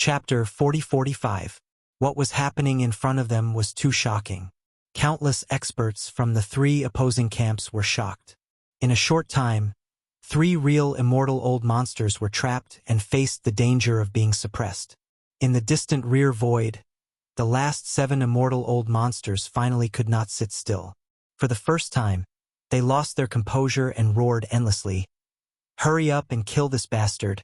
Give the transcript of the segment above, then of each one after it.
Chapter 40-45. What was happening in front of them was too shocking. Countless experts from the three opposing camps were shocked. In a short time, 3 real immortal old monsters were trapped and faced the danger of being suppressed. In the distant rear void, the last 7 immortal old monsters finally could not sit still. For the first time, they lost their composure and roared endlessly. "Hurry up and kill this bastard.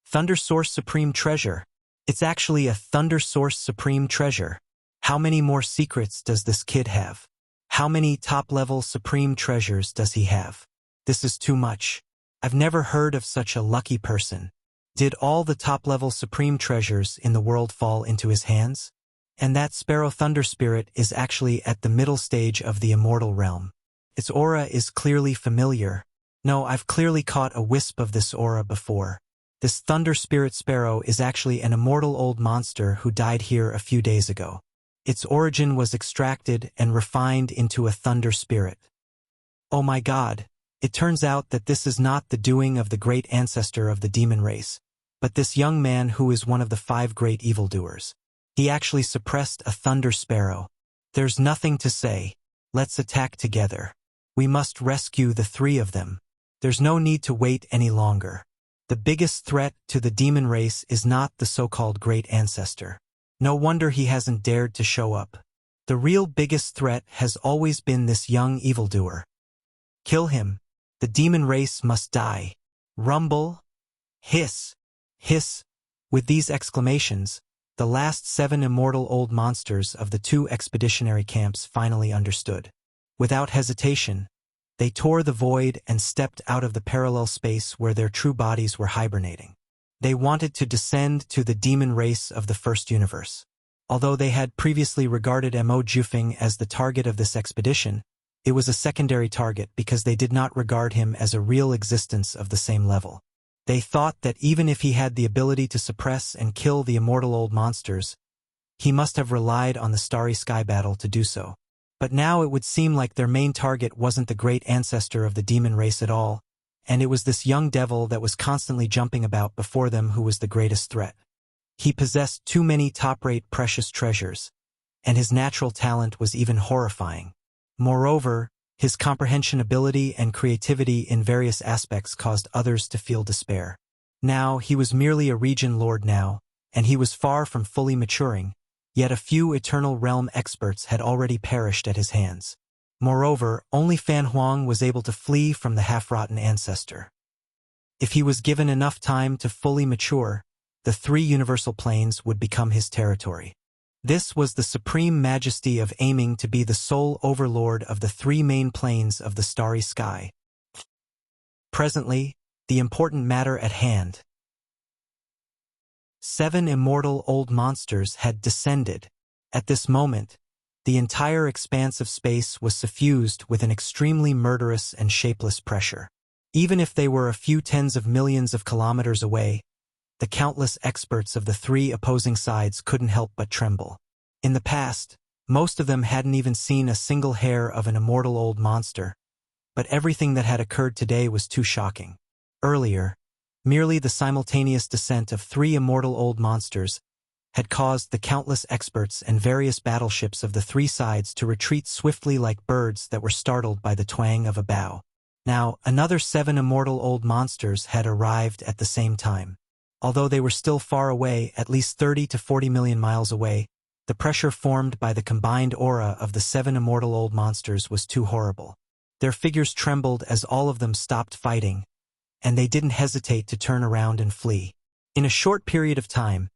Thunder Source Supreme Treasure. It's actually a Thunder Source Supreme Treasure. How many more secrets does this kid have? How many top-level Supreme Treasures does he have? This is too much. I've never heard of such a lucky person. Did all the top-level Supreme Treasures in the world fall into his hands? And that Sparrow Thunder Spirit is actually at the middle stage of the immortal realm. Its aura is clearly familiar. No, I've clearly caught a wisp of this aura before. This Thunder Spirit Sparrow is actually an immortal old monster who died here a few days ago. Its origin was extracted and refined into a Thunder Spirit. Oh my God, it turns out that this is not the doing of the great ancestor of the demon race, but this young man who is one of the 5 great evildoers. He actually suppressed a Thunder Sparrow. There's nothing to say. Let's attack together. We must rescue the 3 of them. There's no need to wait any longer. The biggest threat to the demon race is not the so-called great ancestor. No wonder he hasn't dared to show up. The real biggest threat has always been this young evildoer. Kill him. The demon race must die. Rumble. Hiss. Hiss. With these exclamations, the last 7 immortal old monsters of the 2 expeditionary camps finally understood. Without hesitation, they tore the void and stepped out of the parallel space where their true bodies were hibernating. They wanted to descend to the demon race of the first universe. Although they had previously regarded Mo Jufeng as the target of this expedition, it was a secondary target because they did not regard him as a real existence of the same level. They thought that even if he had the ability to suppress and kill the immortal old monsters, he must have relied on the Starry Sky battle to do so. But now it would seem like their main target wasn't the great ancestor of the demon race at all, and it was this young devil that was constantly jumping about before them who was the greatest threat. He possessed too many top-rate precious treasures, and his natural talent was even horrifying. Moreover, his comprehension ability and creativity in various aspects caused others to feel despair. Now, he was merely a region lord now, and he was far from fully maturing, yet a few Eternal Realm experts had already perished at his hands. Moreover, only Fan Huang was able to flee from the half-rotten ancestor. If he was given enough time to fully mature, the 3 universal planes would become his territory. This was the supreme majesty of aiming to be the sole overlord of the 3 main planes of the starry sky. Presently, the important matter at hand. 7 immortal old monsters had descended. At this moment, the entire expanse of space was suffused with an extremely murderous and shapeless pressure. Even if they were a few tens of millions of kilometers away, the countless experts of the 3 opposing sides couldn't help but tremble. In the past, most of them hadn't even seen a single hair of an immortal old monster, but everything that had occurred today was too shocking. Earlier, merely the simultaneous descent of 3 immortal old monsters had caused the countless experts and various battleships of the 3 sides to retreat swiftly like birds that were startled by the twang of a bow. Now, another 7 immortal old monsters had arrived at the same time. Although they were still far away, at least 30 to 40 million miles away, the pressure formed by the combined aura of the 7 immortal old monsters was too horrible. Their figures trembled as all of them stopped fighting, and they didn't hesitate to turn around and flee. In a short period of time,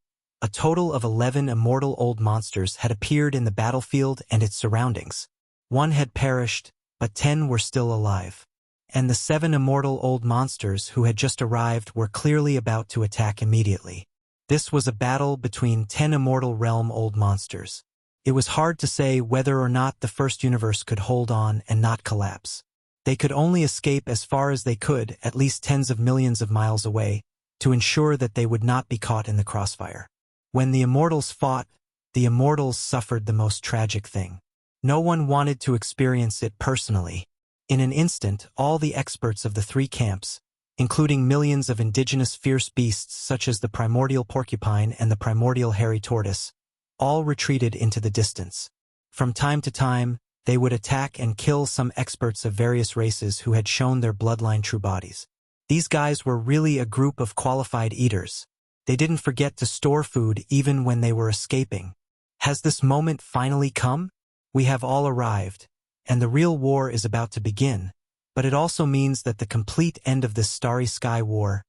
a total of 11 immortal old monsters had appeared in the battlefield and its surroundings. 1 had perished, but 10 were still alive. And the 7 immortal old monsters who had just arrived were clearly about to attack immediately. This was a battle between 10 immortal realm old monsters. It was hard to say whether or not the first universe could hold on and not collapse. They could only escape as far as they could, at least tens of millions of miles away, to ensure that they would not be caught in the crossfire. When the immortals fought, the immortals suffered the most tragic thing. No one wanted to experience it personally. In an instant, all the experts of the 3 camps, including millions of indigenous fierce beasts such as the primordial porcupine and the primordial hairy tortoise, all retreated into the distance. From time to time, they would attack and kill some experts of various races who had shown their bloodline true bodies. These guys were really a group of qualified eaters. They didn't forget to store food even when they were escaping. Has this moment finally come? We have all arrived, and the real war is about to begin, but it also means that the complete end of this starry sky war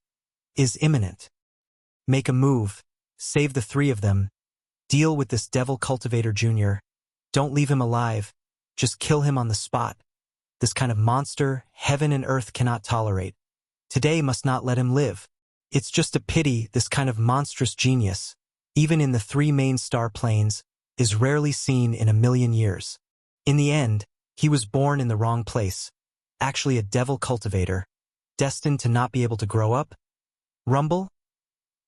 is imminent. Make a move, save the three of them, deal with this devil cultivator Jr. Don't leave him alive, just kill him on the spot. This kind of monster, heaven and earth cannot tolerate. Today must not let him live. It's just a pity this kind of monstrous genius, even in the three main star planes, is rarely seen in a million years. In the end, he was born in the wrong place, actually a devil cultivator, destined to not be able to grow up. Rumble?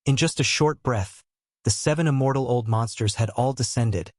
In just a short breath, the 7 immortal old monsters had all descended,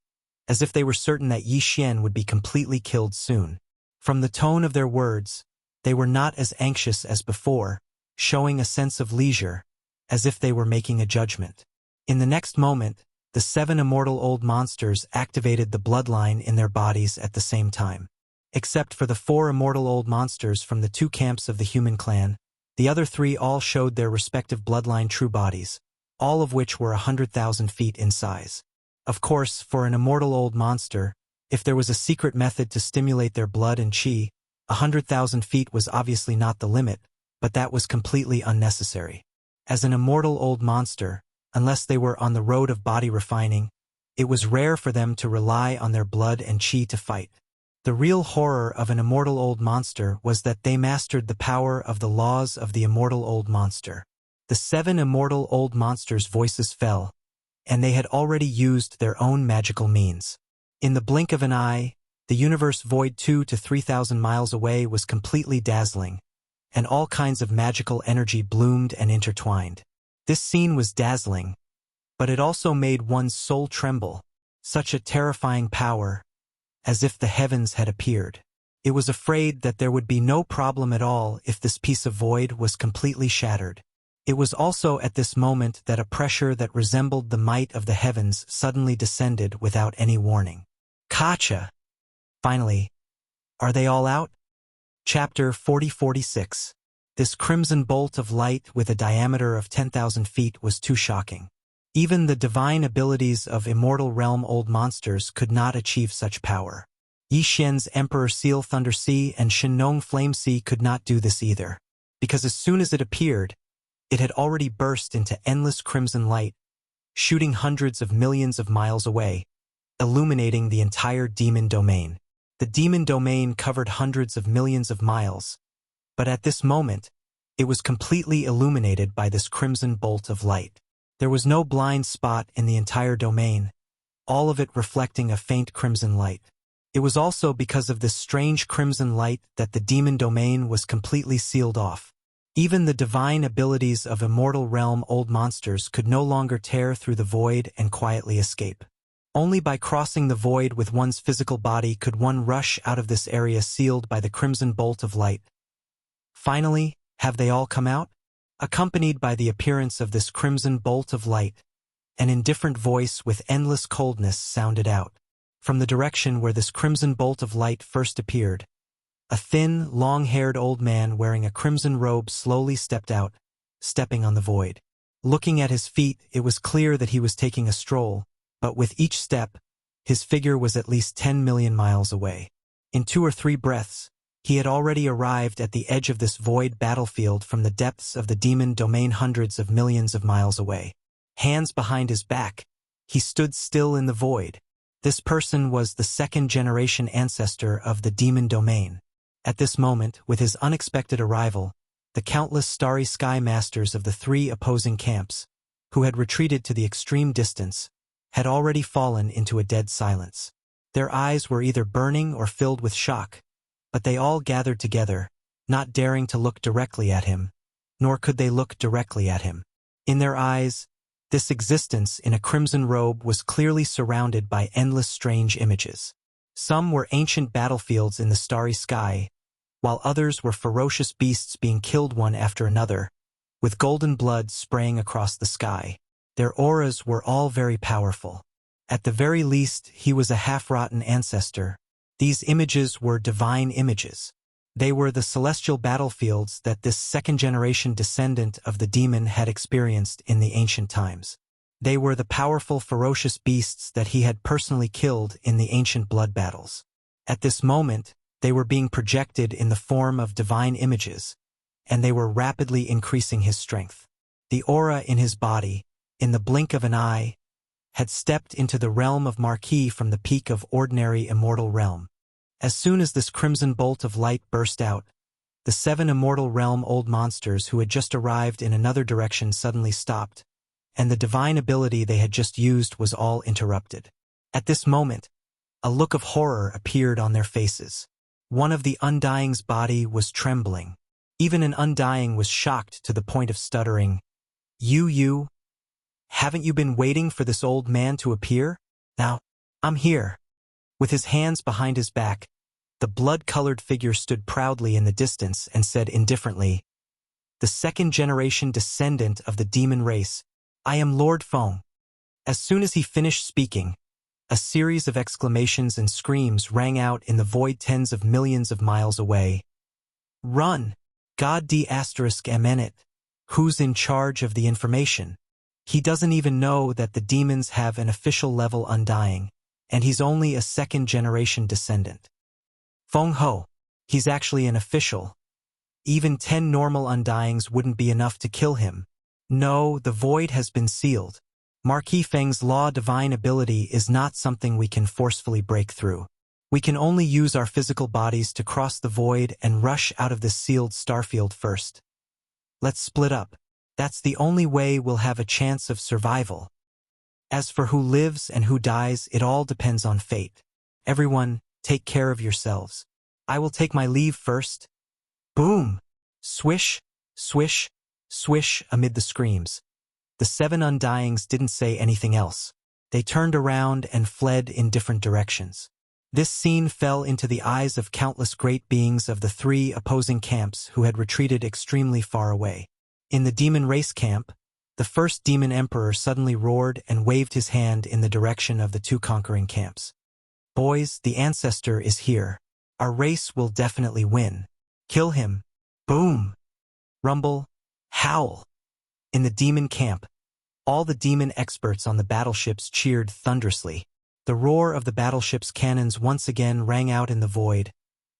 as if they were certain that Yi Xian would be completely killed soon. From the tone of their words, they were not as anxious as before, showing a sense of leisure, as if they were making a judgment. In the next moment, the 7 immortal old monsters activated the bloodline in their bodies at the same time. Except for the 4 immortal old monsters from the 2 camps of the human clan, the other 3 all showed their respective bloodline true bodies, all of which were 100,000 feet in size. Of course, for an immortal old monster, if there was a secret method to stimulate their blood and chi, 100,000 feet was obviously not the limit, but that was completely unnecessary. As an immortal old monster, unless they were on the road of body refining, it was rare for them to rely on their blood and chi to fight. The real horror of an immortal old monster was that they mastered the power of the laws of the immortal old monster. The 7 immortal old monsters' voices fell, and they had already used their own magical means. In the blink of an eye, the universe void 2 to 3,000 miles away was completely dazzling, and all kinds of magical energy bloomed and intertwined. This scene was dazzling, but it also made one's soul tremble. Such a terrifying power, as if the heavens had appeared. It was afraid that there would be no problem at all if this piece of void was completely shattered. It was also at this moment that a pressure that resembled the might of the heavens suddenly descended without any warning. Gotcha! Finally, are they all out? Chapter 40-46. This crimson bolt of light with a diameter of 10,000 feet was too shocking. Even the divine abilities of Immortal Realm old monsters could not achieve such power. Yi Xian's Emperor Seal Thunder Sea and Shenong Flame Sea could not do this either, because as soon as it appeared, it had already burst into endless crimson light, shooting hundreds of millions of miles away, illuminating the entire demon domain. The demon domain covered hundreds of millions of miles, but at this moment, it was completely illuminated by this crimson bolt of light. There was no blind spot in the entire domain, all of it reflecting a faint crimson light. It was also because of this strange crimson light that the demon domain was completely sealed off. Even the divine abilities of Immortal Realm old monsters could no longer tear through the void and quietly escape. Only by crossing the void with one's physical body could one rush out of this area sealed by the crimson bolt of light. Finally, have they all come out? Accompanied by the appearance of this crimson bolt of light, an indifferent voice with endless coldness sounded out. From the direction where this crimson bolt of light first appeared, a thin, long-haired old man wearing a crimson robe slowly stepped out, stepping on the void. Looking at his feet, it was clear that he was taking a stroll, but with each step, his figure was at least 10 million miles away. In 2 or 3 breaths, he had already arrived at the edge of this void battlefield from the depths of the demon domain hundreds of millions of miles away. Hands behind his back, he stood still in the void. This person was the 2nd-generation ancestor of the demon domain. At this moment, with his unexpected arrival, the countless starry sky masters of the 3 opposing camps, who had retreated to the extreme distance, had already fallen into a dead silence. Their eyes were either burning or filled with shock, but they all gathered together, not daring to look directly at him, nor could they look directly at him. In their eyes, this existence in a crimson robe was clearly surrounded by endless strange images. Some were ancient battlefields in the starry sky, while others were ferocious beasts being killed one after another, with golden blood spraying across the sky. Their auras were all very powerful. At the very least, he was a half-rotten ancestor. These images were divine images. They were the celestial battlefields that this second-generation descendant of the demon had experienced in the ancient times. They were the powerful, ferocious beasts that he had personally killed in the ancient blood battles. At this moment, they were being projected in the form of divine images, and they were rapidly increasing his strength. The aura in his body, in the blink of an eye, had stepped into the realm of Marquis from the peak of ordinary immortal realm. As soon as this crimson bolt of light burst out, the 7 immortal realm old monsters who had just arrived in another direction suddenly stopped, and the divine ability they had just used was all interrupted. At this moment, a look of horror appeared on their faces. One of the Undying's body was trembling. Even an Undying was shocked to the point of stuttering. You, haven't you been waiting for this old man to appear? Now, I'm here." With his hands behind his back, the blood-colored figure stood proudly in the distance and said indifferently, "The second-generation descendant of the demon race, I am Lord Feng." As soon as he finished speaking, a series of exclamations and screams rang out in the void tens of millions of miles away. "Run! God d***mn. Who's in charge of the information? He doesn't even know that the demons have an official level Undying, and he's only a second-generation descendant. Feng Ho, he's actually an official. Even 10 normal Undyings wouldn't be enough to kill him. No, the void has been sealed. Marquis Feng's law divine ability is not something we can forcefully break through. We can only use our physical bodies to cross the void and rush out of this sealed starfield first. Let's split up. That's the only way we'll have a chance of survival. As for who lives and who dies, it all depends on fate. Everyone, take care of yourselves. I will take my leave first." Boom! Swish, swish, swish amid the screams. The 7 Undyings didn't say anything else. They turned around and fled in different directions. This scene fell into the eyes of countless great beings of the 3 opposing camps who had retreated extremely far away. In the demon race camp, the first demon emperor suddenly roared and waved his hand in the direction of the 2 conquering camps. "Boys, the ancestor is here. Our race will definitely win. Kill him." Boom! Rumble, howl. In the demon camp, all the demon experts on the battleships cheered thunderously. The roar of the battleship's cannons once again rang out in the void,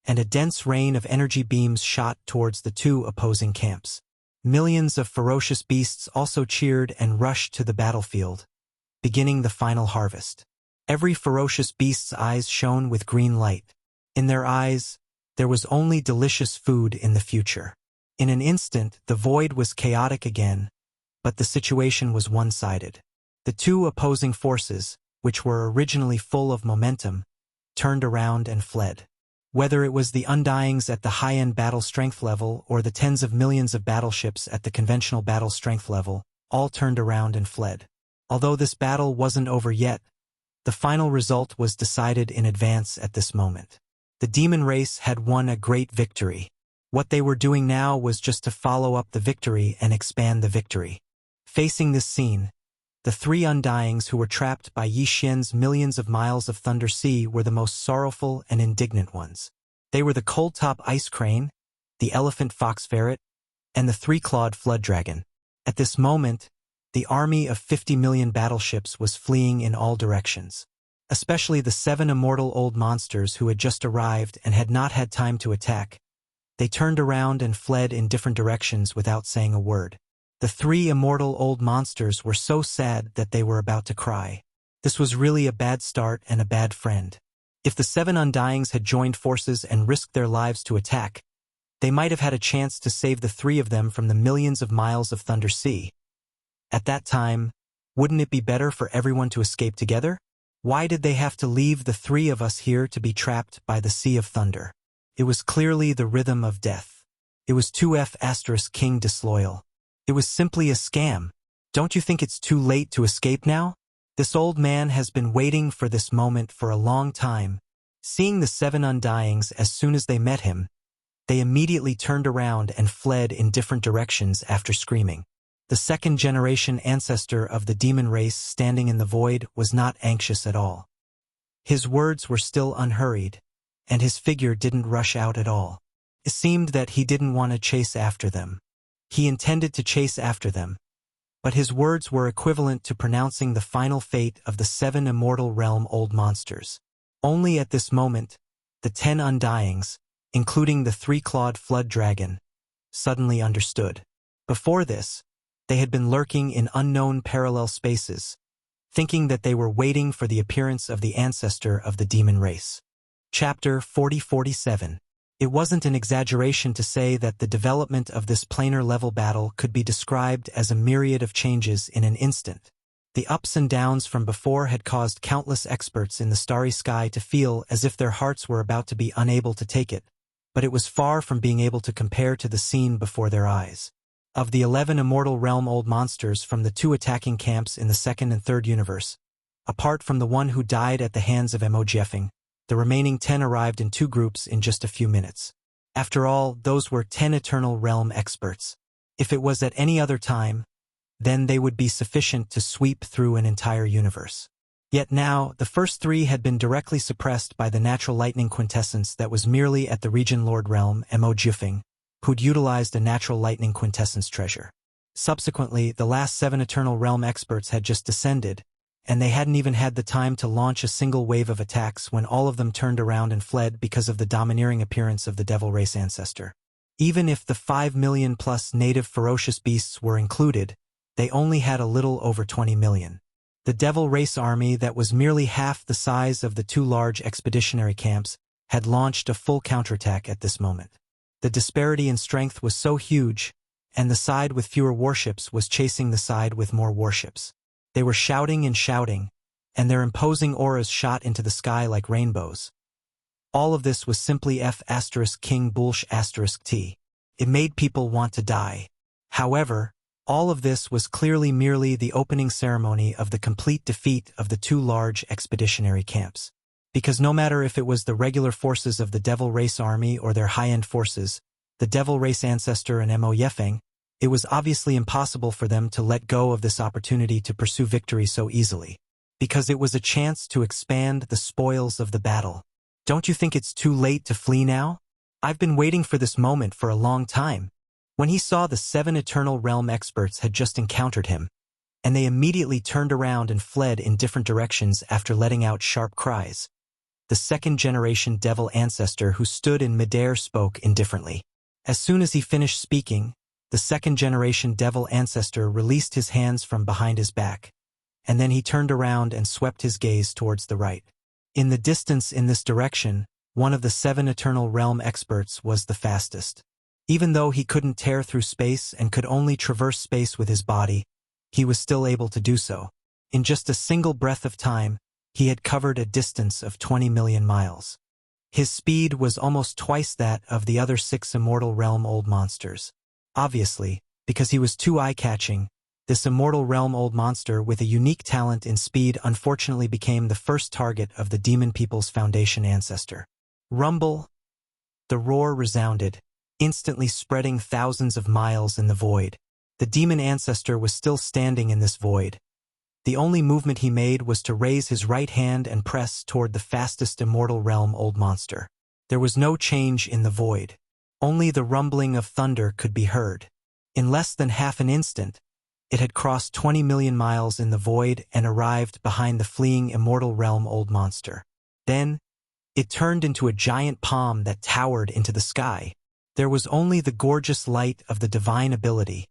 and a dense rain of energy beams shot towards the 2 opposing camps. Millions of ferocious beasts also cheered and rushed to the battlefield, beginning the final harvest. Every ferocious beast's eyes shone with green light. In their eyes, there was only delicious food in the future. In an instant, the void was chaotic again, but the situation was one-sided. The 2 opposing forces, which were originally full of momentum, turned around and fled. Whether it was the Undyings at the high-end battle strength level or the tens of millions of battleships at the conventional battle strength level, all turned around and fled. Although this battle wasn't over yet, the final result was decided in advance at this moment. The demon race had won a great victory. What they were doing now was just to follow up the victory and expand the victory. Facing this scene, the 3 Undyings who were trapped by Yi Xian's millions of miles of Thunder Sea were the most sorrowful and indignant ones. They were the Cold-Top Ice Crane, the Elephant Fox Ferret, and the 3-Clawed Flood Dragon. At this moment, the army of 50 million battleships was fleeing in all directions. Especially the 7 immortal old monsters who had just arrived and had not had time to attack. They turned around and fled in different directions without saying a word. The 3 immortal old monsters were so sad that they were about to cry. This was really a bad start and a bad friend. If the 7 Undyings had joined forces and risked their lives to attack, they might have had a chance to save the 3 of them from the millions of miles of Thunder Sea. At that time, wouldn't it be better for everyone to escape together? Why did they have to leave the 3 of us here to be trapped by the Sea of Thunder? It was clearly the rhythm of death. It was 2F** King Disloyal. It was simply a scam. Don't you think it's too late to escape now? This old man has been waiting for this moment for a long time. Seeing the 7 Undyings as soon as they met him, They immediately turned around and fled in different directions after screaming. The second-generation ancestor of the demon race standing in the void was not anxious at all. His words were still unhurried, and his figure didn't rush out at all. It seemed that he didn't want to chase after them. He intended to chase after them, but his words were equivalent to pronouncing the final fate of the 7 immortal realm old monsters. Only at this moment, the 10 undyings, including the 3-clawed flood dragon, suddenly understood. Before this, they had been lurking in unknown parallel spaces, thinking that they were waiting for the appearance of the ancestor of the demon race. Chapter 40-47. It wasn't an exaggeration to say that the development of this planar-level battle could be described as a myriad of changes in an instant. The ups and downs from before had caused countless experts in the starry sky to feel as if their hearts were about to be unable to take it, but it was far from being able to compare to the scene before their eyes. Of the 11 immortal realm old monsters from the 2 attacking camps in the second and third universe, apart from the one who died at the hands of Mojeffing, the remaining 10 arrived in 2 groups in just a few minutes. After all, those were 10 eternal realm experts. If it was at any other time, then they would be sufficient to sweep through an entire universe. Yet now, the first 3 had been directly suppressed by the natural lightning quintessence that was merely at the Region Lord realm Mojeffing, who'd utilized a natural lightning quintessence treasure. Subsequently, the last 7 eternal realm experts had just descended, and they hadn't even had the time to launch a single wave of attacks when all of them turned around and fled because of the domineering appearance of the devil race ancestor. Even if the 5 million plus native ferocious beasts were included, they only had a little over 20 million. The devil race army that was merely half the size of the 2 large expeditionary camps had launched a full counterattack at this moment. The disparity in strength was so huge, and the side with fewer warships was chasing the side with more warships. They were shouting and shouting, and their imposing auras shot into the sky like rainbows. All of this was simply F*King Bullsh**T. It made people want to die. However, all of this was clearly merely the opening ceremony of the complete defeat of the 2 large expeditionary camps. Because no matter if it was the regular forces of the Devil Race Army or their high-end forces, the Devil Race Ancestor and Mojeffing, it was obviously impossible for them to let go of this opportunity to pursue victory so easily. Because it was a chance to expand the spoils of the battle. Don't you think it's too late to flee now? I've been waiting for this moment for a long time. When he saw the 7 Eternal Realm experts had just encountered him, and they immediately turned around and fled in different directions after letting out sharp cries, the second-generation devil ancestor who stood in midair spoke indifferently. As soon as he finished speaking, the second-generation devil ancestor released his hands from behind his back, and then he turned around and swept his gaze towards the right. In the distance in this direction, one of the 7 Eternal Realm experts was the fastest. Even though he couldn't tear through space and could only traverse space with his body, he was still able to do so. In just a single breath of time, he had covered a distance of 20 million miles. His speed was almost twice that of the other 6 immortal realm old monsters. Obviously, because he was too eye-catching, this immortal realm old monster with a unique talent in speed unfortunately became the first target of the Demon People's Foundation ancestor. Rumble! The roar resounded, instantly spreading thousands of miles in the void. The demon ancestor was still standing in this void. The only movement he made was to raise his right hand and press toward the fastest immortal realm old monster. There was no change in the void. Only the rumbling of thunder could be heard. In less than half an instant, it had crossed 20 million miles in the void and arrived behind the fleeing immortal realm old monster. Then, it turned into a giant palm that towered into the sky. There was only the gorgeous light of the divine ability,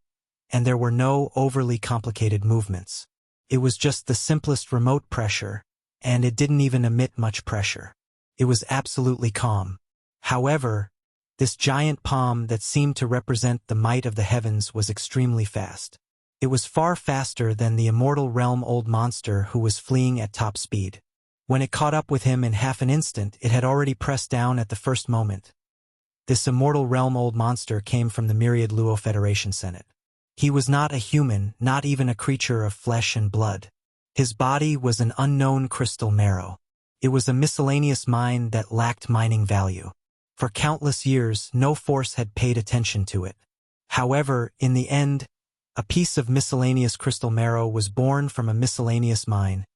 and there were no overly complicated movements. It was just the simplest remote pressure, and it didn't even emit much pressure. It was absolutely calm. However, this giant palm that seemed to represent the might of the heavens was extremely fast. It was far faster than the immortal realm old monster who was fleeing at top speed. When it caught up with him in half an instant, it had already pressed down at the first moment. This immortal realm old monster came from the myriad Luo Federation Senate. He was not a human, not even a creature of flesh and blood. His body was an unknown crystal marrow. It was a miscellaneous mine that lacked mining value. For countless years, no force had paid attention to it. However, in the end, a piece of miscellaneous crystal marrow was born from a miscellaneous mine,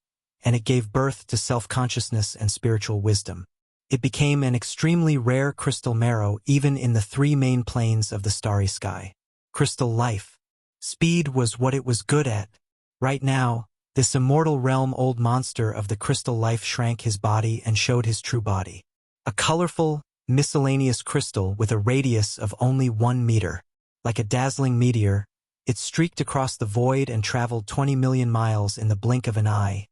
and it gave birth to self-consciousness and spiritual wisdom. It became an extremely rare crystal marrow even in the three main planes of the starry sky. Crystal life. Speed was what it was good at. Right now, this immortal realm old monster of the crystal life shrank his body and showed his true body. A colorful, miscellaneous crystal with a radius of only 1 meter. Like a dazzling meteor, it streaked across the void and traveled 20 million miles in the blink of an eye.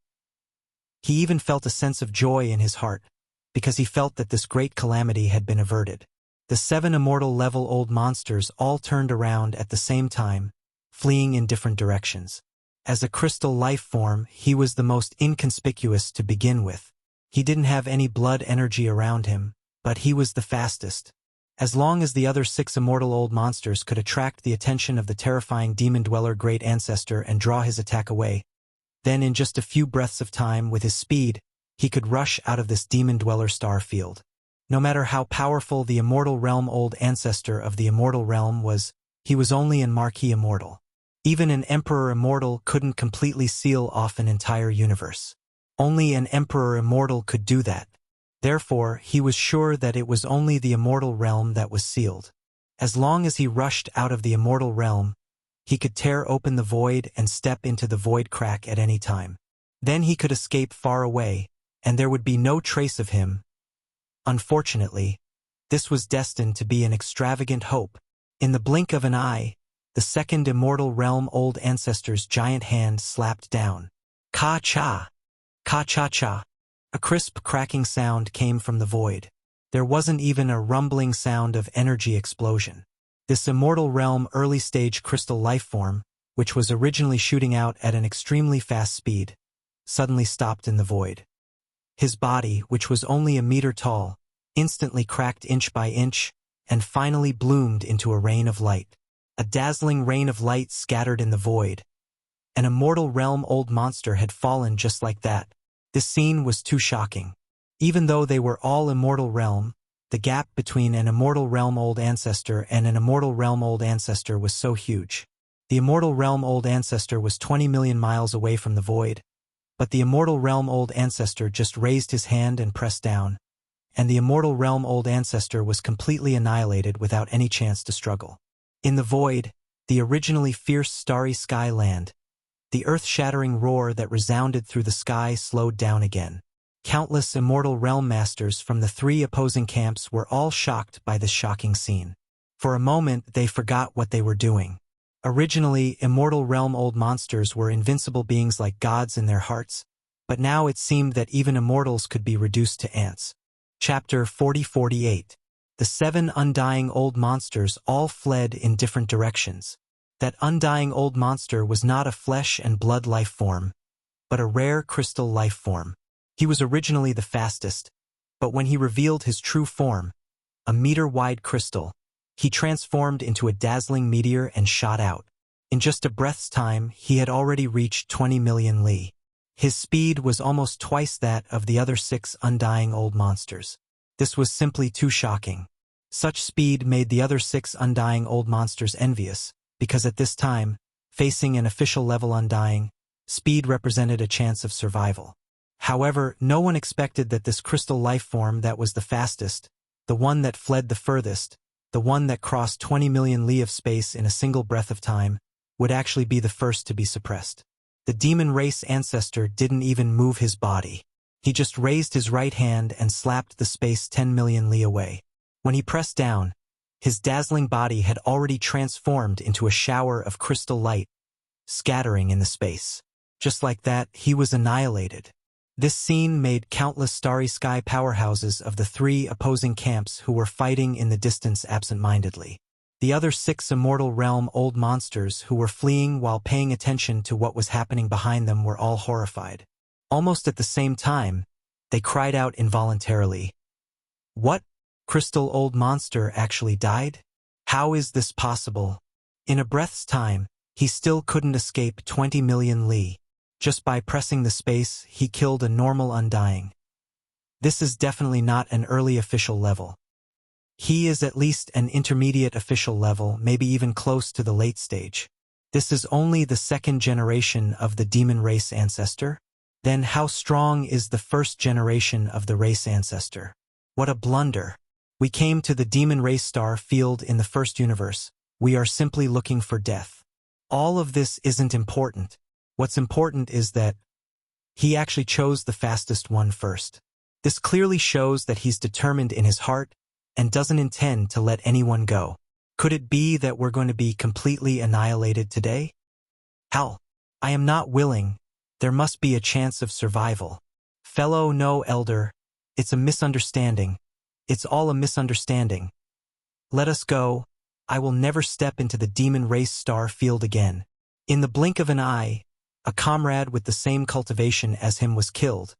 He even felt a sense of joy in his heart, because he felt that this great calamity had been averted. The 7 immortal level old monsters all turned around at the same time, fleeing in different directions. As a crystal life form, he was the most inconspicuous to begin with. He didn't have any blood energy around him, but he was the fastest. As long as the other 6 immortal old monsters could attract the attention of the terrifying demon dweller great ancestor and draw his attack away, then in just a few breaths of time with his speed, he could rush out of this demon dweller star field. No matter how powerful the immortal realm old ancestor of the immortal realm was, he was only an marquee immortal. Even an emperor immortal couldn't completely seal off an entire universe. Only an emperor immortal could do that. Therefore, he was sure that it was only the immortal realm that was sealed. As long as he rushed out of the immortal realm, he could tear open the void and step into the void crack at any time. Then he could escape far away, and there would be no trace of him. Unfortunately, this was destined to be an extravagant hope. In the blink of an eye, the second immortal realm old ancestor's giant hand slapped down. Ka-cha! Ka-cha-cha! A crisp cracking sound came from the void. There wasn't even a rumbling sound of energy explosion. This immortal realm early-stage crystal life form, which was originally shooting out at an extremely fast speed, suddenly stopped in the void. His body, which was only a meter tall, instantly cracked inch by inch, and finally bloomed into a rain of light. A dazzling rain of light scattered in the void. An immortal realm old monster had fallen just like that. This scene was too shocking. Even though they were all immortal realm, the gap between an immortal realm old ancestor and an immortal realm old ancestor was so huge. The immortal realm old ancestor was 20 million miles away from the void, but the immortal realm old ancestor just raised his hand and pressed down, and the immortal realm old ancestor was completely annihilated without any chance to struggle. In the void, the originally fierce starry sky land, the earth-shattering roar that resounded through the sky slowed down again. Countless immortal realm masters from the 3 opposing camps were all shocked by this shocking scene. For a moment, they forgot what they were doing. Originally, immortal realm old monsters were invincible beings like gods in their hearts, but now it seemed that even immortals could be reduced to ants. Chapter 40-48. The 7 undying old monsters all fled in different directions. That undying old monster was not a flesh and blood life form, but a rare crystal life form. He was originally the fastest, but when he revealed his true form, a meter-wide crystal, he transformed into a dazzling meteor and shot out. In just a breath's time, he had already reached 20 million li. His speed was almost twice that of the other 6 undying old monsters. This was simply too shocking. Such speed made the other 6 undying old monsters envious, because at this time, facing an official level undying, speed represented a chance of survival. However, no one expected that this crystal life form that was the fastest, the one that fled the furthest, the one that crossed 20 million li of space in a single breath of time, would actually be the first to be suppressed. The demon race ancestor didn't even move his body. He just raised his right hand and slapped the space 10 million li away. When he pressed down, his dazzling body had already transformed into a shower of crystal light, scattering in the space. Just like that, he was annihilated. This scene made countless starry sky powerhouses of the 3 opposing camps who were fighting in the distance absent-mindedly. The other 6 immortal realm old monsters who were fleeing while paying attention to what was happening behind them were all horrified. Almost at the same time, they cried out involuntarily. What? Crystal old monster actually died? How is this possible? In a breath's time, he still couldn't escape 20 million li. Just by pressing the space, he killed a normal undying. This is definitely not an early official level. He is at least an intermediate official level, maybe even close to the late stage. This is only the second generation of the demon race ancestor? Then how strong is the first generation of the race ancestor? What a blunder. We came to the demon race star field in the first universe. We are simply looking for death. All of this isn't important. What's important is that he actually chose the fastest one first. This clearly shows that he's determined in his heart and doesn't intend to let anyone go. Could it be that we're going to be completely annihilated today? Hell, I am not willing. There must be a chance of survival. Fellow no elder, it's a misunderstanding. It's all a misunderstanding. Let us go. I will never step into the demon race star field again. In the blink of an eye, a comrade with the same cultivation as him was killed,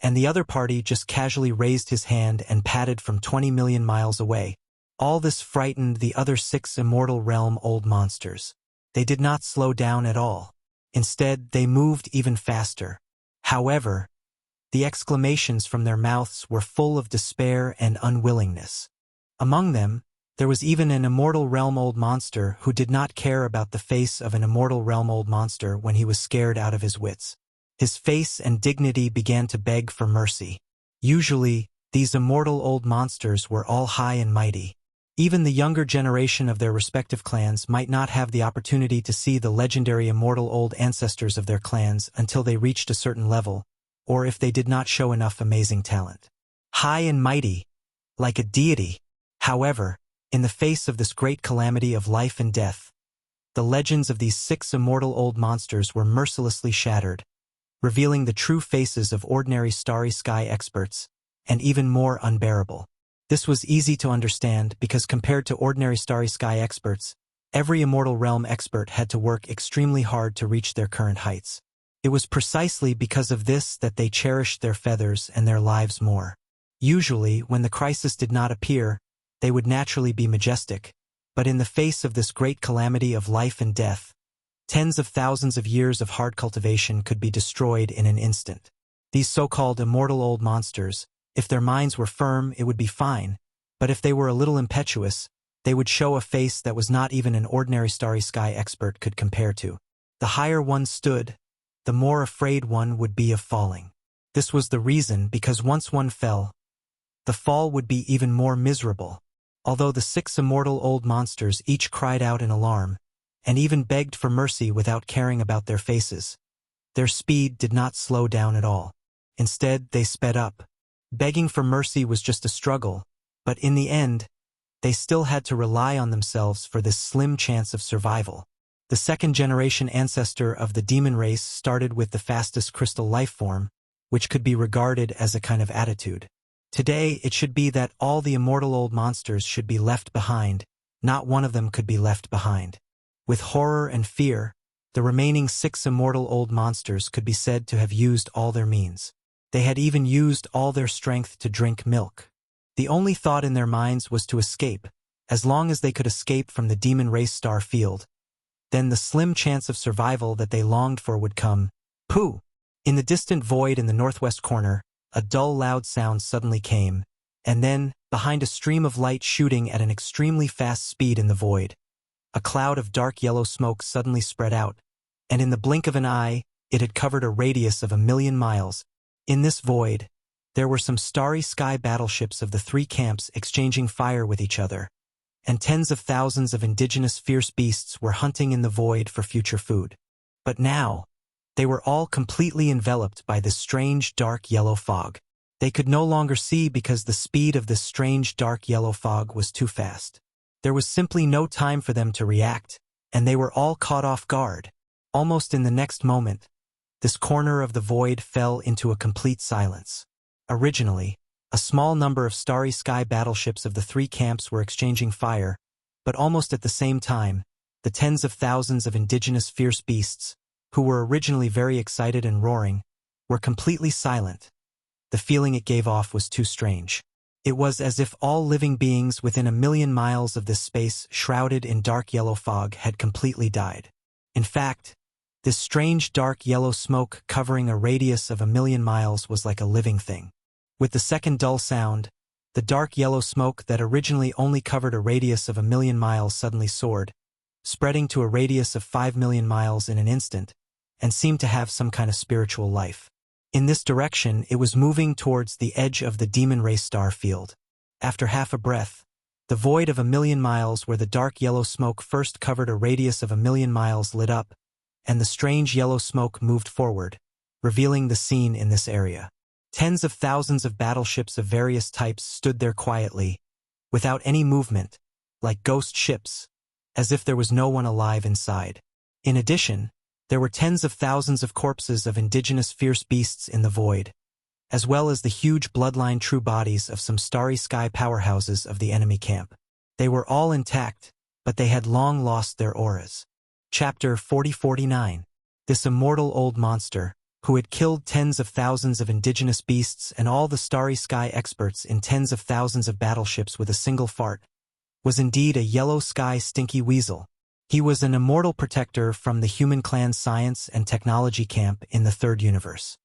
and the other party just casually raised his hand and patted from 20 million miles away. All this frightened the other 6 immortal realm old monsters. They did not slow down at all. Instead, they moved even faster. However, the exclamations from their mouths were full of despair and unwillingness. Among them, there was even an immortal realm old monster who did not care about the face of an immortal realm old monster when he was scared out of his wits. His face and dignity began to beg for mercy. Usually, these immortal old monsters were all high and mighty. Even the younger generation of their respective clans might not have the opportunity to see the legendary immortal old ancestors of their clans until they reached a certain level, or if they did not show enough amazing talent. High and mighty, like a deity. However, in the face of this great calamity of life and death, the legends of these 6 immortal old monsters were mercilessly shattered, revealing the true faces of ordinary starry sky experts, and even more unbearable. This was easy to understand because compared to ordinary starry sky experts, every immortal realm expert had to work extremely hard to reach their current heights. It was precisely because of this that they cherished their feathers and their lives more. Usually, when the crisis did not appear, they would naturally be majestic, but in the face of this great calamity of life and death, tens of thousands of years of hard cultivation could be destroyed in an instant. These so-called immortal old monsters, if their minds were firm, it would be fine, but if they were a little impetuous, they would show a face that was not even an ordinary starry sky expert could compare to. The higher one stood, the more afraid one would be of falling. This was the reason because once one fell, the fall would be even more miserable. Although the 6 immortal old monsters each cried out in alarm, and even begged for mercy without caring about their faces, their speed did not slow down at all. Instead, they sped up. Begging for mercy was just a struggle, but in the end, they still had to rely on themselves for this slim chance of survival. The second-generation ancestor of the demon race started with the fastest crystal life form, which could be regarded as a kind of attitude. Today, it should be that all the immortal old monsters should be left behind, not one of them could be left behind. With horror and fear, the remaining 6 immortal old monsters could be said to have used all their means. They had even used all their strength to drink milk. The only thought in their minds was to escape. As long as they could escape from the demon race star field, then the slim chance of survival that they longed for would come. Pooh! In the distant void in the northwest corner, a dull loud sound suddenly came, and then, behind a stream of light shooting at an extremely fast speed in the void, a cloud of dark yellow smoke suddenly spread out, and in the blink of an eye, it had covered a radius of 1,000,000 miles. In this void, there were some starry sky battleships of the 3 camps exchanging fire with each other, and tens of thousands of indigenous fierce beasts were hunting in the void for future food. But now, they were all completely enveloped by this strange dark yellow fog. They could no longer see because the speed of this strange dark yellow fog was too fast. There was simply no time for them to react, and they were all caught off guard. Almost in the next moment, this corner of the void fell into a complete silence. Originally, a small number of starry sky battleships of the 3 camps were exchanging fire, but almost at the same time, the tens of thousands of indigenous fierce beasts, who were originally very excited and roaring, were completely silent. The feeling it gave off was too strange. It was as if all living beings within 1,000,000 miles of this space shrouded in dark yellow fog had completely died. In fact, this strange dark yellow smoke covering a radius of 1,000,000 miles was like a living thing. With the second dull sound, The dark yellow smoke that originally only covered a radius of 1,000,000 miles suddenly soared, spreading to a radius of 5,000,000 miles in an instant, and seemed to have some kind of spiritual life. In this direction, it was moving towards the edge of the demon race star field. After half a breath, the void of 1,000,000 miles where the dark yellow smoke first covered a radius of 1,000,000 miles lit up, and the strange yellow smoke moved forward, revealing the scene in this area. Tens of thousands of battleships of various types stood there quietly, without any movement, like ghost ships, as if there was no one alive inside. In addition, there were tens of thousands of corpses of indigenous fierce beasts in the void, as well as the huge bloodline true bodies of some starry sky powerhouses of the enemy camp. They were all intact, but they had long lost their auras. Chapter 40-49. This immortal old monster, who had killed tens of thousands of indigenous beasts and all the starry sky experts in tens of thousands of battleships with a single fart, was indeed a yellow sky stinky weasel. He was an immortal protector from the human clan science and technology camp in the third universe.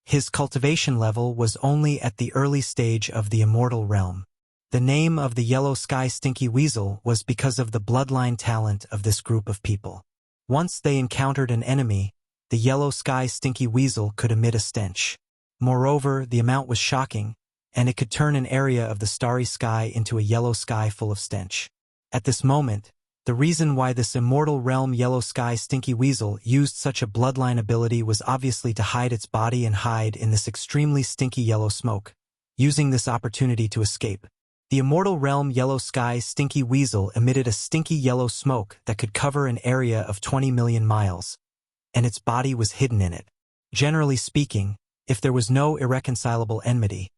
His cultivation level was only at the early stage of the immortal realm. The name of the yellow sky stinky weasel was because of the bloodline talent of this group of people. Once they encountered an enemy, the yellow sky stinky weasel could emit a stench. Moreover, the amount was shocking, and it could turn an area of the starry sky into a yellow sky full of stench. At this moment, the reason why this immortal realm yellow sky stinky weasel used such a bloodline ability was obviously to hide its body and hide in this extremely stinky yellow smoke, using this opportunity to escape. The immortal realm yellow sky stinky weasel emitted a stinky yellow smoke that could cover an area of 20,000,000 miles, and its body was hidden in it. Generally speaking, if there was no irreconcilable enmity,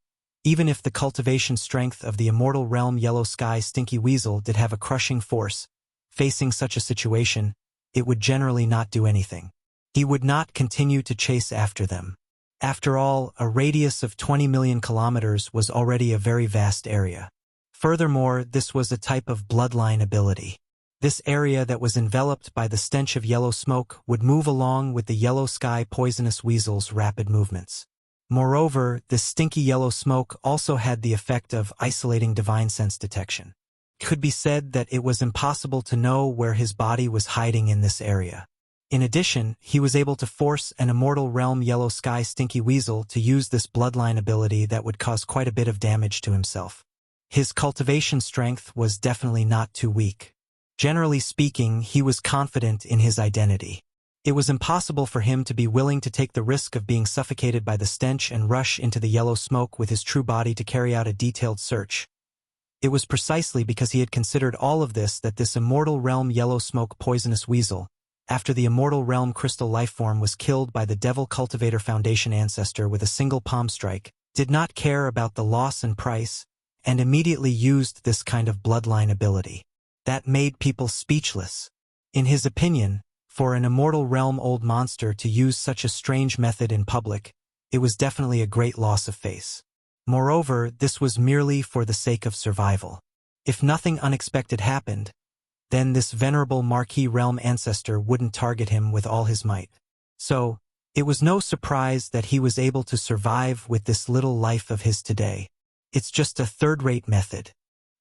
even if the cultivation strength of the immortal realm yellow sky stinky weasel did have a crushing force, facing such a situation, it would generally not do anything. He would not continue to chase after them. After all, a radius of 20,000,000 kilometers was already a very vast area. Furthermore, this was a type of bloodline ability. This area that was enveloped by the stench of yellow smoke would move along with the yellow sky poisonous weasel's rapid movements. Moreover, this stinky yellow smoke also had the effect of isolating divine sense detection. It could be said that it was impossible to know where his body was hiding in this area. In addition, he was able to force an immortal realm yellow sky stinky weasel to use this bloodline ability that would cause quite a bit of damage to himself. His cultivation strength was definitely not too weak. Generally speaking, he was confident in his identity. It was impossible for him to be willing to take the risk of being suffocated by the stench and rush into the yellow smoke with his true body to carry out a detailed search. It was precisely because he had considered all of this that this immortal realm yellow smoke poisonous weasel, after the immortal realm crystal lifeform was killed by the Devil Cultivator Foundation ancestor with a single palm strike, did not care about the loss and price, and immediately used this kind of bloodline ability. That made people speechless. In his opinion, for an immortal realm old monster to use such a strange method in public, it was definitely a great loss of face. Moreover, this was merely for the sake of survival. If nothing unexpected happened, then this venerable Marquis realm ancestor wouldn't target him with all his might. So, it was no surprise that he was able to survive with this little life of his today. It's just a third-rate method.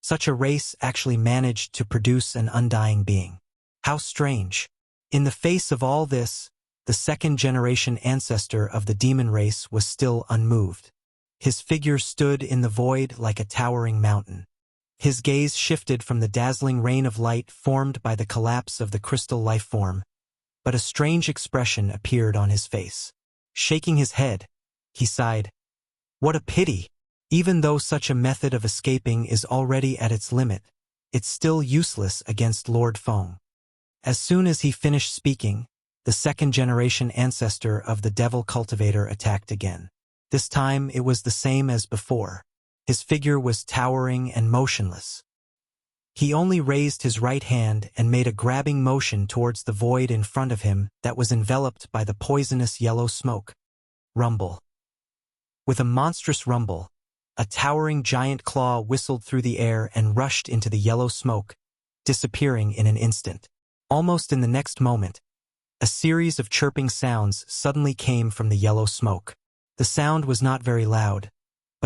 Such a race actually managed to produce an undying being. How strange. In the face of all this, the second-generation ancestor of the demon race was still unmoved. His figure stood in the void like a towering mountain. His gaze shifted from the dazzling rain of light formed by the collapse of the crystal life form, but a strange expression appeared on his face. Shaking his head, he sighed. What a pity! Even though such a method of escaping is already at its limit, it's still useless against Lord Feng. As soon as he finished speaking, the second-generation ancestor of the Devil Cultivator attacked again. This time it was the same as before. His figure was towering and motionless. He only raised his right hand and made a grabbing motion towards the void in front of him that was enveloped by the poisonous yellow smoke. Rumble. With a monstrous rumble, a towering giant claw whistled through the air and rushed into the yellow smoke, disappearing in an instant. Almost in the next moment, a series of chirping sounds suddenly came from the yellow smoke. The sound was not very loud,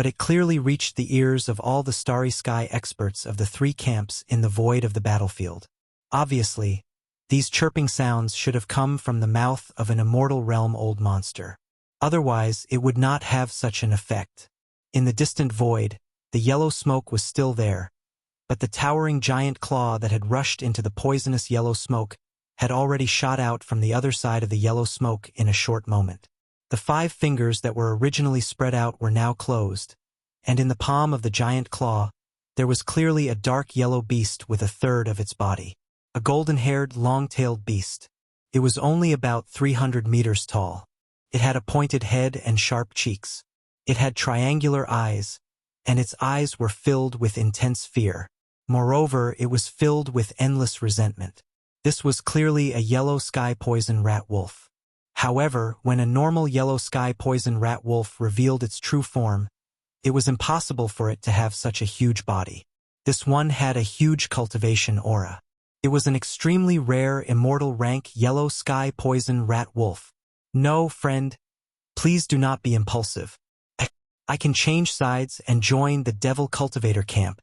but it clearly reached the ears of all the starry sky experts of the three camps in the void of the battlefield. Obviously, these chirping sounds should have come from the mouth of an immortal realm old monster. Otherwise, it would not have such an effect. In the distant void, the yellow smoke was still there, but the towering giant claw that had rushed into the poisonous yellow smoke had already shot out from the other side of the yellow smoke in a short moment. The 5 fingers that were originally spread out were now closed, and in the palm of the giant claw, there was clearly a dark yellow beast with a third of its body. A golden-haired, long-tailed beast. It was only about 300 meters tall. It had a pointed head and sharp cheeks. It had triangular eyes, and its eyes were filled with intense fear. Moreover, it was filled with endless resentment. This was clearly a yellow sky poison rat wolf. However, when a normal yellow sky poison rat wolf revealed its true form, it was impossible for it to have such a huge body. This one had a huge cultivation aura. It was an extremely rare immortal rank yellow sky poison rat wolf. No, friend, please do not be impulsive. I can change sides and join the devil cultivator camp.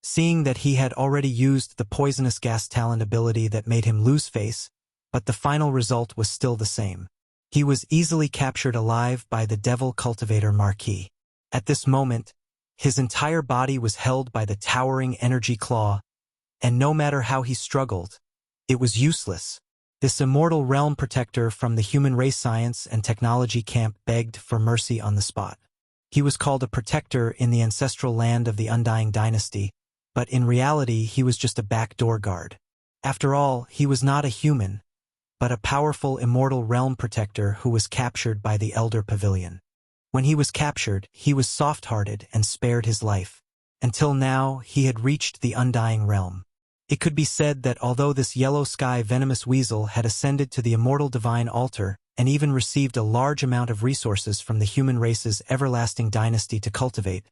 Seeing that he had already used the poisonous gas talent ability that made him lose face, but the final result was still the same. He was easily captured alive by the devil cultivator Marquis. At this moment, his entire body was held by the towering energy claw, and no matter how he struggled, it was useless. This immortal realm protector from the human race science and technology camp begged for mercy on the spot. He was called a protector in the ancestral land of the Undying Dynasty, but in reality he was just a backdoor guard. After all, he was not a human, but a powerful immortal realm protector who was captured by the Elder Pavilion. When he was captured, he was soft-hearted and spared his life. Until now, he had reached the Undying Realm. It could be said that although this yellow sky venomous weasel had ascended to the immortal divine altar and even received a large amount of resources from the human race's everlasting dynasty to cultivate,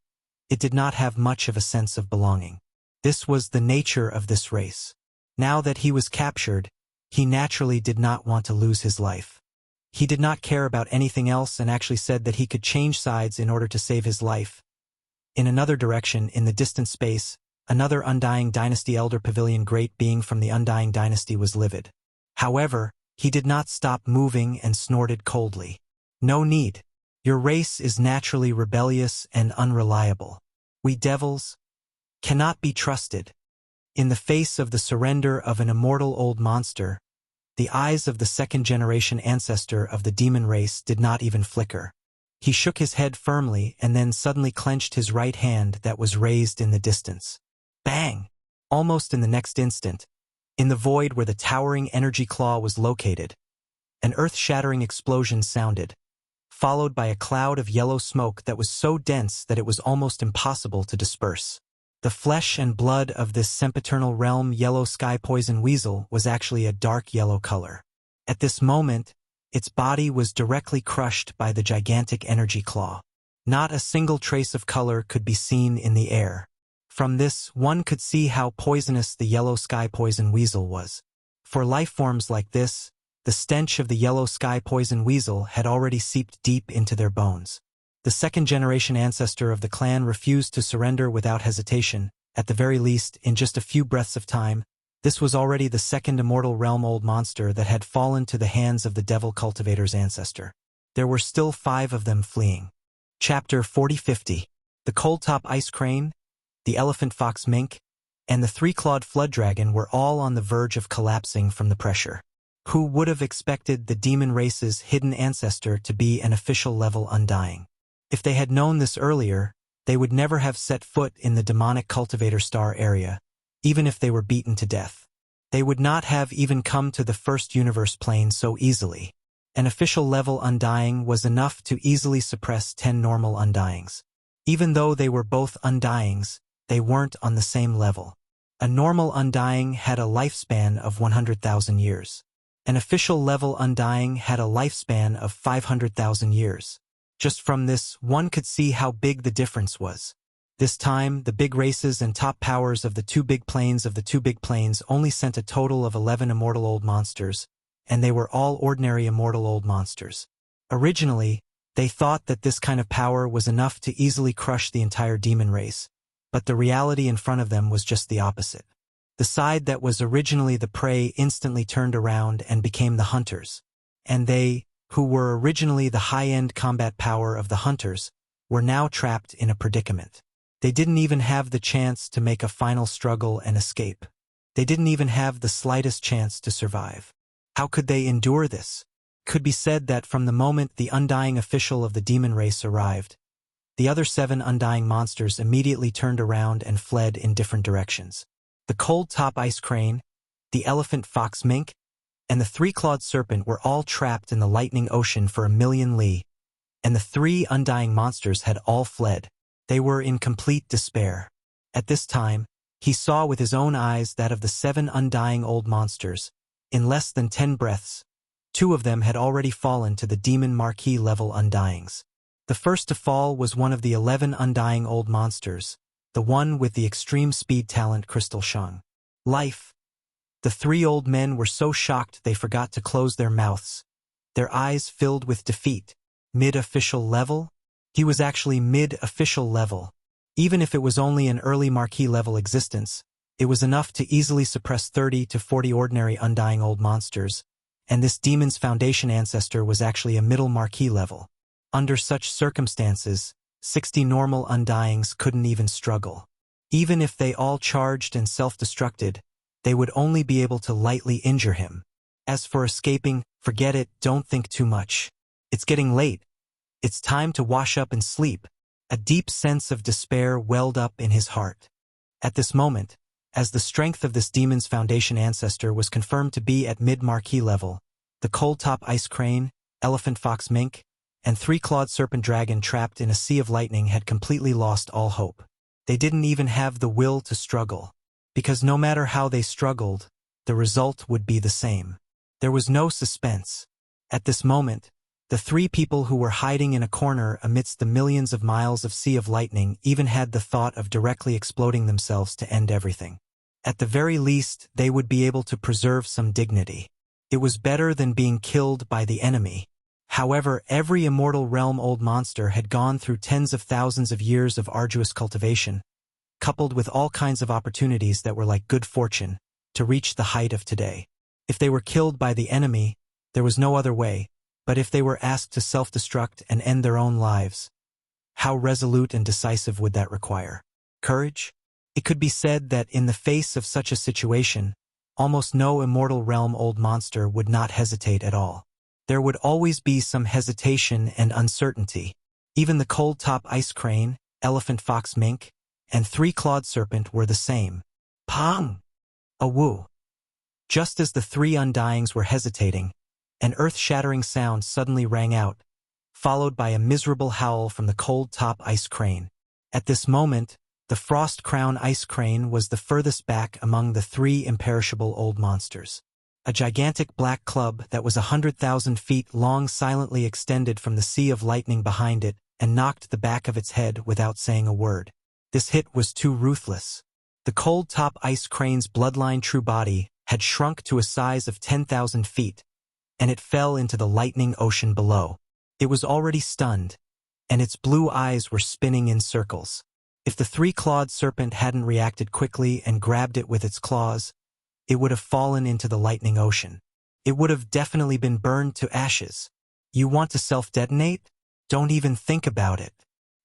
it did not have much of a sense of belonging. This was the nature of this race. Now that he was captured, he naturally did not want to lose his life. He did not care about anything else and actually said that he could change sides in order to save his life. In another direction, in the distant space, another Undying Dynasty Elder Pavilion great being from the Undying Dynasty was livid. However, he did not stop moving and snorted coldly. No need. Your race is naturally rebellious and unreliable. We devils cannot be trusted. In the face of the surrender of an immortal old monster, the eyes of the second-generation ancestor of the demon race did not even flicker. He shook his head firmly and then suddenly clenched his right hand that was raised in the distance. Bang! Almost in the next instant, in the void where the towering energy claw was located, an earth-shattering explosion sounded, followed by a cloud of yellow smoke that was so dense that it was almost impossible to disperse. The flesh and blood of this sempiternal realm yellow sky poison weasel was actually a dark yellow color. At this moment, its body was directly crushed by the gigantic energy claw. Not a single trace of color could be seen in the air. From this, one could see how poisonous the yellow sky poison weasel was. For life forms like this, the stench of the yellow sky poison weasel had already seeped deep into their bones. The second-generation ancestor of the clan refused to surrender without hesitation. At the very least, in just a few breaths of time, this was already the second immortal realm old monster that had fallen to the hands of the devil cultivator's ancestor. There were still 5 of them fleeing. Chapter 40-50. The cold-top ice crane, the elephant fox mink, and the 3-clawed flood dragon were all on the verge of collapsing from the pressure. Who would have expected the demon race's hidden ancestor to be an official level Undying? If they had known this earlier, they would never have set foot in the demonic cultivator star area, even if they were beaten to death. They would not have even come to the first universe plane so easily. An official level Undying was enough to easily suppress 10 normal Undyings. Even though they were both Undyings, they weren't on the same level. A normal Undying had a lifespan of 100,000 years. An official level Undying had a lifespan of 500,000 years. Just from this, one could see how big the difference was. This time, the big races and top powers of the 2 big planes only sent a total of 11 immortal old monsters, and they were all ordinary immortal old monsters. Originally, They thought that this kind of power was enough to easily crush the entire demon race, but the reality in front of them was just the opposite. The side that was originally the prey instantly turned around and became the hunters, and they, who were originally the high-end combat power of the hunters, were now trapped in a predicament. They didn't even have the chance to make a final struggle and escape. They didn't even have the slightest chance to survive. How could they endure this? It could be said that from the moment the undying official of the demon race arrived, the other 7 undying monsters immediately turned around and fled in different directions. The cold-top ice crane, the elephant fox mink, and the 3-clawed serpent were all trapped in the lightning ocean for 1,000,000 li, and the 3 undying monsters had all fled. They were in complete despair. At this time, he saw with his own eyes that of the 7 undying old monsters, in less than 10 breaths, 2 of them had already fallen to the demon marquee level undyings. The first to fall was one of the 11 undying old monsters, the one with the extreme speed talent Crystal Shang. Life. The 3 old men were so shocked they forgot to close their mouths. Their eyes filled with defeat. Mid-official level? He was actually mid-official level. Even if it was only an early marquee level existence, it was enough to easily suppress 30 to 40 ordinary undying old monsters, and this demon's foundation ancestor was actually a middle marquee level. Under such circumstances, 60 normal undyings couldn't even struggle. Even if they all charged and self-destructed, they would only be able to lightly injure him. As for escaping, forget it, don't think too much. It's getting late. It's time to wash up and sleep. A deep sense of despair welled up in his heart. At this moment, as the strength of this demon's foundation ancestor was confirmed to be at mid-marquee level, the cold-top ice crane, elephant fox mink, and 3-clawed serpent dragon trapped in a sea of lightning had completely lost all hope. They didn't even have the will to struggle, because no matter how they struggled, the result would be the same. There was no suspense. At this moment, the 3 people who were hiding in a corner amidst the millions of miles of sea of lightning even had the thought of directly exploding themselves to end everything. At the very least, they would be able to preserve some dignity. It was better than being killed by the enemy. However, every immortal realm old monster had gone through tens of thousands of years of arduous cultivation, coupled with all kinds of opportunities that were like good fortune, to reach the height of today. If they were killed by the enemy, there was no other way, but if they were asked to self-destruct and end their own lives, how resolute and decisive would that require? Courage? It could be said that in the face of such a situation, almost no immortal realm old monster would not hesitate at all. There would always be some hesitation and uncertainty. Even the cold-top ice crane, elephant fox mink, and 3-clawed serpent were the same. Pong! A woo! Just as the 3 undyings were hesitating, an earth-shattering sound suddenly rang out, followed by a miserable howl from the cold-top ice crane. At this moment, the frost crown ice crane was the furthest back among the 3 imperishable old monsters. A gigantic black club that was 100,000 feet long silently extended from the sea of lightning behind it and knocked the back of its head without saying a word. This hit was too ruthless. The cold-top ice crane's bloodline true body had shrunk to a size of 10,000 feet, and it fell into the lightning ocean below. It was already stunned, and its blue eyes were spinning in circles. If the 3-clawed serpent hadn't reacted quickly and grabbed it with its claws, it would have fallen into the lightning ocean. It would have definitely been burned to ashes. You want to self-detonate? Don't even think about it.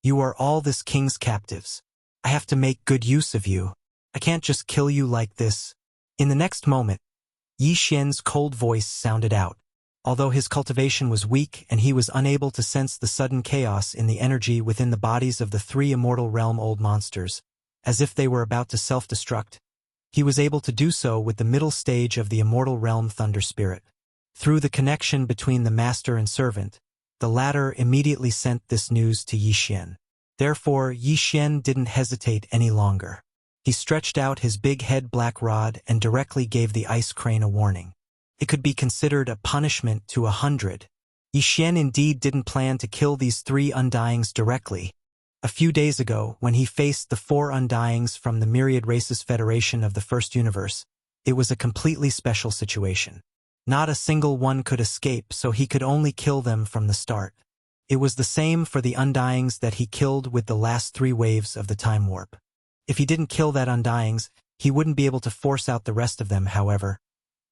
You are all this king's captives. I have to make good use of you. I can't just kill you like this. In the next moment, Yi Xian's cold voice sounded out. Although his cultivation was weak and he was unable to sense the sudden chaos in the energy within the bodies of the 3 immortal realm old monsters, as if they were about to self-destruct, he was able to do so with the middle stage of the immortal realm thunder spirit. Through the connection between the master and servant, the latter immediately sent this news to Yi Xian. Therefore, Yi Xian didn't hesitate any longer. He stretched out his big head black rod and directly gave the ice crane a warning. It could be considered a punishment to 100. Yi Xian indeed didn't plan to kill these 3 undyings directly. A few days ago, when he faced the 4 undyings from the Myriad Races Federation of the First Universe, it was a completely special situation. Not a single one could escape, so he could only kill them from the start. It was the same for the Undyings that he killed with the last 3 waves of the time warp. If he didn't kill that Undyings, he wouldn't be able to force out the rest of them, however.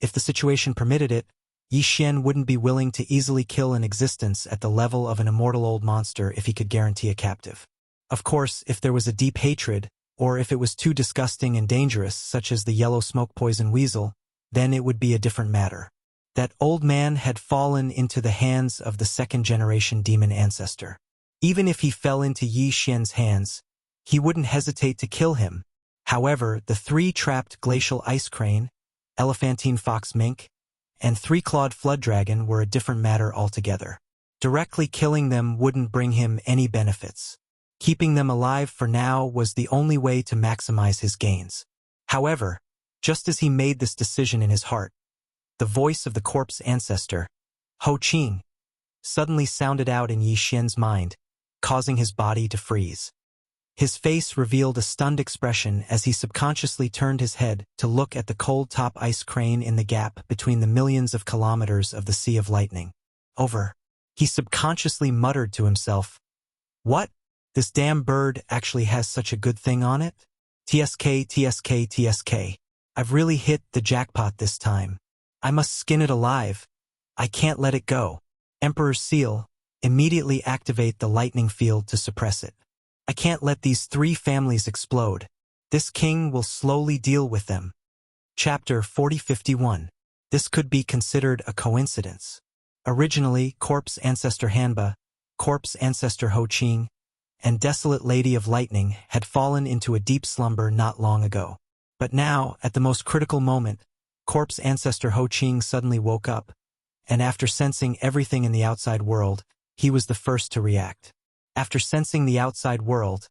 If the situation permitted it, Yi Xian wouldn't be willing to easily kill an existence at the level of an immortal old monster if he could guarantee a captive. Of course, if there was a deep hatred, or if it was too disgusting and dangerous, such as the yellow smoke poison weasel, then it would be a different matter. That old man had fallen into the hands of the 2nd-generation demon ancestor. Even if he fell into Yi Xian's hands, he wouldn't hesitate to kill him. However, the 3 trapped glacial ice crane, elephantine fox mink, and 3-clawed flood dragon were a different matter altogether. Directly killing them wouldn't bring him any benefits. Keeping them alive for now was the only way to maximize his gains. However, just as he made this decision in his heart, the voice of the corpse ancestor, Ho Qing, suddenly sounded out in Yi Xian's mind, causing his body to freeze. His face revealed a stunned expression as he subconsciously turned his head to look at the cold top ice crane in the gap between the millions of kilometers of the Sea of Lightning. Over. He subconsciously muttered to himself, "What? This damn bird actually has such a good thing on it? TSK, TSK, TSK. I've really hit the jackpot this time. I must skin it alive. I can't let it go. Emperor's Seal, immediately activate the lightning field to suppress it. I can't let these 3 families explode. This king will slowly deal with them." Chapter 4051. This could be considered a coincidence. Originally, Corpse Ancestor Hanba, Corpse Ancestor Ho Qing, and Desolate Lady of Lightning had fallen into a deep slumber not long ago. But now, at the most critical moment, Corpse Ancestor Ho Qing suddenly woke up, and after sensing everything in the outside world, he was the first to react. After sensing the outside world,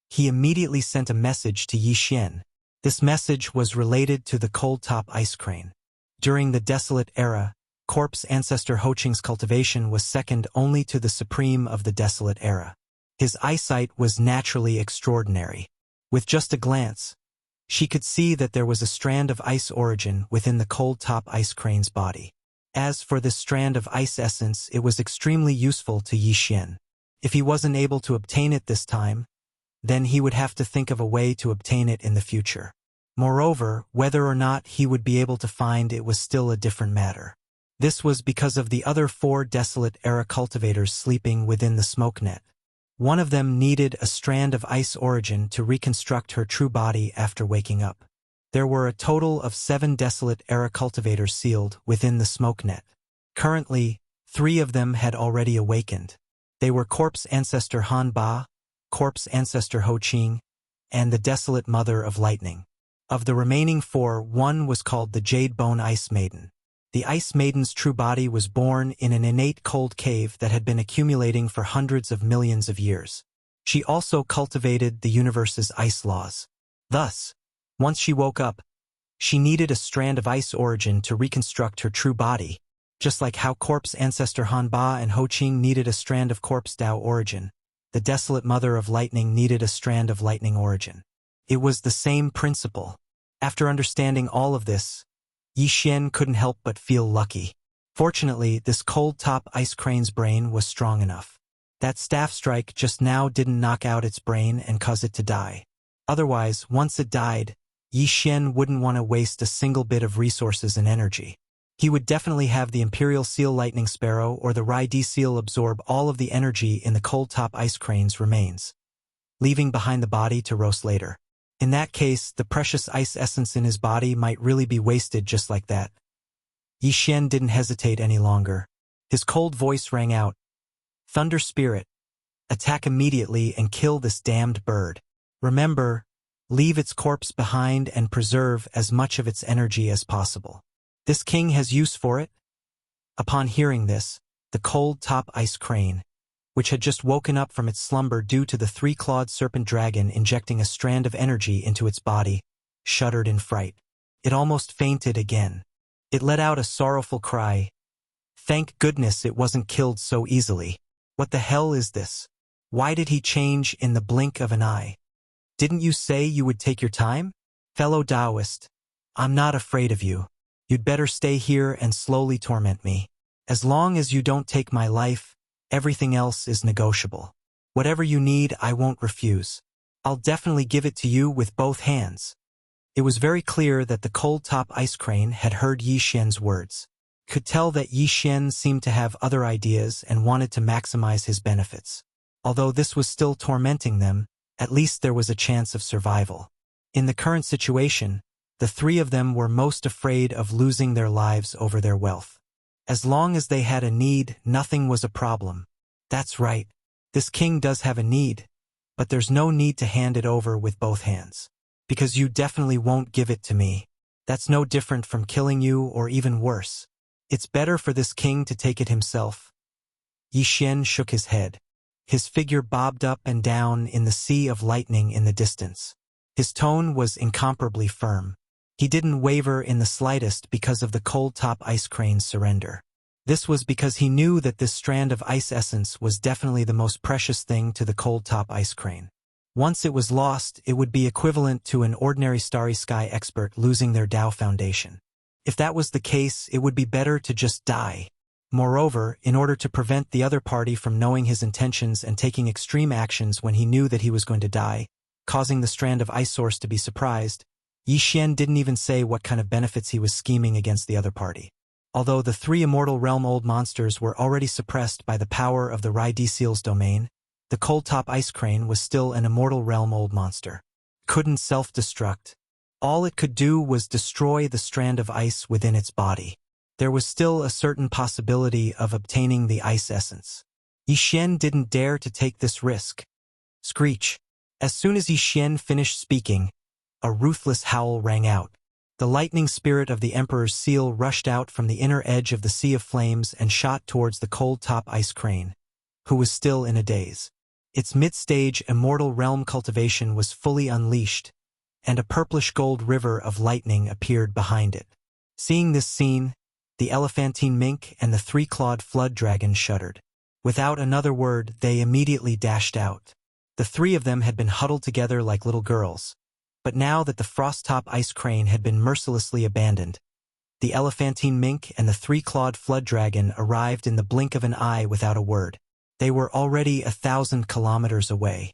he immediately sent a message to Yi Xian. This message was related to the cold top ice crane. During the Desolate Era, Corpse Ancestor Ho Qing's cultivation was second only to the Supreme of the Desolate Era. His eyesight was naturally extraordinary. With just a glance, she could see that there was a strand of ice origin within the cold top ice crane's body. As for this strand of ice essence, it was extremely useful to Yi Xian. If he wasn't able to obtain it this time, then he would have to think of a way to obtain it in the future. Moreover, whether or not he would be able to find it was still a different matter. This was because of the other 4 Desolate Era cultivators sleeping within the smoke net. One of them needed a strand of ice origin to reconstruct her true body after waking up. There were a total of 7 Desolate Era cultivators sealed within the smoke net. Currently, 3 of them had already awakened. They were Corpse Ancestor Han Ba, Corpse Ancestor Ho Qing, and the Desolate Mother of Lightning. Of the remaining 4, one was called the Jade Bone Ice Maiden. The Ice Maiden's true body was born in an innate cold cave that had been accumulating for hundreds of millions of years. She also cultivated the universe's ice laws. Thus, once she woke up, she needed a strand of ice origin to reconstruct her true body, just like how Corpse Ancestor Han Ba and Ho Qing needed a strand of Corpse Tao origin. The Desolate Mother of Lightning needed a strand of lightning origin. It was the same principle. After understanding all of this, Yi Xian couldn't help but feel lucky. Fortunately, this cold top ice crane's brain was strong enough. That staff strike just now didn't knock out its brain and cause it to die. Otherwise, once it died, Yi Xian wouldn't want to waste a single bit of resources and energy. He would definitely have the Imperial Seal Lightning Sparrow or the Rai D Seal absorb all of the energy in the cold top ice crane's remains, leaving behind the body to roast later. In that case, the precious ice essence in his body might really be wasted just like that. Yi Xian didn't hesitate any longer. His cold voice rang out, "Thunder Spirit, attack immediately and kill this damned bird. Remember, leave its corpse behind and preserve as much of its energy as possible. This king has use for it." Upon hearing this, the cold top ice crane, which had just woken up from its slumber due to the 3-clawed serpent dragon injecting a strand of energy into its body, shuddered in fright. It almost fainted again. It let out a sorrowful cry. Thank goodness it wasn't killed so easily. What the hell is this? Why did he change in the blink of an eye? Didn't you say you would take your time? Fellow Taoist, I'm not afraid of you. You'd better stay here and slowly torment me. As long as you don't take my life, Everything else is negotiable. Whatever you need, I won't refuse. I'll definitely give it to you with both hands. It was very clear that the cold-top ice crane had heard Yi Xian's words. Could tell that Yi Xian seemed to have other ideas and wanted to maximize his benefits. Although this was still tormenting them, at least there was a chance of survival. In the current situation, the three of them were most afraid of losing their lives over their wealth. As long as they had a need, nothing was a problem. That's right. This king does have a need, but there's no need to hand it over with both hands. Because you definitely won't give it to me. That's no different from killing you or even worse. It's better for this king to take it himself. Yi Xian shook his head. His figure bobbed up and down in the sea of lightning in the distance. His tone was incomparably firm. He didn't waver in the slightest because of the cold-top ice crane's surrender. This was because he knew that this strand of ice essence was definitely the most precious thing to the cold-top ice crane. Once it was lost, it would be equivalent to an ordinary starry sky expert losing their Tao foundation. If that was the case, it would be better to just die. Moreover, in order to prevent the other party from knowing his intentions and taking extreme actions when he knew that he was going to die, causing the strand of ice source to be surprised, Yi Xian didn't even say what kind of benefits he was scheming against the other party. Although the three immortal realm old monsters were already suppressed by the power of the Rai D Seal's domain, the cold-top ice crane was still an immortal realm old monster. Couldn't self-destruct. All it could do was destroy the strand of ice within its body. There was still a certain possibility of obtaining the ice essence. Yi Xian didn't dare to take this risk. Screech. As soon as Yi Xian finished speaking, a ruthless howl rang out. The lightning spirit of the Emperor's seal rushed out from the inner edge of the Sea of Flames and shot towards the cold-top ice crane, who was still in a daze. Its mid-stage immortal realm cultivation was fully unleashed, and a purplish-gold river of lightning appeared behind it. Seeing this scene, the elephantine mink and the three-clawed flood dragon shuddered. Without another word, they immediately dashed out. The three of them had been huddled together like little girls. But now that the frost-top ice crane had been mercilessly abandoned, the elephantine mink and the three-clawed flood dragon arrived in the blink of an eye without a word. They were already 1,000 kilometers away.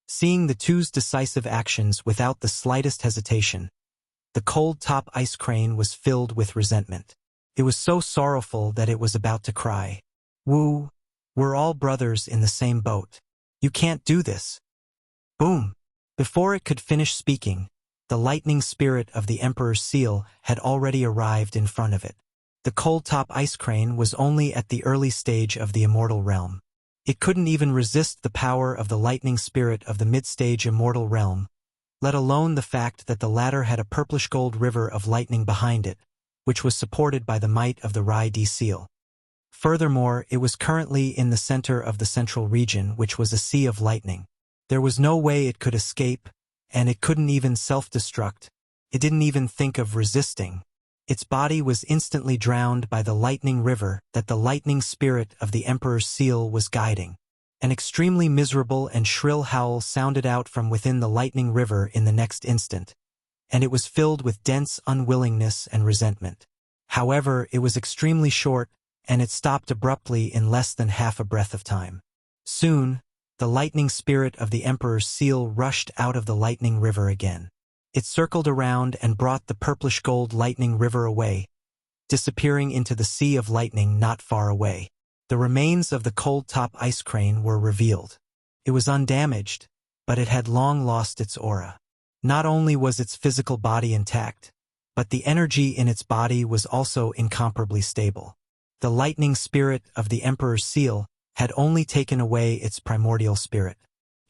Seeing the two's decisive actions without the slightest hesitation, the cold-top ice crane was filled with resentment. It was so sorrowful that it was about to cry. Wu, we're all brothers in the same boat. You can't do this. Boom! Before it could finish speaking, the lightning spirit of the Emperor's seal had already arrived in front of it. The cold-top ice crane was only at the early stage of the immortal realm. It couldn't even resist the power of the lightning spirit of the mid-stage immortal realm, let alone the fact that the latter had a purplish-gold river of lightning behind it, which was supported by the might of the Rai D seal. Furthermore, it was currently in the center of the central region, which was a sea of lightning. There was no way it could escape, and it couldn't even self-destruct. It didn't even think of resisting. Its body was instantly drowned by the lightning river that the lightning spirit of the Emperor's seal was guiding. An extremely miserable and shrill howl sounded out from within the lightning river in the next instant, and it was filled with dense unwillingness and resentment. However, it was extremely short, and it stopped abruptly in less than half a breath of time. Soon, the lightning spirit of the Emperor's seal rushed out of the lightning river again. It circled around and brought the purplish-gold lightning river away, disappearing into the sea of lightning not far away. The remains of the cold-top ice crane were revealed. It was undamaged, but it had long lost its aura. Not only was its physical body intact, but the energy in its body was also incomparably stable. The lightning spirit of the Emperor's seal had only taken away its primordial spirit.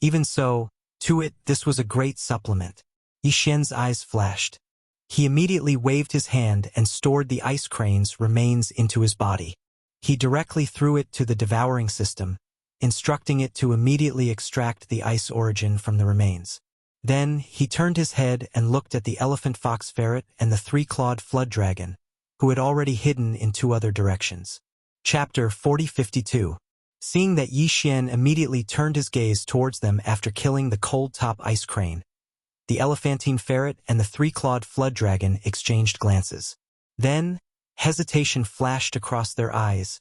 Even so, to it this was a great supplement. Yi Xian's eyes flashed. He immediately waved his hand and stored the ice crane's remains into his body. He directly threw it to the devouring system, instructing it to immediately extract the ice origin from the remains. Then, he turned his head and looked at the elephant fox ferret and the three-clawed flood dragon, who had already hidden in two other directions. Chapter 4052. Seeing that Yi Xian immediately turned his gaze towards them after killing the cold-top ice crane, the elephantine ferret and the three-clawed flood dragon exchanged glances. Then, hesitation flashed across their eyes,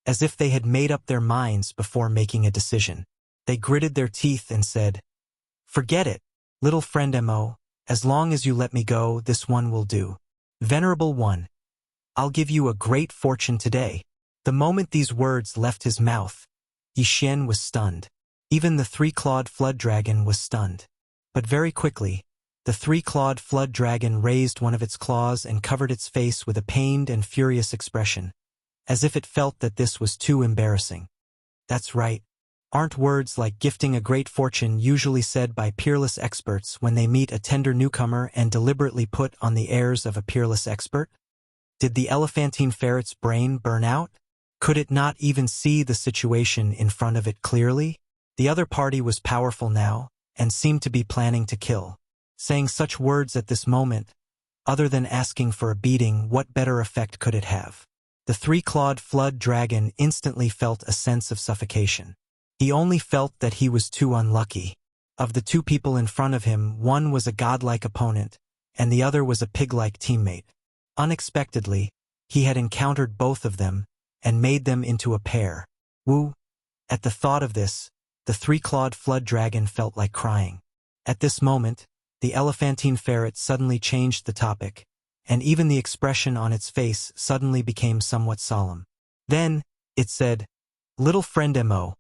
as if they had made up their minds before making a decision. They gritted their teeth and said, "Forget it, little friend Mo, as long as you let me go, this one will do. Venerable one, I'll give you a great fortune today." The moment these words left his mouth, Yi was stunned. Even the three-clawed flood dragon was stunned. But very quickly, the three-clawed flood dragon raised one of its claws and covered its face with a pained and furious expression, as if it felt that this was too embarrassing. That's right. Aren't words like gifting a great fortune usually said by peerless experts when they meet a tender newcomer and deliberately put on the airs of a peerless expert? Did the elephantine ferret's brain burn out? Could it not even see the situation in front of it clearly? The other party was powerful now, and seemed to be planning to kill. Saying such words at this moment, other than asking for a beating, what better effect could it have? The three-clawed flood dragon instantly felt a sense of suffocation. He only felt that he was too unlucky. Of the two people in front of him, one was a godlike opponent, and the other was a pig-like teammate. Unexpectedly, he had encountered both of them, and made them into a pair. Woo! At the thought of this, the three-clawed flood dragon felt like crying. At this moment, the elephantine ferret suddenly changed the topic, and even the expression on its face suddenly became somewhat solemn. Then, it said, "Little friend Mo,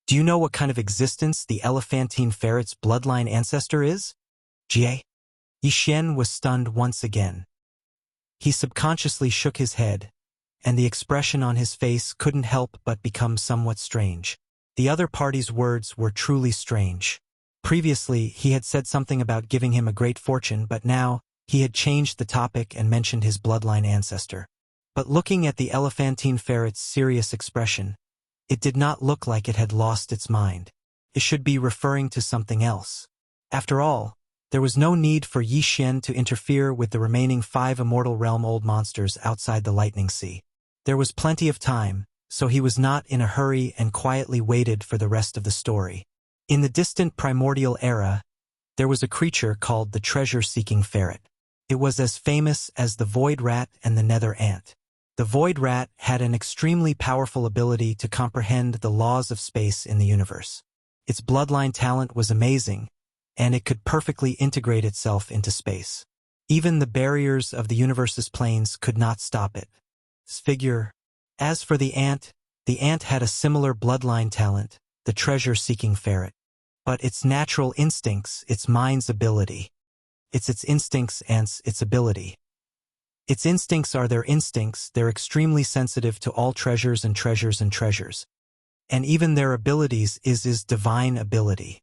do you know what kind of existence the elephantine ferret's bloodline ancestor is?" Jie? Yi was stunned once again. He subconsciously shook his head, and the expression on his face couldn't help but become somewhat strange. The other party's words were truly strange. Previously, he had said something about giving him a great fortune, but now, he had changed the topic and mentioned his bloodline ancestor. But looking at the elephantine ferret's serious expression, it did not look like it had lost its mind. It should be referring to something else. After all, there was no need for Yi to interfere with the remaining 5 immortal realm old monsters outside the Lightning Sea. There was plenty of time, so he was not in a hurry and quietly waited for the rest of the story. In the distant primordial era, there was a creature called the treasure-seeking ferret. It was as famous as the void rat and the nether ant. The void rat had an extremely powerful ability to comprehend the laws of space in the universe. Its bloodline talent was amazing, and it could perfectly integrate itself into space. Even the barriers of the universe's planes could not stop it. As for the ant had a similar bloodline talent, the treasure-seeking ferret. But its natural instincts, its mind's ability. It's its instincts and its ability. Its instincts are their instincts, they're extremely sensitive to all treasures and treasures and treasures. And even their abilities is divine ability.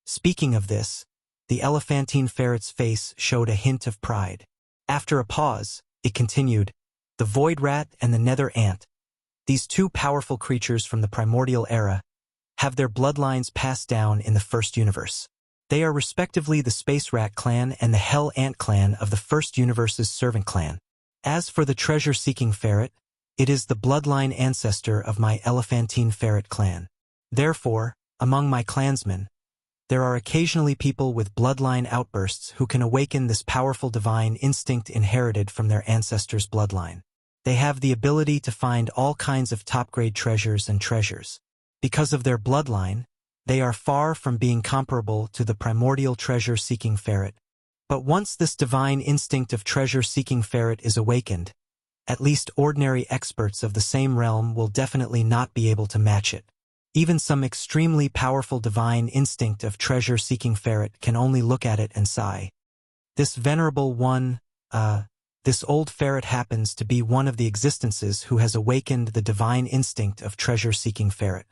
Speaking of this, the elephantine ferret's face showed a hint of pride. After a pause, it continued, "The void rat and the nether ant, these two powerful creatures from the primordial era, have their bloodlines passed down in the first universe. They are respectively the Space Rat clan and the Hell Ant clan of the first universe's servant clan. As for the treasure-seeking ferret, it is the bloodline ancestor of my elephantine ferret clan. Therefore, among my clansmen, there are occasionally people with bloodline outbursts who can awaken this powerful divine instinct inherited from their ancestors' bloodline. They have the ability to find all kinds of top-grade treasures and treasures. Because of their bloodline, they are far from being comparable to the primordial treasure-seeking ferret. But once this divine instinct of treasure-seeking ferret is awakened, at least ordinary experts of the same realm will definitely not be able to match it. Even some extremely powerful divine instinct of treasure-seeking ferret can only look at it and sigh. This venerable one, this old ferret happens to be one of the existences who has awakened the divine instinct of treasure-seeking ferret.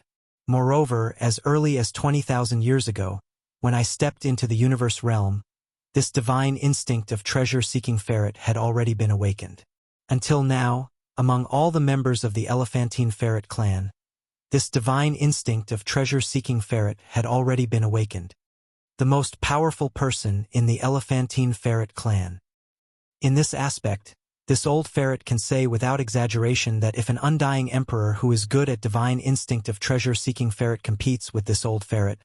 Moreover, as early as 20,000 years ago, when I stepped into the universe realm, this divine instinct of treasure-seeking ferret had already been awakened. Until now, among all the members of the elephantine ferret clan, this divine instinct of treasure-seeking ferret had already been awakened. The most powerful person in the elephantine ferret clan. In this aspect, this old ferret can say without exaggeration that if an undying emperor who is good at divine instinct of treasure-seeking ferret competes with this old ferret,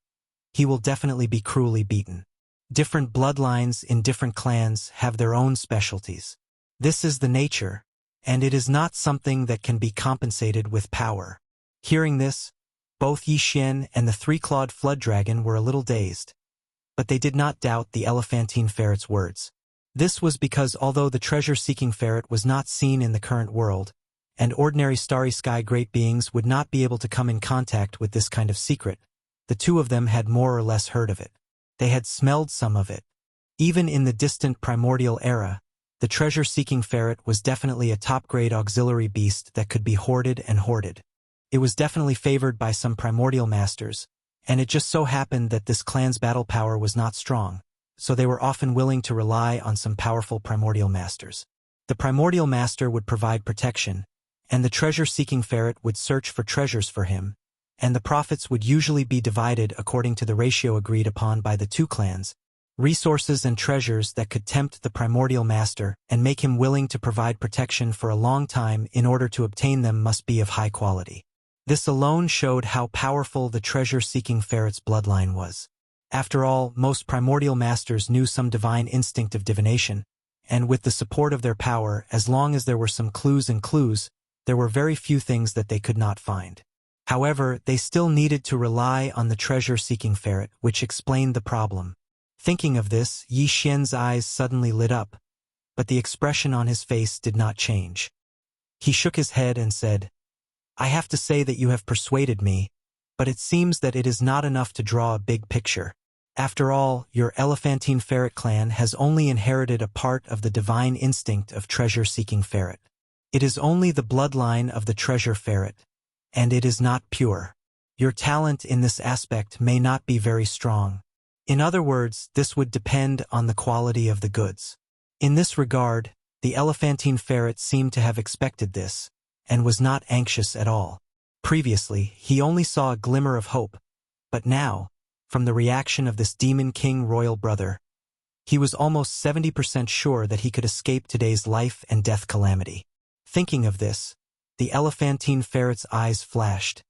he will definitely be cruelly beaten. Different bloodlines in different clans have their own specialties. This is the nature, and it is not something that can be compensated with power. Hearing this, both Yi Xian and the three-clawed flood dragon were a little dazed. But they did not doubt the elephantine ferret's words. This was because although the treasure-seeking ferret was not seen in the current world, and ordinary starry sky great beings would not be able to come in contact with this kind of secret, the two of them had more or less heard of it. They had smelled some of it. Even in the distant primordial era, the treasure-seeking ferret was definitely a top-grade auxiliary beast that could be hoarded and hoarded. It was definitely favored by some primordial masters, and it just so happened that this clan's battle power was not strong, so they were often willing to rely on some powerful primordial masters. The primordial master would provide protection, and the treasure-seeking ferret would search for treasures for him, and the profits would usually be divided according to the ratio agreed upon by the two clans, resources and treasures that could tempt the primordial master and make him willing to provide protection for a long time in order to obtain them must be of high quality. This alone showed how powerful the treasure-seeking ferret's bloodline was. After all, most primordial masters knew some divine instinct of divination, and with the support of their power, as long as there were some clues, there were very few things that they could not find. However, they still needed to rely on the treasure-seeking ferret, which explained the problem. Thinking of this, Yi Xian's eyes suddenly lit up, but the expression on his face did not change. He shook his head and said, "I have to say that you have persuaded me, but it seems that it is not enough to draw a big picture. After all, your elephantine ferret clan has only inherited a part of the divine instinct of treasure-seeking ferret. It is only the bloodline of the treasure ferret, and it is not pure. Your talent in this aspect may not be very strong. In other words, this would depend on the quality of the goods." In this regard, the elephantine ferret seemed to have expected this, and was not anxious at all. Previously, he only saw a glimmer of hope, but now, from the reaction of this demon king royal brother, he was almost 70% sure that he could escape today's life and death calamity. Thinking of this, the elephantine ferret's eyes flashed,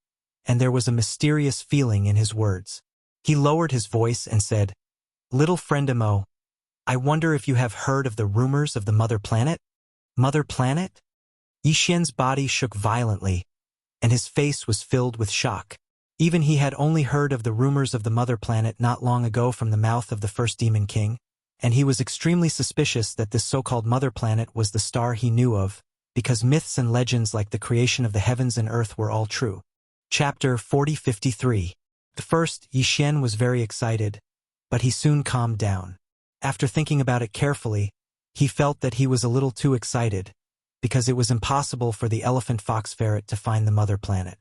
and there was a mysterious feeling in his words. He lowered his voice and said, "Little friend Emo, I wonder if you have heard of the rumors of the Mother Planet?" Mother Planet? Yi Xian's body shook violently, and his face was filled with shock. Even he had only heard of the rumors of the Mother Planet not long ago from the mouth of the first Demon King, and he was extremely suspicious that this so-called Mother Planet was the star he knew of, because myths and legends like the creation of the heavens and earth were all true. Chapter 4053. At first, Yi Xian was very excited, but he soon calmed down. After thinking about it carefully, he felt that he was a little too excited, because it was impossible for the elephant fox ferret to find the Mother Planet.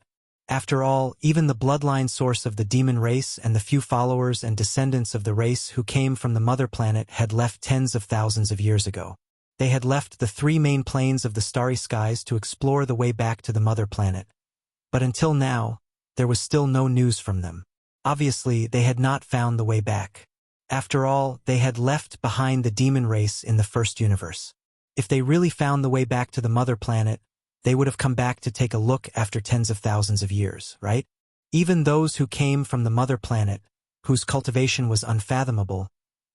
After all, even the bloodline source of the demon race and the few followers and descendants of the race who came from the Mother Planet had left tens of thousands of years ago. They had left the three main planes of the starry skies to explore the way back to the Mother Planet. But until now, there was still no news from them. Obviously, they had not found the way back. After all, they had left behind the demon race in the first universe. If they really found the way back to the Mother Planet, they would have come back to take a look after tens of thousands of years, right? Even those who came from the Mother Planet, whose cultivation was unfathomable,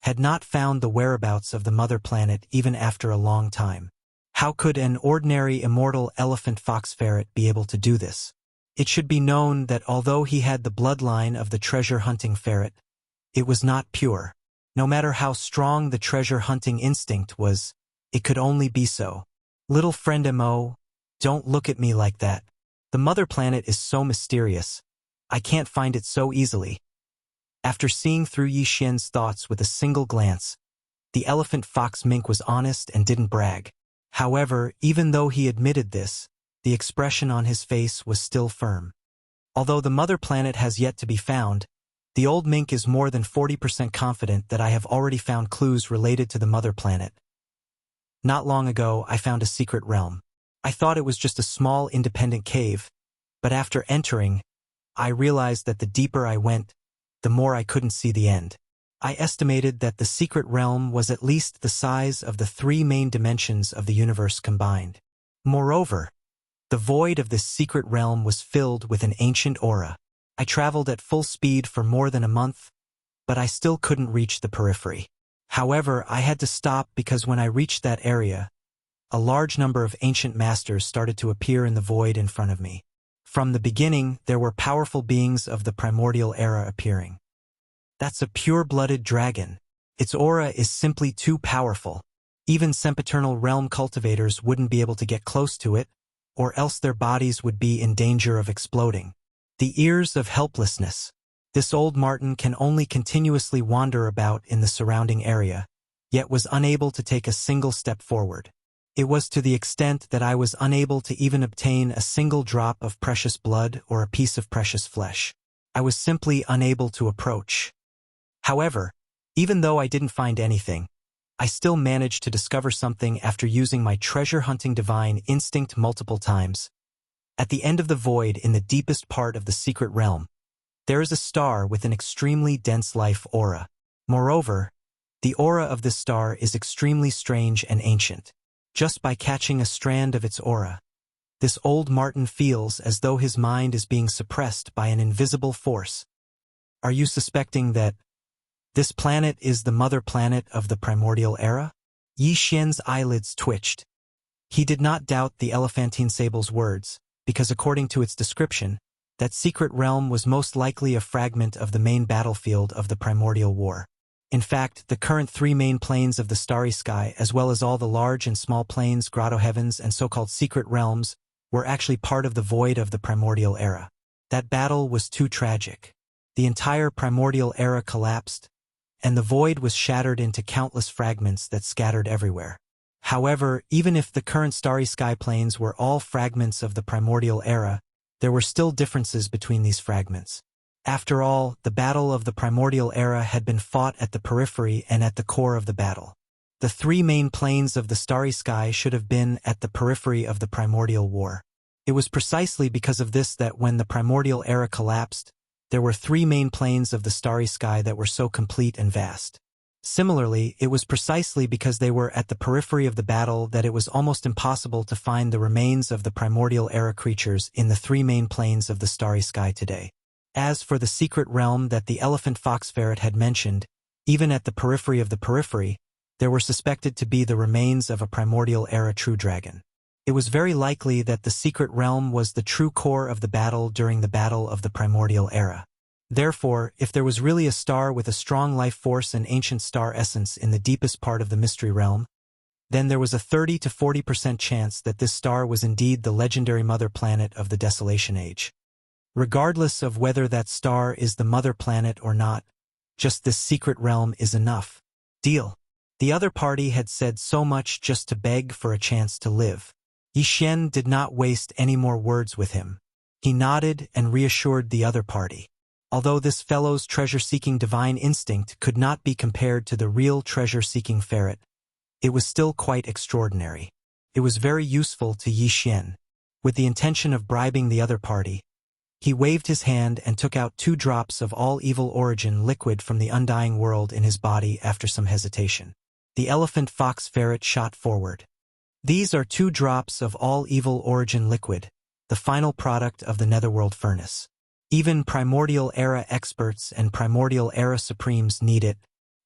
had not found the whereabouts of the Mother Planet even after a long time. How could an ordinary immortal elephant fox ferret be able to do this? It should be known that although he had the bloodline of the treasure-hunting ferret, it was not pure. No matter how strong the treasure-hunting instinct was, it could only be so. Little friend Mo, don't look at me like that. The Mother Planet is so mysterious. I can't find it so easily. After seeing through Yi Xian's thoughts with a single glance, the elephant fox mink was honest and didn't brag. However, even though he admitted this, the expression on his face was still firm. Although the Mother Planet has yet to be found, the old mink is more than 40% confident that I have already found clues related to the Mother Planet. Not long ago, I found a secret realm. I thought it was just a small independent cave, but after entering, I realized that the deeper I went, the more I couldn't see the end. I estimated that the secret realm was at least the size of the three main dimensions of the universe combined. Moreover, the void of this secret realm was filled with an ancient aura. I traveled at full speed for more than a month, but I still couldn't reach the periphery. However, I had to stop because when I reached that area, a large number of ancient masters started to appear in the void in front of me. From the beginning, there were powerful beings of the primordial era appearing. That's a pure-blooded dragon. Its aura is simply too powerful. Even sempiternal realm cultivators wouldn't be able to get close to it, or else their bodies would be in danger of exploding. The ears of helplessness. This old marten can only continuously wander about in the surrounding area, yet was unable to take a single step forward. It was to the extent that I was unable to even obtain a single drop of precious blood or a piece of precious flesh. I was simply unable to approach. However, even though I didn't find anything, I still managed to discover something after using my treasure-hunting divine instinct multiple times. At the end of the void in the deepest part of the secret realm, there is a star with an extremely dense life aura. Moreover, the aura of this star is extremely strange and ancient. Just by catching a strand of its aura, this old marten feels as though his mind is being suppressed by an invisible force. Are you suspecting that this planet is the mother planet of the primordial era? Yi Xian's eyelids twitched. He did not doubt the elephantine sable's words, because according to its description, that secret realm was most likely a fragment of the main battlefield of the primordial war. In fact, the current three main planes of the starry sky, as well as all the large and small planes, grotto heavens, and so-called secret realms, were actually part of the void of the primordial era. That battle was too tragic. The entire primordial era collapsed, and the void was shattered into countless fragments that scattered everywhere. However, even if the current starry sky planes were all fragments of the primordial era, there were still differences between these fragments. After all, the battle of the primordial era had been fought at the periphery and at the core of the battle. The three main planes of the starry sky should have been at the periphery of the primordial war. It was precisely because of this that when the primordial era collapsed, there were three main planes of the starry sky that were so complete and vast. Similarly, it was precisely because they were at the periphery of the battle that it was almost impossible to find the remains of the primordial era creatures in the three main planes of the starry sky today. As for the secret realm that the elephant fox ferret had mentioned, even at the periphery of the periphery, there were suspected to be the remains of a primordial era true dragon. It was very likely that the secret realm was the true core of the battle during the battle of the primordial era. Therefore, if there was really a star with a strong life force and ancient star essence in the deepest part of the mystery realm, then there was a 30 to 40% chance that this star was indeed the legendary mother planet of the Desolation Age. Regardless of whether that star is the mother planet or not, just this secret realm is enough. Deal. The other party had said so much just to beg for a chance to live. Yi Xian did not waste any more words with him. He nodded and reassured the other party. Although this fellow's treasure-seeking divine instinct could not be compared to the real treasure-seeking ferret, it was still quite extraordinary. It was very useful to Yi Xian. With the intention of bribing the other party, he waved his hand and took out 2 drops of all-evil origin liquid from the undying world in his body after some hesitation. The elephant fox ferret shot forward. These are 2 drops of all-evil origin liquid, the final product of the netherworld furnace. Even primordial era experts and primordial era supremes need it.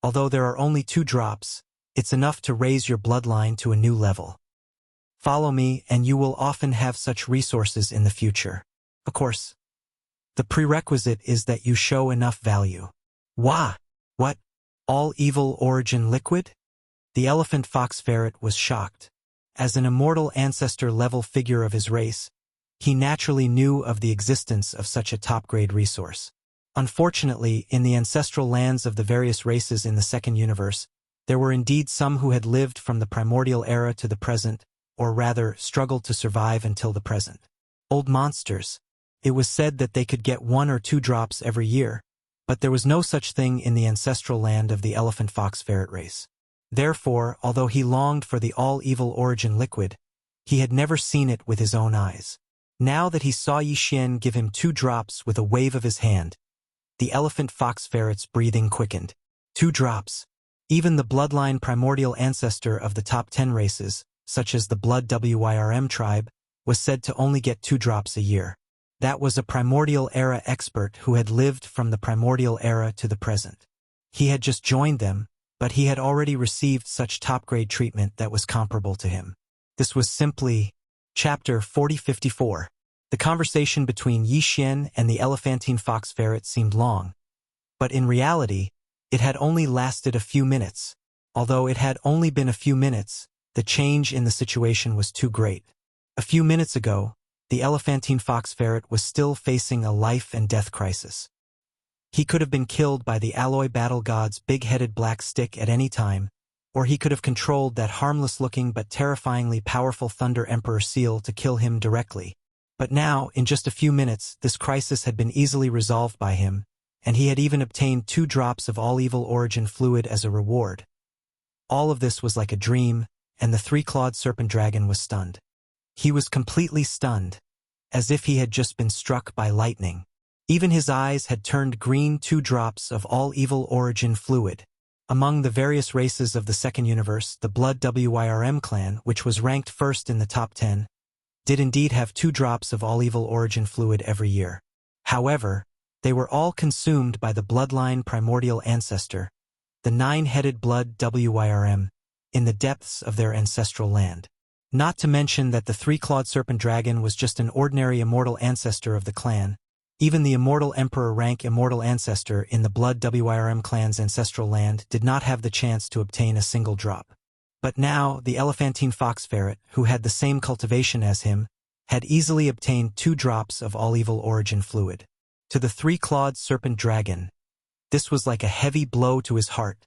Although there are only 2 drops, it's enough to raise your bloodline to a new level. Follow me and you will often have such resources in the future. Of course, the prerequisite is that you show enough value. Wah! What? All-evil origin liquid? The elephant fox ferret was shocked. As an immortal ancestor-level figure of his race, he naturally knew of the existence of such a top-grade resource. Unfortunately, in the ancestral lands of the various races in the second universe, there were indeed some who had lived from the primordial era to the present, or rather, struggled to survive until the present. Old monsters. It was said that they could get 1 or 2 drops every year, but there was no such thing in the ancestral land of the elephant fox ferret race. Therefore, although he longed for the all-evil origin liquid, he had never seen it with his own eyes. Now that he saw Yi Xian give him 2 drops with a wave of his hand, the elephant fox ferret's breathing quickened. 2 drops. Even the bloodline primordial ancestor of the top 10 races, such as the Blood Wyrm tribe, was said to only get 2 drops a year. That was a primordial era expert who had lived from the primordial era to the present. He had just joined them, but he had already received such top-grade treatment that was comparable to him. This was simply Chapter 4054. The conversation between Yi Xian and the elephantine fox ferret seemed long, but in reality, it had only lasted a few minutes. Although it had only been a few minutes, the change in the situation was too great. A few minutes ago, the elephantine fox ferret was still facing a life and death crisis. He could have been killed by the alloy battle god's big-headed black stick at any time, or he could have controlled that harmless-looking but terrifyingly powerful Thunder Emperor seal to kill him directly. But now, in just a few minutes, this crisis had been easily resolved by him, and he had even obtained 2 drops of all-evil origin fluid as a reward. All of this was like a dream, and the 3-clawed serpent dragon was stunned. He was completely stunned, as if he had just been struck by lightning. Even his eyes had turned green. 2 drops of all-evil origin fluid. Among the various races of the Second Universe, the Blood Wyrm clan, which was ranked first in the top 10, did indeed have 2 drops of all-evil origin fluid every year. However, they were all consumed by the bloodline primordial ancestor, the 9-headed Blood Wyrm, in the depths of their ancestral land. Not to mention that the 3-clawed serpent dragon was just an ordinary immortal ancestor of the clan. Even the immortal emperor rank immortal ancestor in the Blood Wyrm clan's ancestral land did not have the chance to obtain a single drop. But now, the elephantine fox ferret, who had the same cultivation as him, had easily obtained 2 drops of all-evil origin fluid. To the 3-clawed serpent dragon, this was like a heavy blow to his heart,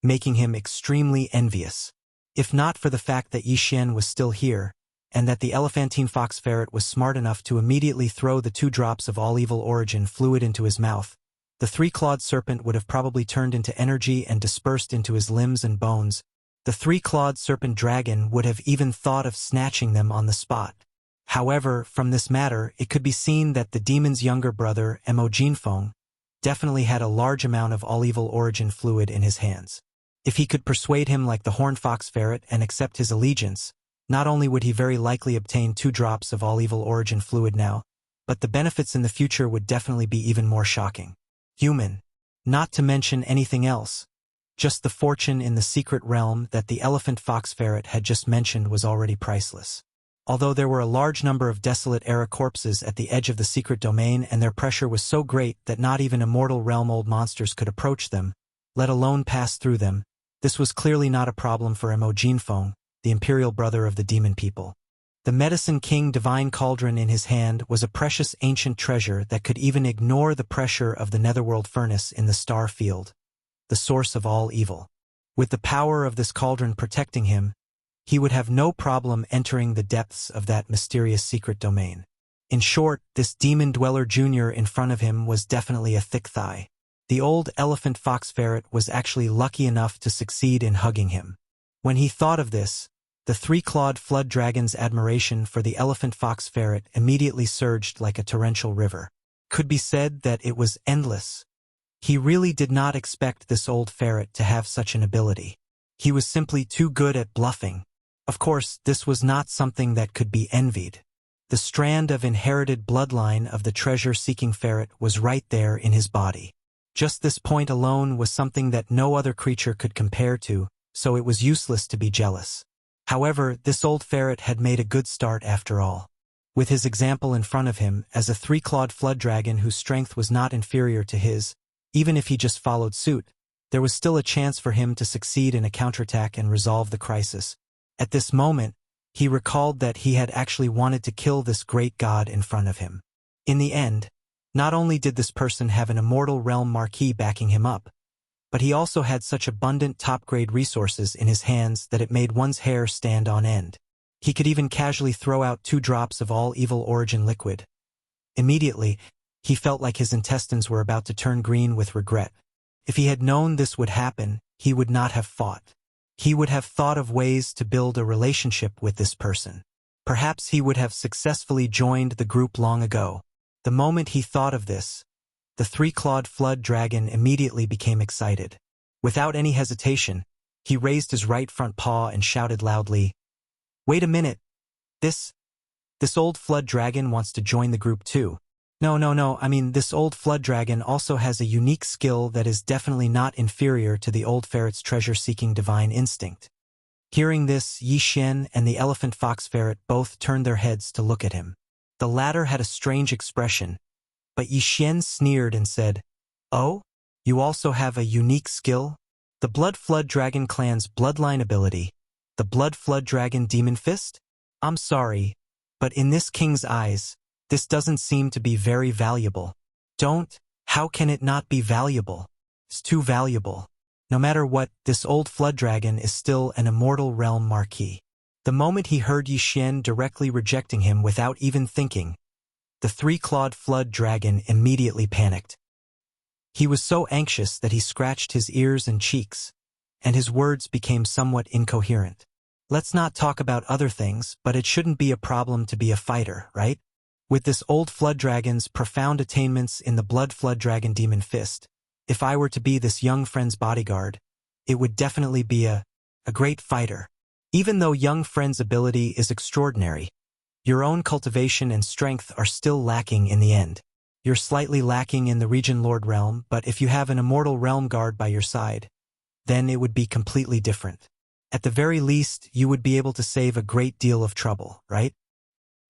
making him extremely envious. If not for the fact that Yi Xian was still here, and that the elephantine fox ferret was smart enough to immediately throw the 2 drops of all-evil origin fluid into his mouth, the 3-clawed serpent would have probably turned into energy and dispersed into his limbs and bones. The 3-clawed serpent dragon would have even thought of snatching them on the spot. However, from this matter, it could be seen that the demon's younger brother, Mo Jinfeng, definitely had a large amount of all-evil origin fluid in his hands. If he could persuade him like the horned fox ferret and accept his allegiance, not only would he very likely obtain 2 drops of all-evil origin fluid now, but the benefits in the future would definitely be even more shocking. Human. Not to mention anything else. Just the fortune in the secret realm that the elephant fox ferret had just mentioned was already priceless. Although there were a large number of desolate-era corpses at the edge of the secret domain and their pressure was so great that not even immortal realm-old monsters could approach them, let alone pass through them, this was clearly not a problem for Mo Jinfeng, the imperial brother of the demon people. The Medicine King divine cauldron in his hand was a precious ancient treasure that could even ignore the pressure of the netherworld furnace in the star field, the source of all evil. With the power of this cauldron protecting him, he would have no problem entering the depths of that mysterious secret domain. In short, this demon dweller junior in front of him was definitely a thick thigh. The old elephant fox ferret was actually lucky enough to succeed in hugging him. When he thought of this, the 3-clawed flood dragon's admiration for the elephant fox ferret immediately surged like a torrential river. Could be said that it was endless. He really did not expect this old ferret to have such an ability. He was simply too good at bluffing. Of course, this was not something that could be envied. The strand of inherited bloodline of the treasure-seeking ferret was right there in his body. Just this point alone was something that no other creature could compare to, so it was useless to be jealous. However, this old ferret had made a good start after all. With his example in front of him, as a 3-clawed flood dragon whose strength was not inferior to his, even if he just followed suit, there was still a chance for him to succeed in a counterattack and resolve the crisis. At this moment, he recalled that he had actually wanted to kill this great god in front of him. In the end, not only did this person have an immortal realm marquee backing him up, but he also had such abundant top-grade resources in his hands that it made one's hair stand on end. He could even casually throw out 2 drops of all-evil origin liquid. Immediately, he felt like his intestines were about to turn green with regret. If he had known this would happen, he would not have fought. He would have thought of ways to build a relationship with this person. Perhaps he would have successfully joined the group long ago. The moment he thought of this, the 3-clawed flood dragon immediately became excited. Without any hesitation, he raised his right front paw and shouted loudly, "Wait a minute! This old flood dragon wants to join the group too. No, I mean this old flood dragon also has a unique skill that is definitely not inferior to the old ferret's treasure-seeking divine instinct. Hearing this, Yi Xian and the elephant fox ferret both turned their heads to look at him. The latter had a strange expression, but Yi Xian sneered and said, "Oh? You also have a unique skill? The Blood Flood Dragon clan's bloodline ability, the Blood Flood Dragon Demon Fist? I'm sorry, but in this king's eyes, this doesn't seem to be very valuable." How can it not be valuable? It's too valuable. No matter what, this old flood dragon is still an immortal realm marquis. The moment he heard Yi Xian directly rejecting him without even thinking, the three-clawed flood dragon immediately panicked. He was so anxious that he scratched his ears and cheeks, and his words became somewhat incoherent. Let's not talk about other things, but it shouldn't be a problem to be a fighter, right? With this old flood dragon's profound attainments in the Blood Flood Dragon Demon Fist, if I were to be this young friend's bodyguard, it would definitely be a great fighter. Even though young friend's ability is extraordinary, your own cultivation and strength are still lacking in the end. You're slightly lacking in the Region Lord realm, but if you have an immortal realm guard by your side, then it would be completely different. At the very least, you would be able to save a great deal of trouble, right?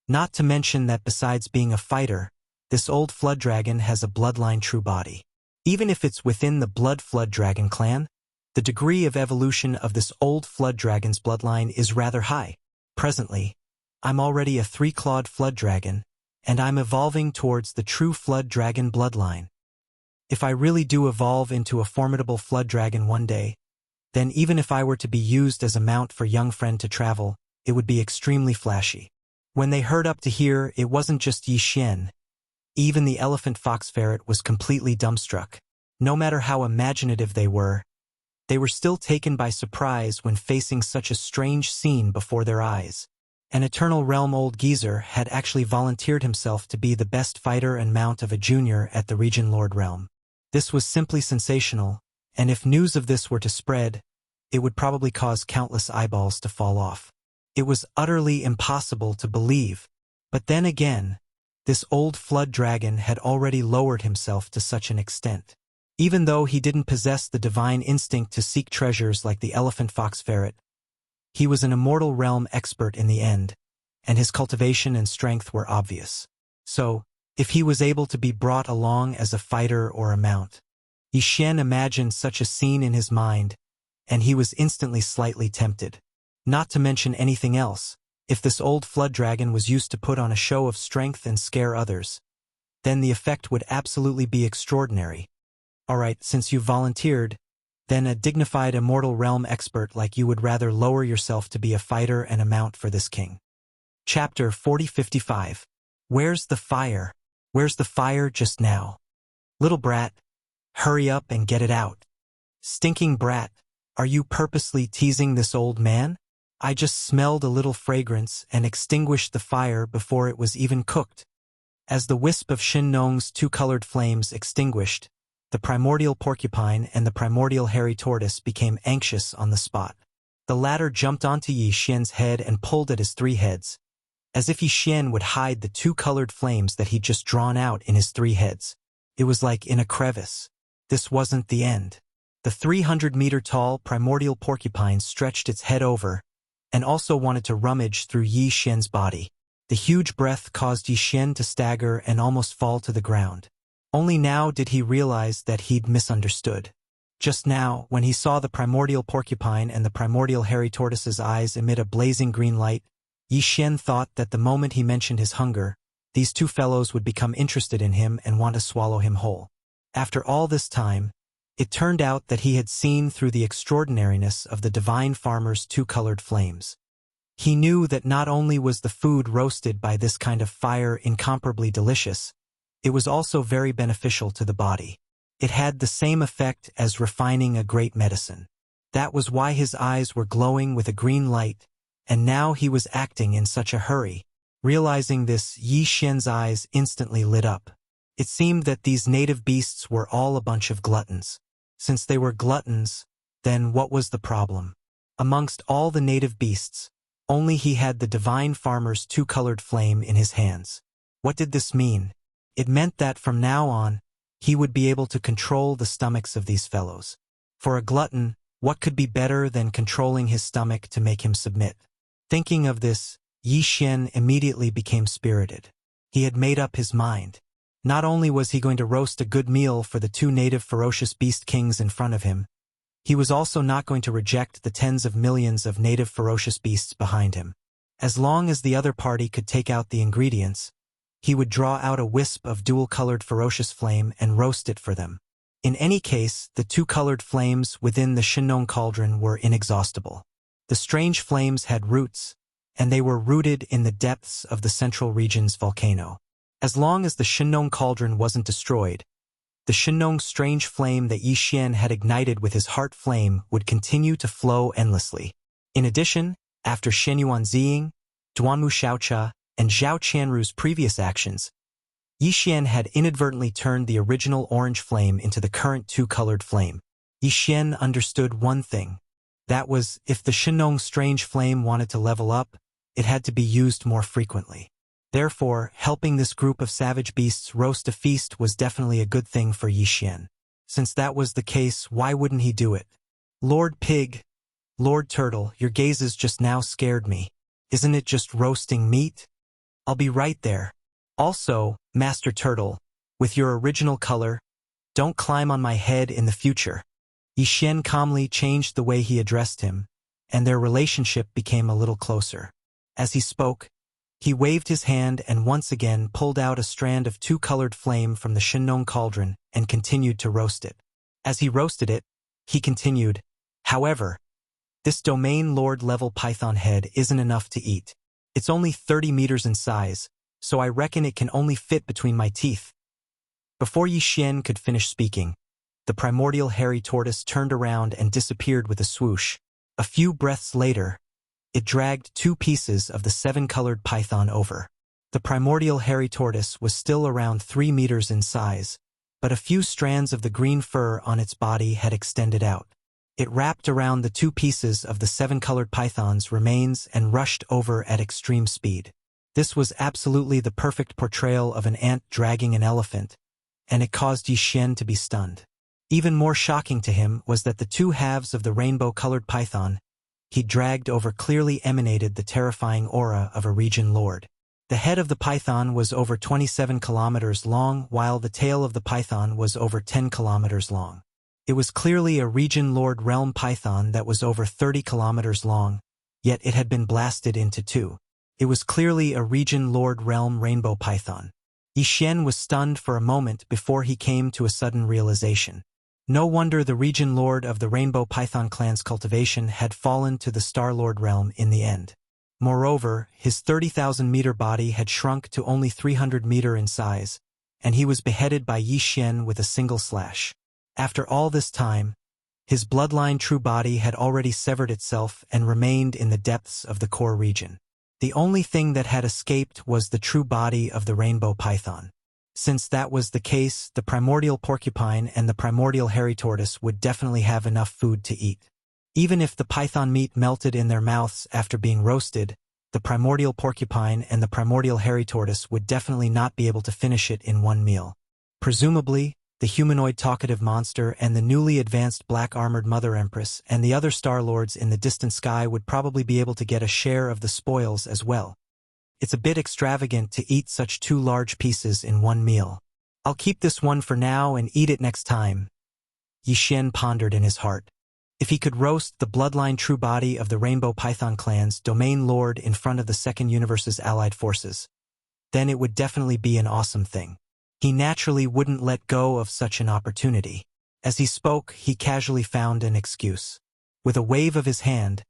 Not to mention that besides being a fighter, this old flood dragon has a bloodline true body. Even if it's within the Blood Flood Dragon clan, the degree of evolution of this old flood dragon's bloodline is rather high. Presently, I'm already a three-clawed flood dragon, and I'm evolving towards the true flood dragon bloodline. If I really do evolve into a formidable flood dragon one day, then even if I were to be used as a mount for young friend to travel, it would be extremely flashy. When they heard up to here, it wasn't just Yi Xian. Even the elephant fox ferret was completely dumbstruck. No matter how imaginative they were still taken by surprise when facing such a strange scene before their eyes. An Eternal Realm old geezer had actually volunteered himself to be the best fighter and mount of a junior at the Region Lord realm. This was simply sensational, and if news of this were to spread, it would probably cause countless eyeballs to fall off. It was utterly impossible to believe, but then again, this old flood dragon had already lowered himself to such an extent. Even though he didn't possess the divine instinct to seek treasures like the elephant fox ferret, he was an immortal realm expert in the end, and his cultivation and strength were obvious. So, if he was able to be brought along as a fighter or a mount, Yi Xian imagined such a scene in his mind, and he was instantly slightly tempted. Not to mention anything else, if this old flood dragon was used to put on a show of strength and scare others, then the effect would absolutely be extraordinary. Alright, since you volunteered, then a dignified immortal realm expert like you would rather lower yourself to be a fighter and a mount for this king. Chapter 4055. Where's the fire? Where's the fire just now? Little brat, hurry up and get it out. Stinking brat, are you purposely teasing this old man? I just smelled a little fragrance and extinguished the fire before it was even cooked. As the wisp of Shin Nong's two-colored flames extinguished, the primordial porcupine and the primordial hairy tortoise became anxious on the spot. The latter jumped onto Yi Xian's head and pulled at his three heads, as if Yi Xian would hide the two-colored flames that he'd just drawn out in his three heads. It was like in a crevice. This wasn't the end. The 300-meter-tall primordial porcupine stretched its head over, and also wanted to rummage through Yi Xian's body. The huge breath caused Yi Xian to stagger and almost fall to the ground. Only now did he realize that he'd misunderstood. Just now, when he saw the primordial porcupine and the primordial hairy tortoise's eyes emit a blazing green light, Yi Xian thought that the moment he mentioned his hunger, these two fellows would become interested in him and want to swallow him whole. After all this time, it turned out that he had seen through the extraordinariness of the divine farmer's two-colored flames. He knew that not only was the food roasted by this kind of fire incomparably delicious, it was also very beneficial to the body. It had the same effect as refining a great medicine. That was why his eyes were glowing with a green light, and now he was acting in such a hurry. Realizing this, Yi Xian's eyes instantly lit up. It seemed that these native beasts were all a bunch of gluttons. Since they were gluttons, then what was the problem? Amongst all the native beasts, only he had the divine farmer's two-colored flame in his hands. What did this mean? It meant that from now on, he would be able to control the stomachs of these fellows. For a glutton, What could be better than controlling his stomach to make him submit? Thinking of this, Yi Xian immediately became spirited. He had made up his mind. Not only was he going to roast a good meal for the two native ferocious beast kings in front of him, he was also not going to reject the tens of millions of native ferocious beasts behind him. As long as the other party could take out the ingredients, he would draw out a wisp of dual-colored ferocious flame and roast it for them. In any case, the two-colored flames within the Shinong cauldron were inexhaustible. The strange flames had roots, and they were rooted in the depths of the central region's volcano. As long as the Shinong cauldron wasn't destroyed, the Shinong strange flame that Yi Xian had ignited with his heart flame would continue to flow endlessly. In addition, after Shenyuan Ziying, Duanmu Xiaocha, and Zhao Qianru's previous actions, Yi Xian had inadvertently turned the original orange flame into the current two-colored flame. Yi Xian understood one thing. That was, if the Shinong strange flame wanted to level up, it had to be used more frequently. Therefore, helping this group of savage beasts roast a feast was definitely a good thing for Yi Xian. Since that was the case, why wouldn't he do it? Lord Pig, Lord Turtle, your gazes just now scared me. Isn't it just roasting meat? I'll be right there. Also, Master Turtle, with your original color, don't climb on my head in the future. Yi Xian calmly changed the way he addressed him, and their relationship became a little closer. As he spoke, he waved his hand and once again pulled out a strand of two-colored flame from the Shinong cauldron and continued to roast it. As he roasted it, he continued, however, this domain lord-level python head isn't enough to eat. It's only 30 meters in size, so I reckon it can only fit between my teeth. Before Yi Xian could finish speaking, the primordial hairy tortoise turned around and disappeared with a swoosh. A few breaths later, it dragged 2 pieces of the 7-colored python over. The primordial hairy tortoise was still around 3 meters in size, but a few strands of the green fur on its body had extended out. It wrapped around the 2 pieces of the 7-colored python's remains and rushed over at extreme speed. This was absolutely the perfect portrayal of an ant dragging an elephant, and it caused Yi Xian to be stunned. Even more shocking to him was that the 2 halves of the rainbow-colored python he dragged over clearly emanated the terrifying aura of a region lord. The head of the python was over 27 kilometers long, while the tail of the python was over 10 kilometers long. It was clearly a region lord realm python that was over 30 kilometers long, yet it had been blasted into 2. It was clearly a region lord realm rainbow python. Yi Xian was stunned for a moment before he came to a sudden realization. No wonder the region lord of the Rainbow Python clan's cultivation had fallen to the Star Lord realm in the end. Moreover, his 30,000-meter body had shrunk to only 300 meter in size, and he was beheaded by Yi Xian with a single slash. After all this time, his bloodline true body had already severed itself and remained in the depths of the core region. The only thing that had escaped was the true body of the Rainbow Python. Since that was the case, the primordial porcupine and the primordial hairy tortoise would definitely have enough food to eat. Even if the python meat melted in their mouths after being roasted, the primordial porcupine and the primordial hairy tortoise would definitely not be able to finish it in one meal. Presumably, the humanoid talkative monster and the newly advanced black-armored Mother Empress and the other Star Lords in the distant sky would probably be able to get a share of the spoils as well. It's a bit extravagant to eat such 2 large pieces in one meal. I'll keep this one for now and eat it next time, Yi Xian pondered in his heart. If he could roast the bloodline true body of the Rainbow Python clan's domain lord in front of the Second Universe's allied forces, then it would definitely be an awesome thing. He naturally wouldn't let go of such an opportunity. As he spoke, he casually found an excuse. With a wave of his hand,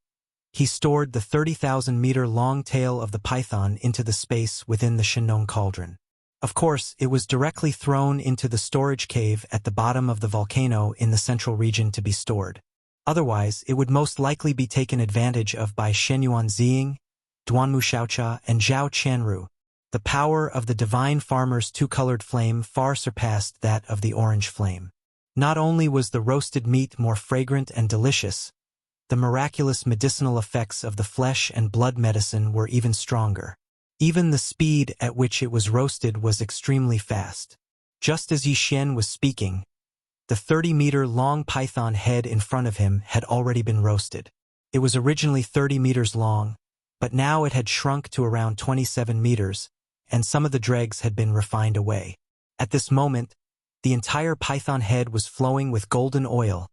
he stored the 30,000-meter long tail of the python into the space within the Shinong cauldron. Of course, it was directly thrown into the storage cave at the bottom of the volcano in the central region to be stored. Otherwise, it would most likely be taken advantage of by Shenyuan Ziying, Duanmu Xiaocha, and Zhao Qianru. The power of the divine farmer's 2-colored flame far surpassed that of the orange flame. Not only was the roasted meat more fragrant and delicious, the miraculous medicinal effects of the flesh and blood medicine were even stronger. Even the speed at which it was roasted was extremely fast. Just as Yi Xian was speaking, The 30-meter-long python head in front of him had already been roasted. It was originally 30 meters long, but now it had shrunk to around 27 meters, and some of the dregs had been refined away. At this moment, the entire python head was flowing with golden oil,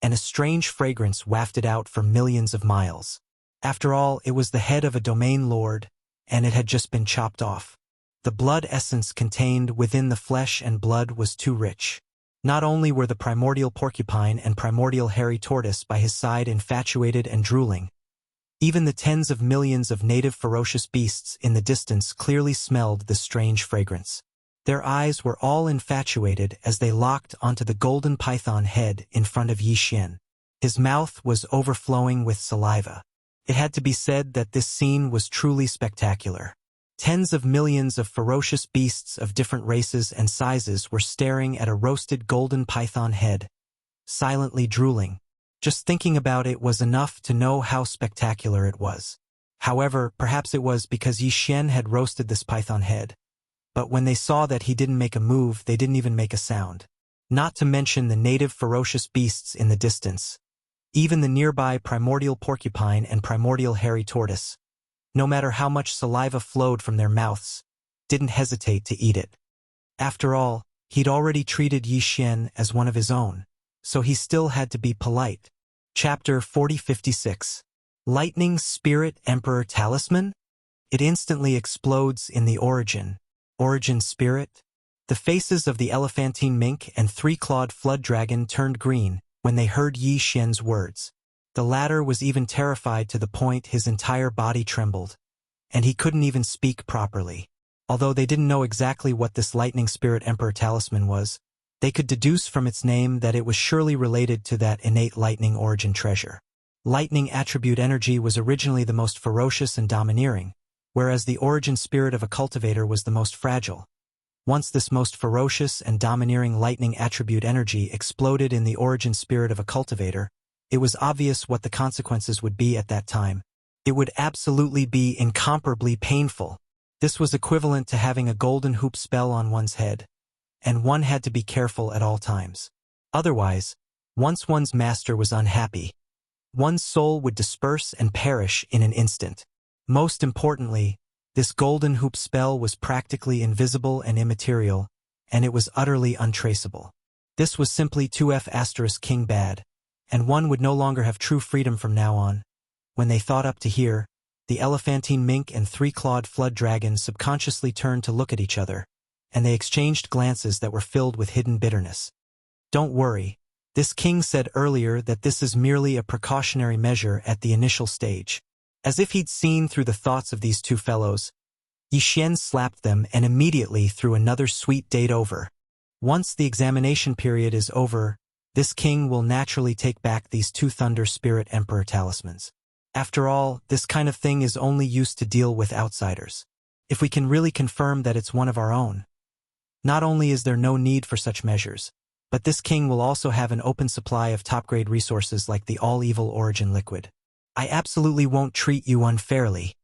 and a strange fragrance wafted out for millions of miles. After all, it was the head of a domain lord, and it had just been chopped off. The blood essence contained within the flesh and blood was too rich. Not only were the primordial porcupine and primordial hairy tortoise by his side infatuated and drooling, even the tens of millions of native ferocious beasts in the distance clearly smelled the strange fragrance. Their eyes were all infatuated as they locked onto the golden python head in front of Yi Xian. His mouth was overflowing with saliva. It had to be said that this scene was truly spectacular. Tens of millions of ferocious beasts of different races and sizes were staring at a roasted golden python head, silently drooling. Just thinking about it was enough to know how spectacular it was. However, perhaps it was because Yi Xian had roasted this python head. But when they saw that he didn't make a move, they didn't even make a sound. Not to mention the native ferocious beasts in the distance. Even the nearby primordial porcupine and primordial hairy tortoise, no matter how much saliva flowed from their mouths, didn't hesitate to eat it. After all, he'd already treated Yi Xian as one of his own, so he still had to be polite. Chapter 4056. Lightning Spirit Emperor Talisman? It instantly explodes in the origin. Origin Spirit? The faces of the elephantine mink and three-clawed flood dragon turned green when they heard Yi Xian's words. The latter was even terrified to the point his entire body trembled, and he couldn't even speak properly. Although they didn't know exactly what this Lightning Spirit Emperor Talisman was, they could deduce from its name that it was surely related to that innate lightning origin treasure. Lightning attribute energy was originally the most ferocious and domineering, whereas the origin spirit of a cultivator was the most fragile. Once this most ferocious and domineering lightning attribute energy exploded in the origin spirit of a cultivator, it was obvious what the consequences would be at that time. It would absolutely be incomparably painful. This was equivalent to having a golden hoop spell on one's head, and one had to be careful at all times. Otherwise, once one's master was unhappy, one's soul would disperse and perish in an instant. Most importantly, this golden hoop spell was practically invisible and immaterial, and it was utterly untraceable. This was simply 2F** King bad, and one would no longer have true freedom from now on. When they thought up to here, the elephantine mink and three-clawed flood dragon subconsciously turned to look at each other, and they exchanged glances that were filled with hidden bitterness. Don't worry, this king said earlier that this is merely a precautionary measure at the initial stage. As if he'd seen through the thoughts of these two fellows, Yi Xian slapped them and immediately threw another sweet date over. Once the examination period is over, this king will naturally take back these two Thunder Spirit Emperor talismans. After all, this kind of thing is only used to deal with outsiders. If we can really confirm that it's one of our own, not only is there no need for such measures, but this king will also have an open supply of top-grade resources like the all-evil origin liquid. I absolutely won't treat you unfairly.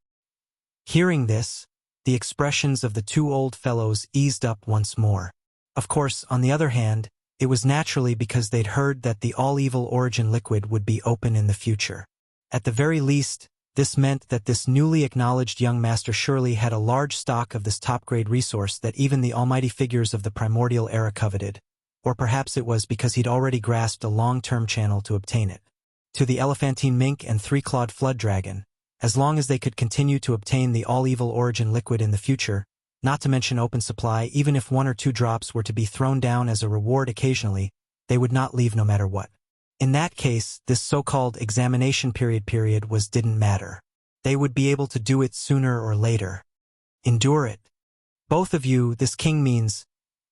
Hearing this, the expressions of the two old fellows eased up once more. Of course, on the other hand, it was naturally because they'd heard that the all-evil origin liquid would be open in the future. At the very least, this meant that this newly acknowledged young master surely had a large stock of this top-grade resource that even the almighty figures of the primordial era coveted, or perhaps it was because he'd already grasped a long-term channel to obtain it. To the elephantine mink and three-clawed flood dragon, as long as they could continue to obtain the all-evil origin liquid in the future, not to mention open supply, even if 1 or 2 drops were to be thrown down as a reward occasionally, they would not leave no matter what. In that case, this so-called examination period didn't matter. They would be able to do it sooner or later. Endure it. Both of you, this king means.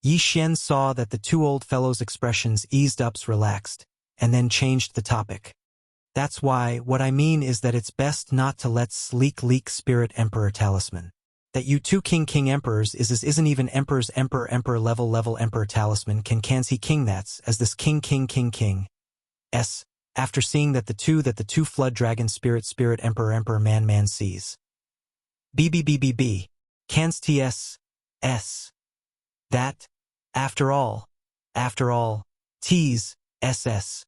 Yi Xian saw that the two old fellows' expressions eased up, relaxed, and then changed the topic. That's why, what I mean is that it's best not to let sleek leak Spirit Emperor Talisman. That you two king emperors isn't even emperor's emperor level emperor talisman can see king that's as this king. After seeing that the two flood dragon spirit emperor man sees. BBBBB. Cans TS. That, after all, T's, SS.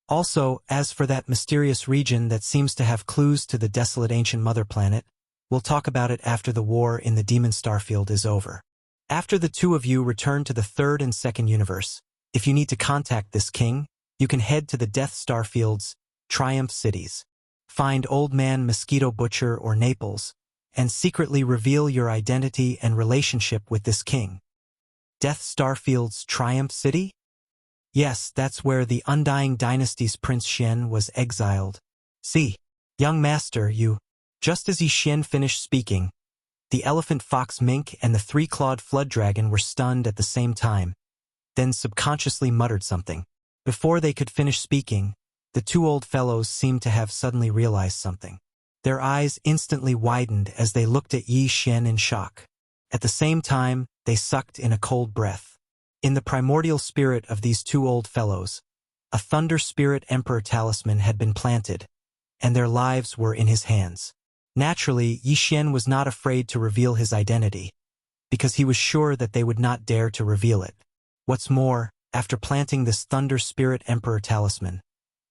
Also, as for that mysterious region that seems to have clues to the desolate ancient mother planet, we'll talk about it after the war in the Demon Starfield is over. After the two of you return to the third and second universe, if you need to contact this king, you can head to the Death Starfield's Triumph cities. Find Old Man Mosquito Butcher or Naples, and secretly reveal your identity and relationship with this king. Death Starfield's Triumph City? Yes, that's where the Undying Dynasty's Prince Xian was exiled. See, young master, you. Just as Yi Xian finished speaking, the elephant fox mink and the three-clawed flood dragon were stunned at the same time, then subconsciously muttered something. Before they could finish speaking, the two old fellows seemed to have suddenly realized something. Their eyes instantly widened as they looked at Yi Xian in shock. At the same time, they sucked in a cold breath. In the primordial spirit of these two old fellows, a Thunder Spirit Emperor talisman had been planted, and their lives were in his hands. Naturally, Yi Xian was not afraid to reveal his identity, because he was sure that they would not dare to reveal it. What's more, after planting this Thunder Spirit Emperor talisman,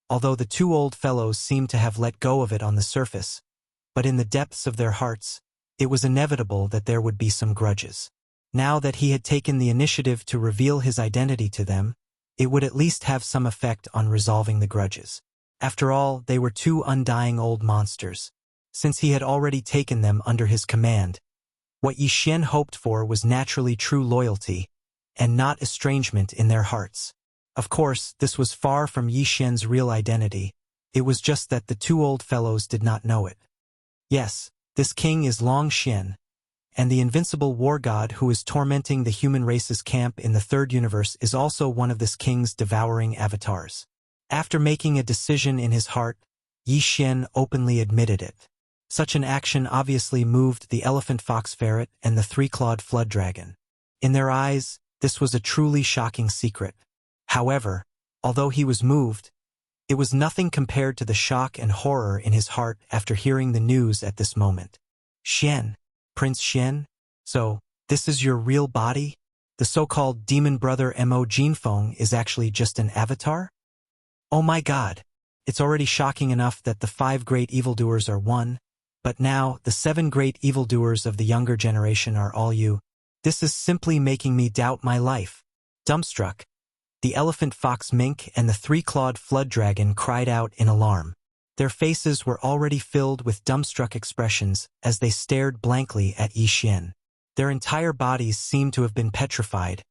although the two old fellows seemed to have let go of it on the surface, but in the depths of their hearts, it was inevitable that there would be some grudges. Now that he had taken the initiative to reveal his identity to them, it would at least have some effect on resolving the grudges. After all, they were two undying old monsters. Since he had already taken them under his command, what Yi Xian hoped for was naturally true loyalty, and not estrangement in their hearts. Of course, this was far from Yi Xian's real identity. It was just that the two old fellows did not know it. Yes, this king is Long Xian, and the invincible war god who is tormenting the human race's camp in the third universe is also one of this king's devouring avatars. After making a decision in his heart, Yi Xian openly admitted it. Such an action obviously moved the elephant fox ferret and the three-clawed flood dragon. In their eyes, this was a truly shocking secret. However, although he was moved, it was nothing compared to the shock and horror in his heart after hearing the news at this moment. Xian, Prince Xian? So, this is your real body? The so-called demon brother Mo Jinfeng is actually just an avatar? Oh my god! It's already shocking enough that the 5 great evildoers are one, but now the 7 great evildoers of the younger generation are all you. This is simply making me doubt my life. Dumbstruck, the elephant fox mink and the three-clawed flood dragon cried out in alarm. Their faces were already filled with dumbstruck expressions as they stared blankly at Yi Xian. Their entire bodies seemed to have been petrified,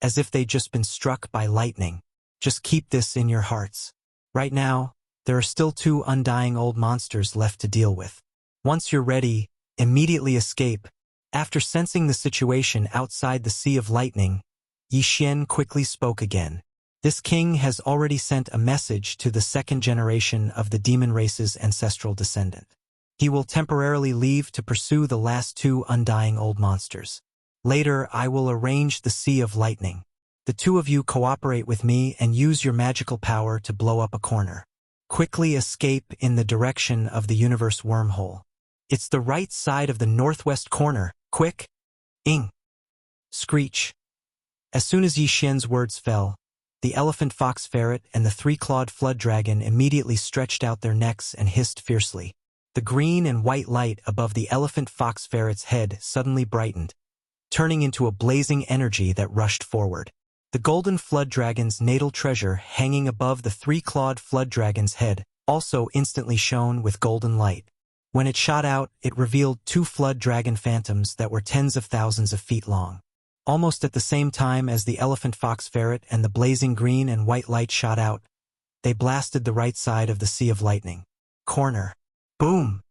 as if they'd just been struck by lightning. Just keep this in your hearts. Right now, there are still 2 undying old monsters left to deal with. Once you're ready, immediately escape. After sensing the situation outside the Sea of Lightning, Yi Xian quickly spoke again. This king has already sent a message to the second generation of the demon race's ancestral descendant. He will temporarily leave to pursue the last 2 undying old monsters. Later, I will arrange the Sea of Lightning. The 2 of you cooperate with me and use your magical power to blow up a corner. Quickly escape in the direction of the universe wormhole. It's the right side of the northwest corner. Quick! Ing! Screech! As soon as Yi Xian's words fell, the elephant fox ferret and the three-clawed flood dragon immediately stretched out their necks and hissed fiercely. The green and white light above the elephant fox ferret's head suddenly brightened, turning into a blazing energy that rushed forward. The golden flood dragon's natal treasure hanging above the three-clawed flood dragon's head also instantly shone with golden light. When it shot out, it revealed 2 flood dragon phantoms that were tens of thousands of feet long. Almost at the same time as the elephant fox ferret and the blazing green and white light shot out, they blasted the right side of the Sea of Lightning. Corner. Boom!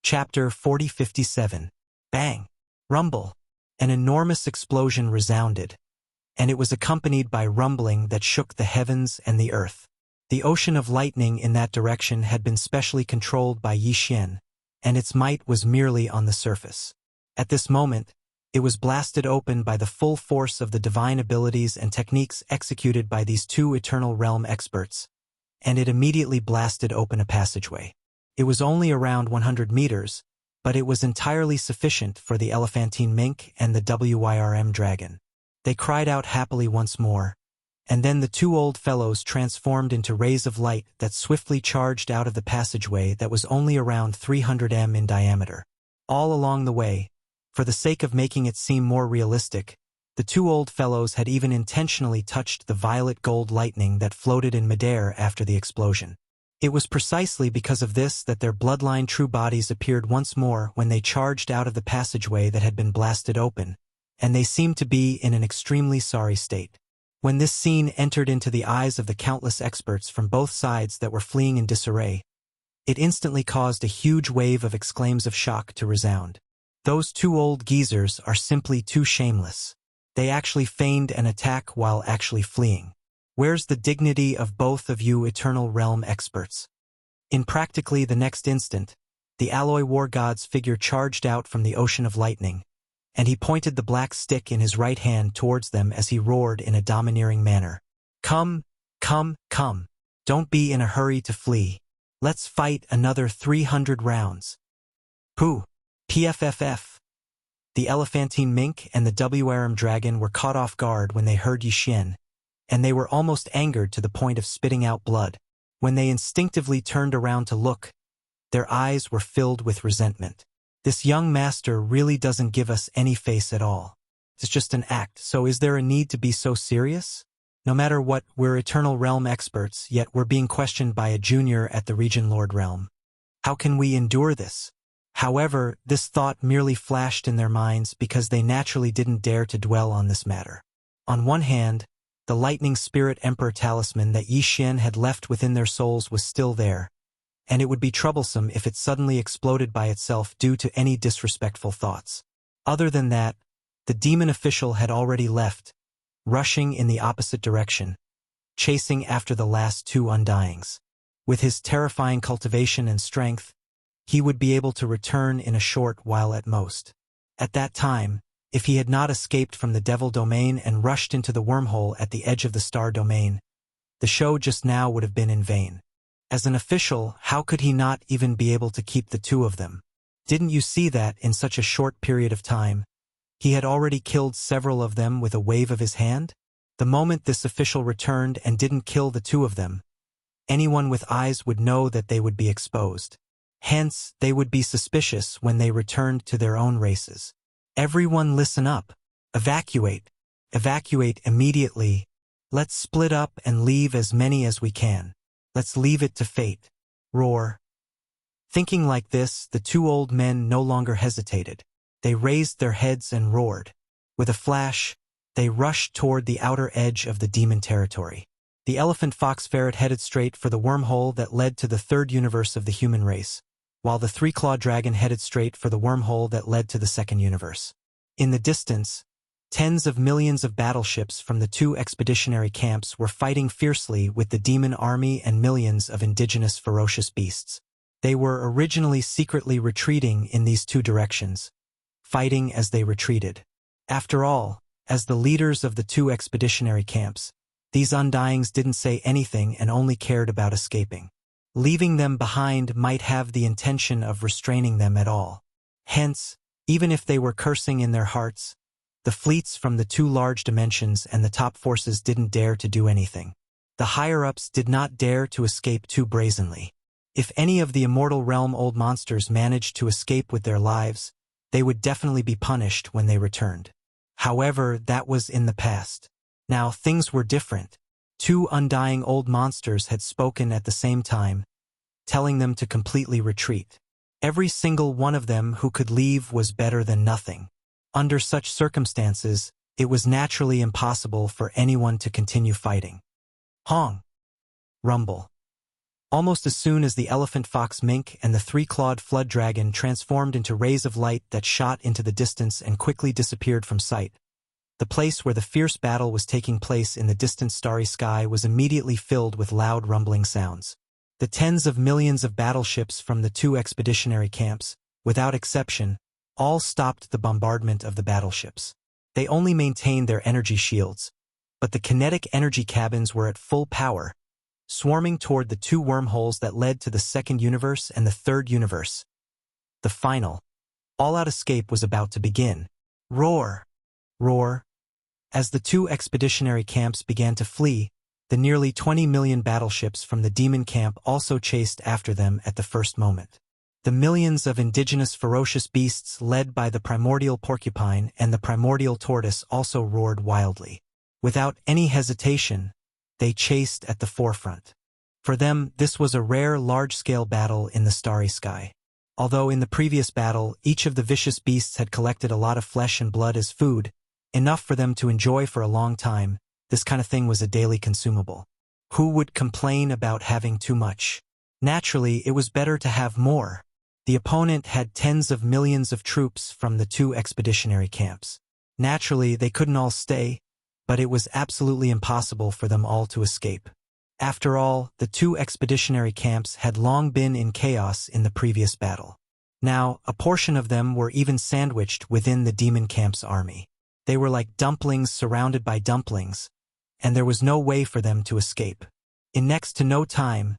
Chapter 4057. Bang! Rumble! An enormous explosion resounded, and it was accompanied by rumbling that shook the heavens and the earth. The ocean of lightning in that direction had been specially controlled by Yi Xian, and its might was merely on the surface. At this moment, it was blasted open by the full force of the divine abilities and techniques executed by these 2 Eternal Realm experts, and it immediately blasted open a passageway. It was only around 100 meters, but it was entirely sufficient for the elephantine mink and the WYRM dragon. They cried out happily once more, And then the two old fellows transformed into rays of light that swiftly charged out of the passageway that was only around 300 m in diameter. All along the way, for the sake of making it seem more realistic, the two old fellows had even intentionally touched the violet gold lightning that floated in midair after the explosion. It was precisely because of this that their bloodline true bodies appeared once more when they charged out of the passageway that had been blasted open, and they seemed to be in an extremely sorry state. When this scene entered into the eyes of the countless experts from both sides that were fleeing in disarray, it instantly caused a huge wave of exclaims of shock to resound. Those two old geezers are simply too shameless. They actually feigned an attack while actually fleeing. Where's the dignity of both of you Eternal Realm experts? In practically the next instant, the alloy war god's figure charged out from the ocean of lightning, and he pointed the black stick in his right hand towards them as he roared in a domineering manner. Come, come, come. Don't be in a hurry to flee. Let's fight another 300 rounds. Pooh. PFFF. The elephantine mink and the WRM dragon were caught off guard when they heard Yi Xian, and they were almost angered to the point of spitting out blood. When they instinctively turned around to look, their eyes were filled with resentment. This young master really doesn't give us any face at all. It's just an act, so is there a need to be so serious? No matter what, we're Eternal Realm experts, yet we're being questioned by a junior at the Region Lord Realm. How can we endure this? However, this thought merely flashed in their minds because they naturally didn't dare to dwell on this matter. On one hand, the lightning spirit emperor talisman that Yi Xian had left within their souls was still there, and it would be troublesome if it suddenly exploded by itself due to any disrespectful thoughts. Other than that, the demon official had already left, rushing in the opposite direction, chasing after the last two undyings. With his terrifying cultivation and strength, he would be able to return in a short while at most. At that time, if he had not escaped from the devil domain and rushed into the wormhole at the edge of the star domain, the show just now would have been in vain. As an official, how could he not even be able to keep the two of them? Didn't you see that, in such a short period of time, he had already killed several of them with a wave of his hand? The moment this official returned and didn't kill the two of them, anyone with eyes would know that they would be exposed. Hence, they would be suspicious when they returned to their own races. Everyone listen up. Evacuate. Evacuate immediately. Let's split up and leave as many as we can. Let's leave it to fate. Roar. Thinking like this, the two old men no longer hesitated. They raised their heads and roared. With a flash, they rushed toward the outer edge of the demon territory. The elephant fox ferret headed straight for the wormhole that led to the third universe of the human race, while the three-clawed dragon headed straight for the wormhole that led to the second universe. In the distance, tens of millions of battleships from the two expeditionary camps were fighting fiercely with the demon army and millions of indigenous ferocious beasts. They were originally secretly retreating in these two directions, fighting as they retreated. After all, as the leaders of the two expeditionary camps, these undyings didn't say anything and only cared about escaping. Leaving them behind might have the intention of restraining them at all. Hence, even if they were cursing in their hearts, the fleets from the two large dimensions and the top forces didn't dare to do anything. The higher-ups did not dare to escape too brazenly. If any of the immortal realm old monsters managed to escape with their lives, they would definitely be punished when they returned. However, that was in the past. Now things were different. Two undying old monsters had spoken at the same time, telling them to completely retreat. Every single one of them who could leave was better than nothing. Under such circumstances, it was naturally impossible for anyone to continue fighting. Hong! Rumble. Almost as soon as the elephant fox mink and the three-clawed flood dragon transformed into rays of light that shot into the distance and quickly disappeared from sight, the place where the fierce battle was taking place in the distant starry sky was immediately filled with loud rumbling sounds. The tens of millions of battleships from the two expeditionary camps, without exception, all stopped the bombardment of the battleships. They only maintained their energy shields, but the kinetic energy cabins were at full power, swarming toward the two wormholes that led to the second universe and the third universe. The final, all-out escape was about to begin. Roar! Roar! As the two expeditionary camps began to flee, the nearly 20 million battleships from the demon camp also chased after them at the first moment. The millions of indigenous ferocious beasts led by the primordial porcupine and the primordial tortoise also roared wildly. Without any hesitation, they chased at the forefront. For them, this was a rare large-scale battle in the starry sky. Although in the previous battle, each of the vicious beasts had collected a lot of flesh and blood as food, enough for them to enjoy for a long time, this kind of thing was a daily consumable. Who would complain about having too much? Naturally, it was better to have more. The opponent had tens of millions of troops from the two expeditionary camps. Naturally, they couldn't all stay, but it was absolutely impossible for them all to escape. After all, the two expeditionary camps had long been in chaos in the previous battle. Now, a portion of them were even sandwiched within the demon camp's army. They were like dumplings surrounded by dumplings, and there was no way for them to escape. In next to no time,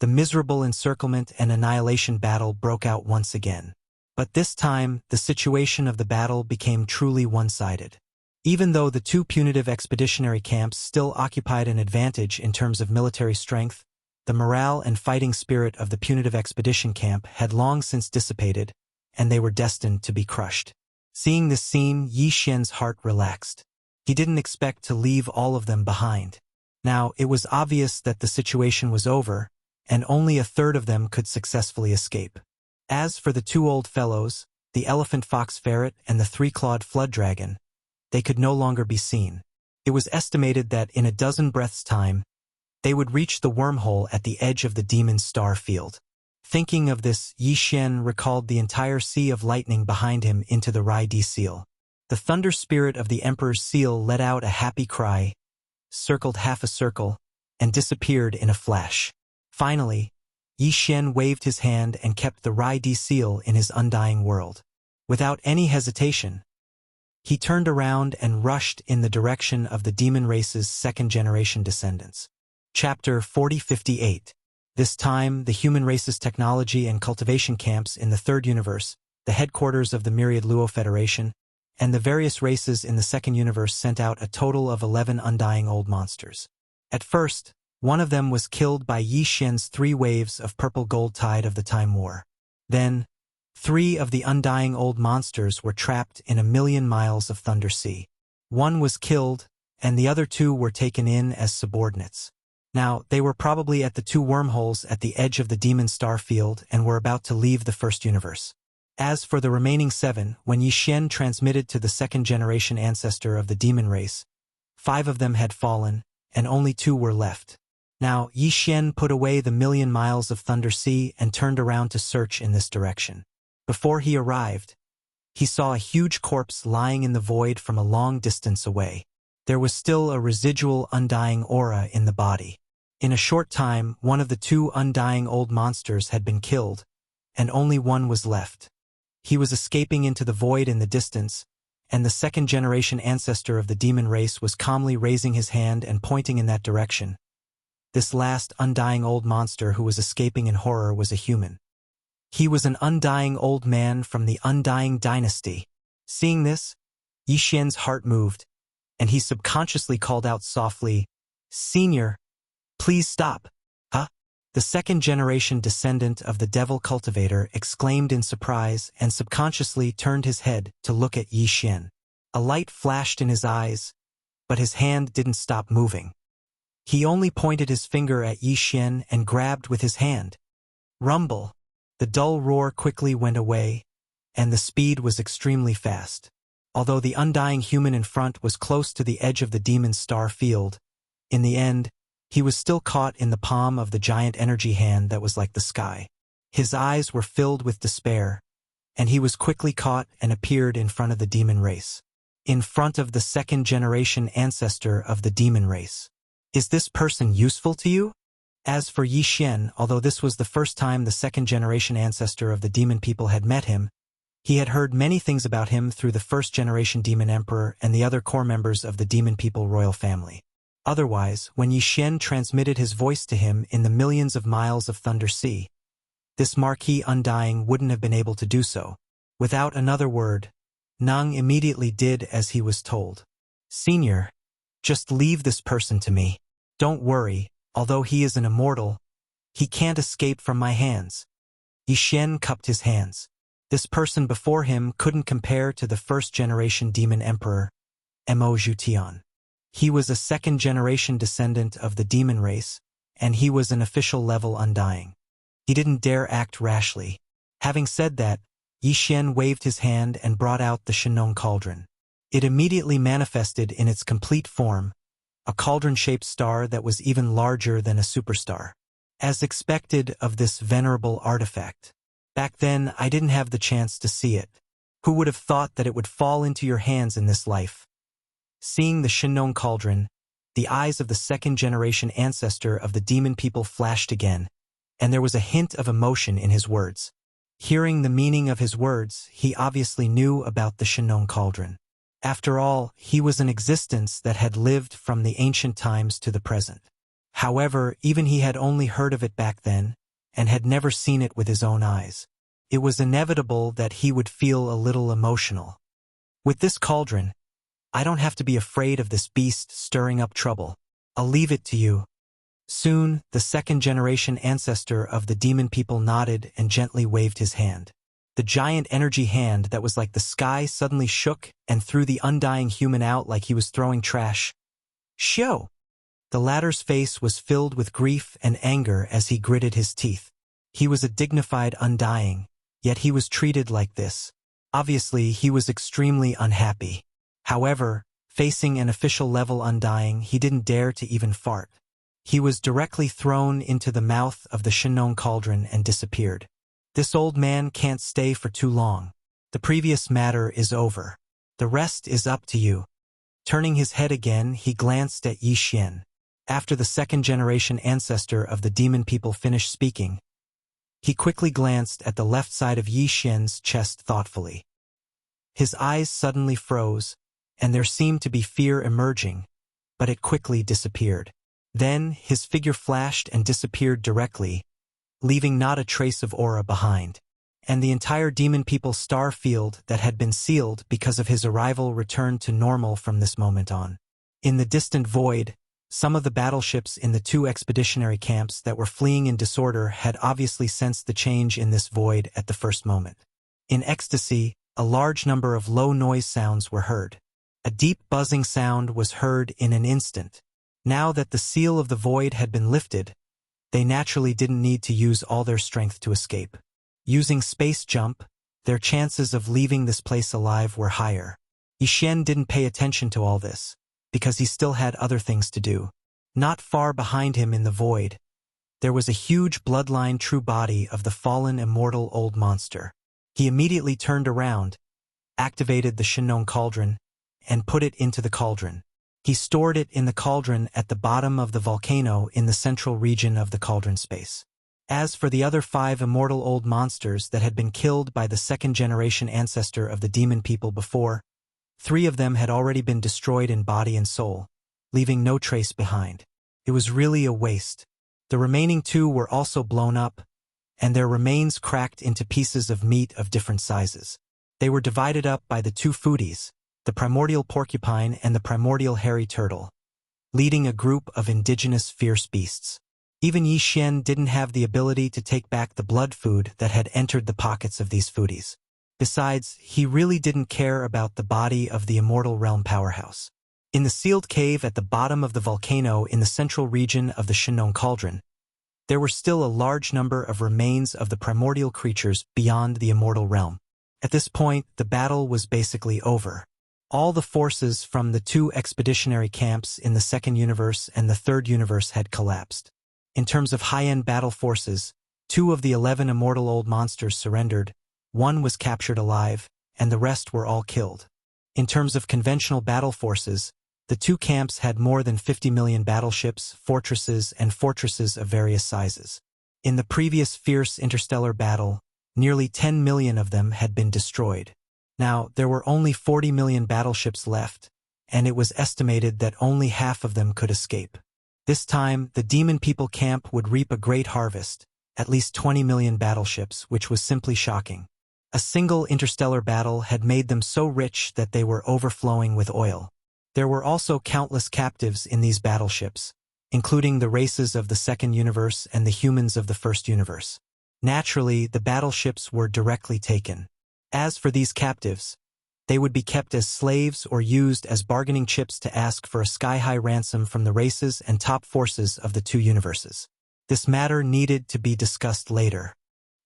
the miserable encirclement and annihilation battle broke out once again. But this time, the situation of the battle became truly one-sided. Even though the two punitive expeditionary camps still occupied an advantage in terms of military strength, the morale and fighting spirit of the punitive expedition camp had long since dissipated, and they were destined to be crushed. Seeing this scene, Yi Xian's heart relaxed. He didn't expect to leave all of them behind. Now, it was obvious that the situation was over, and only a third of them could successfully escape. As for the two old fellows, the elephant fox ferret and the three-clawed flood dragon, they could no longer be seen. It was estimated that in a dozen breaths' time, they would reach the wormhole at the edge of the demon's star field. Thinking of this, Yi Xian recalled the entire sea of lightning behind him into the Rai-Di seal. The thunder spirit of the Emperor's seal let out a happy cry, circled half a circle, and disappeared in a flash. Finally, Yi Xian waved his hand and kept the Rai-Di seal in his undying world. Without any hesitation, he turned around and rushed in the direction of the demon race's second-generation descendants. Chapter 4058. This time, the human race's technology and cultivation camps in the Third Universe, the headquarters of the Myriad Luo Federation, and the various races in the Second Universe sent out a total of 11 undying old monsters. At first, one of them was killed by Yi Xian's 3 waves of purple gold tide of the Time War. Then, 3 of the undying old monsters were trapped in 1,000,000 miles of Thunder Sea. 1 was killed, and the other 2 were taken in as subordinates. Now, they were probably at the 2 wormholes at the edge of the demon star field and were about to leave the first universe. As for the remaining 7, when Yi Xian transmitted to the second-generation ancestor of the demon race, 5 of them had fallen, and only 2 were left. Now, Yi Xian put away the 1,000,000 miles of Thunder Sea and turned around to search in this direction. Before he arrived, he saw a huge corpse lying in the void from a long distance away. There was still a residual undying aura in the body. In a short time, one of the 2 undying old monsters had been killed, and only 1 was left. He was escaping into the void in the distance, and the second-generation ancestor of the demon race was calmly raising his hand and pointing in that direction. This last undying old monster who was escaping in horror was a human. He was an undying old man from the Undying Dynasty. Seeing this, Yi Xian's heart moved, and he subconsciously called out softly, "Senior, please stop." Huh? The second-generation descendant of the Devil Cultivator exclaimed in surprise and subconsciously turned his head to look at Yi Xian. A light flashed in his eyes, but his hand didn't stop moving. He only pointed his finger at Yi Xian and grabbed with his hand. Rumble. The dull roar quickly went away, and the speed was extremely fast. Although the undying human in front was close to the edge of the demon's star field, in the end, he was still caught in the palm of the giant energy hand that was like the sky. His eyes were filled with despair, and he was quickly caught and appeared in front of the demon race. In front of the second-generation ancestor of the demon race. Is this person useful to you? As for Yi Xian, although this was the first time the second-generation ancestor of the demon people had met him, he had heard many things about him through the first-generation demon emperor and the other core members of the demon people royal family. Otherwise, when Yi Xian transmitted his voice to him in the millions of miles of Thunder Sea, this Marquis Undying wouldn't have been able to do so. Without another word, Nang immediately did as he was told. "Senior, just leave this person to me. Don't worry, although he is an immortal, he can't escape from my hands." Yi Xian cupped his hands. This person before him couldn't compare to the first-generation demon emperor, Mo Zhutian. He was a second-generation descendant of the demon race, and he was an official level undying. He didn't dare act rashly. Having said that, Yi Xian waved his hand and brought out the Shenong cauldron. It immediately manifested in its complete form, a cauldron-shaped star that was even larger than a superstar. As expected of this venerable artifact. Back then, I didn't have the chance to see it. Who would have thought that it would fall into your hands in this life? Seeing the Shenong cauldron, the eyes of the second-generation ancestor of the demon people flashed again, and there was a hint of emotion in his words. Hearing the meaning of his words, he obviously knew about the Shenong cauldron. After all, he was an existence that had lived from the ancient times to the present. However, even he had only heard of it back then, and had never seen it with his own eyes. It was inevitable that he would feel a little emotional. With this cauldron, I don't have to be afraid of this beast stirring up trouble. I'll leave it to you. Soon, the second-generation ancestor of the demon people nodded and gently waved his hand. The giant energy hand that was like the sky suddenly shook and threw the undying human out like he was throwing trash. "Xiao!" The latter's face was filled with grief and anger as he gritted his teeth. He was a dignified undying, yet he was treated like this. Obviously, he was extremely unhappy. However, facing an official level undying, he didn't dare to even fart. He was directly thrown into the mouth of the Shenong cauldron and disappeared. This old man can't stay for too long. The previous matter is over. The rest is up to you. Turning his head again, he glanced at Yi Xian. After the second-generation ancestor of the demon people finished speaking, he quickly glanced at the left side of Yi Xian's chest thoughtfully. His eyes suddenly froze, and there seemed to be fear emerging, but it quickly disappeared. Then his figure flashed and disappeared directly, leaving not a trace of aura behind. And the entire demon people star field that had been sealed because of his arrival returned to normal from this moment on. In the distant void, some of the battleships in the two expeditionary camps that were fleeing in disorder had obviously sensed the change in this void at the first moment. In ecstasy, a large number of low noise sounds were heard. A deep buzzing sound was heard in an instant. Now that the seal of the void had been lifted, they naturally didn't need to use all their strength to escape. Using space jump, their chances of leaving this place alive were higher. Yi Xian didn't pay attention to all this, because he still had other things to do. Not far behind him in the void, there was a huge bloodline true body of the fallen immortal old monster. He immediately turned around, activated the Shenong cauldron, and put it into the cauldron. He stored it in the cauldron at the bottom of the volcano in the central region of the cauldron space. As for the other 5 immortal old monsters that had been killed by the second-generation ancestor of the demon people before, 3 of them had already been destroyed in body and soul, leaving no trace behind. It was really a waste. The remaining 2 were also blown up, and their remains cracked into pieces of meat of different sizes. They were divided up by the 2 foodies, the primordial porcupine and the primordial hairy turtle, leading a group of indigenous fierce beasts. Even Yi Xian didn't have the ability to take back the blood food that had entered the pockets of these foodies. Besides, he really didn't care about the body of the immortal realm powerhouse. In the sealed cave at the bottom of the volcano in the central region of the Shenong cauldron, there were still a large number of remains of the primordial creatures beyond the immortal realm. At this point, the battle was basically over. All the forces from the 2 expeditionary camps in the second universe and the third universe had collapsed. In terms of high-end battle forces, 2 of the 11 immortal old monsters surrendered, 1 was captured alive, and the rest were all killed. In terms of conventional battle forces, the 2 camps had more than 50 million battleships, fortresses, and fortresses of various sizes. In the previous fierce interstellar battle, nearly 10 million of them had been destroyed. Now, there were only 40 million battleships left, and it was estimated that only half of them could escape. This time, the demon people camp would reap a great harvest, at least 20 million battleships, which was simply shocking. A single interstellar battle had made them so rich that they were overflowing with oil. There were also countless captives in these battleships, including the races of the Second Universe and the humans of the First Universe. Naturally, the battleships were directly taken. As for these captives, they would be kept as slaves or used as bargaining chips to ask for a sky-high ransom from the races and top forces of the two universes. This matter needed to be discussed later.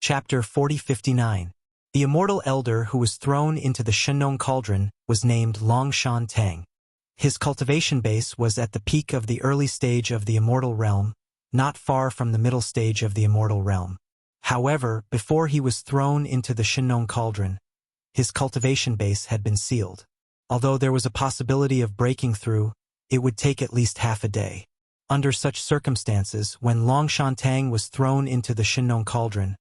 Chapter 4059. The immortal elder who was thrown into the Shenong cauldron was named Longshan Tang. His cultivation base was at the peak of the early stage of the immortal realm, not far from the middle stage of the immortal realm. However, before he was thrown into the Shenong cauldron, his cultivation base had been sealed. Although there was a possibility of breaking through, it would take at least half a day. Under such circumstances, when Longshan Tang was thrown into the Shenong cauldron,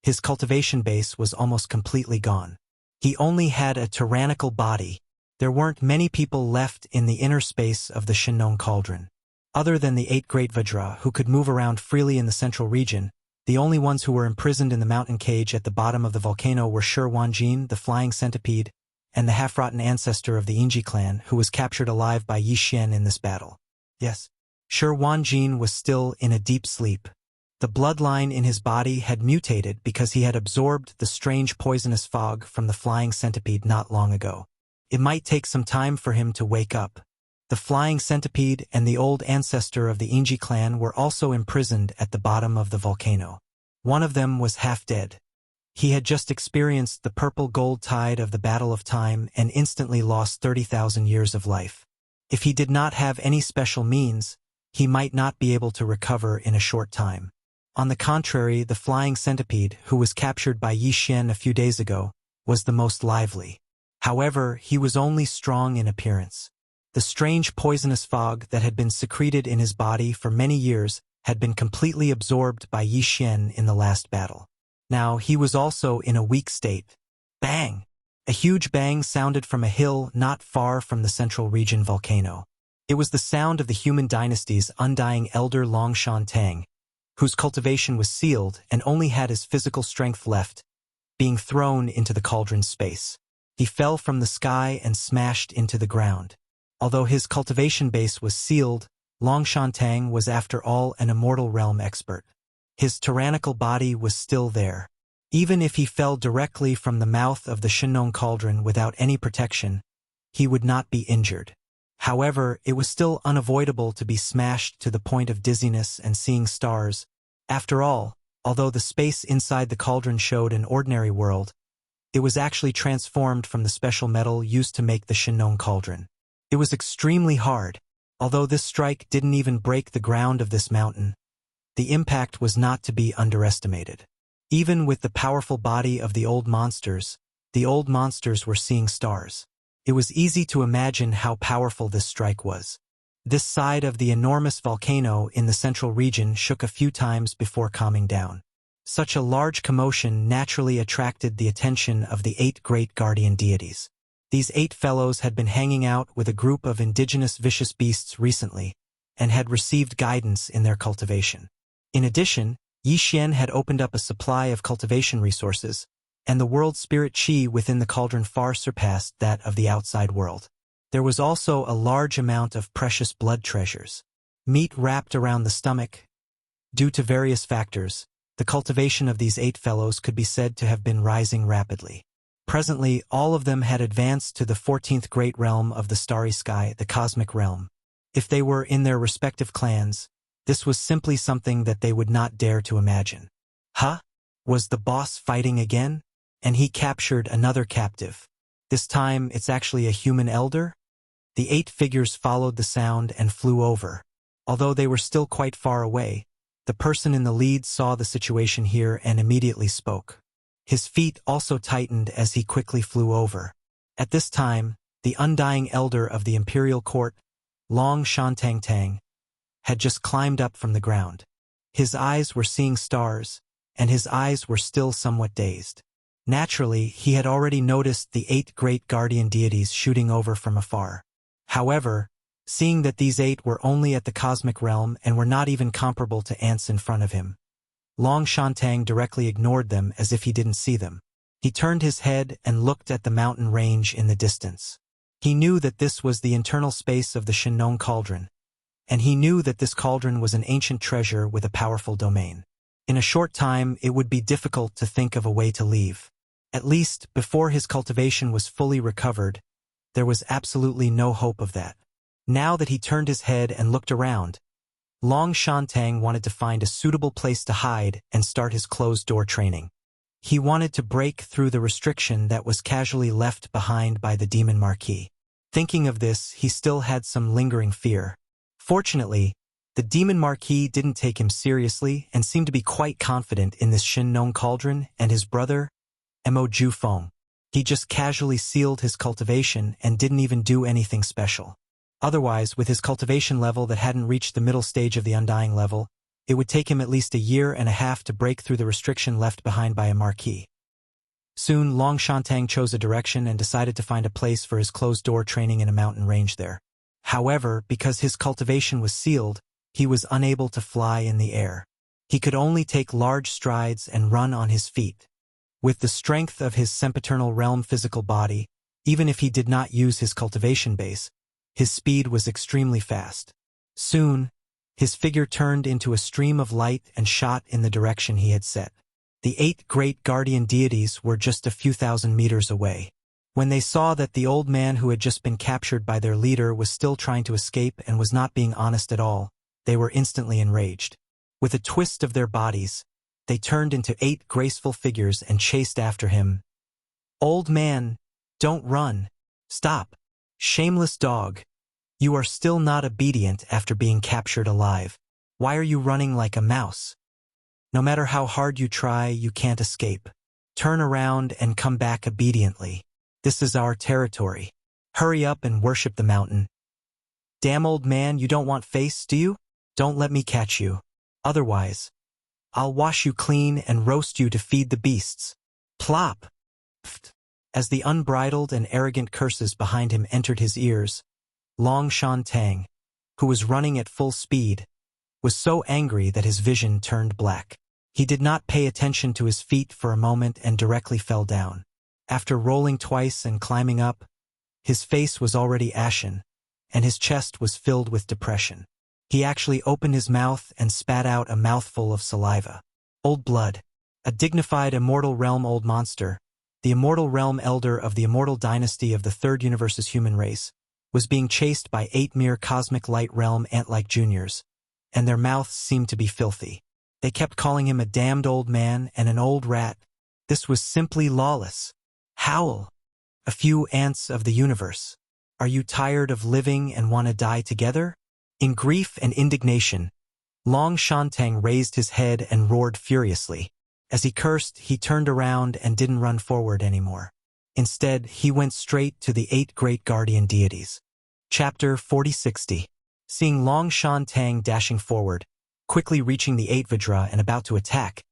his cultivation base was almost completely gone. He only had a tyrannical body. There weren't many people left in the inner space of the Shenong cauldron. Other than the 8 great Vajra who could move around freely in the central region, the only ones who were imprisoned in the mountain cage at the bottom of the volcano were Shi Wanjin, the flying centipede, and the half-rotten ancestor of the Yingji clan, who was captured alive by Yi Xian in this battle. Yes, Shi Wanjin was still in a deep sleep. The bloodline in his body had mutated because he had absorbed the strange poisonous fog from the flying centipede not long ago. It might take some time for him to wake up. The flying centipede and the old ancestor of the Yingji clan were also imprisoned at the bottom of the volcano. One of them was half dead. He had just experienced the purple gold tide of the Battle of Time and instantly lost 30,000 years of life. If he did not have any special means, he might not be able to recover in a short time. On the contrary, the flying centipede, who was captured by Yi Xian a few days ago, was the most lively. However, he was only strong in appearance. The strange poisonous fog that had been secreted in his body for many years had been completely absorbed by Yi Xian in the last battle. Now he was also in a weak state. Bang! A huge bang sounded from a hill not far from the central region volcano. It was the sound of the human dynasty's undying elder Longshan Tang, whose cultivation was sealed and only had his physical strength left, being thrown into the cauldron's space. He fell from the sky and smashed into the ground. Although his cultivation base was sealed, Longshan Tang was after all an immortal realm expert. His tyrannical body was still there. Even if he fell directly from the mouth of the Shenong cauldron without any protection, he would not be injured. However, it was still unavoidable to be smashed to the point of dizziness and seeing stars. After all, although the space inside the cauldron showed an ordinary world, it was actually transformed from the special metal used to make the Shenong cauldron. It was extremely hard. Although this strike didn't even break the ground of this mountain, the impact was not to be underestimated. Even with the powerful body of the old monsters were seeing stars. It was easy to imagine how powerful this strike was. This side of the enormous volcano in the central region shook a few times before calming down. Such a large commotion naturally attracted the attention of the 8 great guardian deities. These 8 fellows had been hanging out with a group of indigenous vicious beasts recently, and had received guidance in their cultivation. In addition, Yi Xian had opened up a supply of cultivation resources, and the world spirit qi within the cauldron far surpassed that of the outside world. There was also a large amount of precious blood treasures. Meat wrapped around the stomach. Due to various factors, the cultivation of these 8 fellows could be said to have been rising rapidly. Presently, all of them had advanced to the 14th great realm of the starry sky, the cosmic realm. If they were in their respective clans, this was simply something that they would not dare to imagine. Huh? Was the boss fighting again? And he captured another captive. This time, it's actually a human elder? The 8 figures followed the sound and flew over. Although they were still quite far away, the person in the lead saw the situation here and immediately spoke. His feet also tightened as he quickly flew over. At this time, the undying elder of the imperial court, Longshan Tang, had just climbed up from the ground. His eyes were seeing stars, and his eyes were still somewhat dazed. Naturally, he had already noticed the 8 great guardian deities shooting over from afar. However, seeing that these 8 were only at the cosmic realm and were not even comparable to ants in front of him, Longshan Tang directly ignored them as if he didn't see them. He turned his head and looked at the mountain range in the distance. He knew that this was the internal space of the Shinnong cauldron, and he knew that this cauldron was an ancient treasure with a powerful domain. In a short time, it would be difficult to think of a way to leave. At least, before his cultivation was fully recovered, there was absolutely no hope of that. Now that he turned his head and looked around, Long Shantang wanted to find a suitable place to hide and start his closed-door training. He wanted to break through the restriction that was casually left behind by the Demon Marquis. Thinking of this, he still had some lingering fear. Fortunately, the Demon Marquis didn't take him seriously and seemed to be quite confident in this Shinnong cauldron and his brother, Mo Jufeng. He just casually sealed his cultivation and didn't even do anything special. Otherwise, with his cultivation level that hadn't reached the middle stage of the Undying level, it would take him at least a year and a half to break through the restriction left behind by a Marquis. Soon, Long Shantang chose a direction and decided to find a place for his closed-door training in a mountain range there. However, because his cultivation was sealed, he was unable to fly in the air. He could only take large strides and run on his feet. With the strength of his sempiternal realm physical body, even if he did not use his cultivation base, his speed was extremely fast. Soon, his figure turned into a stream of light and shot in the direction he had set. The 8 great guardian deities were just a few thousand meters away. When they saw that the old man who had just been captured by their leader was still trying to escape and was not being honest at all, they were instantly enraged. With a twist of their bodies, they turned into 8 graceful figures and chased after him. "Old man, don't run. Stop. Shameless dog. You are still not obedient after being captured alive. Why are you running like a mouse? No matter how hard you try, you can't escape. Turn around and come back obediently. This is our territory. Hurry up and worship the mountain. Damn old man, you don't want face, do you? Don't let me catch you. Otherwise, I'll wash you clean and roast you to feed the beasts." Plop! Pft! As the unbridled and arrogant curses behind him entered his ears, Long Shantang, who was running at full speed, was so angry that his vision turned black. He did not pay attention to his feet for a moment and directly fell down. After rolling twice and climbing up, his face was already ashen, and his chest was filled with depression. He actually opened his mouth and spat out a mouthful of saliva. Old blood, a dignified immortal realm old monster, the immortal realm elder of the immortal dynasty of the Third Universe's human race, was being chased by 8 mere cosmic light realm ant-like juniors, and their mouths seemed to be filthy. They kept calling him a damned old man and an old rat. This was simply lawless. Howl! A few ants of the universe. Are you tired of living and want to die together? In grief and indignation, Long Shantang raised his head and roared furiously. As he cursed, he turned around and didn't run forward anymore. Instead, he went straight to the 8 great guardian deities. Chapter 4060. Seeing Long Shantang dashing forward, quickly reaching the 8 Vajra and about to attack,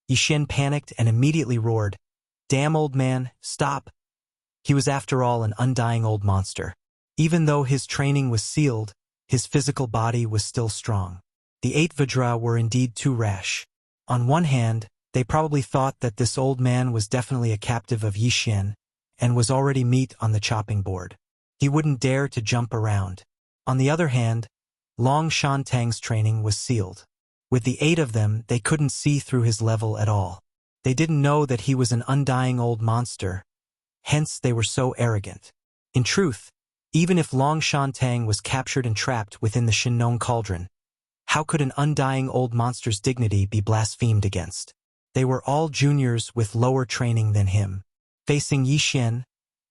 Yixin panicked and immediately roared, "Damn old man, stop!" He was after all an undying old monster. Even though his training was sealed, his physical body was still strong. The 8 Vajra were indeed too rash. On one hand, they probably thought that this old man was definitely a captive of Yixin and was already meat on the chopping board. He wouldn't dare to jump around. On the other hand, Long Shantang's training was sealed. With the 8 of them, they couldn't see through his level at all. They didn't know that he was an undying old monster, hence they were so arrogant. In truth, even if Long Shantang was captured and trapped within the Shinnong cauldron, how could an undying old monster's dignity be blasphemed against? They were all juniors with lower training than him. Facing Yixin,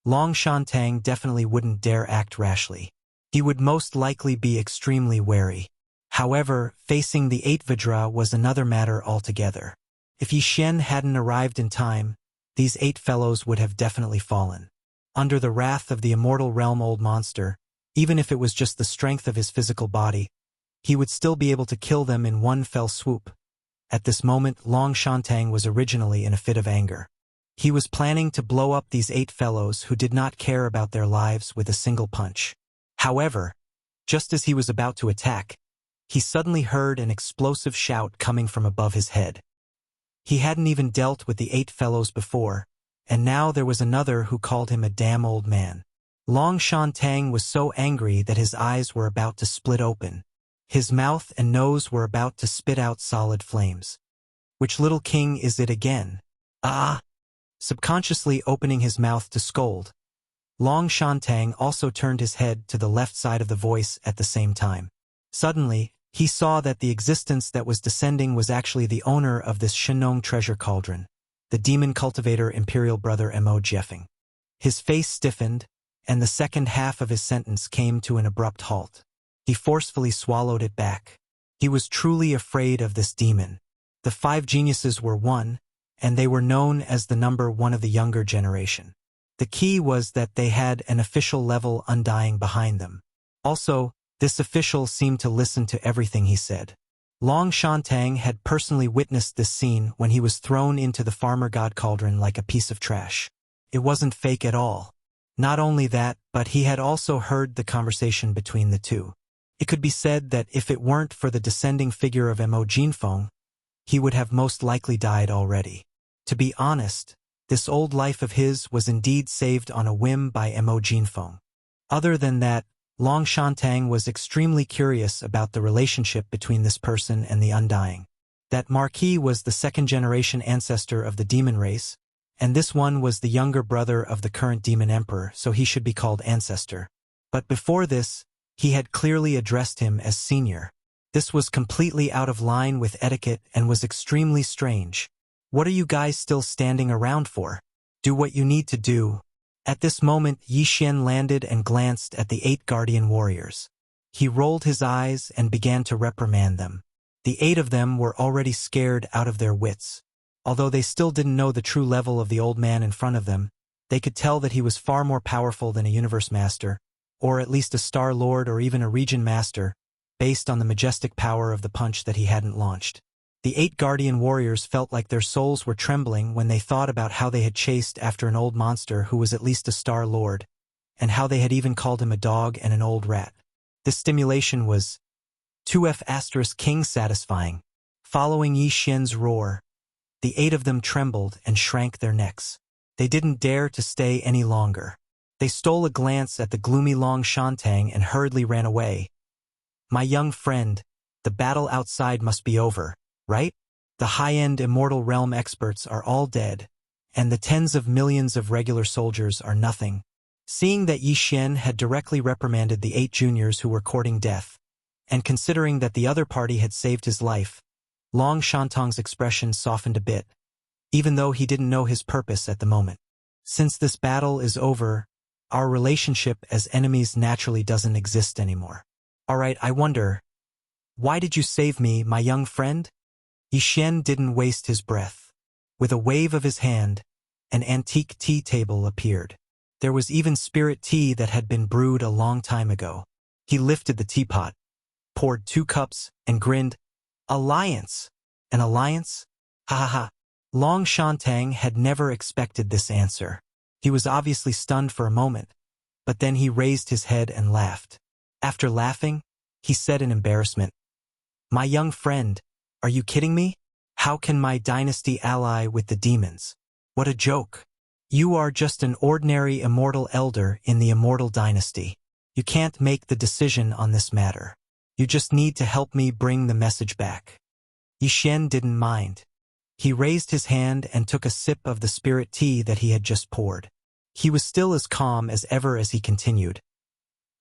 Long Shantang definitely wouldn't dare act rashly. He would most likely be extremely wary. However, facing the 8 Vajra was another matter altogether. If Yixin hadn't arrived in time, these 8 fellows would have definitely fallen. Under the wrath of the immortal realm old monster, even if it was just the strength of his physical body, he would still be able to kill them in one fell swoop. At this moment, Long Shantang was originally in a fit of anger. He was planning to blow up these 8 fellows who did not care about their lives with a single punch. However, just as he was about to attack, he suddenly heard an explosive shout coming from above his head. He hadn't even dealt with the 8 fellows before, and now there was another who called him a damn old man. Long Shantang was so angry that his eyes were about to split open. His mouth and nose were about to spit out solid flames. Which little king is it again? Ah! Subconsciously opening his mouth to scold, Long Shantang also turned his head to the left side of the voice at the same time. Suddenly, he saw that the existence that was descending was actually the owner of this Shenong treasure cauldron, the demon cultivator imperial brother Mo Jeffing. His face stiffened, and the second half of his sentence came to an abrupt halt. He forcefully swallowed it back. He was truly afraid of this demon. The 5 geniuses were one, and they were known as the number 1 of the younger generation. The key was that they had an official level undying behind them. Also, this official seemed to listen to everything he said. Long Shantang had personally witnessed this scene when he was thrown into the farmer god cauldron like a piece of trash. It wasn't fake at all. Not only that, but he had also heard the conversation between the two. It could be said that if it weren't for the descending figure of Mo Jinfeng, he would have most likely died already. To be honest, this old life of his was indeed saved on a whim by Mo Jinfeng. Other than that, Long Shantang was extremely curious about the relationship between this person and the Undying. That Marquis was the 2nd-generation ancestor of the demon race, and this one was the younger brother of the current demon emperor, so he should be called Ancestor. But before this, he had clearly addressed him as Senior. This was completely out of line with etiquette and was extremely strange. What are you guys still standing around for? Do what you need to do. At this moment, Yi Xian landed and glanced at the 8 guardian warriors. He rolled his eyes and began to reprimand them. The 8 of them were already scared out of their wits. Although they still didn't know the true level of the old man in front of them, they could tell that he was far more powerful than a universe master, or at least a star lord or even a region master, based on the majestic power of the punch that he hadn't launched. The 8 guardian warriors felt like their souls were trembling when they thought about how they had chased after an old monster who was at least a star lord, and how they had even called him a dog and an old rat. This stimulation was 2F** king satisfying. Following Yi Xian's roar, the 8 of them trembled and shrank their necks. They didn't dare to stay any longer. They stole a glance at the gloomy Long Shantang and hurriedly ran away. My young friend, the battle outside must be over, right? The high-end immortal realm experts are all dead, and the tens of millions of regular soldiers are nothing. Seeing that Yi Xian had directly reprimanded the 8 juniors who were courting death, and considering that the other party had saved his life, Long Shantang's expression softened a bit, even though he didn't know his purpose at the moment. Since this battle is over, our relationship as enemies naturally doesn't exist anymore. Alright, I wonder, why did you save me, my young friend? Yi Xian didn't waste his breath. With a wave of his hand, an antique tea table appeared. There was even spirit tea that had been brewed a long time ago. He lifted the teapot, poured 2 cups, and grinned. Alliance! An alliance? Ha ha ha. Long Shantang had never expected this answer. He was obviously stunned for a moment, but then he raised his head and laughed. After laughing, he said in embarrassment, My young friend, are you kidding me? How can my dynasty ally with the demons? What a joke. You are just an ordinary immortal elder in the immortal dynasty. You can't make the decision on this matter. You just need to help me bring the message back. Yi Xian didn't mind. He raised his hand and took a sip of the spirit tea that he had just poured. He was still as calm as ever as he continued.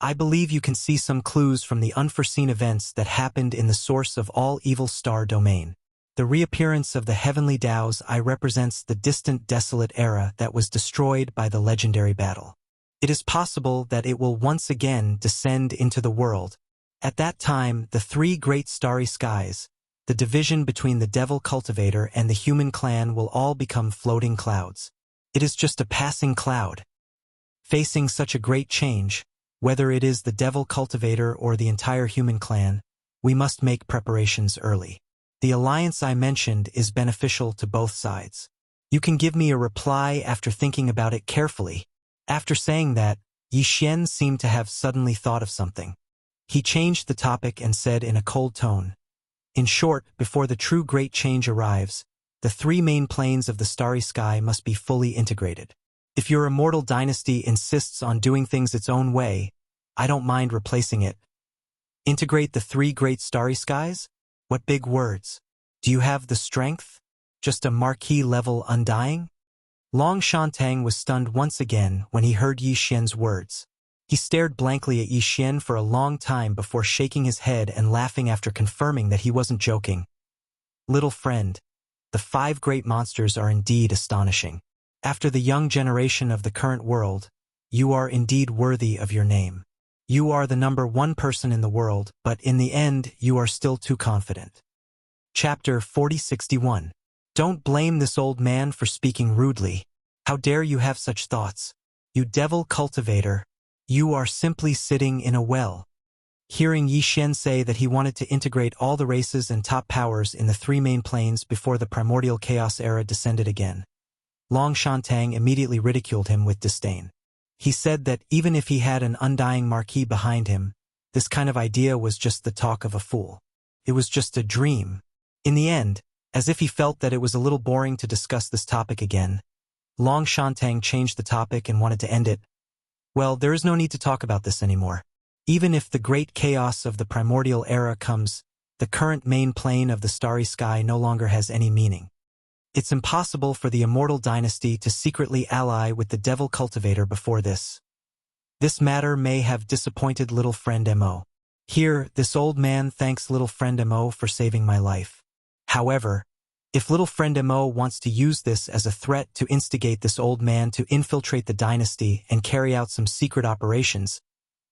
I believe you can see some clues from the unforeseen events that happened in the source of all evil star domain. The reappearance of the heavenly Tao's eye represents the distant desolate era that was destroyed by the legendary battle. It is possible that it will once again descend into the world. At that time, the 3 great starry skies, the division between the devil cultivator and the human clan will all become floating clouds. It is just a passing cloud. Facing such a great change, whether it is the devil cultivator or the entire human clan, we must make preparations early. The alliance I mentioned is beneficial to both sides. You can give me a reply after thinking about it carefully. After saying that, Yi Xian seemed to have suddenly thought of something. He changed the topic and said in a cold tone, In short, before the true great change arrives, the 3 main planes of the starry sky must be fully integrated. If your immortal dynasty insists on doing things its own way, I don't mind replacing it. Integrate the three great starry skies? What big words. Do you have the strength? Just a marquee-level undying? Long Shantang was stunned once again when he heard Yi Xian's words. He stared blankly at Yi Xian for a long time before shaking his head and laughing after confirming that he wasn't joking. Little friend, the 5 great monsters are indeed astonishing. After the young generation of the current world, you are indeed worthy of your name. You are the number 1 person in the world, but in the end, you are still too confident. Chapter 4061. Don't blame this old man for speaking rudely. How dare you have such thoughts? You devil cultivator. You are simply sitting in a well. Hearing Yi Xian say that he wanted to integrate all the races and top powers in the 3 main planes before the primordial chaos era descended again, Long Shantang immediately ridiculed him with disdain. He said that even if he had an undying marquee behind him, this kind of idea was just the talk of a fool. It was just a dream. In the end, as if he felt that it was a little boring to discuss this topic again, Long Shantang changed the topic and wanted to end it. Well, there is no need to talk about this anymore. Even if the great chaos of the primordial era comes, the current main plane of the starry sky no longer has any meaning. It's impossible for the immortal dynasty to secretly ally with the devil cultivator before this. This matter may have disappointed little friend Mo. Here, this old man thanks little friend Mo for saving my life. However, if little friend Mo wants to use this as a threat to instigate this old man to infiltrate the dynasty and carry out some secret operations,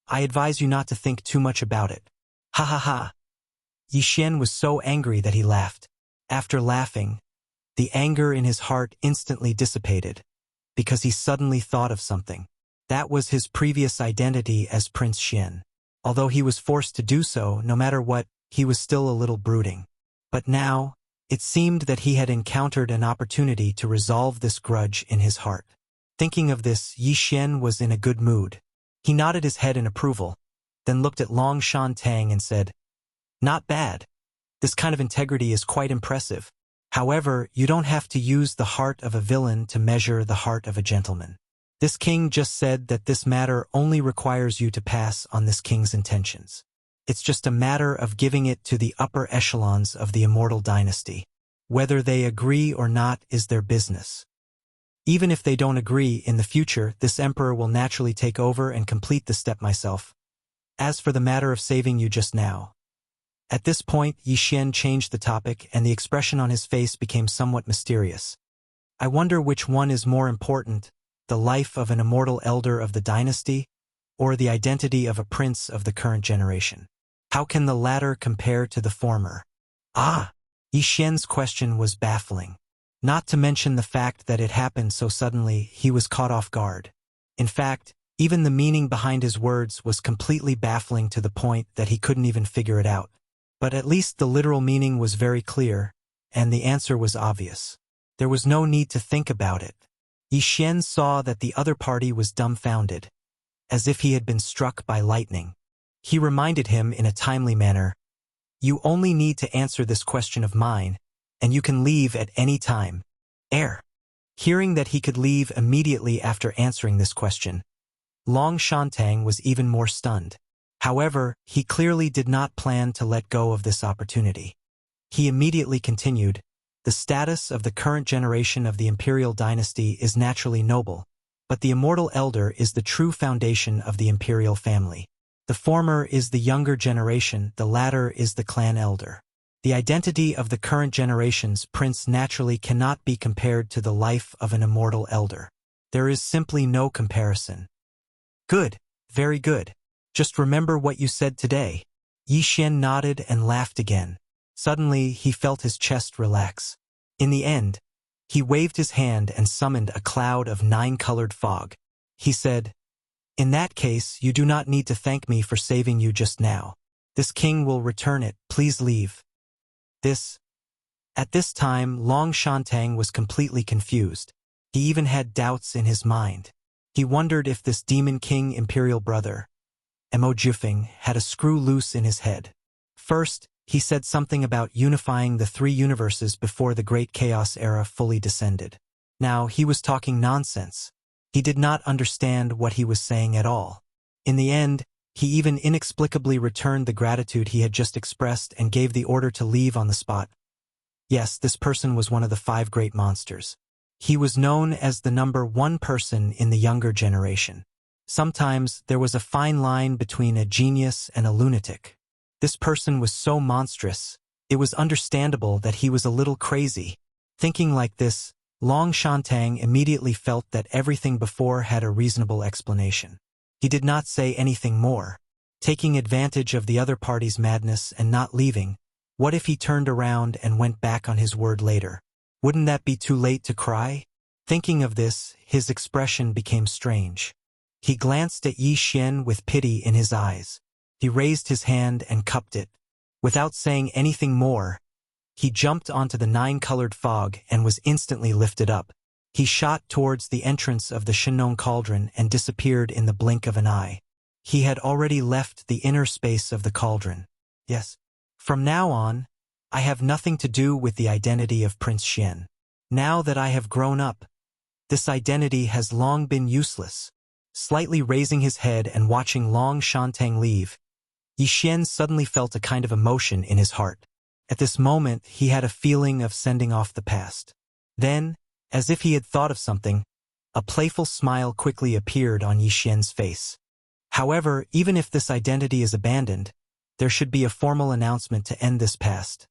I advise you not to think too much about it. Ha ha ha. Yi Xian was so angry that he laughed. After laughing, the anger in his heart instantly dissipated, because he suddenly thought of something. That was his previous identity as Prince Xian. Although he was forced to do so, no matter what, he was still a little brooding. But now, it seemed that he had encountered an opportunity to resolve this grudge in his heart. Thinking of this, Yi Xian was in a good mood. He nodded his head in approval, then looked at Long Shantang and said, "Not bad. This kind of integrity is quite impressive. However, you don't have to use the heart of a villain to measure the heart of a gentleman. This king just said that this matter only requires you to pass on this king's intentions. It's just a matter of giving it to the upper echelons of the immortal dynasty. Whether they agree or not is their business. Even if they don't agree, in the future, this emperor will naturally take over and complete the step myself. As for the matter of saving you just now." At this point, Yi Xian changed the topic and the expression on his face became somewhat mysterious. "I wonder which one is more important, the life of an immortal elder of the dynasty, or the identity of a prince of the current generation? How can the latter compare to the former?" Ah! Yi Xian's question was baffling. Not to mention the fact that it happened so suddenly, he was caught off guard. In fact, even the meaning behind his words was completely baffling to the point that he couldn't even figure it out. But at least the literal meaning was very clear, and the answer was obvious. There was no need to think about it. Yi Xian saw that the other party was dumbfounded, as if he had been struck by lightning. He reminded him in a timely manner, "You only need to answer this question of mine, and you can leave at any time." Hearing that he could leave immediately after answering this question, Long Shantang was even more stunned. However, he clearly did not plan to let go of this opportunity. He immediately continued, "The status of the current generation of the imperial dynasty is naturally noble, but the immortal elder is the true foundation of the imperial family. The former is the younger generation, the latter is the clan elder. The identity of the current generation's prince naturally cannot be compared to the life of an immortal elder. There is simply no comparison." "Good, very good. Just remember what you said today." Yi Xian nodded and laughed again. Suddenly, he felt his chest relax. In the end, he waved his hand and summoned a cloud of 9-colored fog. He said, "In that case, you do not need to thank me for saving you just now. This king will return it. Please leave." At this time, Long Shantang was completely confused. He even had doubts in his mind. He wondered if this demon king imperial brother, Mo Jufeng, had a screw loose in his head. First, he said something about unifying the 3 universes before the Great Chaos era fully descended. Now, he was talking nonsense. He did not understand what he was saying at all. In the end, he even inexplicably returned the gratitude he had just expressed and gave the order to leave on the spot. Yes, this person was one of the 5 great monsters. He was known as the number 1 person in the younger generation. Sometimes there was a fine line between a genius and a lunatic. This person was so monstrous, it was understandable that he was a little crazy. Thinking like this, Long Shantang immediately felt that everything before had a reasonable explanation. He did not say anything more. Taking advantage of the other party's madness and not leaving, what if he turned around and went back on his word later? Wouldn't that be too late to cry? Thinking of this, his expression became strange. He glanced at Yi Xian with pity in his eyes. He raised his hand and cupped it. Without saying anything more, he jumped onto the 9-colored fog and was instantly lifted up. He shot towards the entrance of the Shenong cauldron and disappeared in the blink of an eye. He had already left the inner space of the cauldron. Yes. From now on, I have nothing to do with the identity of Prince Xian. Now that I have grown up, this identity has long been useless. Slightly raising his head and watching Long Shantang leave, Yi Xian suddenly felt a kind of emotion in his heart. At this moment, he had a feeling of sending off the past. Then, as if he had thought of something, a playful smile quickly appeared on Yi Xian's face. However, even if this identity is abandoned, there should be a formal announcement to end this past.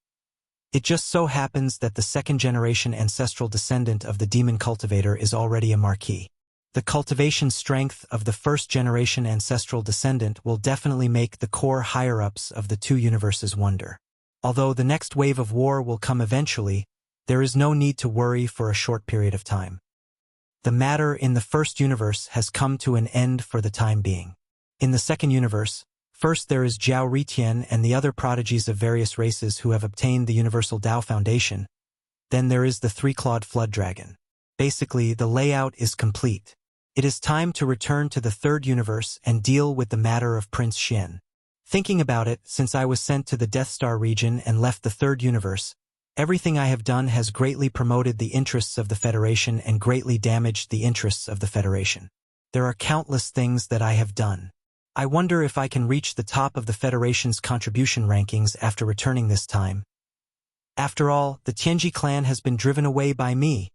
It just so happens that the 2nd-generation ancestral descendant of the demon cultivator is already a marquis. The cultivation strength of the 1st-generation ancestral descendant will definitely make the core higher-ups of the 2 universes wonder. Although the next wave of war will come eventually, there is no need to worry for a short period of time. The matter in the 1st universe has come to an end for the time being. In the 2nd universe, first there is Zhao Ritian and the other prodigies of various races who have obtained the Universal Tao Foundation. Then there is the 3-clawed flood dragon. Basically, the layout is complete. It is time to return to the 3rd universe and deal with the matter of Prince Xian. Thinking about it, since I was sent to the Death Star region and left the 3rd universe, everything I have done has greatly promoted the interests of the Federation and greatly damaged the interests of the Federation. There are countless things that I have done. I wonder if I can reach the top of the Federation's contribution rankings after returning this time. After all, the Tianji clan has been driven away by me.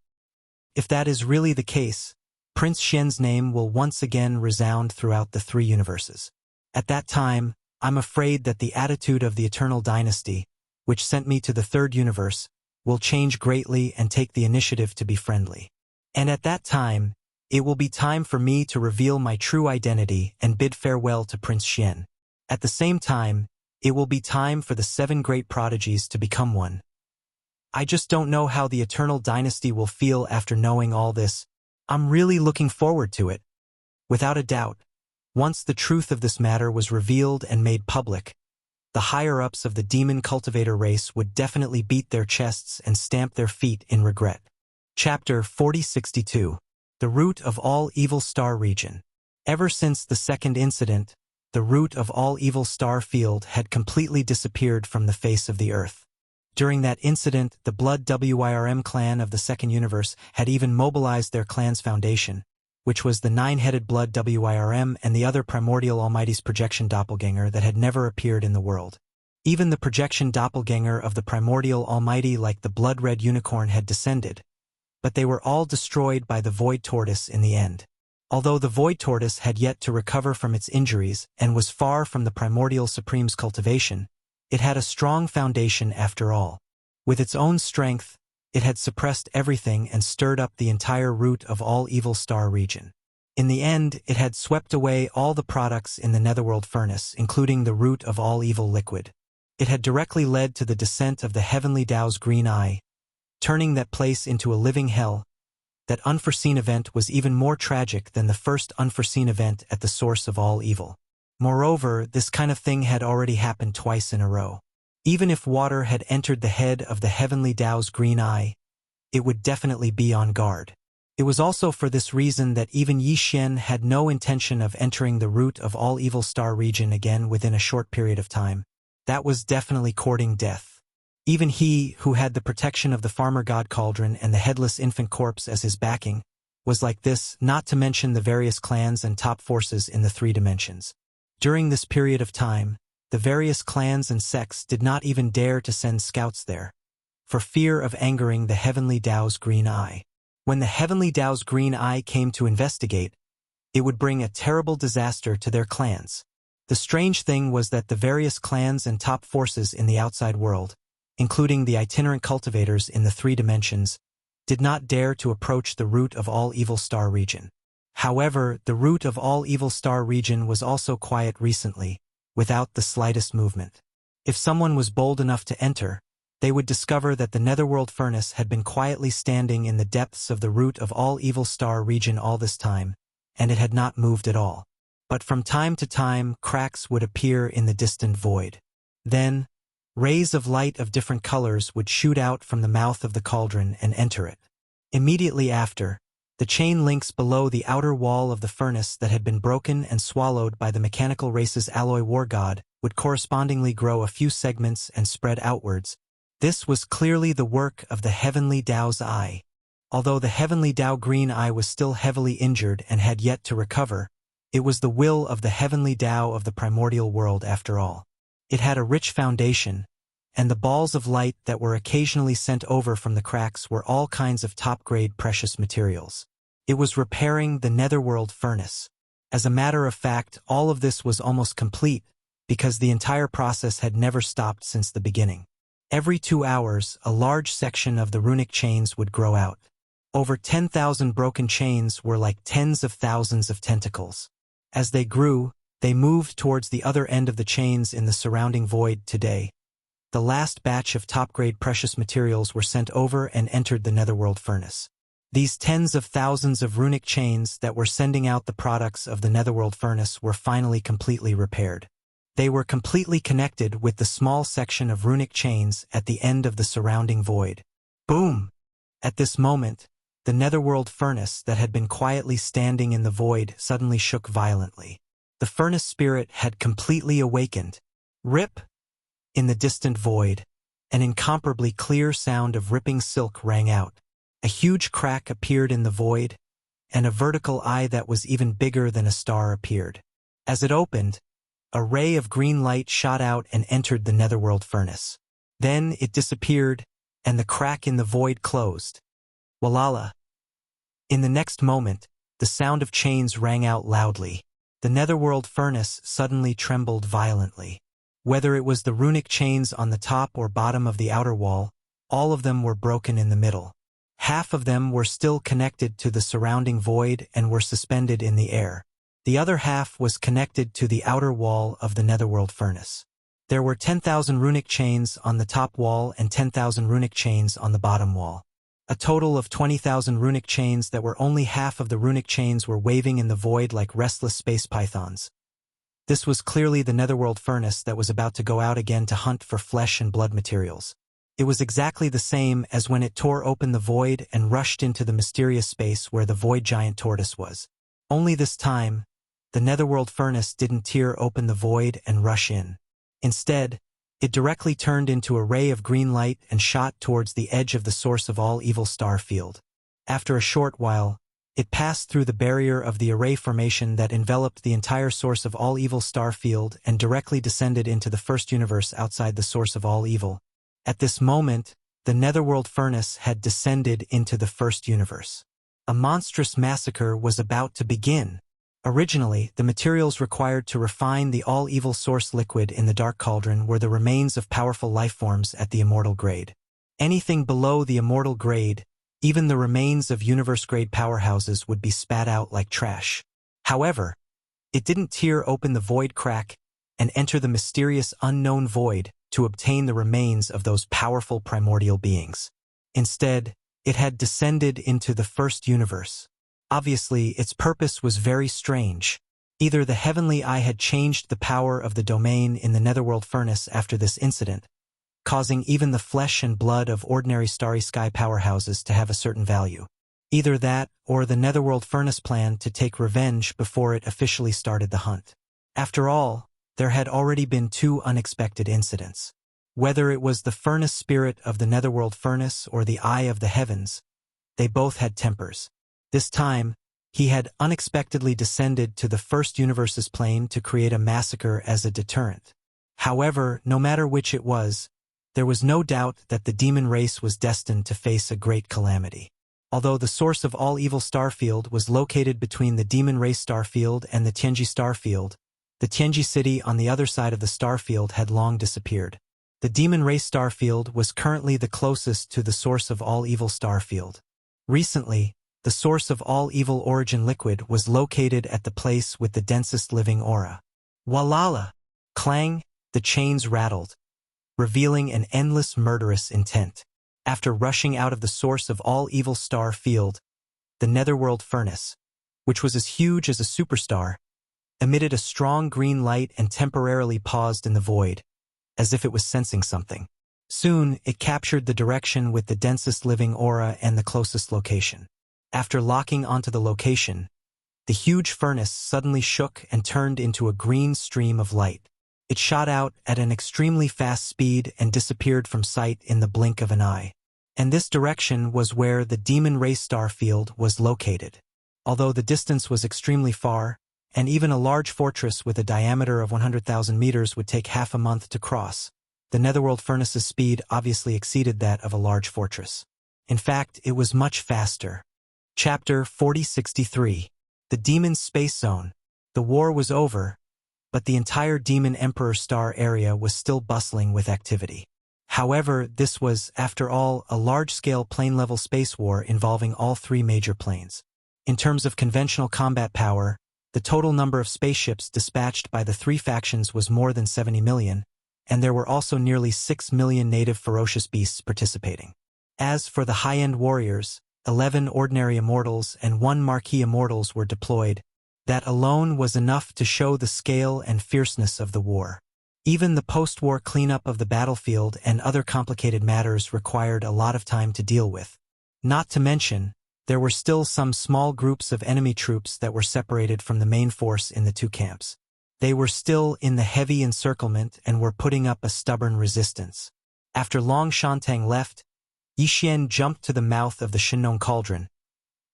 If that is really the case, Prince Xian's name will once again resound throughout the 3 universes. At that time, I'm afraid that the attitude of the Eternal Dynasty, which sent me to the 3rd universe, will change greatly and take the initiative to be friendly. And at that time, it will be time for me to reveal my true identity and bid farewell to Prince Xian. At the same time, it will be time for the 7 great prodigies to become one. I just don't know how the Eternal Dynasty will feel after knowing all this. I'm really looking forward to it. Without a doubt, once the truth of this matter was revealed and made public, the higher-ups of the demon cultivator race would definitely beat their chests and stamp their feet in regret. Chapter 4062. The Root of All Evil Star Region. Ever since the 2nd incident, the root of all evil star field had completely disappeared from the face of the earth. During that incident, the Blood WIRM clan of the 2nd universe had even mobilized their clan's foundation, which was the 9-headed Blood WIRM and the other Primordial Almighty's projection doppelganger that had never appeared in the world. Even the projection doppelganger of the Primordial Almighty like the Blood-Red Unicorn had descended, but they were all destroyed by the Void Tortoise in the end. Although the Void Tortoise had yet to recover from its injuries and was far from the Primordial Supreme's cultivation, it had a strong foundation after all. With its own strength, it had suppressed everything and stirred up the entire root of all evil star region. In the end, it had swept away all the products in the Netherworld furnace, including the root of all evil liquid. It had directly led to the descent of the Heavenly Tao's green eye, turning that place into a living hell. That unforeseen event was even more tragic than the first unforeseen event at the source of all evil. Moreover, this kind of thing had already happened twice in a row. Even if water had entered the head of the Heavenly Tao's green eye, it would definitely be on guard. It was also for this reason that even Yi Xian had no intention of entering the root of all evil star region again within a short period of time. That was definitely courting death. Even he, who had the protection of the Farmer God Cauldron and the headless infant corpse as his backing, was like this, not to mention the various clans and top forces in the three dimensions. During this period of time, the various clans and sects did not even dare to send scouts there, for fear of angering the Heavenly Tao's Green Eye. When the Heavenly Tao's Green Eye came to investigate, it would bring a terrible disaster to their clans. The strange thing was that the various clans and top forces in the outside world, including the itinerant cultivators in the three dimensions, did not dare to approach the root of all evil star region. However, the root of all evil star region was also quiet recently, without the slightest movement. If someone was bold enough to enter, they would discover that the netherworld furnace had been quietly standing in the depths of the root of all evil star region all this time, and it had not moved at all. But from time to time, cracks would appear in the distant void. Then, rays of light of different colors would shoot out from the mouth of the cauldron and enter it. Immediately after, the chain links below the outer wall of the furnace that had been broken and swallowed by the mechanical race's alloy war god would correspondingly grow a few segments and spread outwards. This was clearly the work of the Heavenly Tao's Eye. Although the Heavenly Tao Green Eye was still heavily injured and had yet to recover, it was the will of the Heavenly Tao of the primordial world after all. It had a rich foundation, and the balls of light that were occasionally sent over from the cracks were all kinds of top-grade precious materials. It was repairing the netherworld furnace. As a matter of fact, all of this was almost complete, because the entire process had never stopped since the beginning. Every 2 hours, a large section of the runic chains would grow out. Over 10,000 broken chains were like tens of thousands of tentacles. As they grew, they moved towards the other end of the chains in the surrounding void today. The last batch of top-grade precious materials were sent over and entered the netherworld furnace. These tens of thousands of runic chains that were sending out the products of the netherworld furnace were finally completely repaired. They were completely connected with the small section of runic chains at the end of the surrounding void. Boom! At this moment, the netherworld furnace that had been quietly standing in the void suddenly shook violently. The furnace spirit had completely awakened. Rip! In the distant void, an incomparably clear sound of ripping silk rang out. A huge crack appeared in the void, and a vertical eye that was even bigger than a star appeared. As it opened, a ray of green light shot out and entered the netherworld furnace. Then it disappeared, and the crack in the void closed. Walala. In the next moment, the sound of chains rang out loudly. The netherworld furnace suddenly trembled violently. Whether it was the runic chains on the top or bottom of the outer wall, all of them were broken in the middle. Half of them were still connected to the surrounding void and were suspended in the air. The other half was connected to the outer wall of the netherworld furnace. There were 10,000 runic chains on the top wall and 10,000 runic chains on the bottom wall. A total of 20,000 runic chains that were only half of the runic chains were waving in the void like restless space pythons. This was clearly the netherworld furnace that was about to go out again to hunt for flesh and blood materials. It was exactly the same as when it tore open the void and rushed into the mysterious space where the void giant tortoise was. Only this time, the netherworld furnace didn't tear open the void and rush in. Instead, it directly turned into a ray of green light and shot towards the edge of the source of all evil star field. After a short while, it passed through the barrier of the array formation that enveloped the entire source of all evil star field and directly descended into the first universe outside the source of all evil. At this moment, the netherworld furnace had descended into the first universe. A monstrous massacre was about to begin. Originally, the materials required to refine the all-evil source liquid in the Dark Cauldron were the remains of powerful lifeforms at the immortal grade. Anything below the immortal grade, even the remains of universe-grade powerhouses, would be spat out like trash. However, it didn't tear open the void crack and enter the mysterious unknown void to obtain the remains of those powerful primordial beings. Instead, it had descended into the first universe. Obviously, its purpose was very strange. Either the Heavenly Eye had changed the power of the domain in the netherworld furnace after this incident, causing even the flesh and blood of ordinary starry sky powerhouses to have a certain value. Either that, or the netherworld furnace planned to take revenge before it officially started the hunt. After all, there had already been 2 unexpected incidents. Whether it was the furnace spirit of the netherworld furnace or the Eye of the Heavens, they both had tempers. This time, he had unexpectedly descended to the First Universe's plane to create a massacre as a deterrent. However, no matter which it was, there was no doubt that the demon race was destined to face a great calamity. Although the source of all evil starfield was located between the demon race starfield and the Tianji starfield, the Tianji city on the other side of the starfield had long disappeared. The demon race starfield was currently the closest to the source of all evil starfield. Recently, the source of all evil origin liquid was located at the place with the densest living aura. Walala! Clang! The chains rattled, revealing an endless murderous intent. After rushing out of the source of all evil star field, the netherworld furnace, which was as huge as a superstar, emitted a strong green light and temporarily paused in the void, as if it was sensing something. Soon, it captured the direction with the densest living aura and the closest location. After locking onto the location, the huge furnace suddenly shook and turned into a green stream of light. It shot out at an extremely fast speed and disappeared from sight in the blink of an eye. And this direction was where the demon race star field was located. Although the distance was extremely far, and even a large fortress with a diameter of 100,000 meters would take half a month to cross, the netherworld furnace's speed obviously exceeded that of a large fortress. In fact, it was much faster. Chapter 4063. The Demon's Space Zone. The war was over, but the entire Demon Emperor Star area was still bustling with activity. However, this was, after all, a large-scale plane-level space war involving all three major planes. In terms of conventional combat power, the total number of spaceships dispatched by the three factions was more than 70 million, and there were also nearly 6 million native ferocious beasts participating. As for the high-end warriors, 11 ordinary immortals and 1 marquee immortals were deployed. That alone was enough to show the scale and fierceness of the war. Even the post-war cleanup of the battlefield and other complicated matters required a lot of time to deal with. Not to mention, there were still some small groups of enemy troops that were separated from the main force in the two camps. They were still in the heavy encirclement and were putting up a stubborn resistance. After Long Shantang left, Yixian jumped to the mouth of the Shinnon Cauldron,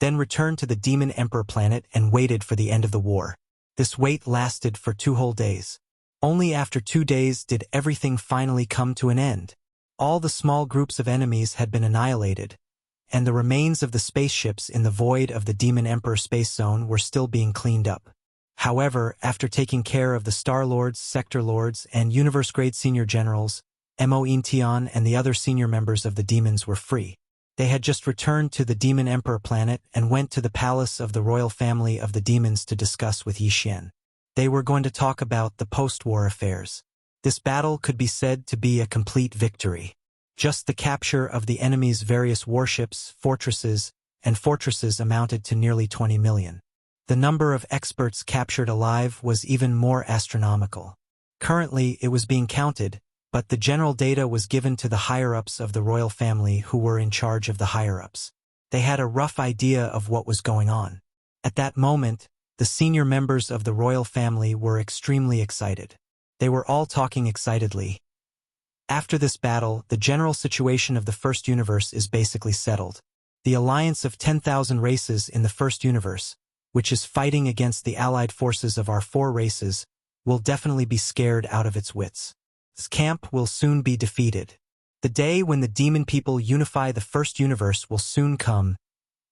then returned to the Demon Emperor planet and waited for the end of the war. This wait lasted for 2 whole days. Only after 2 days did everything finally come to an end. All the small groups of enemies had been annihilated, and the remains of the spaceships in the void of the Demon Emperor space zone were still being cleaned up. However, after taking care of the Star Lords, Sector Lords, and Universe-grade senior generals, Mo Intian and the other senior members of the demons were free. They had just returned to the Demon Emperor planet and went to the palace of the royal family of the demons to discuss with Yixian. They were going to talk about the post-war affairs. This battle could be said to be a complete victory. Just the capture of the enemy's various warships, fortresses amounted to nearly 20 million. The number of experts captured alive was even more astronomical. Currently, it was being counted, but the general data was given to the higher-ups of the royal family who were in charge of the higher-ups. They had a rough idea of what was going on. At that moment, the senior members of the royal family were extremely excited. They were all talking excitedly. After this battle, the general situation of the First Universe is basically settled. The alliance of 10,000 races in the First Universe, which is fighting against the allied forces of our 4 races, will definitely be scared out of its wits. This camp will soon be defeated. The day when the demon people unify the First Universe will soon come.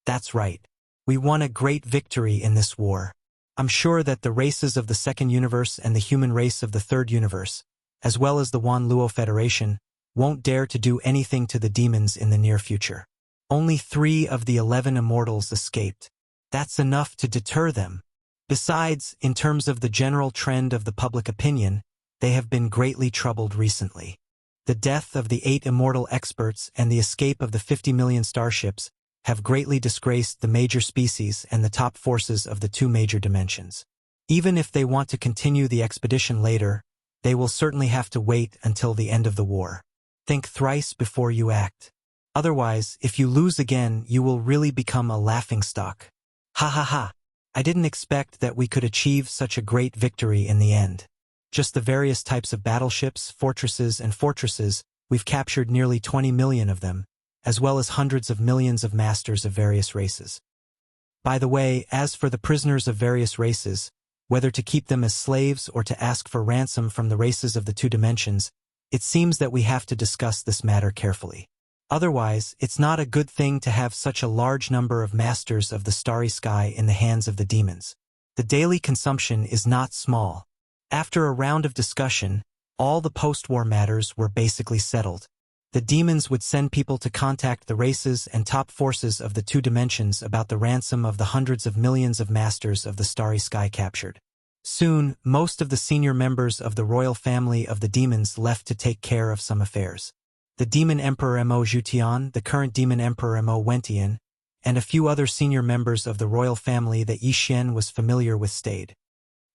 That's right. We won a great victory in this war. I'm sure that the races of the Second Universe and the human race of the Third Universe, as well as the Wan Luo Federation, won't dare to do anything to the demons in the near future. Only 3 of the 11 immortals escaped. That's enough to deter them. Besides, in terms of the general trend of the public opinion, they have been greatly troubled recently. The death of the 8 immortal experts and the escape of the 50 million starships have greatly disgraced the major species and the top forces of the 2 major dimensions. Even if they want to continue the expedition later, they will certainly have to wait until the end of the war. Think thrice before you act. Otherwise, if you lose again, you will really become a laughingstock. Ha ha ha. I didn't expect that we could achieve such a great victory in the end. Just the various types of battleships, fortresses, we've captured nearly 20 million of them, as well as hundreds of millions of masters of various races. By the way, as for the prisoners of various races, whether to keep them as slaves or to ask for ransom from the races of the two dimensions, it seems that we have to discuss this matter carefully. Otherwise, it's not a good thing to have such a large number of masters of the starry sky in the hands of the demons. The daily consumption is not small. After a round of discussion, all the post-war matters were basically settled. The demons would send people to contact the races and top forces of the two dimensions about the ransom of the hundreds of millions of masters of the starry sky captured. Soon, most of the senior members of the royal family of the demons left to take care of some affairs. The demon emperor Mo Jutian, the current demon emperor Mo Wentian, and a few other senior members of the royal family that Yi Xian was familiar with stayed.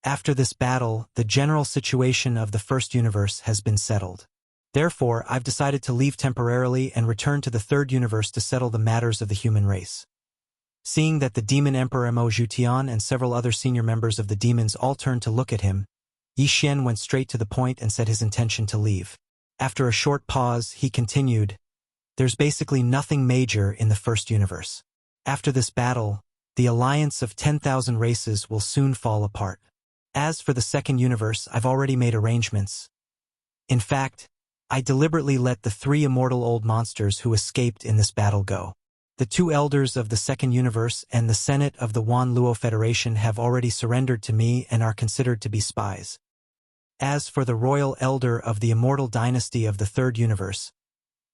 After this battle, the general situation of the first universe has been settled. Therefore, I've decided to leave temporarily and return to the third universe to settle the matters of the human race. Seeing that the demon emperor Mo Jutian and several other senior members of the demons all turned to look at him, Yi Xian went straight to the point and said his intention to leave. After a short pause, he continued, "There's basically nothing major in the first universe. After this battle, the alliance of 10,000 races will soon fall apart. As for the second universe, I've already made arrangements. In fact, I deliberately let the 3 immortal old monsters who escaped in this battle go. The 2 elders of the second universe and the Senate of the Wan Luo Federation have already surrendered to me and are considered to be spies. As for the royal elder of the immortal dynasty of the third universe,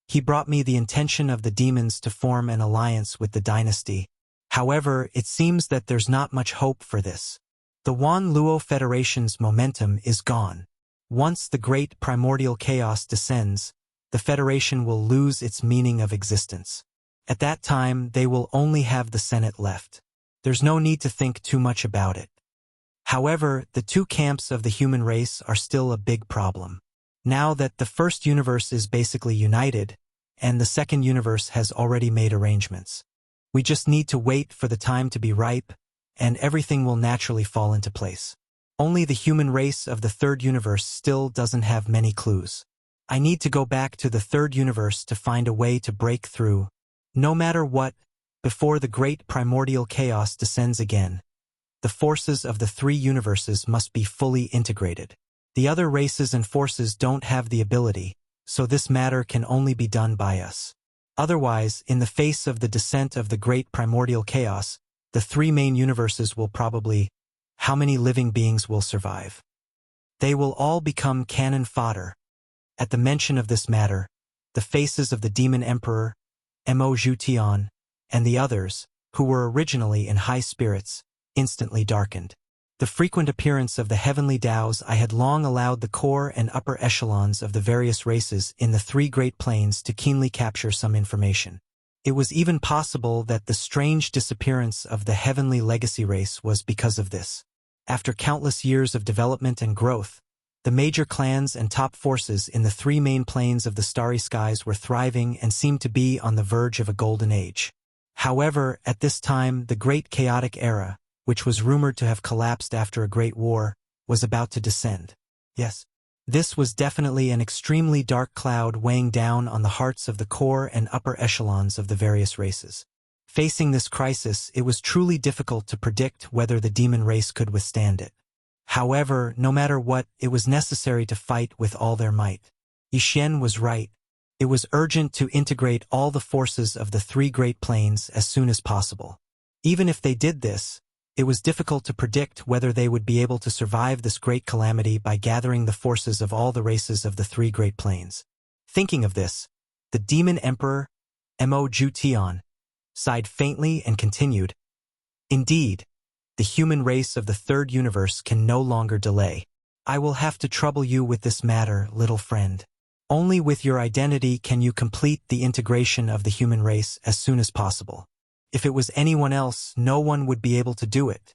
he brought me the intention of the demons to form an alliance with the dynasty. However, it seems that there's not much hope for this. The Wan Luo Federation's momentum is gone. Once the great primordial chaos descends, the Federation will lose its meaning of existence. At that time, they will only have the Senate left. There's no need to think too much about it. However, the 2 camps of the human race are still a big problem. Now that the first universe is basically united, and the second universe has already made arrangements, we just need to wait for the time to be ripe, and everything will naturally fall into place. Only the human race of the third universe still doesn't have many clues. I need to go back to the third universe to find a way to break through, no matter what, before the great primordial chaos descends again. The forces of the 3 universes must be fully integrated. The other races and forces don't have the ability, so this matter can only be done by us. Otherwise, in the face of the descent of the great primordial chaos, the 3 main universes will probably... How many living beings will survive? They will all become cannon fodder. At the mention of this matter, the faces of the demon emperor, Mo Jutian, and the others, who were originally in high spirits, instantly darkened. The frequent appearance of the heavenly Taos I had long allowed the core and upper echelons of the various races in the 3 great planes to keenly capture some information. It was even possible that the strange disappearance of the heavenly legacy race was because of this. After countless years of development and growth, the major clans and top forces in the 3 main planes of the starry skies were thriving and seemed to be on the verge of a golden age. However, at this time, the great chaotic era, which was rumored to have collapsed after a great war, was about to descend. Yes, this was definitely an extremely dark cloud weighing down on the hearts of the core and upper echelons of the various races. Facing this crisis, it was truly difficult to predict whether the demon race could withstand it. However, no matter what, it was necessary to fight with all their might. Yi Xian was right. It was urgent to integrate all the forces of the 3 great planes as soon as possible. Even if they did this, it was difficult to predict whether they would be able to survive this great calamity by gathering the forces of all the races of the 3 great planes. Thinking of this, the demon emperor, Mo Jutian, sighed faintly and continued, "Indeed, the human race of the third universe can no longer delay. I will have to trouble you with this matter, little friend. Only with your identity can you complete the integration of the human race as soon as possible. If it was anyone else, no one would be able to do it."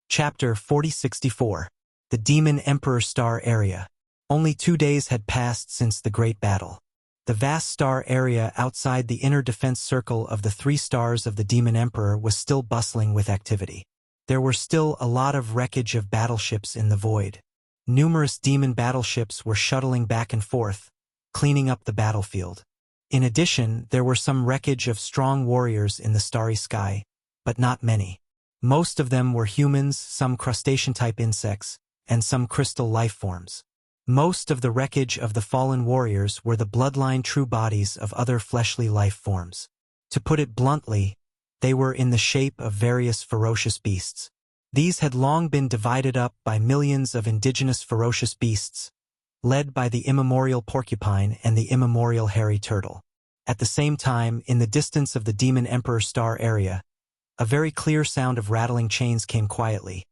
Chapter 4064. The Demon Emperor Star Area. Only 2 days had passed since the Great Battle. The vast star area outside the inner defense circle of the 3 stars of the Demon Emperor was still bustling with activity. There were still a lot of wreckage of battleships in the void. Numerous demon battleships were shuttling back and forth, cleaning up the battlefield. In addition, there were some wreckage of strong warriors in the starry sky, but not many. Most of them were humans, some crustacean-type insects, and some crystal life forms. Most of the wreckage of the fallen warriors were the bloodline true bodies of other fleshly life forms. To put it bluntly, they were in the shape of various ferocious beasts. These had long been divided up by millions of indigenous ferocious beasts, led by the immemorial porcupine and the immemorial hairy turtle. At the same time, in the distance of the Demon Emperor Star area, a very clear sound of rattling chains came quietly.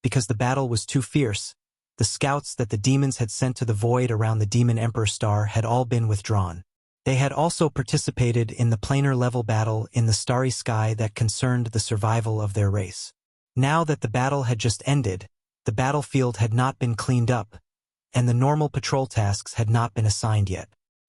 Because the battle was too fierce, the scouts that the demons had sent to the void around the Demon Emperor Star had all been withdrawn. They had also participated in the planar level battle in the starry sky that concerned the survival of their race. Now that the battle had just ended, the battlefield had not been cleaned up, and the normal patrol tasks had not been assigned yet.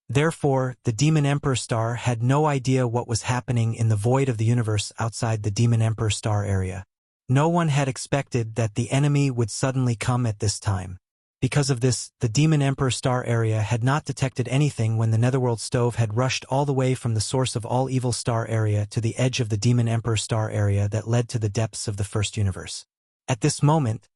Therefore, the Demon Emperor Star had no idea what was happening in the void of the universe outside the Demon Emperor Star area. No one had expected that the enemy would suddenly come at this time. Because of this, the Demon Emperor Star area had not detected anything when the Netherworld Stove had rushed all the way from the source of all evil star area to the edge of the Demon Emperor Star area that led to the depths of the first universe. At this moment,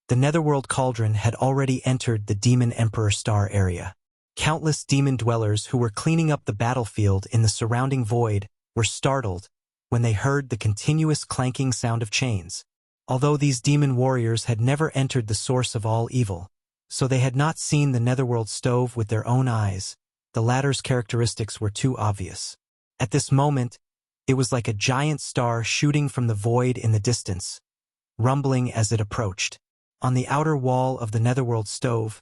the Netherworld Cauldron had already entered the Demon Emperor Star area. Countless demon dwellers who were cleaning up the battlefield in the surrounding void were startled when they heard the continuous clanking sound of chains. Although these demon warriors had never entered the source of all evil, so they had not seen the Netherworld Stove with their own eyes, the latter's characteristics were too obvious. At this moment, it was like a giant star shooting from the void in the distance, rumbling as it approached. On the outer wall of the Netherworld Stove,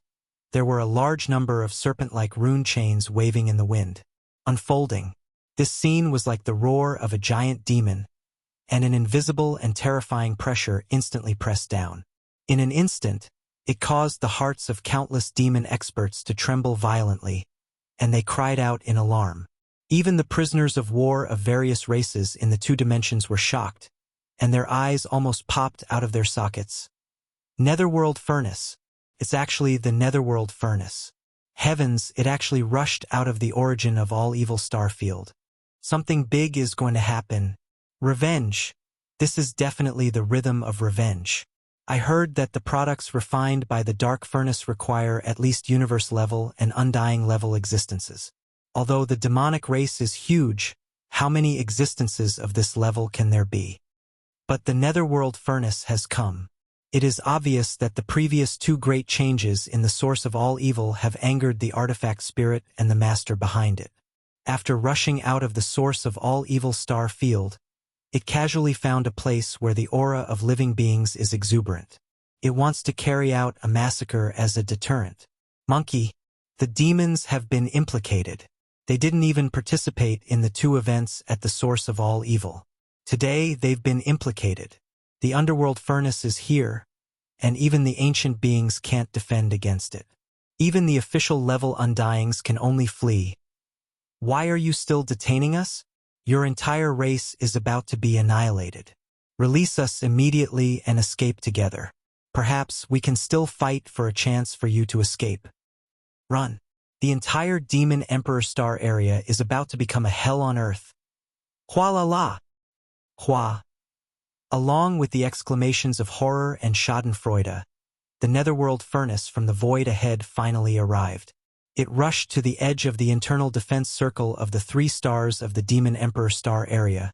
there were a large number of serpent-like rune chains waving in the wind, unfolding. This scene was like the roar of a giant demon, and an invisible and terrifying pressure instantly pressed down. In an instant, it caused the hearts of countless demon experts to tremble violently, and they cried out in alarm. Even the prisoners of war of various races in the two dimensions were shocked, and their eyes almost popped out of their sockets. Netherworld Furnace. It's actually the Netherworld Furnace. Heavens, it actually rushed out of the origin of all evil starfield. Something big is going to happen. Revenge. This is definitely the rhythm of revenge. I heard that the products refined by the Dark Furnace require at least universe level and undying level existences. Although the demonic race is huge, how many existences of this level can there be? But the Netherworld Furnace has come. It is obvious that the previous two great changes in the source of all evil have angered the artifact spirit and the master behind it. After rushing out of the source of all evil star field, it casually found a place where the aura of living beings is exuberant. It wants to carry out a massacre as a deterrent. Monkey, the demons have been implicated. They didn't even participate in the two events at the source of all evil. Today they've been implicated. The underworld furnace is here, and even the ancient beings can't defend against it. Even the official level undyings can only flee. Why are you still detaining us? Your entire race is about to be annihilated. Release us immediately and escape together. Perhaps we can still fight for a chance for you to escape. Run. The entire Demon Emperor Star area is about to become a hell on earth. Hua la la. Hua. Along with the exclamations of horror and schadenfreude, the Netherworld Furnace from the void ahead finally arrived. It rushed to the edge of the internal defense circle of the 3 stars of the Demon Emperor Star area,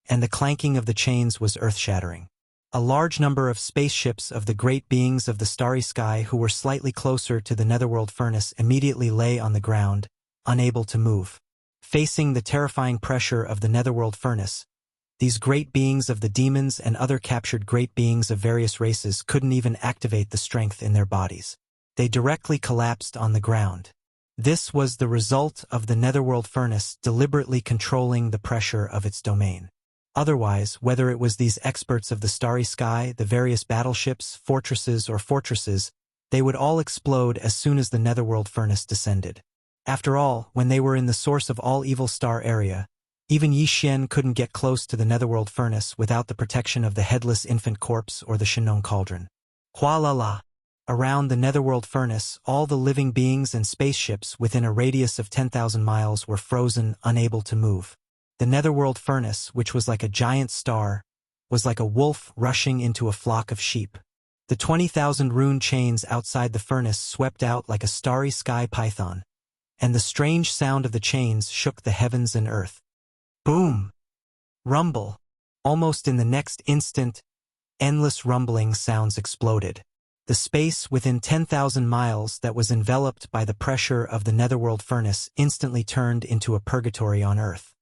and the clanking of the chains was earth-shattering. A large number of spaceships of the great beings of the starry sky who were slightly closer to the Netherworld Furnace immediately lay on the ground, unable to move. Facing the terrifying pressure of the Netherworld Furnace, these great beings of the demons and other captured great beings of various races couldn't even activate the strength in their bodies. They directly collapsed on the ground. This was the result of the Netherworld Furnace deliberately controlling the pressure of its domain. Otherwise, whether it was these experts of the starry sky, the various battleships, fortresses, they would all explode as soon as the Netherworld Furnace descended. After all, when they were in the source of all evil star area, even Yi Xian couldn't get close to the Netherworld Furnace without the protection of the headless infant corpse or the Shinong Cauldron. Hua la la. Around the Netherworld Furnace, all the living beings and spaceships within a radius of 10,000 miles were frozen, unable to move. The Netherworld Furnace, which was like a giant star, was like a wolf rushing into a flock of sheep. The 20,000 rune chains outside the furnace swept out like a starry sky python, and the strange sound of the chains shook the heavens and earth. Boom! Rumble! Almost in the next instant, endless rumbling sounds exploded. The space within 10,000 miles that was enveloped by the pressure of the netherworld furnace instantly turned into a purgatory on Earth.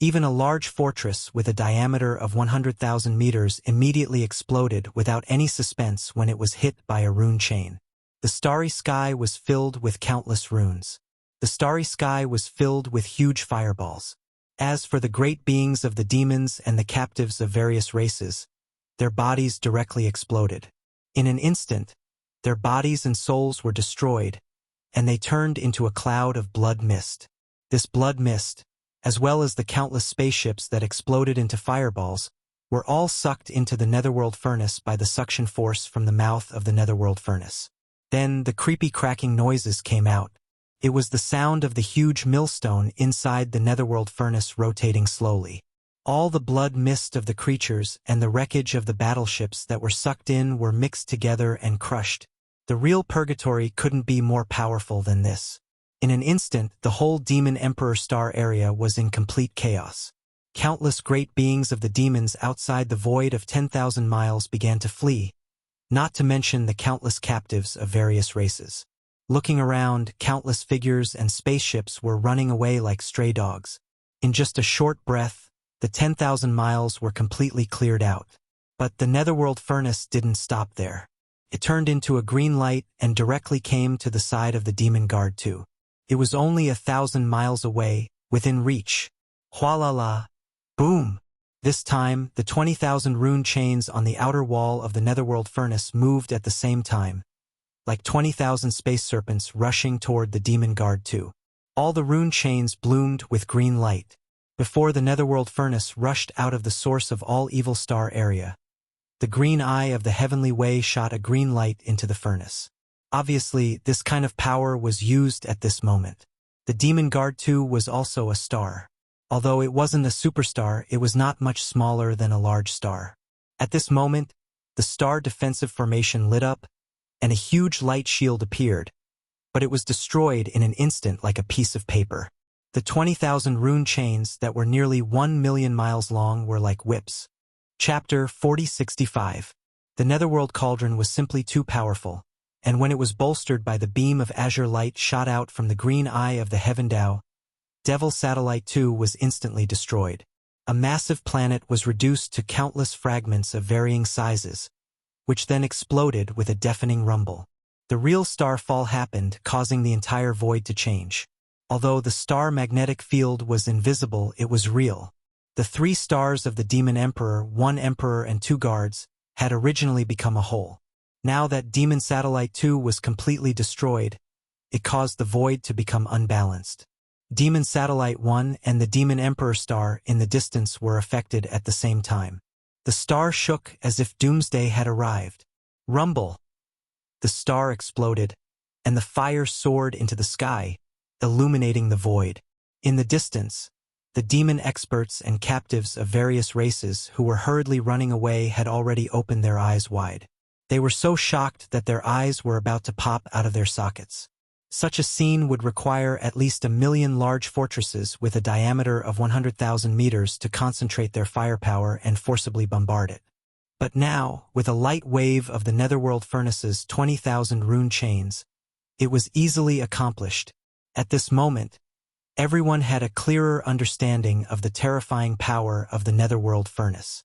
Even a large fortress with a diameter of 100,000 meters immediately exploded without any suspense when it was hit by a rune chain. The starry sky was filled with countless runes. The starry sky was filled with huge fireballs. As for the great beings of the demons and the captives of various races, their bodies directly exploded. In an instant, their bodies and souls were destroyed, and they turned into a cloud of blood mist. This blood mist, as well as the countless spaceships that exploded into fireballs, were all sucked into the netherworld furnace by the suction force from the mouth of the netherworld furnace. Then the creepy cracking noises came out. It was the sound of the huge millstone inside the netherworld furnace rotating slowly. All the blood mist of the creatures and the wreckage of the battleships that were sucked in were mixed together and crushed. The real purgatory couldn't be more powerful than this. In an instant, the whole Demon Emperor Star area was in complete chaos. Countless great beings of the demons outside the void of 10,000 miles began to flee, not to mention the countless captives of various races. Looking around, countless figures and spaceships were running away like stray dogs. In just a short breath, the 10,000 miles were completely cleared out. But the netherworld furnace didn't stop there. It turned into a green light and directly came to the side of the Demon Guard too. It was only 1,000 miles away, within reach. Hualala! Boom! This time, the 20,000 rune chains on the outer wall of the netherworld furnace moved at the same time, like 20,000 space serpents rushing toward the Demon Guard too. All the rune chains bloomed with green light. Before the netherworld furnace rushed out of the source of all evil star area, the green eye of the heavenly way shot a green light into the furnace. Obviously, this kind of power was used at this moment. The Demon Guard 2 was also a star. Although it wasn't a superstar, it was not much smaller than a large star. At this moment, the star defensive formation lit up, and a huge light shield appeared, but it was destroyed in an instant like a piece of paper. The 20,000 rune chains that were nearly 1 million miles long were like whips. Chapter 4065. The netherworld cauldron was simply too powerful, and when it was bolstered by the beam of azure light shot out from the green eye of the Heaven Tao, Devil Satellite 2 was instantly destroyed. A massive planet was reduced to countless fragments of varying sizes, which then exploded with a deafening rumble. The real star fall happened, causing the entire void to change. Although the star magnetic field was invisible, it was real. The 3 stars of the Demon Emperor, 1 Emperor and 2 guards, had originally become a whole. Now that Demon Satellite 2 was completely destroyed, it caused the void to become unbalanced. Demon Satellite 1 and the Demon Emperor star in the distance were affected at the same time. The star shook as if doomsday had arrived. Rumble! The star exploded, and the fire soared into the sky, illuminating the void. In the distance, the demon experts and captives of various races who were hurriedly running away had already opened their eyes wide. They were so shocked that their eyes were about to pop out of their sockets. Such a scene would require at least 1 million large fortresses with a diameter of 100,000 meters to concentrate their firepower and forcibly bombard it. But now, with a light wave of the netherworld furnace's 20,000 rune chains, it was easily accomplished. At this moment, everyone had a clearer understanding of the terrifying power of the netherworld furnace.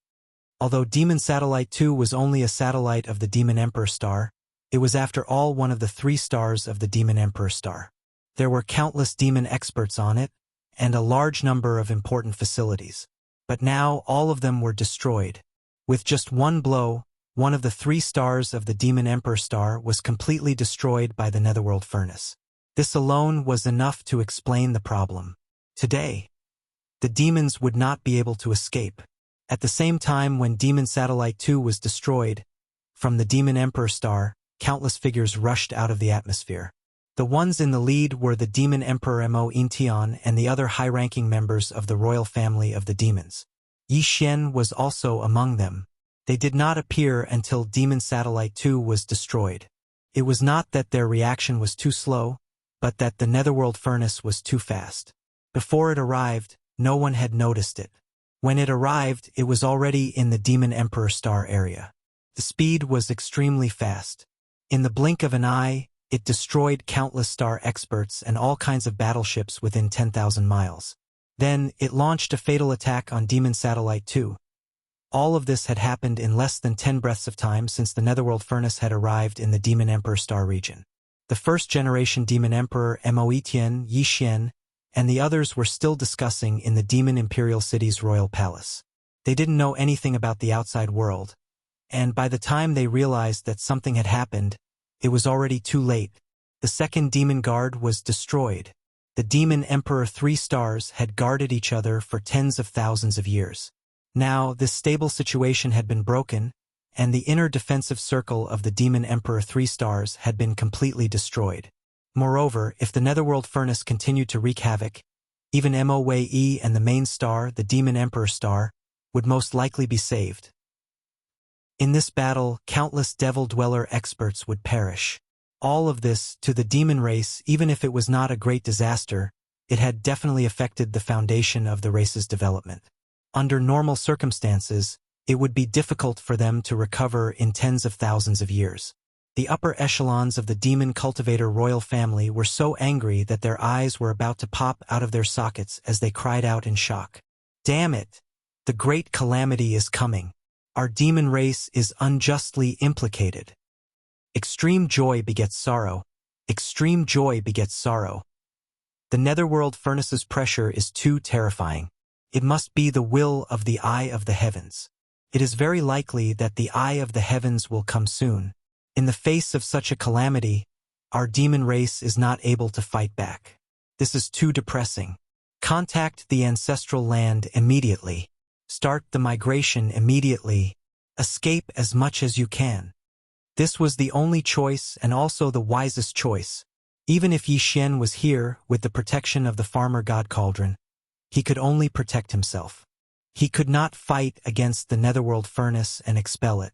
Although Demon Satellite 2 was only a satellite of the Demon Emperor star, it was after all one of the 3 stars of the Demon Emperor star. There were countless demon experts on it, and a large number of important facilities. But now all of them were destroyed. With just one blow, one of the 3 stars of the Demon Emperor star was completely destroyed by the netherworld furnace. This alone was enough to explain the problem. Today, the demons would not be able to escape. At the same time when Demon Satellite 2 was destroyed, from the Demon Emperor star, countless figures rushed out of the atmosphere. The ones in the lead were the Demon Emperor Mo Intian and the other high-ranking members of the royal family of the demons. Yi Xian was also among them, They did not appear until Demon Satellite 2 was destroyed. It was not that their reaction was too slow, but that the Netherworld furnace was too fast. Before it arrived, no one had noticed it. When it arrived, it was already in the Demon Emperor star area. The speed was extremely fast. In the blink of an eye, it destroyed countless star experts and all kinds of battleships within 10,000 miles. Then, it launched a fatal attack on Demon Satellite 2. All of this had happened in less than 10 breaths of time since the Netherworld furnace had arrived in the Demon Emperor star region. The first-generation Demon Emperor Moetian, Yixian, and the others were still discussing in the Demon Imperial City's royal palace. They didn't know anything about the outside world, and by the time they realized that something had happened, it was already too late. The second Demon Guard was destroyed. The Demon Emperor 3 stars had guarded each other for tens of thousands of years. Now, this stable situation had been broken, and the inner defensive circle of the Demon Emperor 3 stars had been completely destroyed. Moreover, if the Netherworld furnace continued to wreak havoc, even Moe and the main star, the Demon Emperor star, would most likely be saved. In this battle, countless Devil Dweller experts would perish. All of this, to the demon race, even if it was not a great disaster, it had definitely affected the foundation of the race's development. Under normal circumstances, it would be difficult for them to recover in tens of thousands of years. The upper echelons of the demon cultivator royal family were so angry that their eyes were about to pop out of their sockets as they cried out in shock. Damn it! The great calamity is coming. Our demon race is unjustly implicated. Extreme joy begets sorrow. Extreme joy begets sorrow. The Netherworld furnace's pressure is too terrifying. It must be the will of the Eye of the Heavens. It is very likely that the Eye of the Heavens will come soon. In the face of such a calamity, our demon race is not able to fight back. This is too depressing. Contact the ancestral land immediately. Start the migration immediately. Escape as much as you can. This was the only choice and also the wisest choice. Even if Yi Xian was here with the protection of the Farmer God Cauldron, he could only protect himself. He could not fight against the Netherworld furnace and expel it.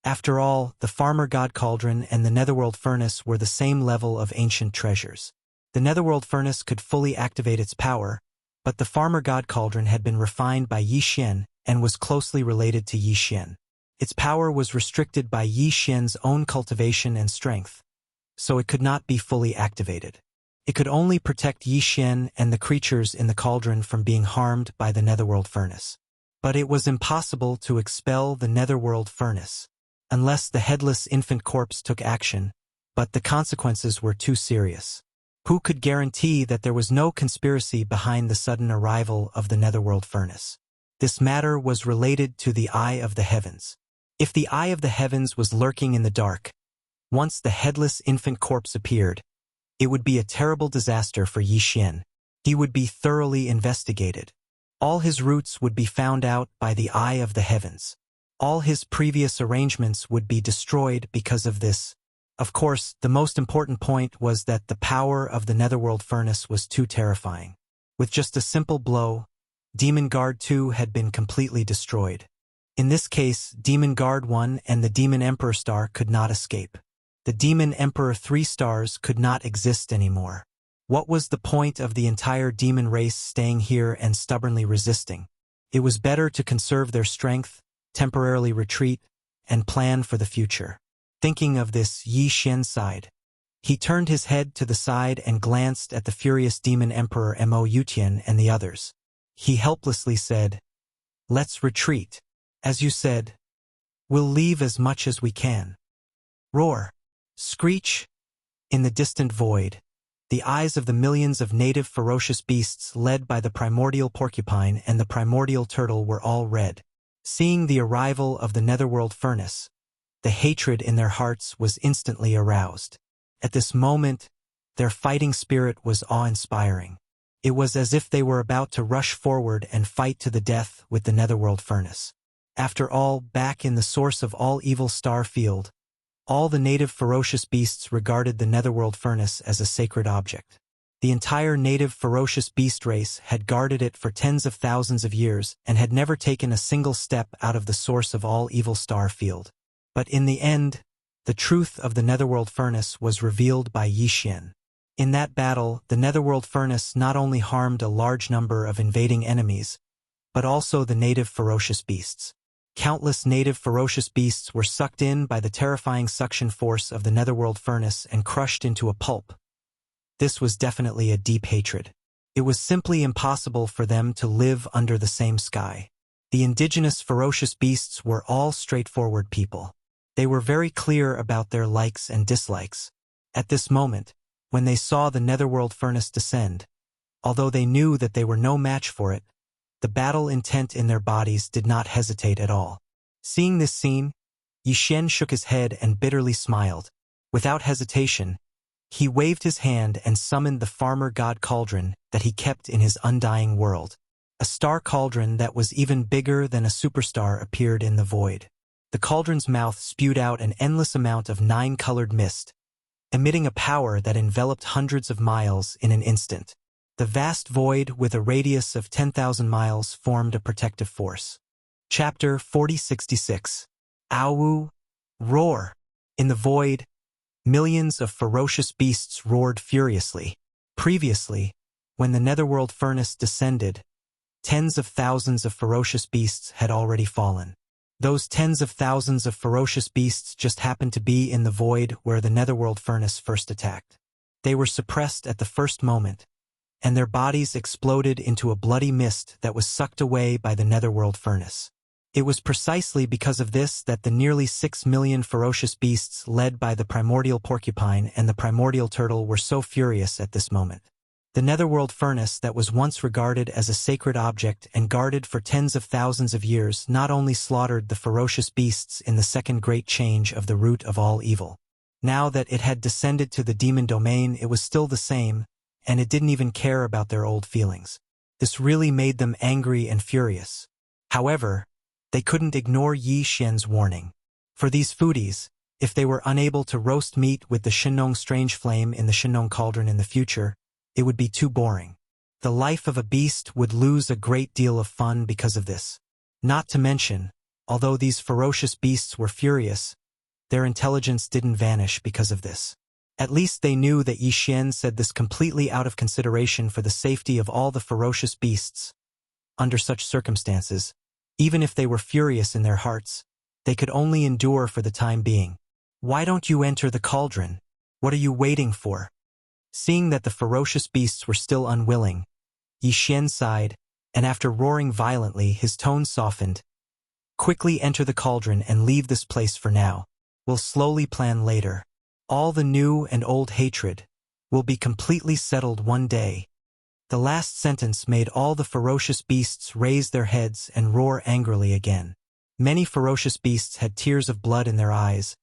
After all, the Farmer God Cauldron and the Netherworld furnace were the same level of ancient treasures. The Netherworld furnace could fully activate its power, but the Farmer God Cauldron had been refined by Yi Xian and was closely related to Yi Xian. Its power was restricted by Yi Xian's own cultivation and strength, so it could not be fully activated. It could only protect Yi Xian and the creatures in the cauldron from being harmed by the Netherworld furnace. But it was impossible to expel the Netherworld furnace, unless the headless infant corpse took action, but the consequences were too serious. Who could guarantee that there was no conspiracy behind the sudden arrival of the Netherworld furnace? This matter was related to the Eye of the Heavens. If the Eye of the Heavens was lurking in the dark, once the headless infant corpse appeared, it would be a terrible disaster for Yi Xian. He would be thoroughly investigated. All his roots would be found out by the Eye of the Heavens. All his previous arrangements would be destroyed because of this. Of course, the most important point was that the power of the Netherworld furnace was too terrifying. With just a simple blow, Demon Guard 2 had been completely destroyed. In this case, Demon Guard 1 and the Demon Emperor star could not escape. The Demon Emperor 3 stars could not exist anymore. What was the point of the entire demon race staying here and stubbornly resisting? It was better to conserve their strength, temporarily retreat, and plan for the future. Thinking of this, Yi Xian sighed. He turned his head to the side and glanced at the furious Demon Emperor Mo Yutian and the others. He helplessly said, "Let's retreat. As you said, we'll leave as much as we can." Roar. Screech. In the distant void, the eyes of the millions of native ferocious beasts led by the primordial porcupine and the primordial turtle were all red. Seeing the arrival of the Netherworld furnace, the hatred in their hearts was instantly aroused. At this moment, their fighting spirit was awe-inspiring. It was as if they were about to rush forward and fight to the death with the Netherworld furnace. After all, back in the source of all evil star field, all the native ferocious beasts regarded the Netherworld furnace as a sacred object. The entire native ferocious beast race had guarded it for tens of thousands of years and had never taken a single step out of the source of all evil star field. But in the end, the truth of the Netherworld Furnace was revealed by Yi Xian. In that battle, the Netherworld Furnace not only harmed a large number of invading enemies, but also the native ferocious beasts. Countless native ferocious beasts were sucked in by the terrifying suction force of the Netherworld Furnace and crushed into a pulp. This was definitely a deep hatred. It was simply impossible for them to live under the same sky. The indigenous ferocious beasts were all straightforward people. They were very clear about their likes and dislikes. At this moment, when they saw the Netherworld Furnace descend, although they knew that they were no match for it, the battle intent in their bodies did not hesitate at all. Seeing this scene, Yi Xian shook his head and bitterly smiled. Without hesitation, he waved his hand and summoned the farmer god cauldron that he kept in his undying world. A star cauldron that was even bigger than a superstar appeared in the void. The cauldron's mouth spewed out an endless amount of 9-colored mist, emitting a power that enveloped hundreds of miles in an instant. The vast void with a radius of 10,000 miles formed a protective force. Chapter 4066. Awu, roar! In the void, millions of ferocious beasts roared furiously. Previously, when the Netherworld Furnace descended, tens of thousands of ferocious beasts had already fallen. Those tens of thousands of ferocious beasts just happened to be in the void where the Netherworld Furnace first attacked. They were suppressed at the first moment, and their bodies exploded into a bloody mist that was sucked away by the Netherworld Furnace. It was precisely because of this that the nearly 6 million ferocious beasts led by the primordial porcupine and the primordial turtle were so furious at this moment. The Netherworld Furnace that was once regarded as a sacred object and guarded for tens of thousands of years not only slaughtered the ferocious beasts in the second great change of the root of all evil. Now that it had descended to the demon domain, it was still the same, and it didn't even care about their old feelings. This really made them angry and furious. However, they couldn't ignore Yi Xian's warning. For these foodies, if they were unable to roast meat with the Shinong strange flame in the Shinong cauldron in the future, it would be too boring. The life of a beast would lose a great deal of fun because of this. Not to mention, although these ferocious beasts were furious, their intelligence didn't vanish because of this. At least they knew that Yi Xian said this completely out of consideration for the safety of all the ferocious beasts. Under such circumstances, even if they were furious in their hearts, they could only endure for the time being. Why don't you enter the cauldron? What are you waiting for? Seeing that the ferocious beasts were still unwilling, Yi Xian sighed, and after roaring violently, his tone softened. Quickly enter the cauldron and leave this place for now. We'll slowly plan later. All the new and old hatred will be completely settled one day. The last sentence made all the ferocious beasts raise their heads and roar angrily again. Many ferocious beasts had tears of blood in their eyes,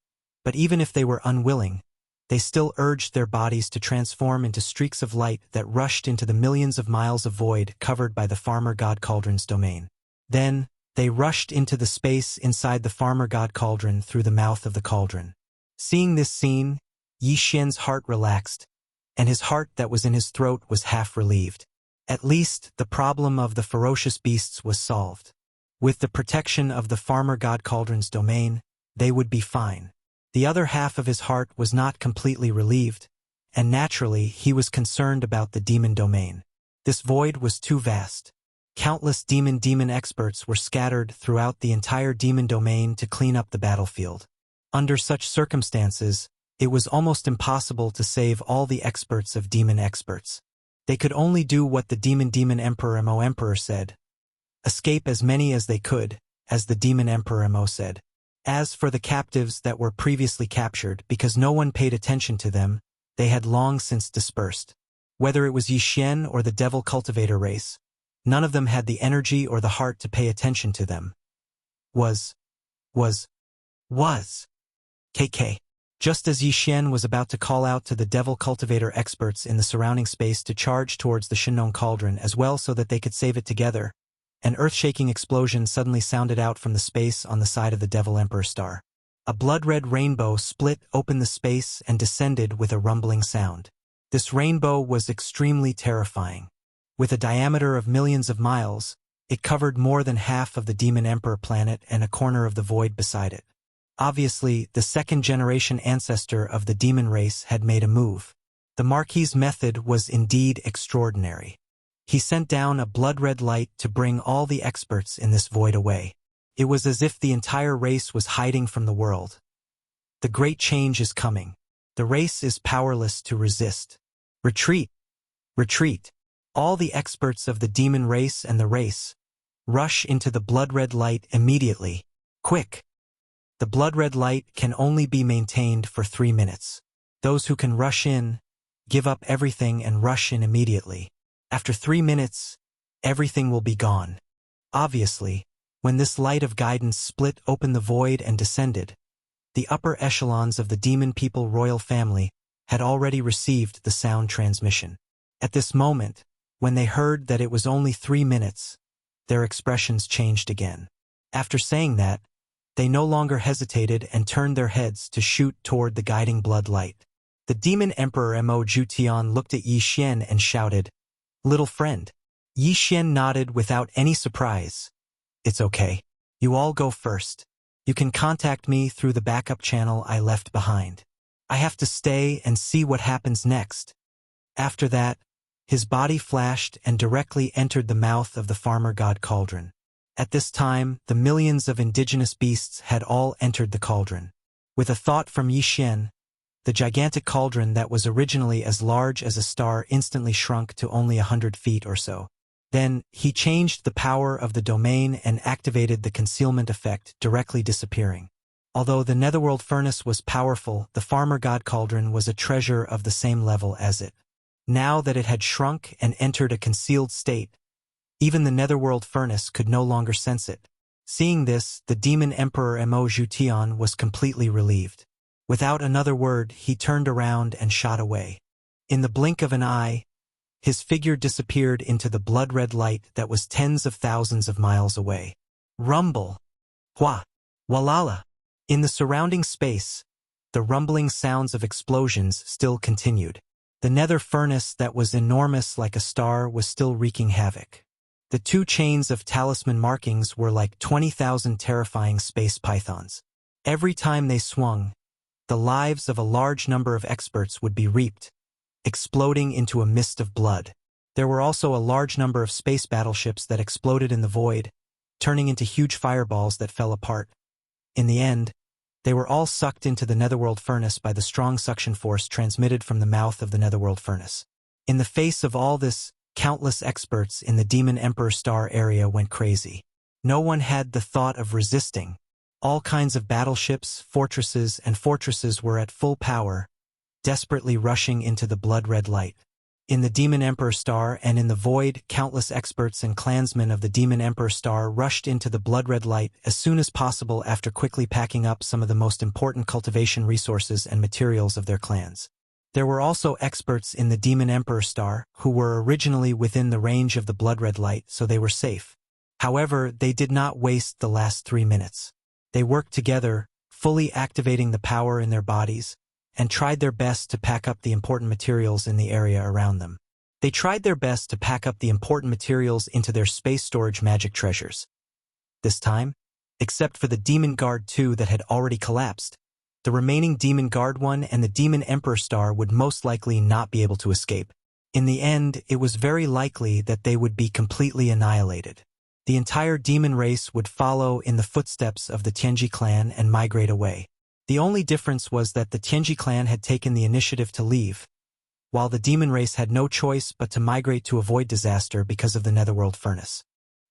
but even if they were unwilling, they still urged their bodies to transform into streaks of light that rushed into the millions of miles of void covered by the farmer god cauldron's domain. Then, they rushed into the space inside the farmer god cauldron through the mouth of the cauldron. Seeing this scene, Yi Xian's heart relaxed, and his heart that was in his throat was half relieved. At least, the problem of the ferocious beasts was solved. With the protection of the farmer god cauldron's domain, they would be fine. The other half of his heart was not completely relieved, and naturally he was concerned about the demon domain. This void was too vast. Countless demon experts were scattered throughout the entire demon domain to clean up the battlefield. Under such circumstances, it was almost impossible to save all the experts of demon experts. They could only do what the demon Emperor Mo Emperor said. Escape as many as they could, as the demon Emperor Mo said. As for the captives that were previously captured, because no one paid attention to them, they had long since dispersed. Whether it was Yi Xian or the devil cultivator race, none of them had the energy or the heart to pay attention to them. Was. KK. Just as Yi Xian was about to call out to the devil cultivator experts in the surrounding space to charge towards the Shinong cauldron as well so that they could save it together, an earth-shaking explosion suddenly sounded out from the space on the side of the Devil Emperor star. A blood-red rainbow split open the space and descended with a rumbling sound. This rainbow was extremely terrifying. With a diameter of millions of miles, it covered more than half of the Demon Emperor planet and a corner of the void beside it. Obviously, the second-generation ancestor of the demon race had made a move. The Marquis's method was indeed extraordinary. He sent down a blood-red light to bring all the experts in this void away. It was as if the entire race was hiding from the world. The great change is coming. The race is powerless to resist. Retreat! Retreat! All the experts of the demon race and the race rush into the blood-red light immediately. Quick! The blood-red light can only be maintained for 3 minutes. Those who can rush in, give up everything and rush in immediately. After 3 minutes, everything will be gone. Obviously, when this light of guidance split open the void and descended, the upper echelons of the demon people royal family had already received the sound transmission. At this moment, when they heard that it was only 3 minutes, their expressions changed again. After saying that, they no longer hesitated and turned their heads to shoot toward the guiding blood light. The demon emperor Mo Jutian looked at Yi Xian and shouted, "Little friend." Yi Xian nodded without any surprise. "It's okay. You all go first. You can contact me through the backup channel I left behind. I have to stay and see what happens next." After that, his body flashed and directly entered the mouth of the farmer god cauldron. At this time, the millions of indigenous beasts had all entered the cauldron. With a thought from Yi Xian, the gigantic cauldron that was originally as large as a star instantly shrunk to only 100 feet or so. Then, he changed the power of the domain and activated the concealment effect, directly disappearing. Although the netherworld furnace was powerful, the farmer god cauldron was a treasure of the same level as it. Now that it had shrunk and entered a concealed state, even the netherworld furnace could no longer sense it. Seeing this, the demon emperor Mo Jutian was completely relieved. Without another word, he turned around and shot away. In the blink of an eye, his figure disappeared into the blood-red light that was tens of thousands of miles away. Rumble! Hua! Walala! In the surrounding space, the rumbling sounds of explosions still continued. The nether furnace that was enormous like a star was still wreaking havoc. The 2 chains of talisman markings were like 20,000 terrifying space pythons. Every time they swung, the lives of a large number of experts would be reaped, exploding into a mist of blood. There were also a large number of space battleships that exploded in the void, turning into huge fireballs that fell apart. In the end, they were all sucked into the netherworld furnace by the strong suction force transmitted from the mouth of the netherworld furnace. In the face of all this, countless experts in the Demon Emperor Star area went crazy. No one had the thought of resisting. All kinds of battleships, fortresses were at full power, desperately rushing into the blood-red light. In the Demon Emperor Star and in the void, countless experts and clansmen of the Demon Emperor Star rushed into the blood-red light as soon as possible after quickly packing up some of the most important cultivation resources and materials of their clans. There were also experts in the Demon Emperor Star who were originally within the range of the blood-red light, so they were safe. However, they did not waste the last 3 minutes. They worked together, fully activating the power in their bodies, and tried their best to pack up the important materials in the area around them. They tried their best to pack up the important materials into their space storage magic treasures. This time, except for the Demon Guard 2 that had already collapsed, the remaining Demon Guard 1 and the Demon Emperor Star would most likely not be able to escape. In the end, it was very likely that they would be completely annihilated. The entire demon race would follow in the footsteps of the Tianji clan and migrate away. The only difference was that the Tianji clan had taken the initiative to leave, while the demon race had no choice but to migrate to avoid disaster because of the netherworld furnace.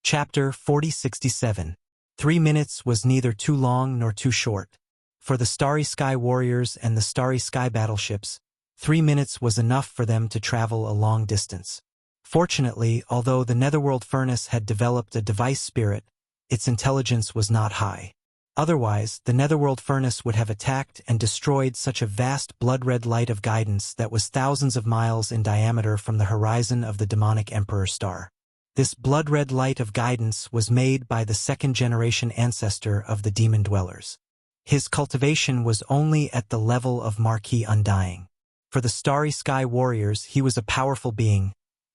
Chapter 4067. 3 minutes was neither too long nor too short. For the Starry Sky Warriors and the Starry Sky battleships, 3 minutes was enough for them to travel a long distance. Fortunately, although the netherworld furnace had developed a device spirit, its intelligence was not high. Otherwise, the netherworld furnace would have attacked and destroyed such a vast blood-red light of guidance that was thousands of miles in diameter from the horizon of the demonic Emperor Star. This blood-red light of guidance was made by the second-generation ancestor of the demon dwellers. His cultivation was only at the level of Marquis Undying. For the starry sky warriors, he was a powerful being,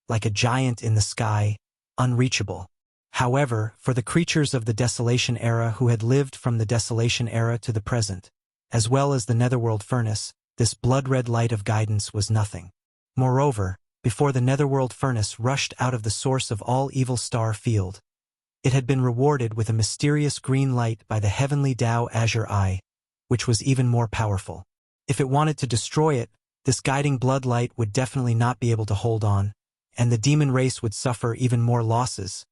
like a giant in the sky, unreachable. However, for the creatures of the Desolation era who had lived from the Desolation era to the present, as well as the Netherworld furnace, this blood-red light of guidance was nothing. Moreover, before the Netherworld furnace rushed out of the source of all evil star field, it had been rewarded with a mysterious green light by the heavenly Tao Azure Eye, which was even more powerful. If it wanted to destroy it, this guiding blood light would definitely not be able to hold on, and the demon race would suffer even more losses.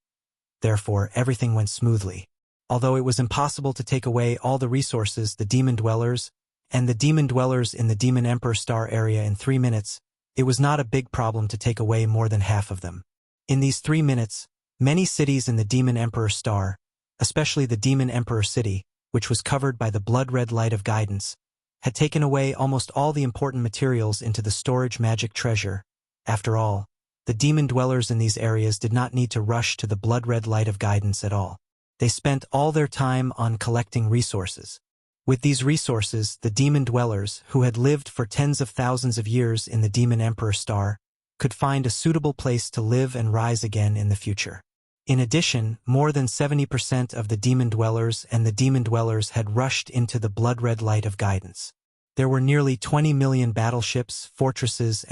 Therefore, everything went smoothly. Although it was impossible to take away all the resources the demon dwellers in the Demon Emperor Star area in 3 minutes, it was not a big problem to take away more than half of them. In these 3 minutes, many cities in the Demon Emperor Star, especially the Demon Emperor City, which was covered by the blood-red light of guidance, had taken away almost all the important materials into the storage magic treasure. After all, the demon dwellers in these areas did not need to rush to the blood-red light of guidance at all. They spent all their time on collecting resources. With these resources, the demon dwellers, who had lived for tens of thousands of years in the Demon Emperor Star, could find a suitable place to live and rise again in the future. In addition, more than 70% of the demon dwellers had rushed into the blood-red light of guidance. There were nearly 20 million battleships, fortresses,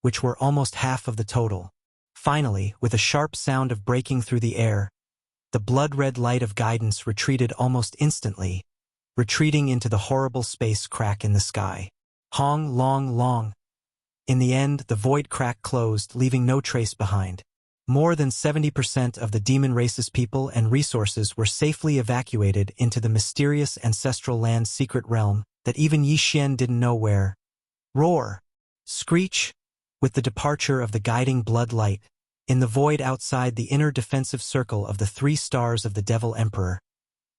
which were almost half of the total. Finally, with a sharp sound of breaking through the air, the blood-red light of guidance retreated almost instantly, retreating into the horrible space crack in the sky. Hong long long. In the end, the void crack closed, leaving no trace behind. More than 70% of the demon race's people and resources were safely evacuated into the mysterious ancestral land's secret realm that even Yi Xian didn't know where. Roar! Screech! With the departure of the guiding blood light, in the void outside the inner defensive circle of the 3 stars of the Devil Emperor,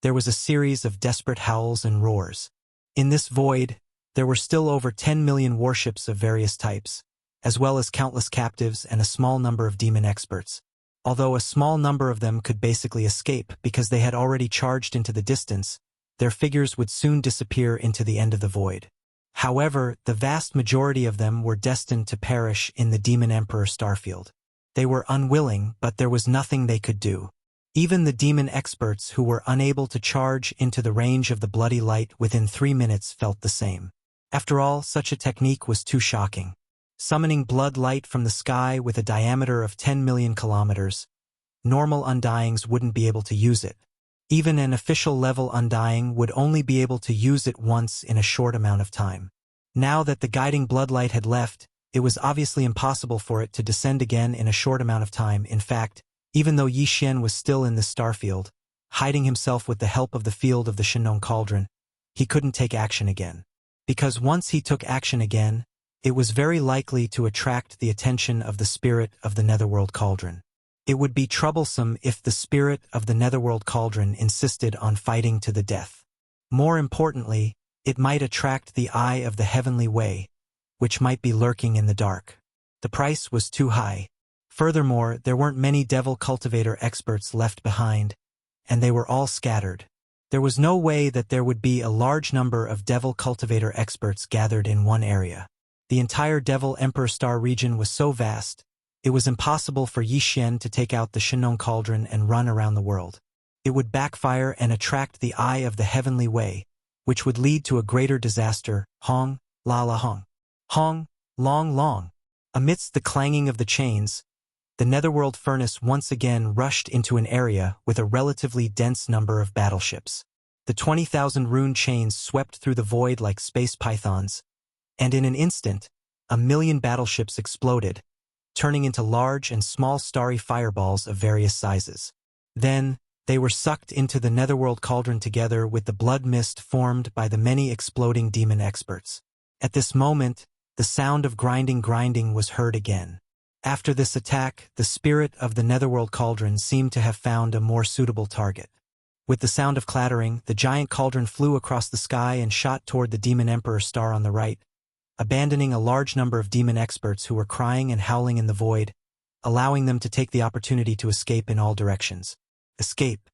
there was a series of desperate howls and roars. In this void, there were still over 10 million warships of various types, as well as countless captives and a small number of demon experts. Although a small number of them could basically escape because they had already charged into the distance, their figures would soon disappear into the end of the void. However, the vast majority of them were destined to perish in the Demon Emperor Starfield. They were unwilling, but there was nothing they could do. Even the demon experts who were unable to charge into the range of the bloody light within 3 minutes felt the same. After all, such a technique was too shocking. Summoning blood light from the sky with a diameter of 10 million kilometers, normal undyings wouldn't be able to use it. Even an official level undying would only be able to use it once in a short amount of time. Now that the guiding bloodlight had left, it was obviously impossible for it to descend again in a short amount of time. In fact, even though Yi Xian was still in the starfield, hiding himself with the help of the field of the Shinong Cauldron, he couldn't take action again. Because once he took action again, it was very likely to attract the attention of the spirit of the Netherworld Cauldron. It would be troublesome if the spirit of the Netherworld Cauldron insisted on fighting to the death. More importantly, it might attract the eye of the Heavenly Way, which might be lurking in the dark. The price was too high. Furthermore, there weren't many devil cultivator experts left behind, and they were all scattered. There was no way that there would be a large number of devil cultivator experts gathered in one area. The entire Devil Emperor Star region was so vast, it was impossible for Yi Xian to take out the Shinong Cauldron and run around the world. It would backfire and attract the eye of the Heavenly Way, which would lead to a greater disaster. Hong, la la hong. Hong, long long. Amidst the clanging of the chains, the Netherworld furnace once again rushed into an area with a relatively dense number of battleships. The 20,000 rune chains swept through the void like space pythons, and in an instant, 1,000,000 battleships exploded, turning into large and small starry fireballs of various sizes. Then, they were sucked into the Netherworld Cauldron together with the blood mist formed by the many exploding demon experts. At this moment, the sound of grinding was heard again. After this attack, the spirit of the Netherworld Cauldron seemed to have found a more suitable target. With the sound of clattering, the giant cauldron flew across the sky and shot toward the Demon Emperor Star on the right, abandoning a large number of demon experts who were crying and howling in the void, allowing them to take the opportunity to escape in all directions. Escape.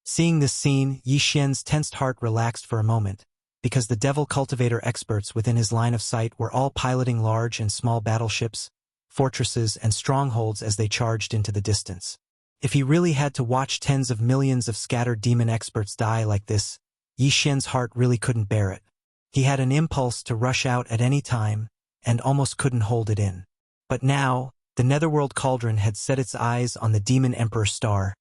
Seeing this scene, Yi Xian's tensed heart relaxed for a moment, because the Devil Cultivator experts within his line of sight were all piloting large and small battleships, fortresses, and strongholds as they charged into the distance. If he really had to watch tens of millions of scattered demon experts die like this, Yi Xian's heart really couldn't bear it. He had an impulse to rush out at any time, and almost couldn't hold it in. But now, the Netherworld Cauldron had set its eyes on the Demon Emperor star,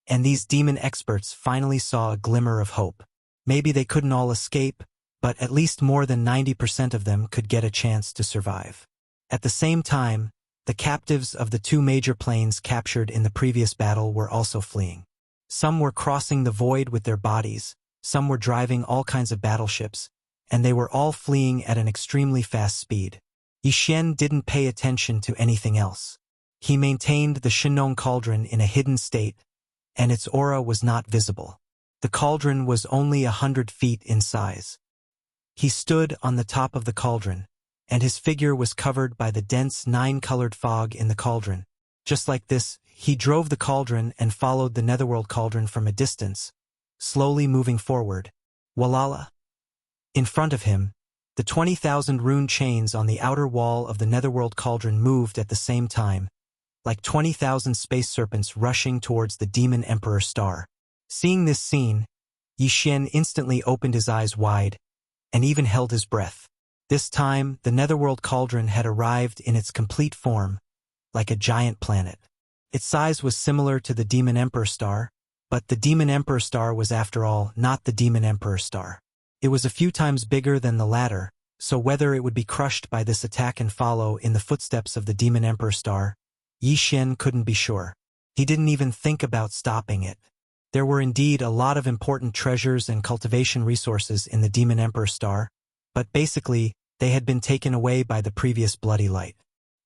and these demon experts finally saw a glimmer of hope. Maybe they couldn't all escape, but at least more than 90% of them could get a chance to survive. At the same time, the captives of the two major planes captured in the previous battle were also fleeing. Some were crossing the void with their bodies, some were driving all kinds of battleships, and they were all fleeing at an extremely fast speed. Yi Xian didn't pay attention to anything else. He maintained the Shinong Cauldron in a hidden state, and its aura was not visible. The cauldron was only 100 feet in size. He stood on the top of the cauldron, and his figure was covered by the dense 9-colored fog in the cauldron. Just like this, he drove the cauldron and followed the Netherworld Cauldron from a distance, slowly moving forward. Walala! In front of him, the 20,000 rune chains on the outer wall of the Netherworld Cauldron moved at the same time, like 20,000 space serpents rushing towards the Demon Emperor star. Seeing this scene, Yi Xian instantly opened his eyes wide, and even held his breath. This time, the Netherworld Cauldron had arrived in its complete form, like a giant planet. Its size was similar to the Demon Emperor star, but the Demon Emperor star was, after all, not the Demon Emperor star. It was a few times bigger than the latter, so whether it would be crushed by this attack and follow in the footsteps of the Demon Emperor star, Yi Xian couldn't be sure. He didn't even think about stopping it. There were indeed a lot of important treasures and cultivation resources in the Demon Emperor star, but basically, they had been taken away by the previous bloody light.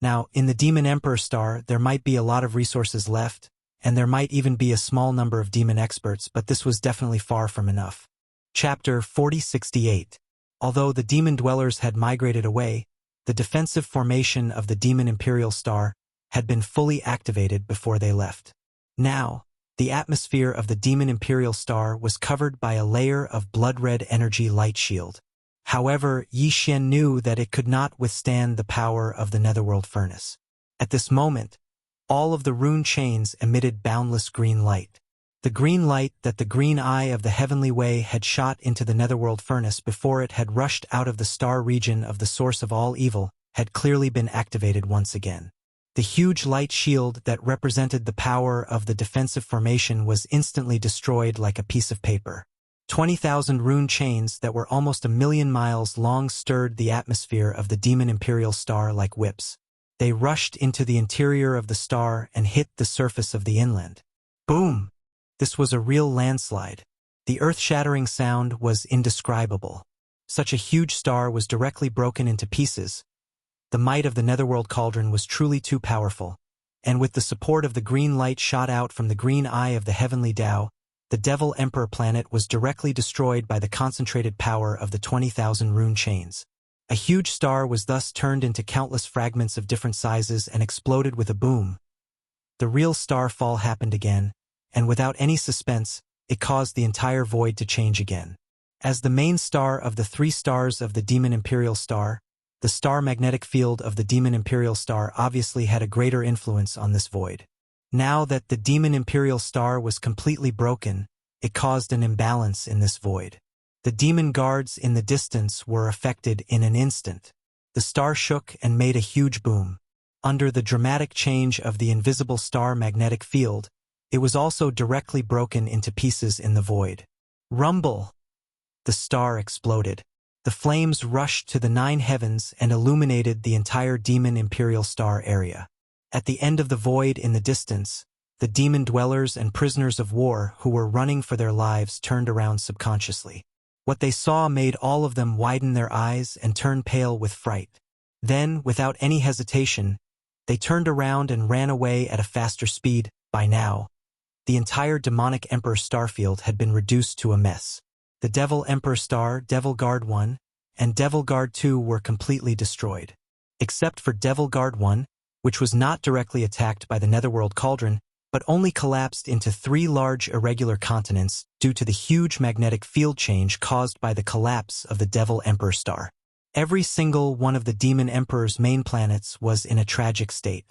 Now, in the Demon Emperor star, there might be a lot of resources left, and there might even be a small number of demon experts, but this was definitely far from enough. Chapter 4068. Although the demon dwellers had migrated away, the defensive formation of the Demon Imperial star had been fully activated before they left. Now, the atmosphere of the Demon Imperial star was covered by a layer of blood-red energy light shield. However, Yi Xian knew that it could not withstand the power of the Netherworld furnace. At this moment, all of the rune chains emitted boundless green light. The green light that the green eye of the heavenly way had shot into the Netherworld furnace before it had rushed out of the star region of the source of all evil had clearly been activated once again. The huge light shield that represented the power of the defensive formation was instantly destroyed like a piece of paper. 20,000 rune chains that were almost 1,000,000 miles long stirred the atmosphere of the Demon Imperial star like whips. They rushed into the interior of the star and hit the surface of the inland. Boom! This was a real landslide. The earth-shattering sound was indescribable. Such a huge star was directly broken into pieces. The might of the Netherworld Cauldron was truly too powerful, and with the support of the green light shot out from the green eye of the heavenly Tao, the Devil Emperor planet was directly destroyed by the concentrated power of the 20,000 rune chains. A huge star was thus turned into countless fragments of different sizes and exploded with a boom. The real star fall happened again, and without any suspense, it caused the entire void to change again. As the main star of the 3 stars of the Demon Imperial star, the star magnetic field of the Demon Imperial star obviously had a greater influence on this void. Now that the Demon Imperial star was completely broken, it caused an imbalance in this void. The demon guards in the distance were affected in an instant. The star shook and made a huge boom. Under the dramatic change of the invisible star magnetic field, it was also directly broken into pieces in the void. Rumble! The star exploded. The flames rushed to the 9 heavens and illuminated the entire Demon Imperial star area. At the end of the void in the distance, the demon dwellers and prisoners of war who were running for their lives turned around subconsciously. What they saw made all of them widen their eyes and turn pale with fright. Then, without any hesitation, they turned around and ran away at a faster speed. By now, the entire demonic Emperor starfield had been reduced to a mess. The Devil Emperor star, Devil Guard 1, and Devil Guard 2 were completely destroyed. Except for Devil Guard 1, which was not directly attacked by the Netherworld Cauldron, but only collapsed into 3 large irregular continents due to the huge magnetic field change caused by the collapse of the Devil Emperor star. Every single one of the Demon Emperor's main planets was in a tragic state.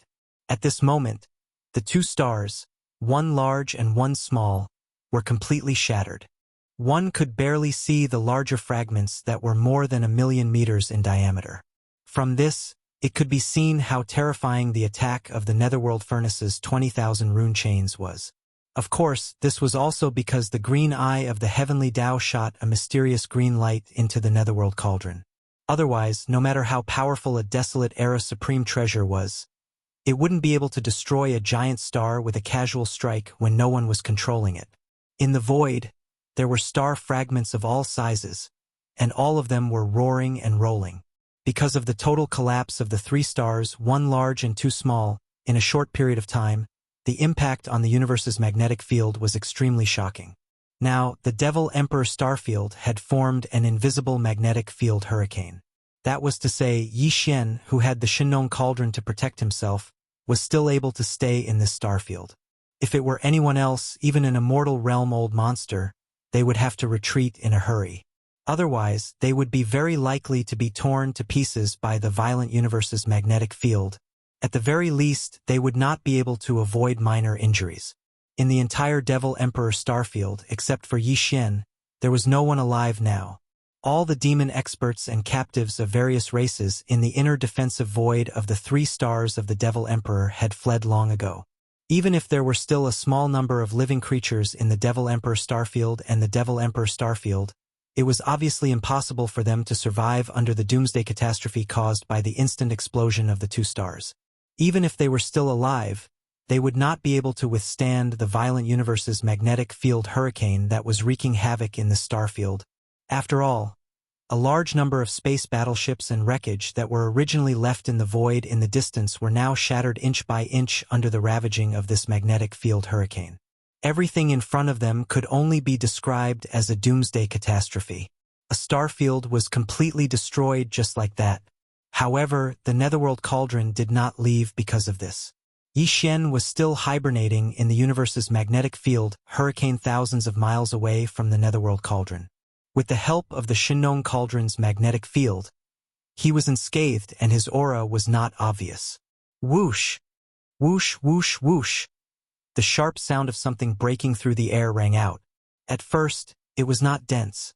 At this moment, the 2 stars, one large and one small, were completely shattered. One could barely see the larger fragments that were more than 1,000,000 meters in diameter. From this, it could be seen how terrifying the attack of the Netherworld Furnace's 20,000 rune chains was. Of course, this was also because the green eye of the heavenly Tao shot a mysterious green light into the Netherworld cauldron. Otherwise, no matter how powerful a desolate era supreme treasure was, it wouldn't be able to destroy a giant star with a casual strike when no one was controlling it. In the void, there were star fragments of all sizes, and all of them were roaring and rolling. Because of the total collapse of the 3 stars, one large and 2 small, in a short period of time, the impact on the universe's magnetic field was extremely shocking. Now, the Devil Emperor starfield had formed an invisible magnetic field hurricane. That was to say, Yi Xian, who had the Shinong Cauldron to protect himself, was still able to stay in this starfield. If it were anyone else, even an immortal realm-old monster, they would have to retreat in a hurry. Otherwise, they would be very likely to be torn to pieces by the violent universe's magnetic field. At the very least, they would not be able to avoid minor injuries. In the entire Devil Emperor starfield, except for Yi Xian, there was no one alive now. All the demon experts and captives of various races in the inner defensive void of the 3 stars of the Devil Emperor had fled long ago. Even if there were still a small number of living creatures in the Devil Emperor starfield and the Devil Emperor starfield, it was obviously impossible for them to survive under the doomsday catastrophe caused by the instant explosion of the 2 stars. Even if they were still alive, they would not be able to withstand the violent universe's magnetic field hurricane that was wreaking havoc in the starfield. After all, a large number of space battleships and wreckage that were originally left in the void in the distance were now shattered inch by inch under the ravaging of this magnetic field hurricane. Everything in front of them could only be described as a doomsday catastrophe. A starfield was completely destroyed just like that. However, the Netherworld Cauldron did not leave because of this. Yi Xian was still hibernating in the universe's magnetic field, hurricane thousands of miles away from the Netherworld Cauldron. With the help of the Shinong Cauldron's magnetic field, he was unscathed and his aura was not obvious. Whoosh! Whoosh, whoosh, whoosh! The sharp sound of something breaking through the air rang out. At first, it was not dense,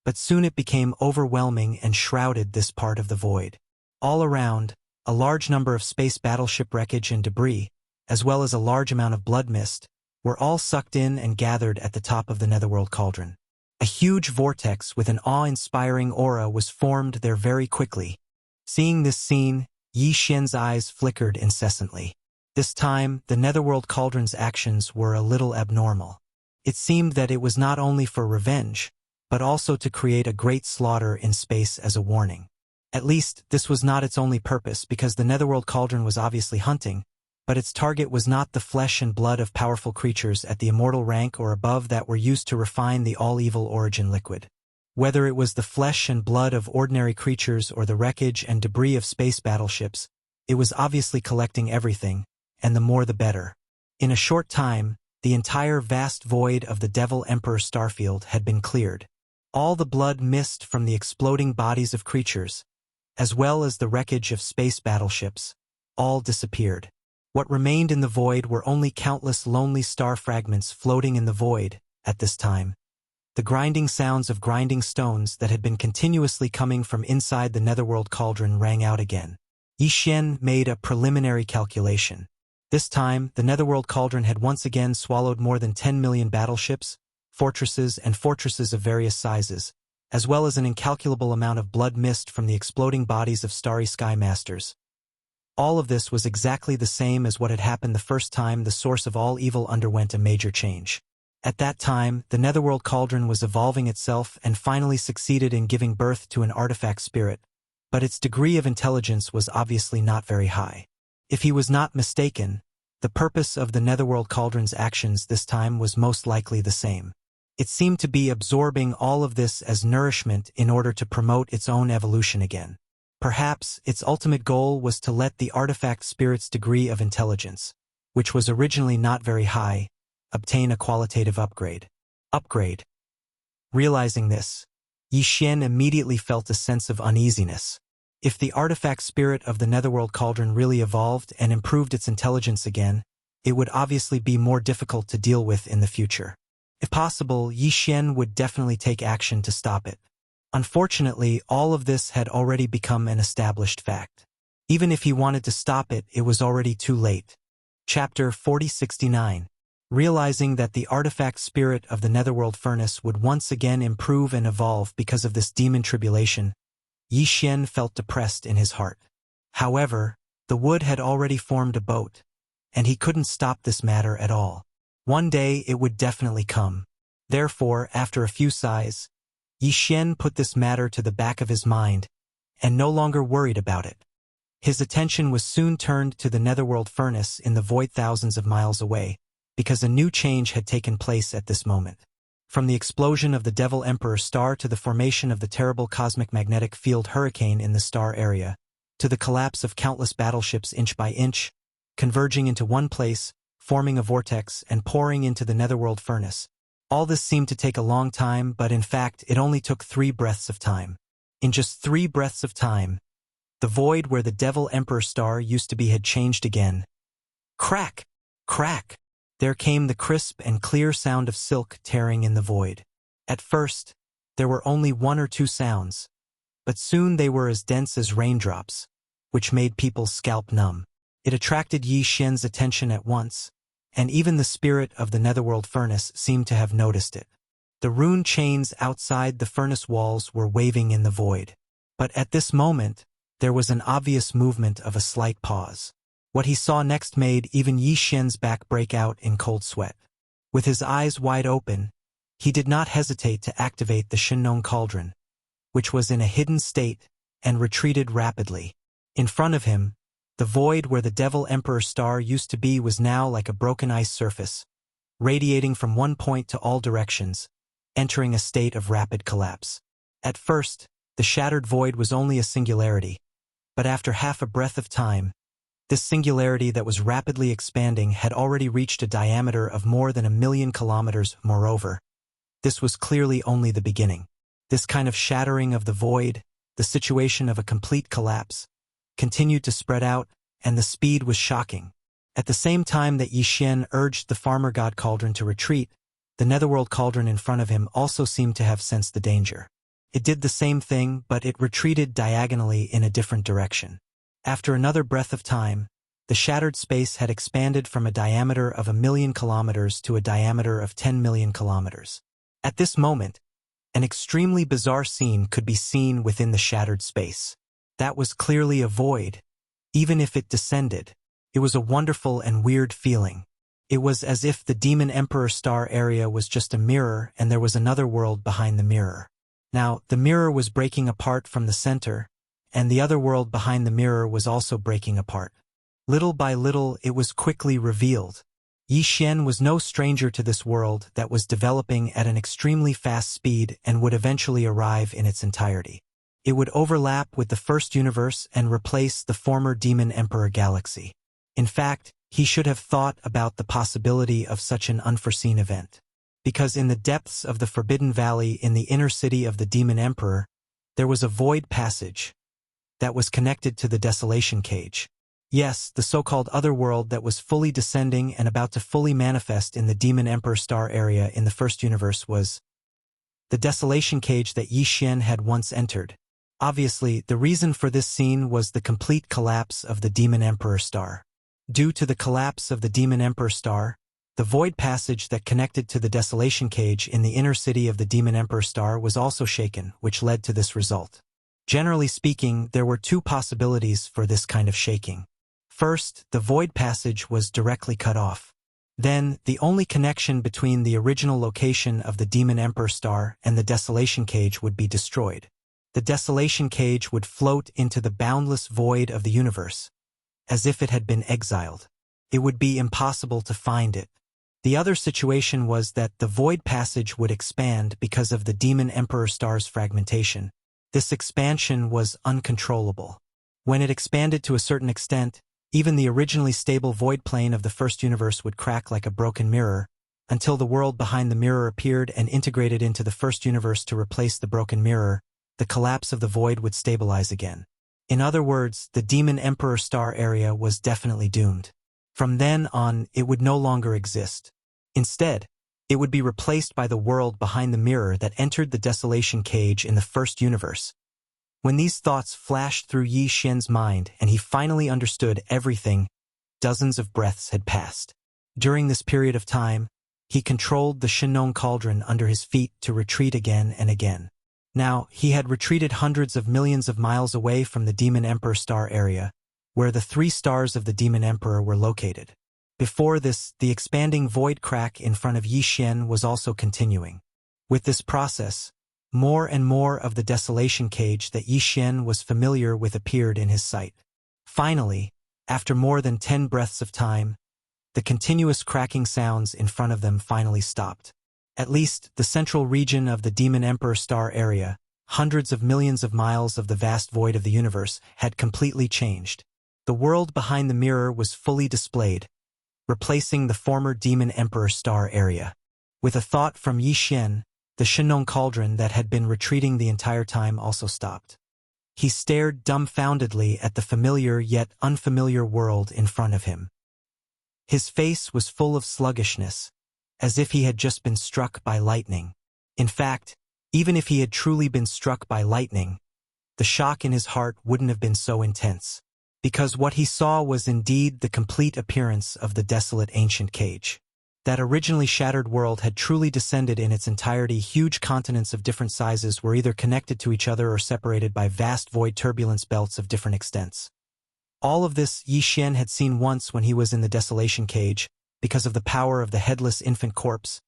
but soon it became overwhelming and shrouded this part of the void. All around, a large number of space battleship wreckage and debris, as well as a large amount of blood mist, were all sucked in and gathered at the top of the Netherworld Cauldron. A huge vortex with an awe-inspiring aura was formed there very quickly. Seeing this scene, Yi Xian's eyes flickered incessantly. This time, the Netherworld Cauldron's actions were a little abnormal. It seemed that it was not only for revenge, but also to create a great slaughter in space as a warning. At least, this was not its only purpose because the Netherworld Cauldron was obviously hunting, but its target was not the flesh and blood of powerful creatures at the immortal rank or above that were used to refine the all-evil origin liquid. Whether it was the flesh and blood of ordinary creatures or the wreckage and debris of space battleships, it was obviously collecting everything, and the more the better. In a short time, the entire vast void of the Devil Emperor starfield had been cleared. All the blood mist from the exploding bodies of creatures, as well as the wreckage of space battleships, all disappeared. What remained in the void were only countless lonely star fragments floating in the void at this time. The grinding sounds of grinding stones that had been continuously coming from inside the Netherworld Cauldron rang out again. Yi Xian made a preliminary calculation. This time, the Netherworld Cauldron had once again swallowed more than 10 million battleships, fortresses, and fortresses of various sizes, as well as an incalculable amount of blood mist from the exploding bodies of starry sky masters. All of this was exactly the same as what had happened the first time the source of all evil underwent a major change. At that time, the Netherworld Cauldron was evolving itself and finally succeeded in giving birth to an artifact spirit, but its degree of intelligence was obviously not very high. If he was not mistaken, the purpose of the Netherworld Cauldron's actions this time was most likely the same. It seemed to be absorbing all of this as nourishment in order to promote its own evolution again. Perhaps its ultimate goal was to let the artifact spirit's degree of intelligence, which was originally not very high, obtain a qualitative upgrade. Realizing this, Yi Xian immediately felt a sense of uneasiness. If the artifact spirit of the Netherworld Cauldron really evolved and improved its intelligence again, it would obviously be more difficult to deal with in the future. If possible, Yi Xian would definitely take action to stop it. Unfortunately, all of this had already become an established fact. Even if he wanted to stop it, it was already too late. Chapter 4069. Realizing that the artifact spirit of the Netherworld Furnace would once again improve and evolve because of this demon tribulation, Yi Xian felt depressed in his heart. However, the wood had already formed a boat, and he couldn't stop this matter at all. One day it would definitely come. Therefore, after a few sighs, Yi Xian put this matter to the back of his mind, and no longer worried about it. His attention was soon turned to the Netherworld Furnace in the void thousands of miles away, because a new change had taken place at this moment. From the explosion of the Devil Emperor star to the formation of the terrible cosmic magnetic field hurricane in the star area, to the collapse of countless battleships inch by inch, converging into one place, forming a vortex and pouring into the Netherworld Furnace. All this seemed to take a long time, but in fact it only took 3 breaths of time. In just 3 breaths of time, the void where the Devil Emperor star used to be had changed again. Crack! Crack! There came the crisp and clear sound of silk tearing in the void. At first, there were only 1 or 2 sounds, but soon they were as dense as raindrops, which made people's scalp numb. It attracted Yi Xian's attention at once, and even the spirit of the Netherworld Furnace seemed to have noticed it. The rune chains outside the furnace walls were waving in the void. But at this moment, there was an obvious movement of a slight pause. What he saw next made even Yi Xian's back break out in cold sweat. With his eyes wide open, he did not hesitate to activate the Shinnon Cauldron, which was in a hidden state, and retreated rapidly. In front of him, the void where the Devil Emperor star used to be was now like a broken ice surface, radiating from one point to all directions, entering a state of rapid collapse. At first, the shattered void was only a singularity, but after half a breath of time, this singularity that was rapidly expanding had already reached a diameter of more than 1,000,000 kilometers. Moreover, this was clearly only the beginning. This kind of shattering of the void, the situation of a complete collapse, continued to spread out, and the speed was shocking. At the same time that Yi Xian urged the Farmer God Cauldron to retreat, the Netherworld Cauldron in front of him also seemed to have sensed the danger. It did the same thing, but it retreated diagonally in a different direction. After another breath of time, the shattered space had expanded from a diameter of 1,000,000 kilometers to a diameter of 10,000,000 kilometers. At this moment, an extremely bizarre scene could be seen within the shattered space. That was clearly a void. Even if it descended, it was a wonderful and weird feeling. It was as if the Demon Emperor star area was just a mirror and there was another world behind the mirror. Now, the mirror was breaking apart from the center, and the other world behind the mirror was also breaking apart. Little by little, it was quickly revealed. Yi Xian was no stranger to this world that was developing at an extremely fast speed and would eventually arrive in its entirety. It would overlap with the first universe and replace the former Demon Emperor galaxy. In fact, he should have thought about the possibility of such an unforeseen event. Because in the depths of the Forbidden Valley in the inner city of the Demon Emperor, there was a void passage that was connected to the Desolation Cage. Yes, the so-called otherworld that was fully descending and about to fully manifest in the Demon Emperor star area in the first universe was the Desolation Cage that Yi Xian had once entered. Obviously, the reason for this scene was the complete collapse of the Demon Emperor star. Due to the collapse of the Demon Emperor star, the void passage that connected to the Desolation Cage in the inner city of the Demon Emperor star was also shaken, which led to this result. Generally speaking, there were 2 possibilities for this kind of shaking. First, the void passage was directly cut off. Then, the only connection between the original location of the Demon Emperor star and the Desolation Cage would be destroyed. The Desolation Cage would float into the boundless void of the universe, as if it had been exiled. It would be impossible to find it. The other situation was that the void passage would expand because of the Demon Emperor star's fragmentation. This expansion was uncontrollable. When it expanded to a certain extent, Even the originally stable void plane of the first universe would crack like a broken mirror, until the world behind the mirror appeared and integrated into the first universe to replace the broken mirror. The collapse of the void would stabilize again. In other words, the Demon Emperor star area was definitely doomed. From then on, it would no longer exist. Instead, it would be replaced by the world behind the mirror that entered the desolation cage in the first universe. When these thoughts flashed through Yi Xian's mind and he finally understood everything, dozens of breaths had passed. During this period of time, he controlled the Shinong cauldron under his feet to retreat again and again. Now, he had retreated hundreds of millions of miles away from the Demon Emperor star area, where the 3 stars of the Demon Emperor were located. Before this, the expanding void crack in front of Yi Xian was also continuing. With this process, more and more of the desolation cage that Yi Xian was familiar with appeared in his sight. Finally, after more than 10 breaths of time, the continuous cracking sounds in front of them finally stopped. At least, the central region of the Demon Emperor star area, hundreds of millions of miles of the vast void of the universe, had completely changed. The world behind the mirror was fully displayed, replacing the former Demon Emperor star area. With a thought from Yi Xian, the Shinong cauldron that had been retreating the entire time also stopped. He stared dumbfoundedly at the familiar yet unfamiliar world in front of him. His face was full of sluggishness, as if he had just been struck by lightning. In fact, even if he had truly been struck by lightning, the shock in his heart wouldn't have been so intense, because what he saw was indeed the complete appearance of the desolate ancient cage. That originally shattered world had truly descended in its entirety. Huge continents of different sizes were either connected to each other or separated by vast void turbulence belts of different extents. All of this Yi Xian had seen once when he was in the desolation cage. Because of the power of the headless infant corpse,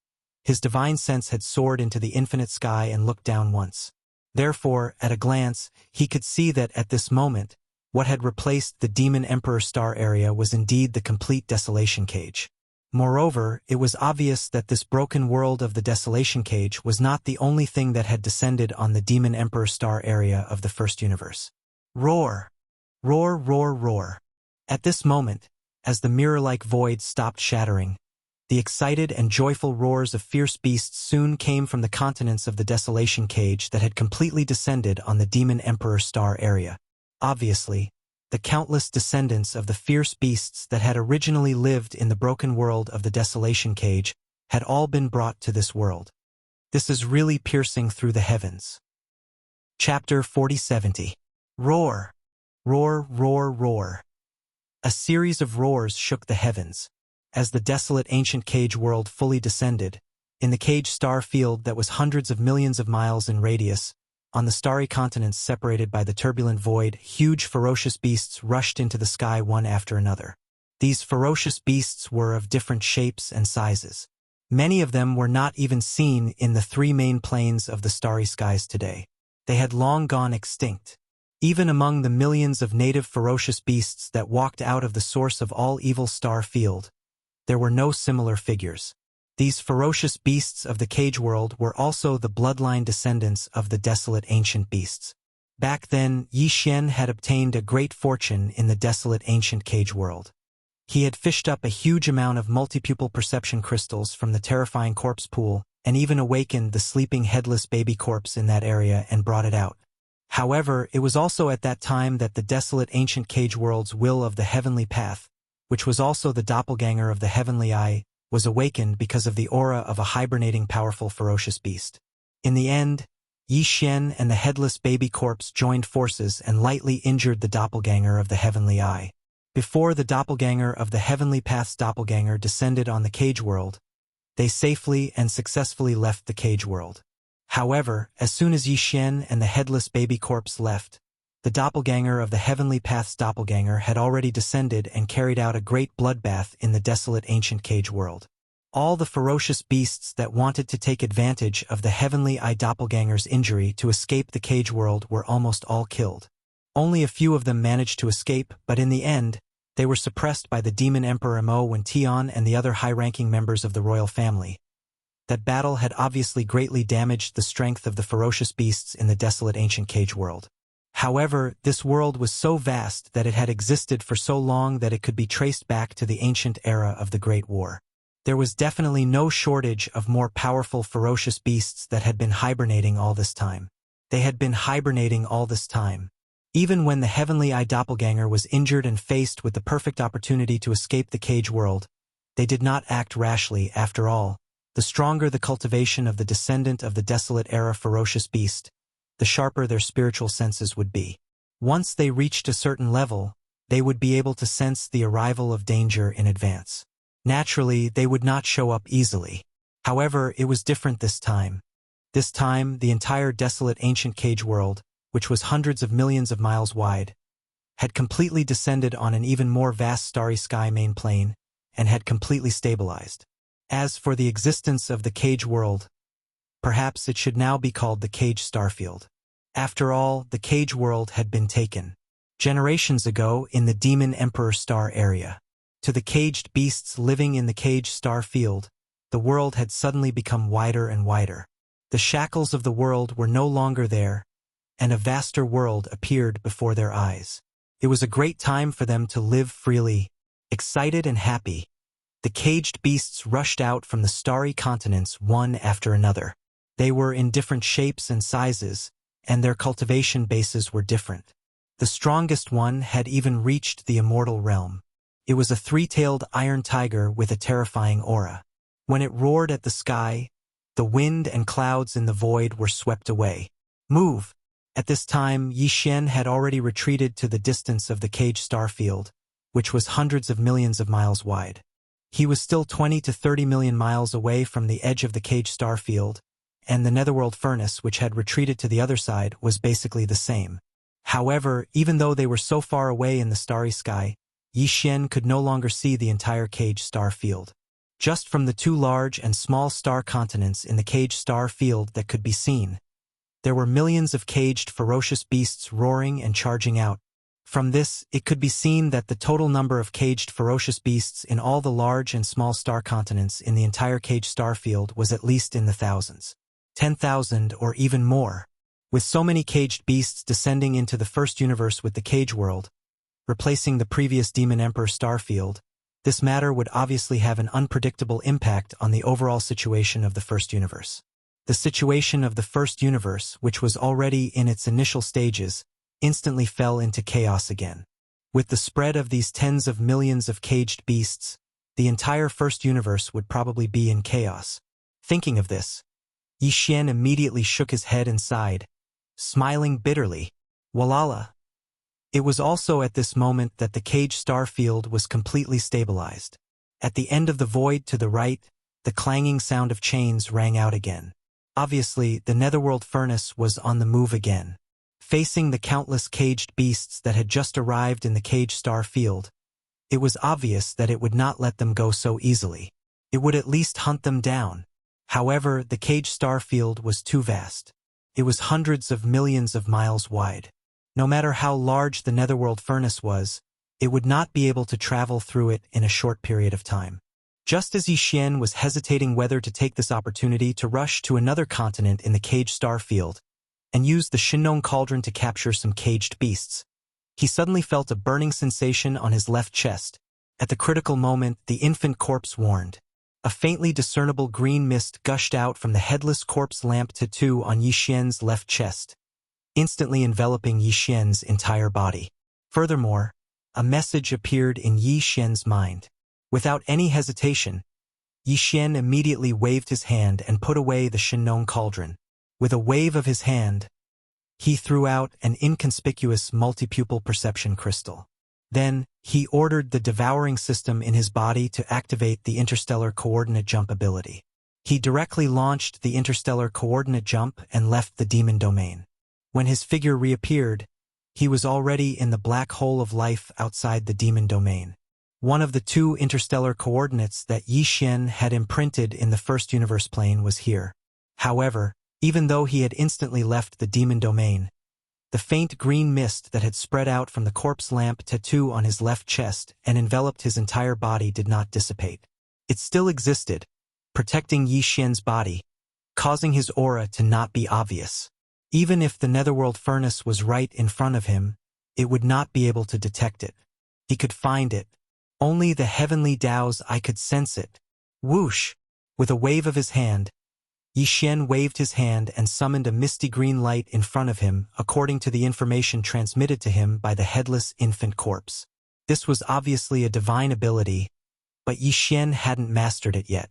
his divine sense had soared into the infinite sky and looked down once. Therefore, at a glance, he could see that at this moment, what had replaced the Demon Emperor star area was indeed the complete desolation cage. Moreover, it was obvious that this broken world of the desolation cage was not the only thing that had descended on the Demon Emperor star area of the first universe. Roar! Roar, roar, roar. At this moment, as the mirror-like void stopped shattering, the excited and joyful roars of fierce beasts soon came from the continents of the desolation cage that had completely descended on the Demon Emperor star area. Obviously, the countless descendants of the fierce beasts that had originally lived in the broken world of the desolation cage had all been brought to this world. This is really piercing through the heavens. Chapter 4070. Roar! Roar, roar, roar. A series of roars shook the heavens, as the desolate ancient cage world fully descended. In the cage star field that was hundreds of millions of miles in radius, on the starry continents separated by the turbulent void, huge ferocious beasts rushed into the sky one after another. These ferocious beasts were of different shapes and sizes. Many of them were not even seen in the 3 main planes of the starry skies today. They had long gone extinct. Even among the millions of native ferocious beasts that walked out of the source of all evil star field, there were no similar figures. These ferocious beasts of the cage world were also the bloodline descendants of the desolate ancient beasts. Back then, Yi Xian had obtained a great fortune in the desolate ancient cage world. He had fished up a huge amount of multipupil perception crystals from the terrifying corpse pool, and even awakened the sleeping headless baby corpse in that area and brought it out. However, it was also at that time that the desolate ancient cage world's will of the heavenly path, which was also the doppelganger of the heavenly eye, was awakened because of the aura of a hibernating powerful ferocious beast. In the end, Yi Xian and the headless baby corpse joined forces and lightly injured the doppelganger of the heavenly eye. Before the doppelganger of the heavenly path's doppelganger descended on the cage world, they safely and successfully left the cage world. However, as soon as Yi Xian and the headless baby corpse left, the doppelganger of the heavenly path's doppelganger had already descended and carried out a great bloodbath in the desolate ancient cage world. All the ferocious beasts that wanted to take advantage of the heavenly eye doppelganger's injury to escape the cage world were almost all killed. Only a few of them managed to escape, but in the end, they were suppressed by the Demon Emperor Mo Wen Tian and the other high-ranking members of the royal family. That battle had obviously greatly damaged the strength of the ferocious beasts in the desolate ancient cage world. However, this world was so vast that it had existed for so long that it could be traced back to the ancient era of the Great War. There was definitely no shortage of more powerful ferocious beasts that had been hibernating all this time. They had been hibernating all this time. Even when the heavenly-eyed doppelganger was injured and faced with the perfect opportunity to escape the cage world, they did not act rashly. After all, the stronger the cultivation of the descendant of the desolate era ferocious beast, the sharper their spiritual senses would be. Once they reached a certain level, they would be able to sense the arrival of danger in advance. Naturally, they would not show up easily. However, it was different this time. This time, the entire desolate ancient cage world, which was hundreds of millions of miles wide, had completely descended on an even more vast starry sky main plane and had completely stabilized. As for the existence of the cage world, perhaps it should now be called the cage starfield. After all, the cage world had been taken generations ago in the Demon Emperor star area. To the caged beasts living in the cage star field, the world had suddenly become wider and wider. The shackles of the world were no longer there, and a vaster world appeared before their eyes. It was a great time for them to live freely, excited and happy. The caged beasts rushed out from the starry continents one after another. They were in different shapes and sizes, and their cultivation bases were different. The strongest one had even reached the immortal realm. It was a three-tailed iron tiger with a terrifying aura. When it roared at the sky, the wind and clouds in the void were swept away. Move! At this time, Yi Xian had already retreated to the distance of the cage starfield, which was hundreds of millions of miles wide. He was still 20 to 30 million miles away from the edge of the cage starfield, and the netherworld furnace, which had retreated to the other side, was basically the same. However, even though they were so far away in the starry sky, Yi Xian could no longer see the entire cage star field. Just from the two large and small star continents in the cage star field that could be seen, there were millions of caged ferocious beasts roaring and charging out. From this, it could be seen that the total number of caged ferocious beasts in all the large and small star continents in the entire cage star field was at least in the thousands. 10,000 or even more. With so many caged beasts descending into the first universe with the cage world, replacing the previous Demon Emperor starfield, this matter would obviously have an unpredictable impact on the overall situation of the first universe. The situation of the first universe, which was already in its initial stages, instantly fell into chaos again. With the spread of these tens of millions of caged beasts, the entire first universe would probably be in chaos. Thinking of this, Yi Xian immediately shook his head and sighed, smiling bitterly. Walala. It was also at this moment that the cage star field was completely stabilized. At the end of the void to the right, the clanging sound of chains rang out again. Obviously, the netherworld furnace was on the move again. Facing the countless caged beasts that had just arrived in the cage star field, it was obvious that it would not let them go so easily. It would at least hunt them down. However, the cage star field was too vast. It was hundreds of millions of miles wide. No matter how large the netherworld furnace was, it would not be able to travel through it in a short period of time. Just as Yi Xian was hesitating whether to take this opportunity to rush to another continent in the cage star field and use the Shinnong cauldron to capture some caged beasts, he suddenly felt a burning sensation on his left chest. At the critical moment, the infant corpse warned. A faintly discernible green mist gushed out from the headless corpse lamp tattoo on Yi Xian's left chest, instantly enveloping Yi Xian's entire body. Furthermore, a message appeared in Yi Xian's mind. Without any hesitation, Yi Xian immediately waved his hand and put away the Shinnong cauldron. With a wave of his hand, he threw out an inconspicuous multipupil perception crystal. Then, he ordered the devouring system in his body to activate the interstellar coordinate jump ability. He directly launched the interstellar coordinate jump and left the demon domain. When his figure reappeared, he was already in the black hole of life outside the demon domain. One of the two interstellar coordinates that Yi Xian had imprinted in the first universe plane was here. However, even though he had instantly left the demon domain, the faint green mist that had spread out from the corpse lamp tattoo on his left chest and enveloped his entire body did not dissipate. It still existed, protecting Yi Xian's body, causing his aura to not be obvious. Even if the netherworld furnace was right in front of him, it would not be able to detect it. He could find it. Only the heavenly Tao's eye could sense it. Whoosh! With a wave of his hand, Yi Xian waved his hand and summoned a misty green light in front of him, according to the information transmitted to him by the headless infant corpse. This was obviously a divine ability, but Yi Xian hadn't mastered it yet.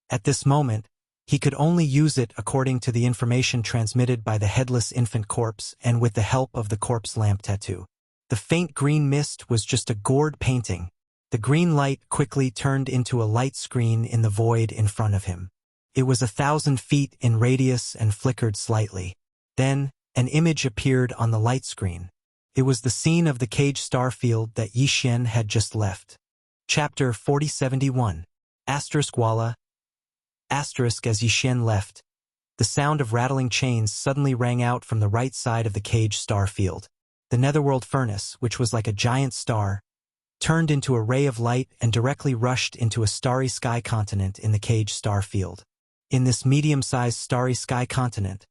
At this moment, he could only use it according to the information transmitted by the headless infant corpse and with the help of the corpse lamp tattoo. The faint green mist was just a gourd painting. The green light quickly turned into a light screen in the void in front of him. It was 1,000 feet in radius and flickered slightly. Then, an image appeared on the light screen. It was the scene of the cage star field that Yi Xian had just left. Chapter 4071. Walla. As Yi Xian left, the sound of rattling chains suddenly rang out from the right side of the cage star field. The netherworld furnace, which was like a giant star, turned into a ray of light and directly rushed into a starry sky continent in the cage star field. In this medium-sized starry sky continent,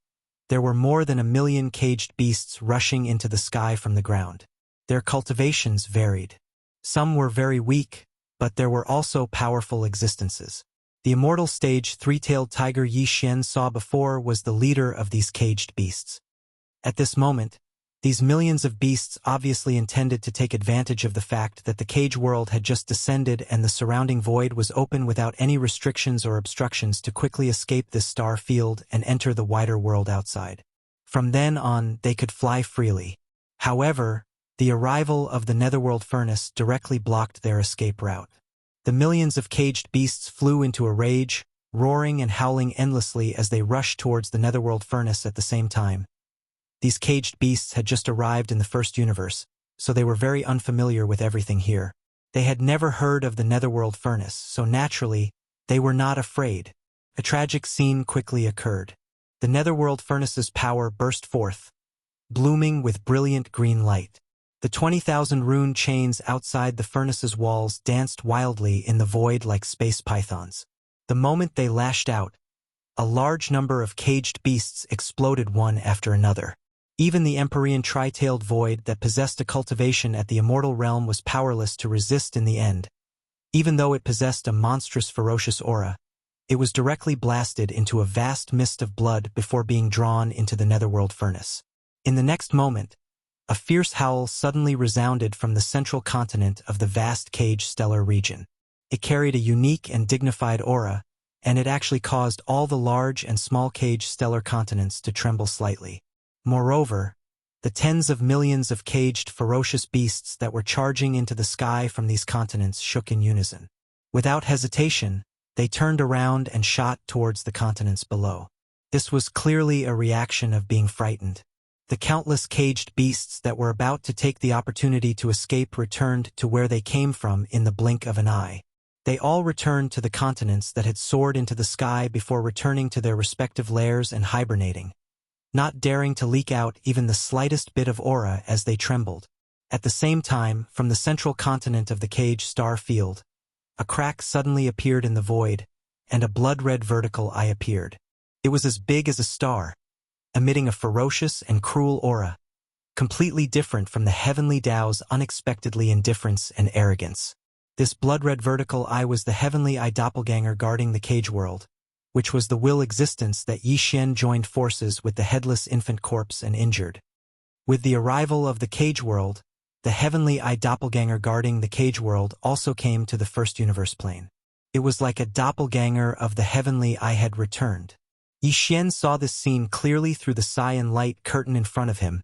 there were more than 1 million caged beasts rushing into the sky from the ground. Their cultivations varied. Some were very weak, but there were also powerful existences. The immortal stage three-tailed tiger Yi Xian saw before was the leader of these caged beasts. At this moment, these millions of beasts obviously intended to take advantage of the fact that the cage world had just descended and the surrounding void was open without any restrictions or obstructions to quickly escape this star field and enter the wider world outside. From then on, they could fly freely. However, the arrival of the netherworld furnace directly blocked their escape route. The millions of caged beasts flew into a rage, roaring and howling endlessly as they rushed towards the netherworld furnace at the same time. These caged beasts had just arrived in the first universe, so they were very unfamiliar with everything here. They had never heard of the netherworld furnace, so naturally, they were not afraid. A tragic scene quickly occurred. The netherworld furnace's power burst forth, blooming with brilliant green light. The 20,000 rune chains outside the furnace's walls danced wildly in the void like space pythons. The moment they lashed out, a large number of caged beasts exploded one after another. Even the Empyrean tri-tailed void that possessed a cultivation at the immortal realm was powerless to resist in the end. Even though it possessed a monstrous ferocious aura, it was directly blasted into a vast mist of blood before being drawn into the netherworld furnace. In the next moment, a fierce howl suddenly resounded from the central continent of the vast cage stellar region. It carried a unique and dignified aura, and it actually caused all the large and small cage stellar continents to tremble slightly. Moreover, the tens of millions of caged ferocious beasts that were charging into the sky from these continents shook in unison. Without hesitation, they turned around and shot towards the continents below. This was clearly a reaction of being frightened. The countless caged beasts that were about to take the opportunity to escape returned to where they came from in the blink of an eye. They all returned to the continents that had soared into the sky before returning to their respective lairs and hibernating, not daring to leak out even the slightest bit of aura as they trembled. At the same time, from the central continent of the cage star field, a crack suddenly appeared in the void, and a blood-red vertical eye appeared. It was as big as a star, emitting a ferocious and cruel aura, completely different from the heavenly Tao's unexpectedly indifference and arrogance. This blood-red vertical eye was the heavenly eye doppelganger guarding the cage world, which was the will existence that Yi Xian joined forces with the headless infant corpse and injured. With the arrival of the cage world, the heavenly eye doppelganger guarding the cage world also came to the first universe plane. It was like a doppelganger of the heavenly eye had returned. Yi Xian saw this scene clearly through the cyan light curtain in front of him,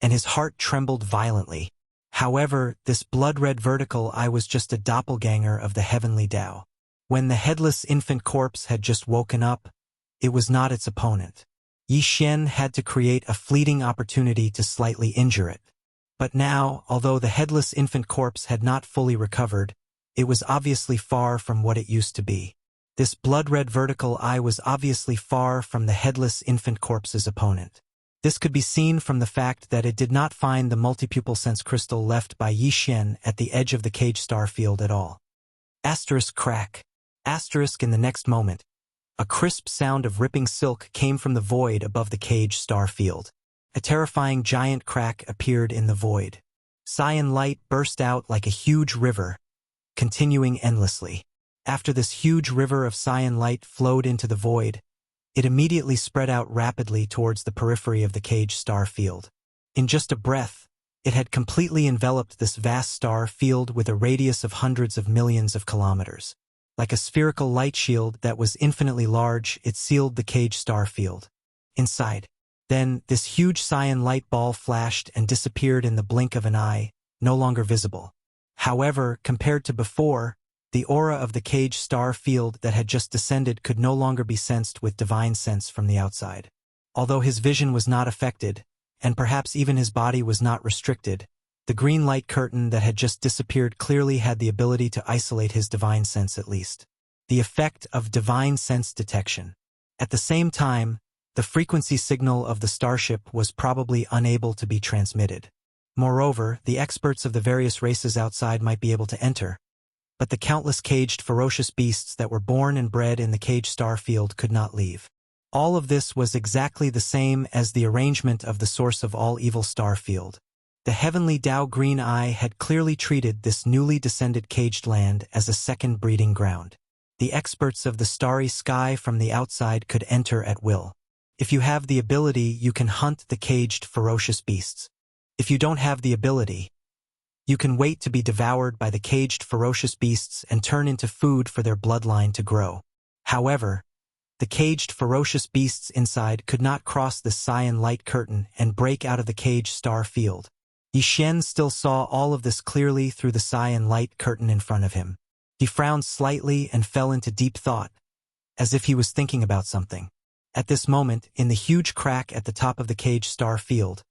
and his heart trembled violently. However, this blood-red vertical eye was just a doppelganger of the heavenly Tao. When the headless infant corpse had just woken up, it was not its opponent. Yi Xian had to create a fleeting opportunity to slightly injure it. But now, although the headless infant corpse had not fully recovered, it was obviously far from what it used to be. This blood-red vertical eye was obviously far from the headless infant corpse's opponent. This could be seen from the fact that it did not find the multipupil sense crystal left by Yi Xian at the edge of the cage star field at all. Crack. In the next moment, a crisp sound of ripping silk came from the void above the cage star field. A terrifying giant crack appeared in the void. Cyan light burst out like a huge river, continuing endlessly. After this huge river of cyan light flowed into the void, it immediately spread out rapidly towards the periphery of the cage star field. In just a breath, it had completely enveloped this vast star field with a radius of hundreds of millions of kilometers. Like a spherical light shield that was infinitely large, it sealed the cage star field. Inside, then, this huge cyan light ball flashed and disappeared in the blink of an eye, no longer visible. However, compared to before, the aura of the cage star field that had just descended could no longer be sensed with divine sense from the outside. Although his vision was not affected, and perhaps even his body was not restricted, the green light curtain that had just disappeared clearly had the ability to isolate his divine sense at least. The effect of divine sense detection. At the same time, the frequency signal of the starship was probably unable to be transmitted. Moreover, the experts of the various races outside might be able to enter, but the countless caged ferocious beasts that were born and bred in the cage star field could not leave. All of this was exactly the same as the arrangement of the source of all evil star field. The heavenly Tao Green Eye had clearly treated this newly descended caged land as a second breeding ground. The experts of the starry sky from the outside could enter at will. If you have the ability, you can hunt the caged ferocious beasts. If you don't have the ability, you can wait to be devoured by the caged ferocious beasts and turn into food for their bloodline to grow. However, the caged ferocious beasts inside could not cross the cyan light curtain and break out of the cage star field. Yi Xian still saw all of this clearly through the cyan light curtain in front of him. He frowned slightly and fell into deep thought, as if he was thinking about something. At this moment, in the huge crack at the top of the cage star field,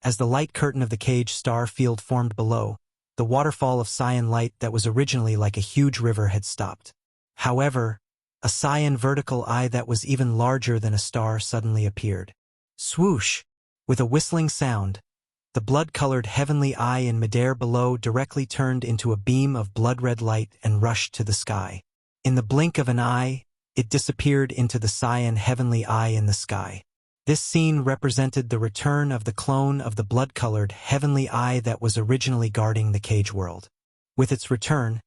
as the light curtain of the cage star field formed below, the waterfall of cyan light that was originally like a huge river had stopped. However, a cyan vertical eye that was even larger than a star suddenly appeared. Swoosh! With a whistling sound, the blood-colored heavenly eye in midair below directly turned into a beam of blood-red light and rushed to the sky. In the blink of an eye, it disappeared into the cyan heavenly eye in the sky. This scene represented the return of the clone of the blood-colored heavenly eye that was originally guarding the cage world. With its return,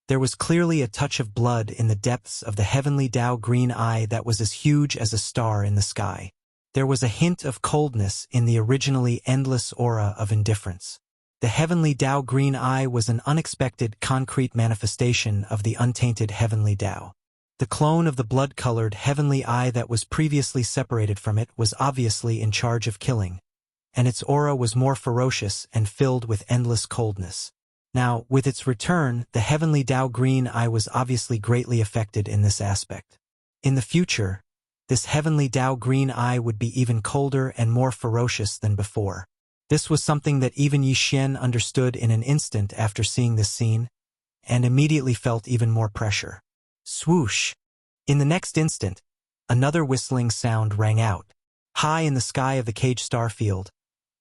there was clearly a touch of blood in the depths of the heavenly Tao Green Eye that was as huge as a star in the sky. There was a hint of coldness in the originally endless aura of indifference. The heavenly Tao Green Eye was an unexpected concrete manifestation of the untainted heavenly Tao. The clone of the blood-colored heavenly eye that was previously separated from it was obviously in charge of killing, and its aura was more ferocious and filled with endless coldness. Now, with its return, the heavenly Tao Green Eye was obviously greatly affected in this aspect. In the future, this heavenly Tao Green Eye would be even colder and more ferocious than before. This was something that even Yi Xian understood in an instant after seeing this scene, and immediately felt even more pressure. Swoosh! In the next instant, another whistling sound rang out. High in the sky of the cage star field,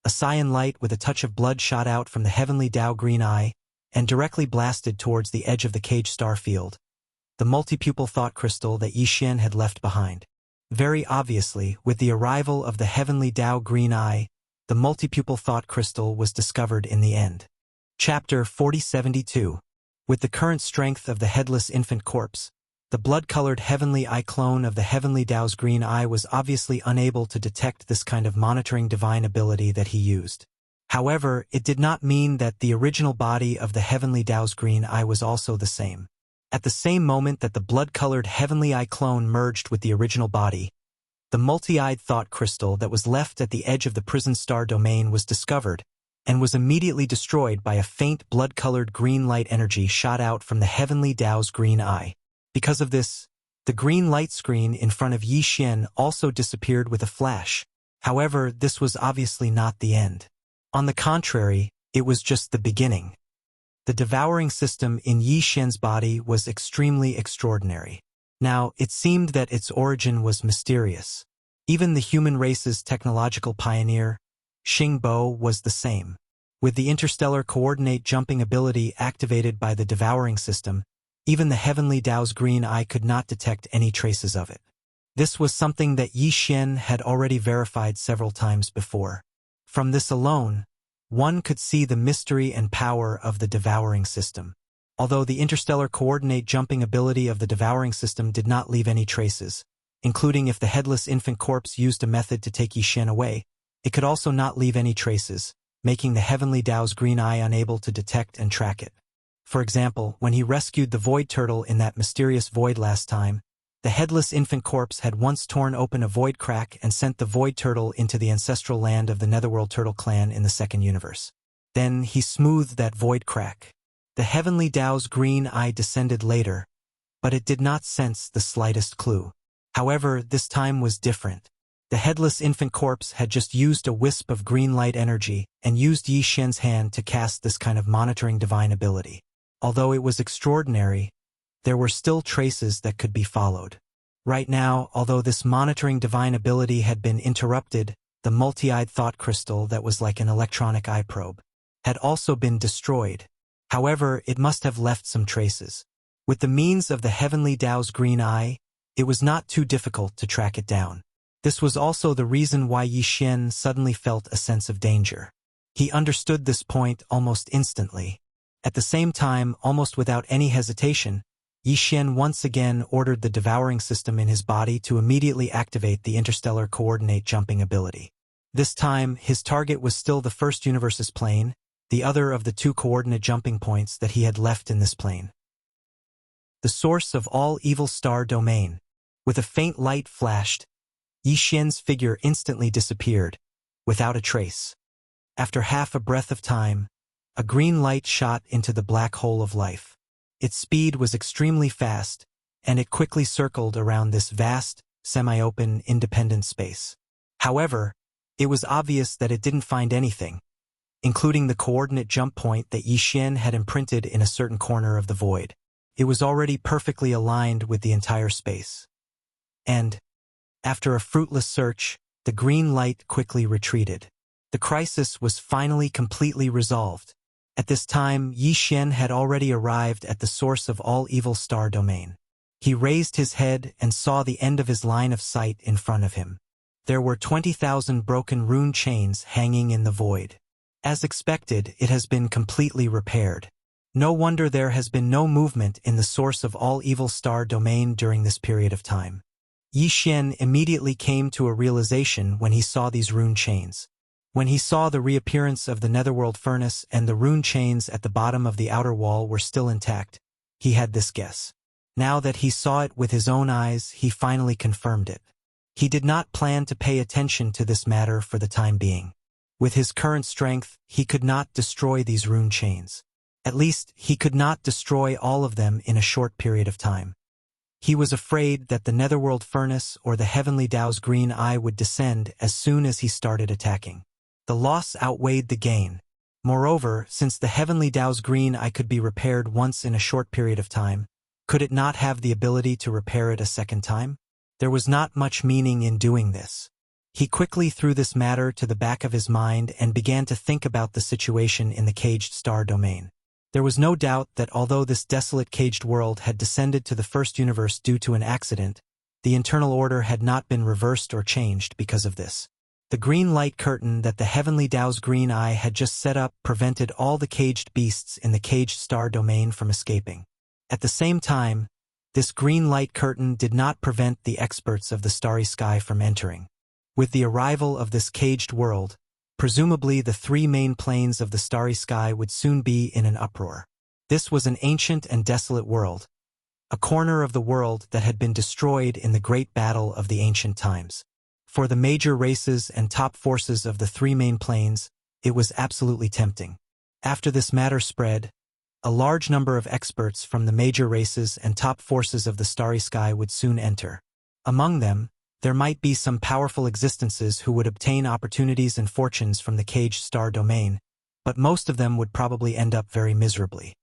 a cyan light with a touch of blood shot out from the heavenly Tao Green Eye and directly blasted towards the edge of the cage star field, the multi-pupil thought crystal that Yi Xian had left behind. Very obviously, with the arrival of the heavenly Tao Green Eye, the multi-pupil thought crystal was discovered in the end. Chapter 4072. With the current strength of the headless infant corpse, the blood-colored heavenly eye clone of the heavenly Tao's green eye was obviously unable to detect this kind of monitoring divine ability that he used. However, it did not mean that the original body of the heavenly Tao's green eye was also the same. At the same moment that the blood-colored heavenly eye clone merged with the original body, the multi-eyed thought crystal that was left at the edge of the prison star domain was discovered and was immediately destroyed by a faint blood-colored green light energy shot out from the heavenly Tao's green eye. Because of this, the green light screen in front of Yi Xian also disappeared with a flash. However, this was obviously not the end. On the contrary, it was just the beginning. The devouring system in Yi Xian's body was extremely extraordinary. Now, it seemed that its origin was mysterious. Even the human race's technological pioneer, Xing Bo, was the same. With the interstellar coordinate jumping ability activated by the devouring system, even the heavenly Tao's green eye could not detect any traces of it. This was something that Yi Xian had already verified several times before. From this alone, one could see the mystery and power of the devouring system. Although the interstellar coordinate jumping ability of the devouring system did not leave any traces, including if the headless infant corpse used a method to take Yixin away, it could also not leave any traces, making the Heavenly Tao's green eye unable to detect and track it. For example, when he rescued the void turtle in that mysterious void last time, the headless infant corpse had once torn open a void crack and sent the void turtle into the ancestral land of the Netherworld Turtle clan in the second universe. Then he smoothed that void crack. The Heavenly Tao's green eye descended later, but it did not sense the slightest clue. However, this time was different. The headless infant corpse had just used a wisp of green light energy and used Yi Xian's hand to cast this kind of monitoring divine ability. Although it was extraordinary, there were still traces that could be followed. Right now, although this monitoring divine ability had been interrupted, the multi-eyed thought crystal that was like an electronic eye probe had also been destroyed. However, it must have left some traces. With the means of the Heavenly Tao's green eye, it was not too difficult to track it down. This was also the reason why Yi Xian suddenly felt a sense of danger. He understood this point almost instantly. At the same time, almost without any hesitation, Yi Xian once again ordered the devouring system in his body to immediately activate the interstellar coordinate jumping ability. This time, his target was still the first universe's plane, the other of the two coordinate jumping points that he had left in this plane. The source of all evil star domain. With a faint light flashed, Yi Xian's figure instantly disappeared, without a trace. After half a breath of time, a green light shot into the black hole of life. Its speed was extremely fast, and it quickly circled around this vast, semi-open, independent space. However, it was obvious that it didn't find anything, including the coordinate jump point that Yi Xian had imprinted in a certain corner of the void. It was already perfectly aligned with the entire space. And, after a fruitless search, the green light quickly retreated. The crisis was finally completely resolved. At this time, Yi Xian had already arrived at the source of all evil star domain. He raised his head and saw the end of his line of sight in front of him. There were 20,000 broken rune chains hanging in the void. As expected, it has been completely repaired. No wonder there has been no movement in the source of all evil star domain during this period of time. Yi Xian immediately came to a realization when he saw these rune chains. When he saw the reappearance of the netherworld furnace and the rune chains at the bottom of the outer wall were still intact, he had this guess. Now that he saw it with his own eyes, he finally confirmed it. He did not plan to pay attention to this matter for the time being. With his current strength, he could not destroy these rune chains. At least, he could not destroy all of them in a short period of time. He was afraid that the netherworld furnace or the Heavenly Tao's green eye would descend as soon as he started attacking. The loss outweighed the gain. Moreover, since the Heavenly Tao's green eye could be repaired once in a short period of time, could it not have the ability to repair it a second time? There was not much meaning in doing this. He quickly threw this matter to the back of his mind and began to think about the situation in the caged star domain. There was no doubt that although this desolate caged world had descended to the first universe due to an accident, the internal order had not been reversed or changed because of this. The green light curtain that the Heavenly Tao's green eye had just set up prevented all the caged beasts in the caged star domain from escaping. At the same time, this green light curtain did not prevent the experts of the starry sky from entering. With the arrival of this caged world, presumably the three main planes of the starry sky would soon be in an uproar. This was an ancient and desolate world, a corner of the world that had been destroyed in the great battle of the ancient times. For the major races and top forces of the three main planes, it was absolutely tempting. After this matter spread, a large number of experts from the major races and top forces of the starry sky would soon enter. Among them, there might be some powerful existences who would obtain opportunities and fortunes from the caged star domain, but most of them would probably end up very miserably.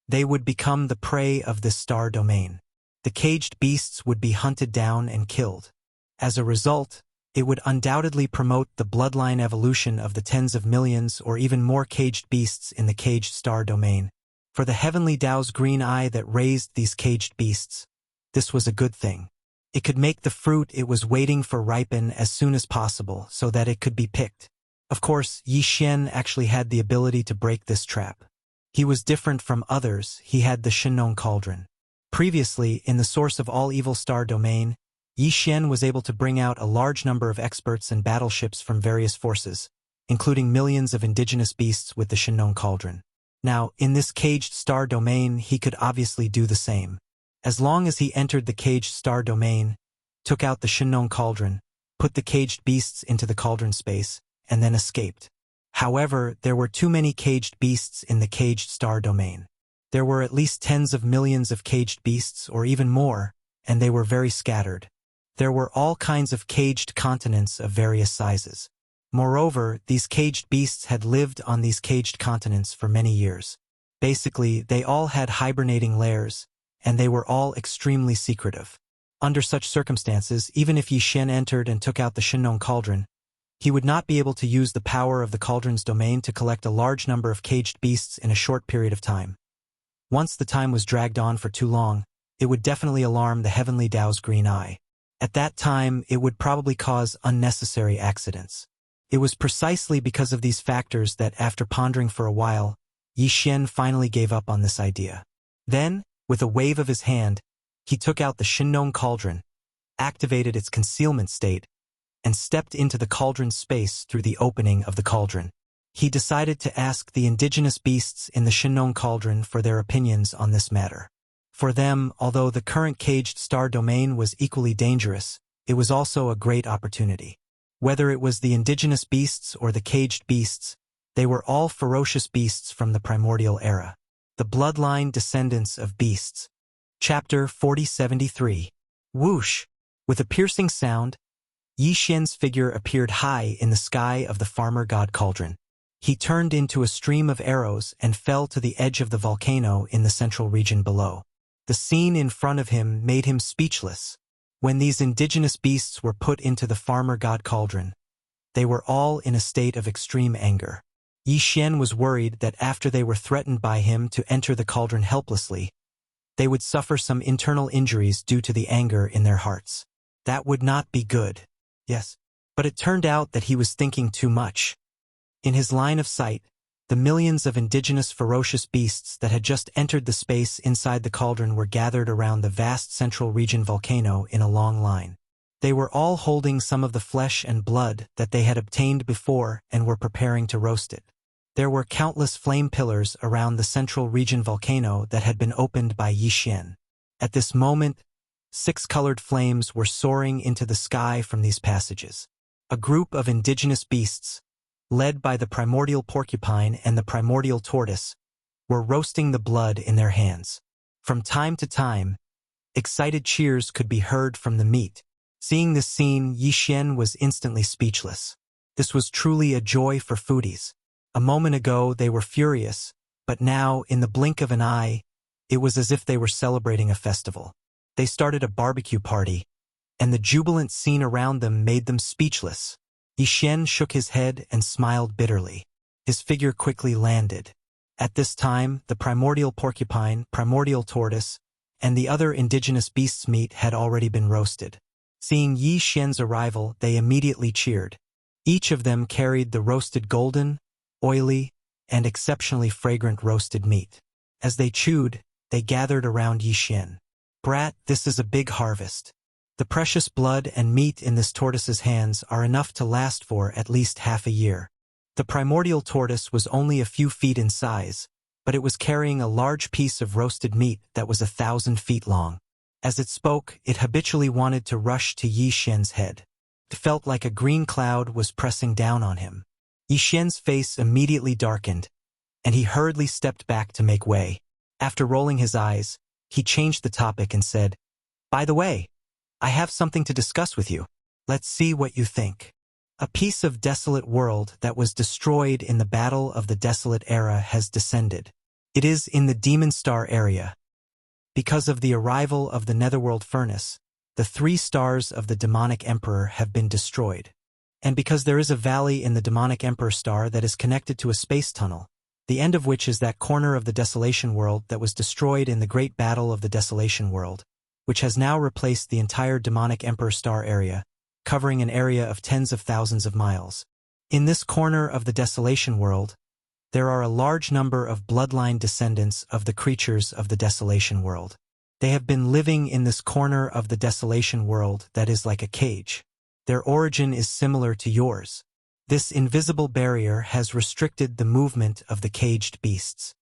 They would become the prey of this star domain. The caged beasts would be hunted down and killed. As a result, it would undoubtedly promote the bloodline evolution of the tens of millions or even more caged beasts in the caged star domain. For the Heavenly Tao's green eye that raised these caged beasts, this was a good thing. It could make the fruit it was waiting for ripen as soon as possible so that it could be picked. Of course, Yi Xian actually had the ability to break this trap. He was different from others, he had the Shenong Cauldron. Previously, in the source of all evil star domain, Yi Xian was able to bring out a large number of experts and battleships from various forces, including millions of indigenous beasts with the Shenong Cauldron. Now, in this caged star domain, he could obviously do the same. As long as he entered the caged star domain, took out the Shenong Cauldron, put the caged beasts into the cauldron space, and then escaped. However, there were too many caged beasts in the caged star domain. There were at least tens of millions of caged beasts, or even more, and they were very scattered. There were all kinds of caged continents of various sizes. Moreover, these caged beasts had lived on these caged continents for many years. Basically, they all had hibernating lairs, and they were all extremely secretive. Under such circumstances, even if Yi Xian entered and took out the Shenong Cauldron, he would not be able to use the power of the cauldron's domain to collect a large number of caged beasts in a short period of time. Once the time was dragged on for too long, it would definitely alarm the Heavenly Tao's green eye. At that time, it would probably cause unnecessary accidents. It was precisely because of these factors that after pondering for a while, Yi Xian finally gave up on this idea. Then, with a wave of his hand, he took out the Shenong Cauldron, activated its concealment state, and stepped into the cauldron's space through the opening of the cauldron. He decided to ask the indigenous beasts in the Shenong Cauldron for their opinions on this matter. For them, although the current caged star domain was equally dangerous, it was also a great opportunity. Whether it was the indigenous beasts or the caged beasts, they were all ferocious beasts from the primordial era. The bloodline descendants of beasts. Chapter 4073. Whoosh! With a piercing sound, Yi Xian's figure appeared high in the sky of the farmer god cauldron. He turned into a stream of arrows and fell to the edge of the volcano in the central region below. The scene in front of him made him speechless. When these indigenous beasts were put into the farmer god cauldron, they were all in a state of extreme anger. Yi Xian was worried that after they were threatened by him to enter the cauldron helplessly, they would suffer some internal injuries due to the anger in their hearts. That would not be good. Yes, but it turned out that he was thinking too much. In his line of sight, the millions of indigenous ferocious beasts that had just entered the space inside the cauldron were gathered around the vast central region volcano in a long line. They were all holding some of the flesh and blood that they had obtained before and were preparing to roast it. There were countless flame pillars around the central region volcano that had been opened by Yi Xian. At this moment, 6 colored flames were soaring into the sky from these passages. A group of indigenous beasts, led by the primordial porcupine and the primordial tortoise, were roasting the blood in their hands. From time to time, excited cheers could be heard from the meat. Seeing this scene, Yi Xian was instantly speechless. This was truly a joy for foodies. A moment ago they were furious, but now, in the blink of an eye, it was as if they were celebrating a festival. They started a barbecue party, and the jubilant scene around them made them speechless. Yi Xian shook his head and smiled bitterly. His figure quickly landed. At this time, the primordial porcupine, primordial tortoise, and the other indigenous beast's meat had already been roasted. Seeing Yi Xian's arrival, they immediately cheered. Each of them carried the roasted golden, oily, and exceptionally fragrant roasted meat. As they chewed, they gathered around Yi Xian. "Brat, this is a big harvest. The precious blood and meat in this tortoise's hands are enough to last for at least half a year." The primordial tortoise was only a few feet in size, but it was carrying a large piece of roasted meat that was 1,000 feet long. As it spoke, it habitually wanted to rush to Yi Xian's head. It felt like a green cloud was pressing down on him. Yi Xian's face immediately darkened, and he hurriedly stepped back to make way. After rolling his eyes, he changed the topic and said, "By the way, I have something to discuss with you. Let's see what you think." A piece of desolate world that was destroyed in the Battle of the Desolate Era has descended. It is in the Demon Star area. Because of the arrival of the Netherworld Furnace, the 3 stars of the Demonic Emperor have been destroyed. And because there is a valley in the Demonic Emperor star that is connected to a space tunnel, the end of which is that corner of the Desolation World that was destroyed in the Great Battle of the Desolation World, which has now replaced the entire Demonic Emperor star area, covering an area of tens of thousands of miles. In this corner of the Desolation World, there are a large number of bloodline descendants of the creatures of the Desolation World. They have been living in this corner of the Desolation World that is like a cage. Their origin is similar to yours. This invisible barrier has restricted the movement of the caged beasts.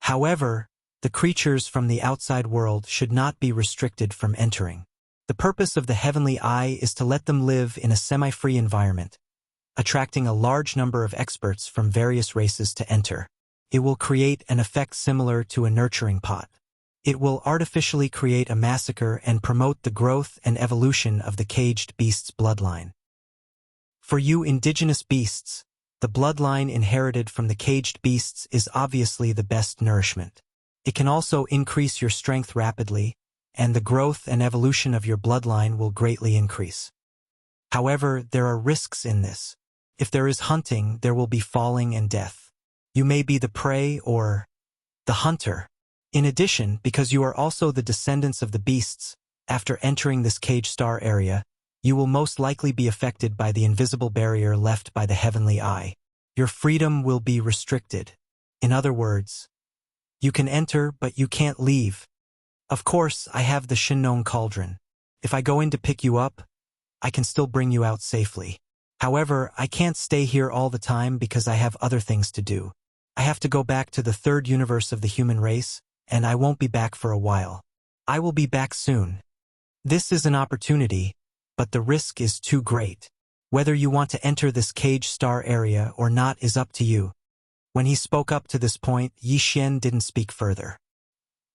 However, the creatures from the outside world should not be restricted from entering. The purpose of the Heavenly Eye is to let them live in a semi-free environment, attracting a large number of experts from various races to enter. It will create an effect similar to a nurturing pot. It will artificially create a massacre and promote the growth and evolution of the caged beast's bloodline. For you indigenous beasts, the bloodline inherited from the caged beasts is obviously the best nourishment. It can also increase your strength rapidly, and the growth and evolution of your bloodline will greatly increase. However, there are risks in this. If there is hunting, there will be falling and death. You may be the prey or the hunter. In addition, because you are also the descendants of the beasts, after entering this cage star area, you will most likely be affected by the invisible barrier left by the Heavenly Eye. Your freedom will be restricted. In other words, you can enter, but you can't leave. Of course, I have the Shinnon Cauldron. If I go in to pick you up, I can still bring you out safely. However, I can't stay here all the time because I have other things to do. I have to go back to the third universe of the human race, and I won't be back for a while. I will be back soon. This is an opportunity, but the risk is too great. Whether you want to enter this cage star area or not is up to you. When he spoke up to this point, Yi Xian didn't speak further.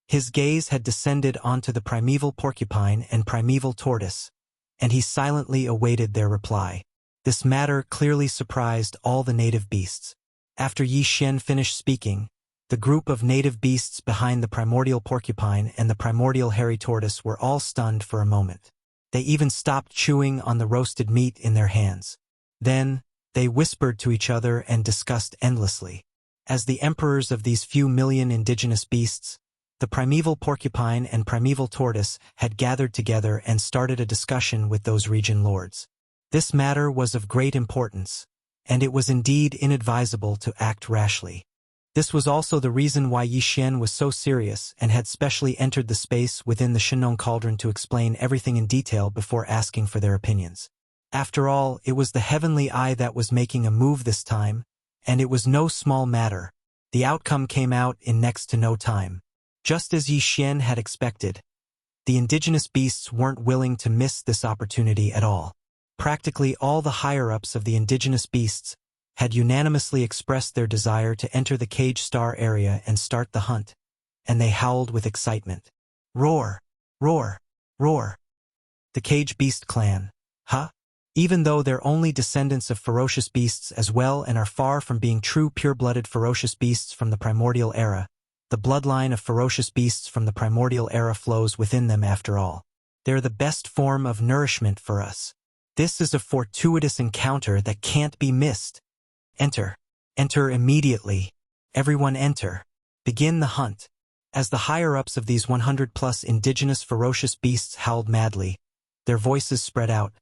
His gaze had descended onto the primeval porcupine and primeval tortoise, and he silently awaited their reply. This matter clearly surprised all the native beasts. After Yi Xian finished speaking, the group of native beasts behind the primordial porcupine and the primordial hairy tortoise were all stunned for a moment. They even stopped chewing on the roasted meat in their hands. Then, they whispered to each other and discussed endlessly. As the emperors of these few million indigenous beasts, the primeval porcupine and primeval tortoise had gathered together and started a discussion with those region lords. This matter was of great importance, and it was indeed inadvisable to act rashly. This was also the reason why Yi Xian was so serious and had specially entered the space within the Shinnon Cauldron to explain everything in detail before asking for their opinions. After all, it was the Heavenly Eye that was making a move this time, and it was no small matter. The outcome came out in next to no time. Just as Yi Xian had expected, the indigenous beasts weren't willing to miss this opportunity at all. Practically all the higher-ups of the indigenous beasts had unanimously expressed their desire to enter the cage star area and start the hunt, and they howled with excitement. Roar! Roar! Roar! The cage beast clan. Huh? Even though they're only descendants of ferocious beasts as well and are far from being true pure-blooded ferocious beasts from the primordial era, the bloodline of ferocious beasts from the primordial era flows within them after all. They're the best form of nourishment for us. This is a fortuitous encounter that can't be missed. Enter. Enter immediately. Everyone enter. Begin the hunt. As the higher-ups of these 100-plus indigenous ferocious beasts howled madly, their voices spread out,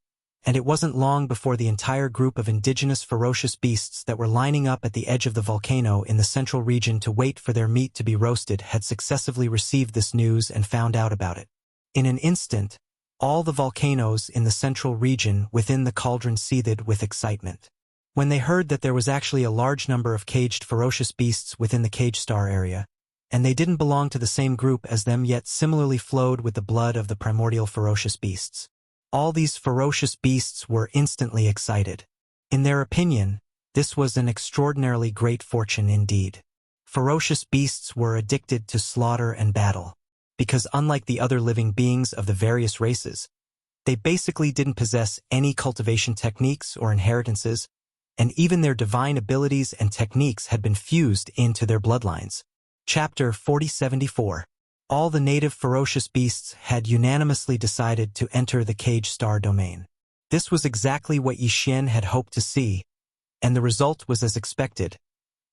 and it wasn't long before the entire group of indigenous ferocious beasts that were lining up at the edge of the volcano in the central region to wait for their meat to be roasted had successively received this news and found out about it. In an instant, all the volcanoes in the central region within the cauldron seethed with excitement. When they heard that there was actually a large number of caged ferocious beasts within the cage star area, and they didn't belong to the same group as them yet similarly flowed with the blood of the primordial ferocious beasts. All these ferocious beasts were instantly excited. In their opinion, this was an extraordinarily great fortune indeed. Ferocious beasts were addicted to slaughter and battle, because unlike the other living beings of the various races, they basically didn't possess any cultivation techniques or inheritances, and even their divine abilities and techniques had been fused into their bloodlines. Chapter 4074. All the native ferocious beasts had unanimously decided to enter the cage star domain. This was exactly what Yi Xian had hoped to see, and the result was as expected,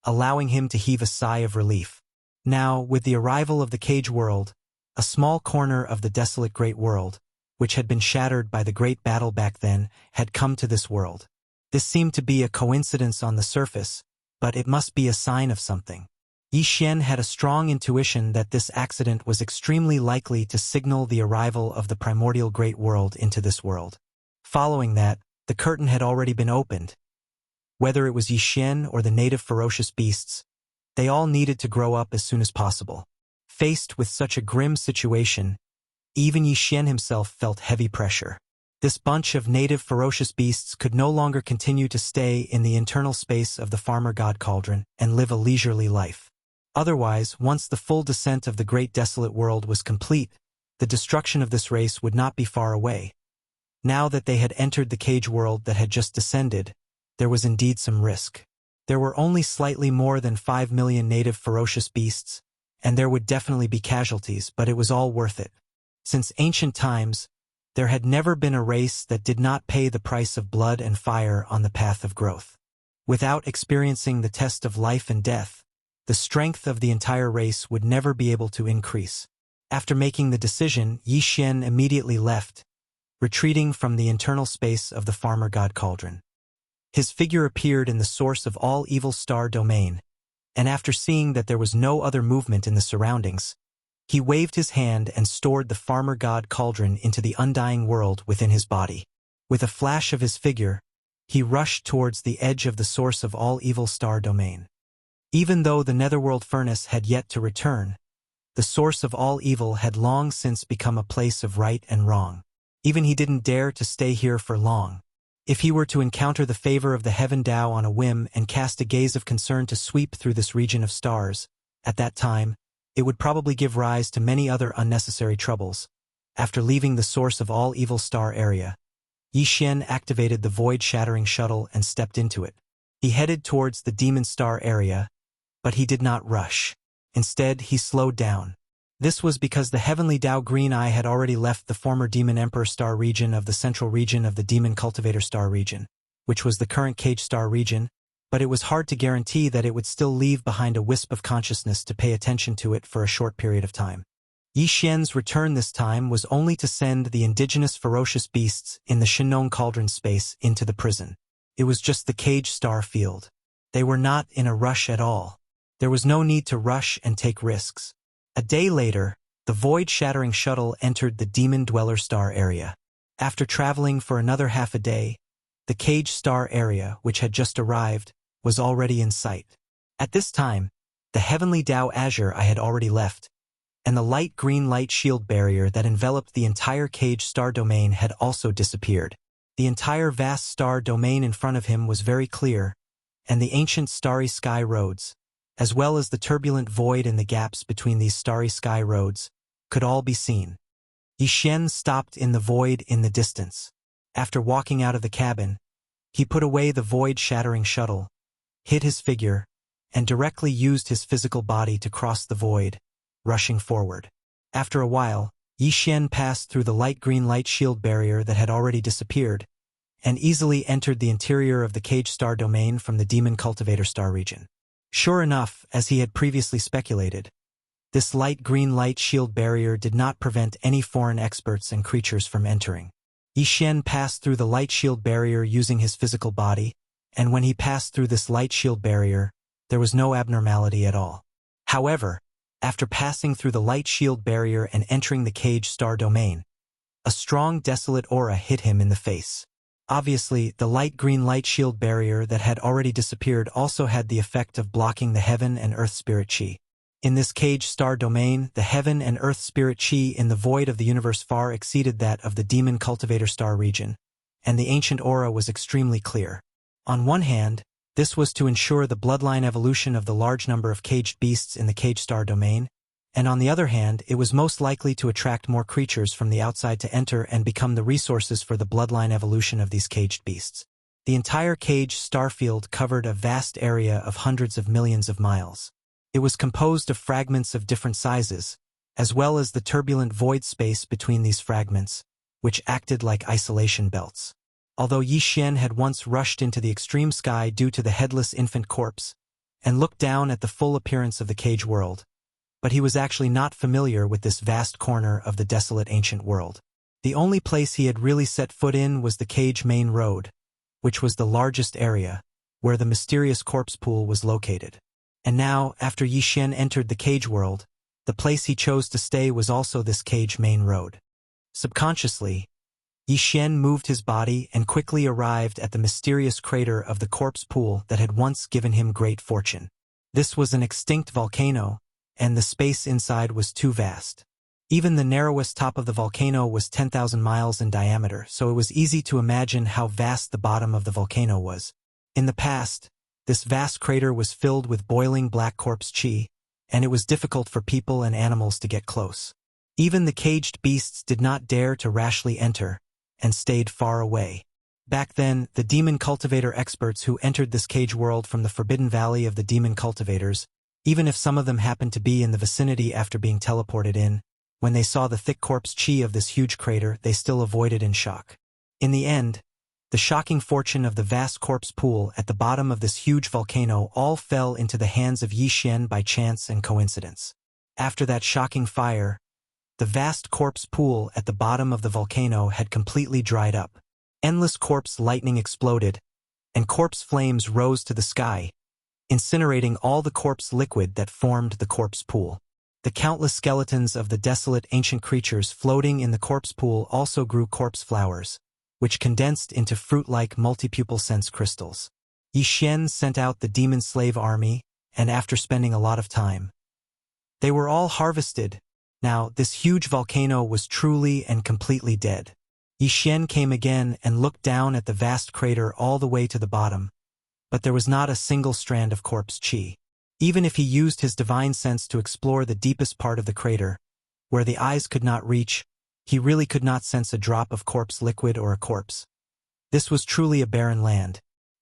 allowing him to heave a sigh of relief. Now, with the arrival of the cage world, a small corner of the desolate great world, which had been shattered by the great battle back then, had come to this world. This seemed to be a coincidence on the surface, but it must be a sign of something. Yi Xian had a strong intuition that this accident was extremely likely to signal the arrival of the primordial great world into this world. Following that, the curtain had already been opened. Whether it was Yi Xian or the native ferocious beasts, they all needed to grow up as soon as possible. Faced with such a grim situation, even Yi Xian himself felt heavy pressure. This bunch of native ferocious beasts could no longer continue to stay in the internal space of the farmer god cauldron and live a leisurely life. Otherwise, once the full descent of the great desolate world was complete, the destruction of this race would not be far away. Now that they had entered the cage world that had just descended, there was indeed some risk. There were only slightly more than 5 million native ferocious beasts, and there would definitely be casualties, but it was all worth it. Since ancient times, there had never been a race that did not pay the price of blood and fire on the path of growth. Without experiencing the test of life and death, the strength of the entire race would never be able to increase. After making the decision, Yi Xian immediately left, retreating from the internal space of the farmer god cauldron. His figure appeared in the source of all evil star domain, and after seeing that there was no other movement in the surroundings, he waved his hand and stored the farmer god cauldron into the undying world within his body. With a flash of his figure, he rushed towards the edge of the source of all evil star domain. Even though the netherworld furnace had yet to return, the source of all evil had long since become a place of right and wrong. Even he didn't dare to stay here for long. If he were to encounter the favor of the Heaven Tao on a whim and cast a gaze of concern to sweep through this region of stars, at that time, it would probably give rise to many other unnecessary troubles. After leaving the source of all evil star area, Yi Xian activated the void-shattering shuttle and stepped into it. He headed towards the demon star area, but he did not rush. Instead, he slowed down. This was because the heavenly Tao Green Eye had already left the former Demon Emperor star region of the central region of the Demon Cultivator star region, which was the current Cage star region, but it was hard to guarantee that it would still leave behind a wisp of consciousness to pay attention to it for a short period of time. Yi Xian's return this time was only to send the indigenous ferocious beasts in the Shinong Cauldron space into the prison. It was just the Cage star field. They were not in a rush at all. There was no need to rush and take risks. A day later, the void-shattering shuttle entered the Demon Dweller star area. After traveling for another half a day, the Cage star area, which had just arrived, was already in sight. At this time, the heavenly Tao Azure I had already left, and the light green light shield barrier that enveloped the entire Cage star domain had also disappeared. The entire vast star domain in front of him was very clear, and the ancient starry sky roads, as well as the turbulent void and the gaps between these starry sky roads, could all be seen. Yi Xian stopped in the void in the distance. After walking out of the cabin, he put away the void-shattering shuttle, hid his figure, and directly used his physical body to cross the void, rushing forward. After a while, Yi Xian passed through the light green light shield barrier that had already disappeared, and easily entered the interior of the Cage star domain from the Demon Cultivator star region. Sure enough, as he had previously speculated, this light green light shield barrier did not prevent any foreign experts and creatures from entering. Yi Xian passed through the light shield barrier using his physical body, and when he passed through this light shield barrier, there was no abnormality at all. However, after passing through the light shield barrier and entering the Cage star domain, a strong desolate aura hit him in the face. Obviously, the light green light shield barrier that had already disappeared also had the effect of blocking the heaven and earth spirit chi. In this Cage star domain, the heaven and earth spirit chi in the void of the universe far exceeded that of the Demon Cultivator star region, and the ancient aura was extremely clear. On one hand, this was to ensure the bloodline evolution of the large number of caged beasts in the Cage star domain, and on the other hand, it was most likely to attract more creatures from the outside to enter and become the resources for the bloodline evolution of these caged beasts. The entire Cage starfield covered a vast area of hundreds of millions of miles. It was composed of fragments of different sizes, as well as the turbulent void space between these fragments, which acted like isolation belts. Although Yi Xian had once rushed into the extreme sky due to the headless infant corpse, and looked down at the full appearance of the Cage world, but he was actually not familiar with this vast corner of the desolate ancient world. The only place he had really set foot in was the Cage main road, which was the largest area, where the mysterious corpse pool was located. And now, after Yi Xian entered the cage world, the place he chose to stay was also this cage main road. Subconsciously, Yi Xian moved his body and quickly arrived at the mysterious crater of the corpse pool that had once given him great fortune. This was an extinct volcano, and the space inside was too vast. Even the narrowest top of the volcano was 10,000 miles in diameter, so it was easy to imagine how vast the bottom of the volcano was. In the past, this vast crater was filled with boiling black corpse chi, and it was difficult for people and animals to get close. Even the caged beasts did not dare to rashly enter, and stayed far away. Back then, the demon cultivator experts who entered this cage world from the Forbidden Valley of the Demon Cultivators, even if some of them happened to be in the vicinity after being teleported in, when they saw the thick corpse chi of this huge crater, they still avoided in shock. In the end, the shocking fortune of the vast corpse pool at the bottom of this huge volcano all fell into the hands of Yi Xian by chance and coincidence. After that shocking fire, the vast corpse pool at the bottom of the volcano had completely dried up. Endless corpse lightning exploded, and corpse flames rose to the sky, incinerating all the corpse liquid that formed the corpse pool. The countless skeletons of the desolate ancient creatures floating in the corpse pool also grew corpse flowers, which condensed into fruit-like multipupil sense crystals. Yi Xian sent out the demon slave army, and after spending a lot of time, they were all harvested. Now, this huge volcano was truly and completely dead. Yi Xian came again and looked down at the vast crater all the way to the bottom, but there was not a single strand of corpse chi. Even if he used his divine sense to explore the deepest part of the crater, where the eyes could not reach, he really could not sense a drop of corpse liquid or a corpse. This was truly a barren land,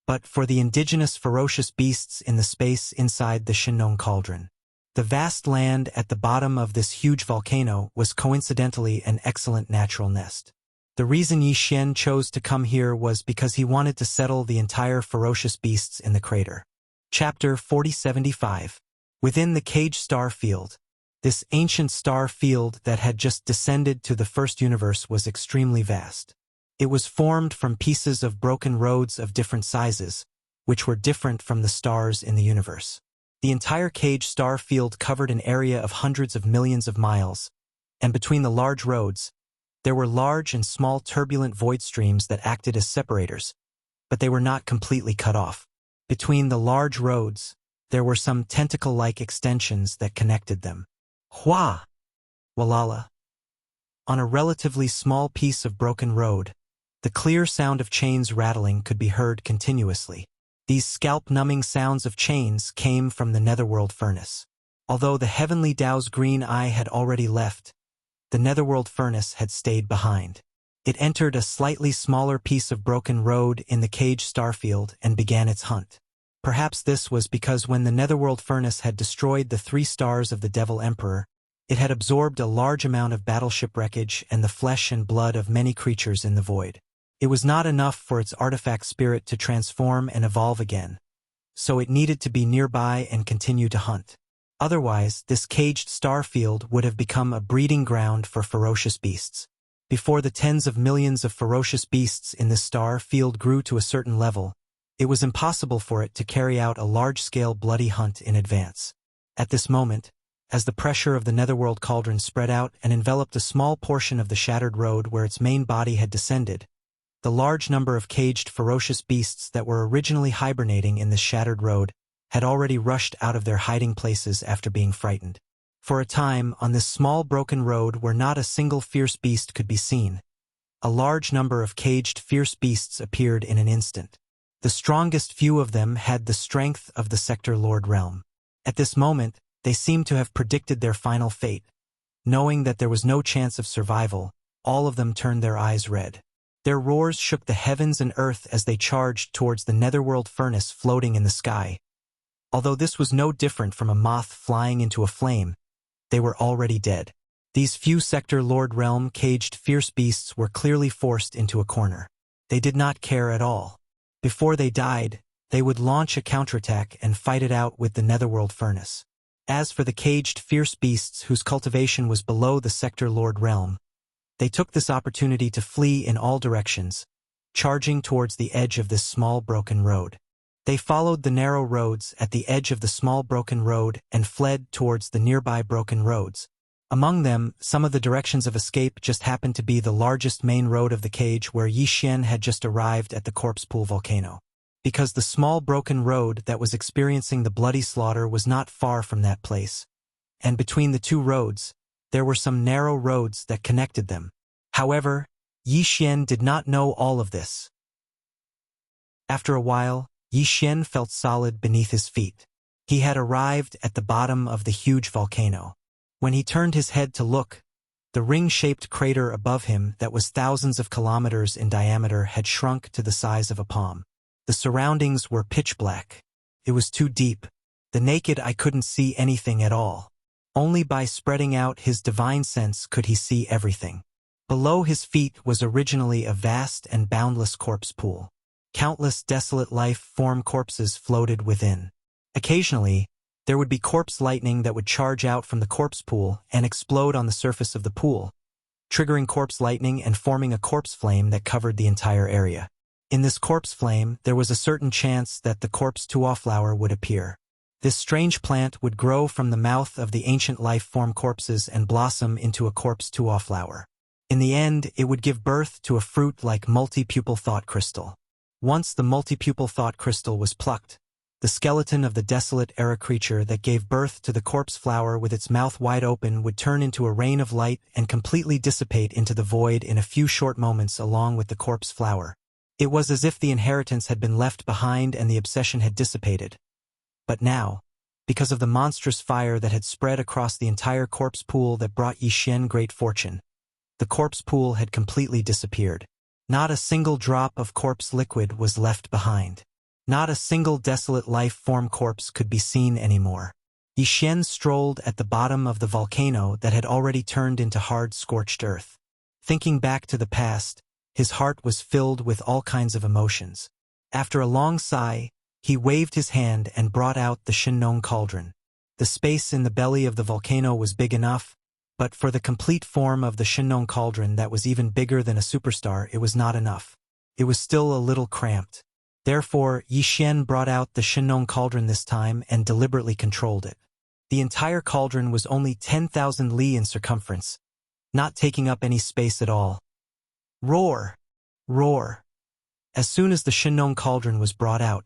but for the indigenous ferocious beasts in the space inside the Shinnong cauldron. The vast land at the bottom of this huge volcano was coincidentally an excellent natural nest. The reason Yi Xian chose to come here was because he wanted to settle the entire ferocious beasts in the crater. Chapter 4075. Within the cage star field. This ancient star field that had just descended to the first universe was extremely vast. It was formed from pieces of broken roads of different sizes, which were different from the stars in the universe. The entire cage star field covered an area of hundreds of millions of miles, and between the large roads, there were large and small turbulent void streams that acted as separators, but they were not completely cut off. Between the large roads, there were some tentacle-like extensions that connected them. Hua! Walala. On a relatively small piece of broken road, the clear sound of chains rattling could be heard continuously. These scalp-numbing sounds of chains came from the netherworld furnace. Although the heavenly Tao's green eye had already left, the netherworld furnace had stayed behind. It entered a slightly smaller piece of broken road in the cage starfield and began its hunt. Perhaps this was because when the netherworld furnace had destroyed the 3 stars of the Devil Emperor, it had absorbed a large amount of battleship wreckage and the flesh and blood of many creatures in the void. It was not enough for its artifact spirit to transform and evolve again, so it needed to be nearby and continue to hunt. Otherwise, this caged starfield would have become a breeding ground for ferocious beasts. Before the tens of millions of ferocious beasts in this star field grew to a certain level, it was impossible for it to carry out a large-scale bloody hunt in advance. At this moment, as the pressure of the netherworld cauldron spread out and enveloped a small portion of the shattered road where its main body had descended, the large number of caged ferocious beasts that were originally hibernating in this shattered road had already rushed out of their hiding places after being frightened. For a time, on this small broken road where not a single fierce beast could be seen, a large number of caged fierce beasts appeared in an instant. The strongest few of them had the strength of the Sector Lord realm. At this moment, they seemed to have predicted their final fate. Knowing that there was no chance of survival, all of them turned their eyes red. Their roars shook the heavens and earth as they charged towards the netherworld furnace floating in the sky. Although this was no different from a moth flying into a flame, they were already dead. These few Sector Lord realm caged fierce beasts were clearly forced into a corner. They did not care at all. Before they died, they would launch a counterattack and fight it out with the netherworld furnace. As for the caged fierce beasts whose cultivation was below the Sector Lord realm, they took this opportunity to flee in all directions, charging towards the edge of this small broken road. They followed the narrow roads at the edge of the small broken road and fled towards the nearby broken roads. Among them, some of the directions of escape just happened to be the largest main road of the cage where Yi Xian had just arrived at the corpse pool volcano. Because the small broken road that was experiencing the bloody slaughter was not far from that place. And between the two roads, there were some narrow roads that connected them. However, Yi Xian did not know all of this. After a while, Yi Xian felt solid beneath his feet. He had arrived at the bottom of the huge volcano. When he turned his head to look, the ring-shaped crater above him that was thousands of kilometers in diameter had shrunk to the size of a palm. The surroundings were pitch black. It was too deep. The naked eye couldn't see anything at all. Only by spreading out his divine sense could he see everything. Below his feet was originally a vast and boundless corpse pool. Countless desolate life-form corpses floated within. Occasionally, there would be corpse lightning that would charge out from the corpse pool and explode on the surface of the pool, triggering corpse lightning and forming a corpse flame that covered the entire area. In this corpse flame, there was a certain chance that the corpse tuo flower would appear. This strange plant would grow from the mouth of the ancient life-form corpses and blossom into a corpse tuo flower. In the end, it would give birth to a fruit-like multi-pupil thought crystal. Once the multi-pupil thought crystal was plucked, the skeleton of the desolate era creature that gave birth to the corpse flower with its mouth wide open would turn into a rain of light and completely dissipate into the void in a few short moments along with the corpse flower. It was as if the inheritance had been left behind and the obsession had dissipated. But now, because of the monstrous fire that had spread across the entire corpse pool that brought Yi Xian great fortune, the corpse pool had completely disappeared. Not a single drop of corpse liquid was left behind. Not a single desolate life-form corpse could be seen anymore. Yi Xian strolled at the bottom of the volcano that had already turned into hard, scorched earth. Thinking back to the past, his heart was filled with all kinds of emotions. After a long sigh, he waved his hand and brought out the Shinong cauldron. The space in the belly of the volcano was big enough, but for the complete form of the Shinong cauldron that was even bigger than a superstar, it was not enough. It was still a little cramped. Therefore, Yi Xian brought out the Shinong cauldron this time and deliberately controlled it. The entire cauldron was only 10,000 li in circumference, not taking up any space at all. Roar! Roar! As soon as the Shinong cauldron was brought out,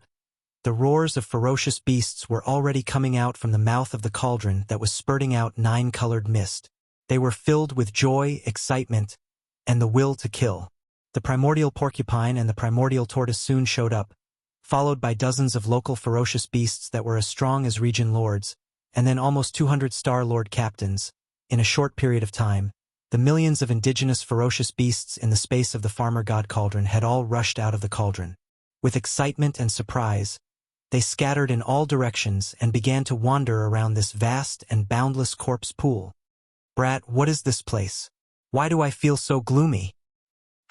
the roars of ferocious beasts were already coming out from the mouth of the cauldron that was spurting out 9-colored mist. They were filled with joy, excitement, and the will to kill. The primordial porcupine and the primordial tortoise soon showed up, followed by dozens of local ferocious beasts that were as strong as region lords, and then almost 200 star lord captains. In a short period of time, the millions of indigenous ferocious beasts in the space of the farmer god cauldron had all rushed out of the cauldron. With excitement and surprise, they scattered in all directions and began to wander around this vast and boundless corpse pool. Brat, what is this place? Why do I feel so gloomy?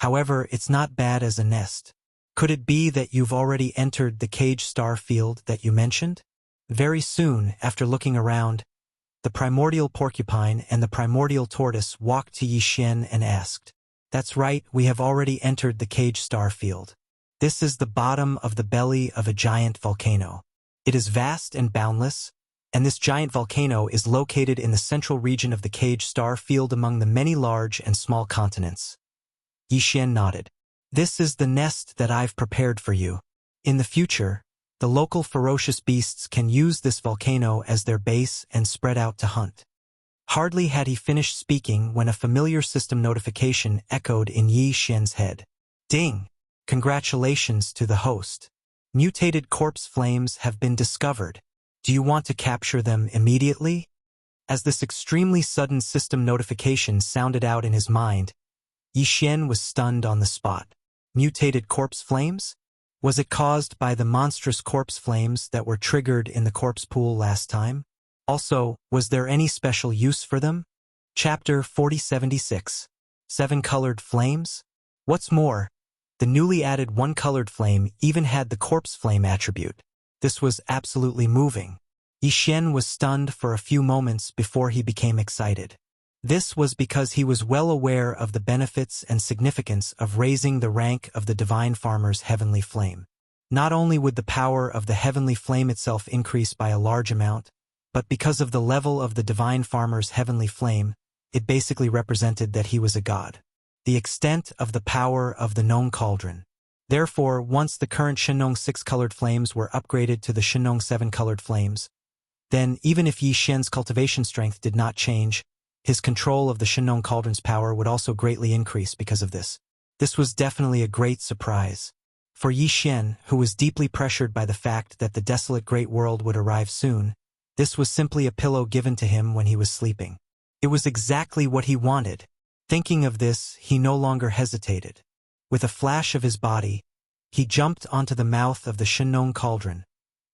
However, it's not bad as a nest. Could it be that you've already entered the cage star field that you mentioned? Very soon, after looking around, the primordial porcupine and the primordial tortoise walked to Yi Xian and asked, "That's right, we have already entered the cage star field. This is the bottom of the belly of a giant volcano. It is vast and boundless, and this giant volcano is located in the central region of the cage star field among the many large and small continents." Yi Xian nodded. "This is the nest that I've prepared for you. In the future, the local ferocious beasts can use this volcano as their base and spread out to hunt." Hardly had he finished speaking when a familiar system notification echoed in Yi Xian's head. Ding! Congratulations to the host. Mutated corpse flames have been discovered. Do you want to capture them immediately? As this extremely sudden system notification sounded out in his mind, Yi Xian was stunned on the spot. Mutated corpse flames? Was it caused by the monstrous corpse flames that were triggered in the corpse pool last time? Also, was there any special use for them? Chapter 4076. 7-colored flames? What's more, the newly added 1-colored flame even had the corpse flame attribute. This was absolutely moving. Yi Xian was stunned for a few moments before he became excited. This was because he was well aware of the benefits and significance of raising the rank of the divine farmer's heavenly flame. Not only would the power of the heavenly flame itself increase by a large amount, but because of the level of the divine farmer's heavenly flame, it basically represented that he was a god. The extent of the power of the Nong cauldron. Therefore, once the current Shenong 6-colored flames were upgraded to the Shenong 7-colored flames, then even if Yi Xian's cultivation strength did not change, his control of the Shenong cauldron's power would also greatly increase because of this. This was definitely a great surprise. For Yi Xian, who was deeply pressured by the fact that the desolate great world would arrive soon, this was simply a pillow given to him when he was sleeping. It was exactly what he wanted. Thinking of this, he no longer hesitated. With a flash of his body, he jumped onto the mouth of the Shenong cauldron,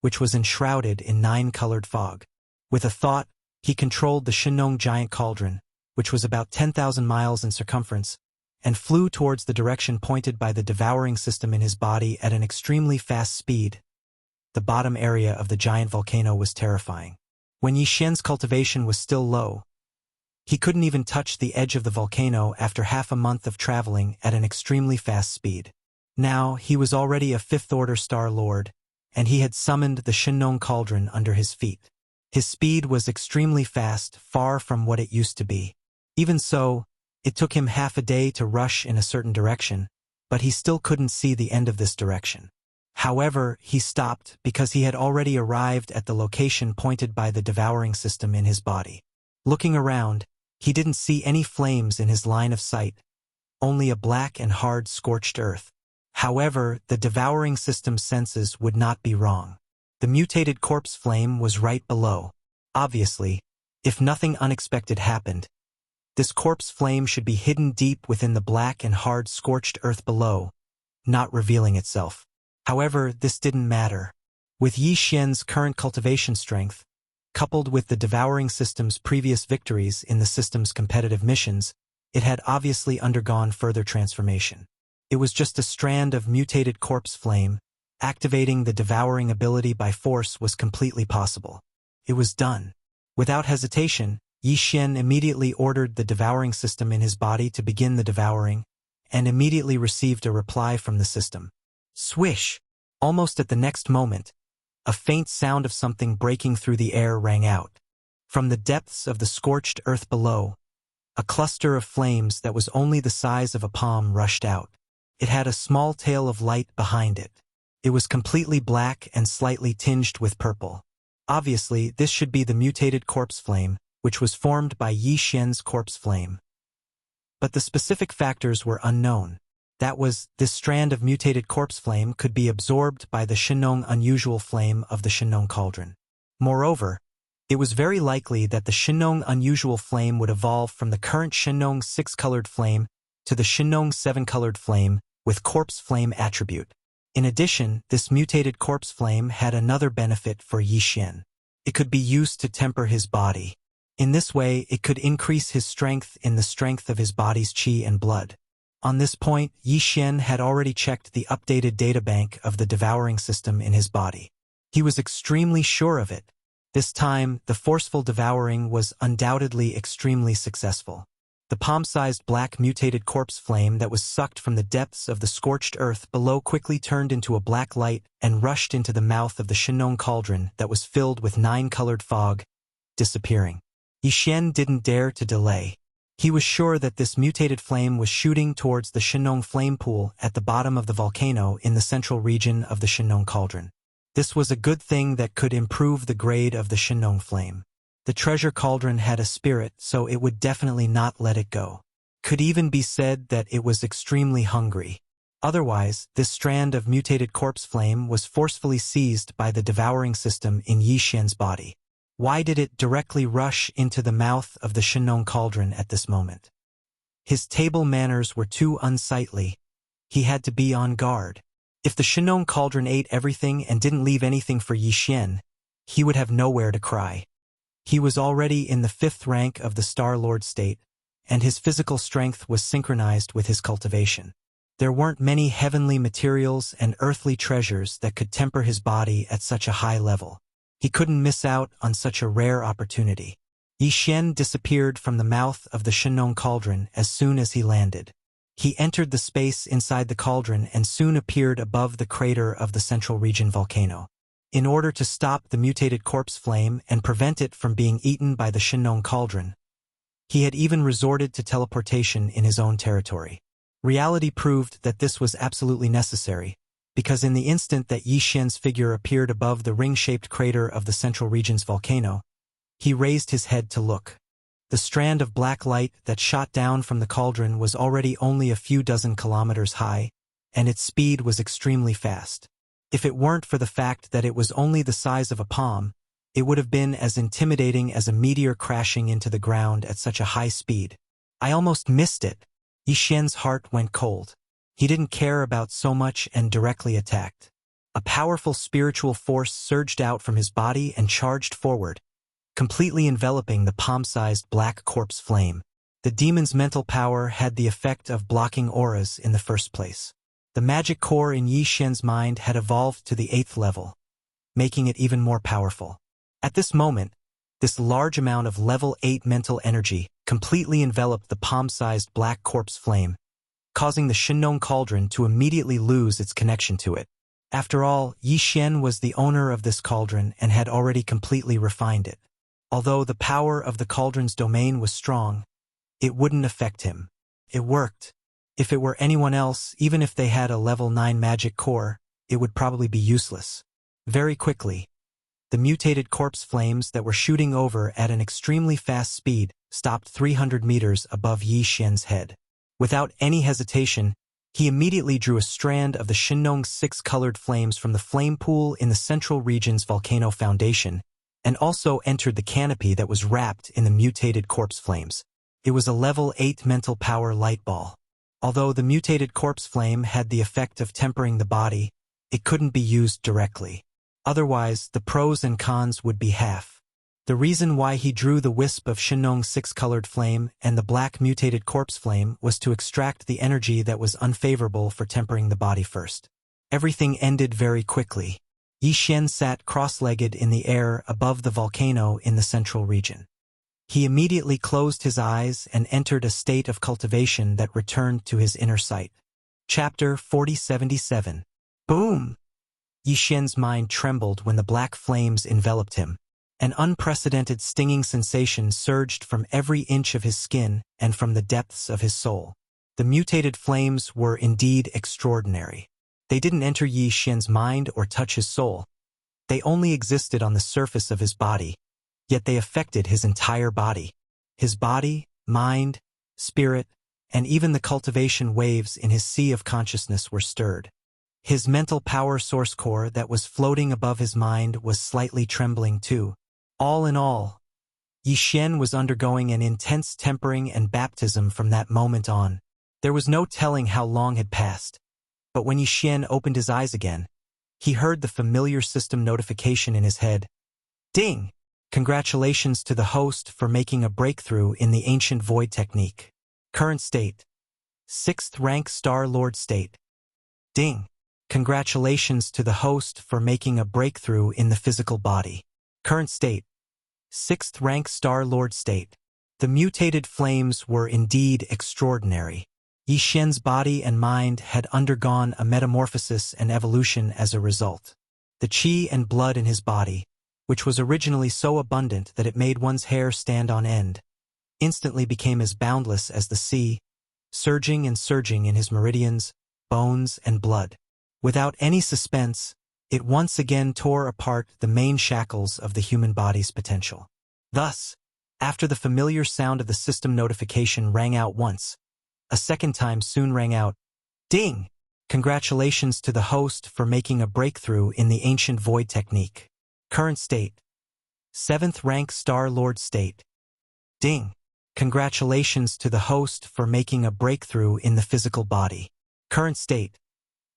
which was enshrouded in 9-colored fog. With a thought, he controlled the Shenong giant cauldron, which was about 10,000 miles in circumference, and flew towards the direction pointed by the devouring system in his body at an extremely fast speed. The bottom area of the giant volcano was terrifying. When Yi Xian's cultivation was still low, he couldn't even touch the edge of the volcano after half a month of traveling at an extremely fast speed. Now, he was already a 5th-order Star Lord, and he had summoned the Shenong cauldron under his feet. His speed was extremely fast, far from what it used to be. Even so, it took him half a day to rush in a certain direction, but he still couldn't see the end of this direction. However, he stopped because he had already arrived at the location pointed by the devouring system in his body. Looking around, he didn't see any flames in his line of sight, only a black and hard scorched earth. However, the devouring system's senses would not be wrong. The mutated corpse flame was right below. Obviously, if nothing unexpected happened, this corpse flame should be hidden deep within the black and hard scorched earth below, not revealing itself. However, this didn't matter. With Yi Xian's current cultivation strength, coupled with the devouring system's previous victories in the system's competitive missions, it had obviously undergone further transformation. It was just a strand of mutated corpse flame. Activating the devouring ability by force was completely possible. It was done. Without hesitation, Yi Xian immediately ordered the devouring system in his body to begin the devouring, and immediately received a reply from the system. Swish! Almost at the next moment, a faint sound of something breaking through the air rang out. From the depths of the scorched earth below, a cluster of flames that was only the size of a palm rushed out. It had a small tail of light behind it. It was completely black and slightly tinged with purple. Obviously, this should be the mutated corpse flame, which was formed by Yi Xian's corpse flame. But the specific factors were unknown. That was, this strand of mutated corpse flame could be absorbed by the Shenong unusual flame of the Shenong cauldron. Moreover, it was very likely that the Shenong unusual flame would evolve from the current Shenong 6-colored flame to the Shenong 7-colored flame with corpse flame attribute. In addition, this mutated corpse flame had another benefit for Yi Xian. It could be used to temper his body. In this way, it could increase his strength in the strength of his body's qi and blood. On this point, Yi Xian had already checked the updated databank of the devouring system in his body. He was extremely sure of it. This time, the forceful devouring was undoubtedly extremely successful. The palm-sized black mutated corpse flame that was sucked from the depths of the scorched earth below quickly turned into a black light and rushed into the mouth of the Shenong cauldron that was filled with 9-colored fog, disappearing. Yi Xian didn't dare to delay. He was sure that this mutated flame was shooting towards the Shenong flame pool at the bottom of the volcano in the central region of the Shenong cauldron. This was a good thing that could improve the grade of the Shenong flame. The treasure cauldron had a spirit, so it would definitely not let it go. Could even be said that it was extremely hungry. Otherwise, this strand of mutated corpse flame was forcefully seized by the devouring system in Yi Xian's body. Why did it directly rush into the mouth of the Shenong cauldron at this moment? His table manners were too unsightly. He had to be on guard. If the Shenong cauldron ate everything and didn't leave anything for Yi Xian, he would have nowhere to cry. He was already in the 5th rank of the Star Lord state, and his physical strength was synchronized with his cultivation. There weren't many heavenly materials and earthly treasures that could temper his body at such a high level. He couldn't miss out on such a rare opportunity. Yi Xian disappeared from the mouth of the Shenong cauldron as soon as he landed. He entered the space inside the cauldron and soon appeared above the crater of the central region volcano. In order to stop the mutated corpse flame and prevent it from being eaten by the Shenong cauldron, he had even resorted to teleportation in his own territory. Reality proved that this was absolutely necessary, because in the instant that Yi Xian's figure appeared above the ring-shaped crater of the central region's volcano, he raised his head to look. The strand of black light that shot down from the cauldron was already only a few dozen kilometers high, and its speed was extremely fast. If it weren't for the fact that it was only the size of a palm, it would have been as intimidating as a meteor crashing into the ground at such a high speed. I almost missed it. Yi Xian's heart went cold. He didn't care about so much and directly attacked. A powerful spiritual force surged out from his body and charged forward, completely enveloping the palm-sized black corpse flame. The demon's mental power had the effect of blocking auras in the first place. The magic core in Yi Xian's mind had evolved to the 8th level, making it even more powerful. At this moment, this large amount of level 8 mental energy completely enveloped the palm-sized black corpse flame, causing the Shenong cauldron to immediately lose its connection to it. After all, Yi Xian was the owner of this cauldron and had already completely refined it. Although the power of the cauldron's domain was strong, it wouldn't affect him. It worked. If it were anyone else, even if they had a level 9 magic core, it would probably be useless. Very quickly, the mutated corpse flames that were shooting over at an extremely fast speed stopped 300 meters above Yi Xian's head. Without any hesitation, he immediately drew a strand of the Shenong's 6-colored flames from the flame pool in the central region's volcano foundation, and also entered the canopy that was wrapped in the mutated corpse flames. It was a level 8 mental power light ball. Although the mutated corpse flame had the effect of tempering the body, it couldn't be used directly. Otherwise, the pros and cons would be half. The reason why he drew the wisp of Shenong's 6-colored flame and the black mutated corpse flame was to extract the energy that was unfavorable for tempering the body first. Everything ended very quickly. Yi Xian sat cross-legged in the air above the volcano in the central region. He immediately closed his eyes and entered a state of cultivation that returned to his inner sight. Chapter 4077. Boom! Yi Xian's mind trembled when the black flames enveloped him. An unprecedented stinging sensation surged from every inch of his skin and from the depths of his soul. The mutated flames were indeed extraordinary. They didn't enter Yi Xian's mind or touch his soul. They only existed on the surface of his body, yet they affected his entire body. His body, mind, spirit, and even the cultivation waves in his sea of consciousness were stirred. His mental power source core that was floating above his mind was slightly trembling too. All in all, Yi Xian was undergoing an intense tempering and baptism from that moment on. There was no telling how long had passed. But when Yi Xian opened his eyes again, he heard the familiar system notification in his head. Ding! Congratulations to the host for making a breakthrough in the ancient void technique. Current state: 6th rank Star Lord state. Ding! Congratulations to the host for making a breakthrough in the physical body. Current state: 6th rank Star Lord state. The mutated flames were indeed extraordinary. Yi Xian's body and mind had undergone a metamorphosis and evolution as a result. The qi and blood in his body, which was originally so abundant that it made one's hair stand on end, instantly became as boundless as the sea, surging and surging in his meridians, bones, and blood. Without any suspense, it once again tore apart the main shackles of the human body's potential. Thus, after the familiar sound of the system notification rang out once, a second time soon rang out. Ding! Congratulations to the host for making a breakthrough in the ancient void technique. Current state: 7th rank Star Lord state. Ding! Congratulations to the host for making a breakthrough in the physical body. Current state: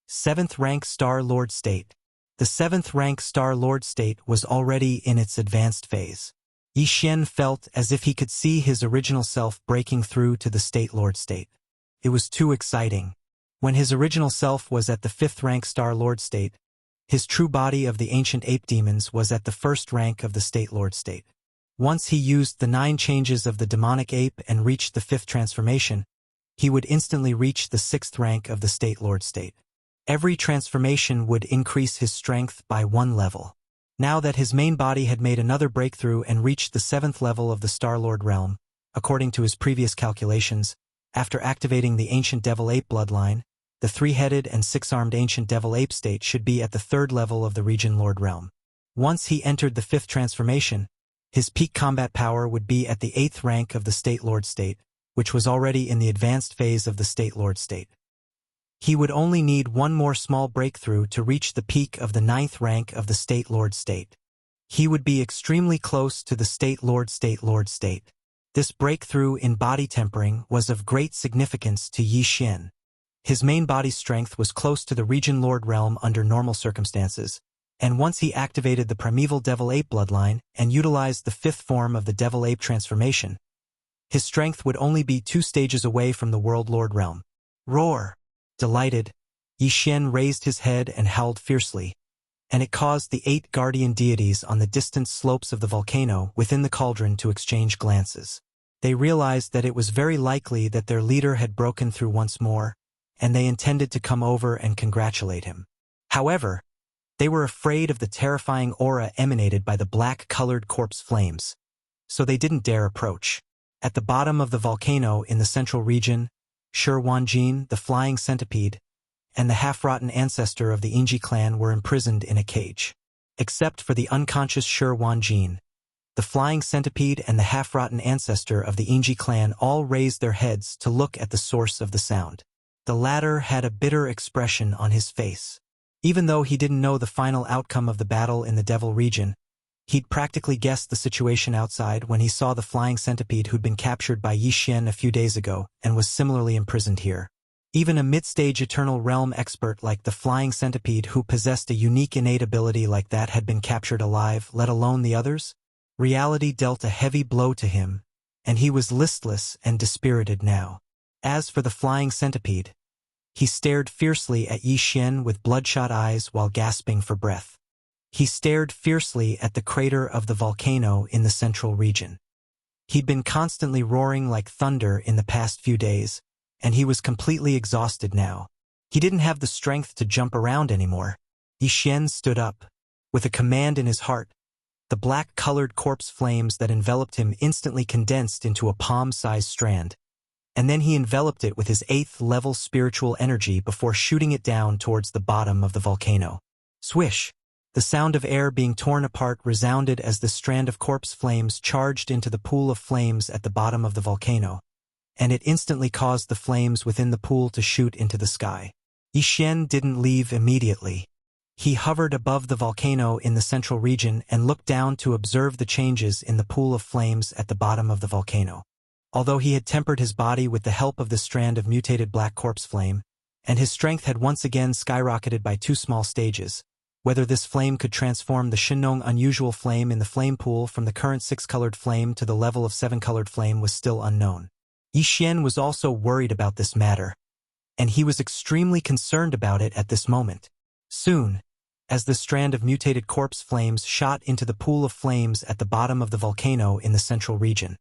7th rank Star Lord state. The 7th rank Star Lord state was already in its advanced phase. Yi Xian felt as if he could see his original self breaking through to the State Lord state. It was too exciting. When his original self was at the 5th rank Star Lord state, his true body of the ancient ape demons was at the 1st rank of the State Lord state. Once he used the 9 changes of the demonic ape and reached the 5th transformation, he would instantly reach the 6th rank of the State Lord state. Every transformation would increase his strength by 1 level. Now that his main body had made another breakthrough and reached the 7th level of the Star Lord realm, according to his previous calculations, after activating the Ancient Devil Ape bloodline, the 3-headed and 6-armed Ancient Devil Ape state should be at the 3rd level of the Region Lord realm. Once he entered the 5th transformation, his peak combat power would be at the 8th rank of the State Lord state, which was already in the advanced phase of the State Lord state. He would only need one more small breakthrough to reach the peak of the 9th rank of the State Lord state. He would be extremely close to the State Lord state. This breakthrough in body tempering was of great significance to Yi Xian. His main body strength was close to the Region Lord realm under normal circumstances, and once he activated the primeval Devil Ape bloodline and utilized the 5th form of the Devil Ape transformation, his strength would only be 2 stages away from the World Lord realm. Roar! Delighted, Yi Xian raised his head and howled fiercely, and it caused the 8 guardian deities on the distant slopes of the volcano within the cauldron to exchange glances. They realized that it was very likely that their leader had broken through once more, and they intended to come over and congratulate him. However, they were afraid of the terrifying aura emanated by the black-colored corpse flames, so they didn't dare approach. At the bottom of the volcano in the central region, Shi Wanjin, the flying centipede, and the half-rotten ancestor of the Yingji clan were imprisoned in a cage. Except for the unconscious Shi Wanjin, the flying centipede and the half-rotten ancestor of the Yingji clan all raised their heads to look at the source of the sound. The latter had a bitter expression on his face. Even though he didn't know the final outcome of the battle in the Devil region, he'd practically guessed the situation outside when he saw the flying centipede who'd been captured by Yi Xian a few days ago and was similarly imprisoned here. Even a mid-stage Eternal Realm expert like the flying centipede who possessed a unique innate ability like that had been captured alive, let alone the others. Reality dealt a heavy blow to him, and he was listless and dispirited now. As for the flying centipede, he stared fiercely at Yi Xian with bloodshot eyes while gasping for breath. He stared fiercely at the crater of the volcano in the central region. He'd been constantly roaring like thunder in the past few days, and he was completely exhausted now. He didn't have the strength to jump around anymore. Yi Xian stood up. With a command in his heart, the black-colored corpse flames that enveloped him instantly condensed into a palm-sized strand, and then he enveloped it with his 8th-level spiritual energy before shooting it down towards the bottom of the volcano. Swish! The sound of air being torn apart resounded as the strand of corpse flames charged into the pool of flames at the bottom of the volcano, and it instantly caused the flames within the pool to shoot into the sky. Yi Xian didn't leave immediately. He hovered above the volcano in the central region and looked down to observe the changes in the pool of flames at the bottom of the volcano. Although he had tempered his body with the help of the strand of mutated black corpse flame, and his strength had once again skyrocketed by 2 small stages, whether this flame could transform the Shinong unusual flame in the flame pool from the current 6-colored flame to the level of 7-colored flame was still unknown. Yi Xian was also worried about this matter, and he was extremely concerned about it at this moment. Soon, as the strand of mutated corpse flames shot into the pool of flames at the bottom of the volcano in the central region,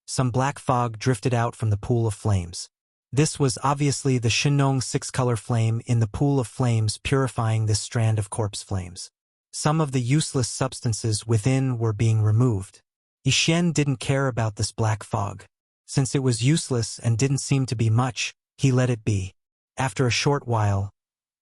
some black fog drifted out from the pool of flames. This was obviously the Shinong 6-color flame in the pool of flames purifying this strand of corpse flames. Some of the useless substances within were being removed. Yi Xian didn't care about this black fog. Since it was useless and didn't seem to be much, he let it be. After a short while,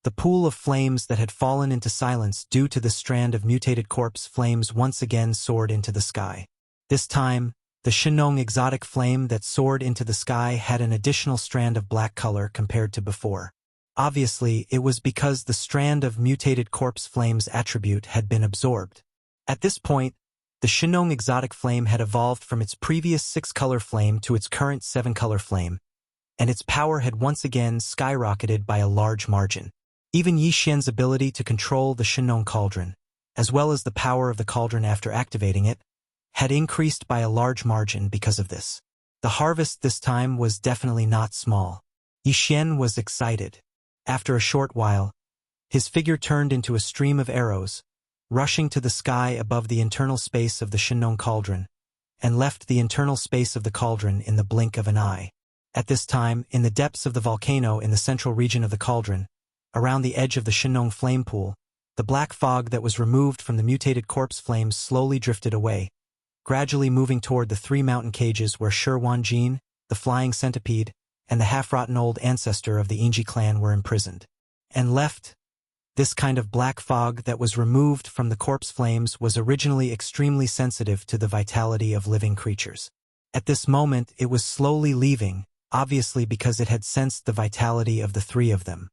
the pool of flames that had fallen into silence due to the strand of mutated corpse flames once again soared into the sky. This time, the Shinong exotic flame that soared into the sky had an additional strand of black color compared to before. Obviously, it was because the strand of mutated corpse flame's attribute had been absorbed. At this point, the Shinong exotic flame had evolved from its previous 6-color flame to its current 7-color flame, and its power had once again skyrocketed by a large margin. Even Yi Xian's ability to control the Shinong cauldron, as well as the power of the cauldron after activating it, had increased by a large margin because of this. The harvest this time was definitely not small. Yi Xian was excited. After a short while, his figure turned into a stream of arrows, rushing to the sky above the internal space of the Shinong cauldron, and left the internal space of the cauldron in the blink of an eye. At this time, in the depths of the volcano in the central region of the cauldron, around the edge of the Shenong flame pool, the black fog that was removed from the mutated corpse flames slowly drifted away, gradually moving toward the three mountain cages where Shi Wanjin, the flying centipede, and the half-rotten old ancestor of the Inji clan were imprisoned. And left, this kind of black fog that was removed from the corpse flames was originally extremely sensitive to the vitality of living creatures. At this moment it was slowly leaving, obviously because it had sensed the vitality of the three of them.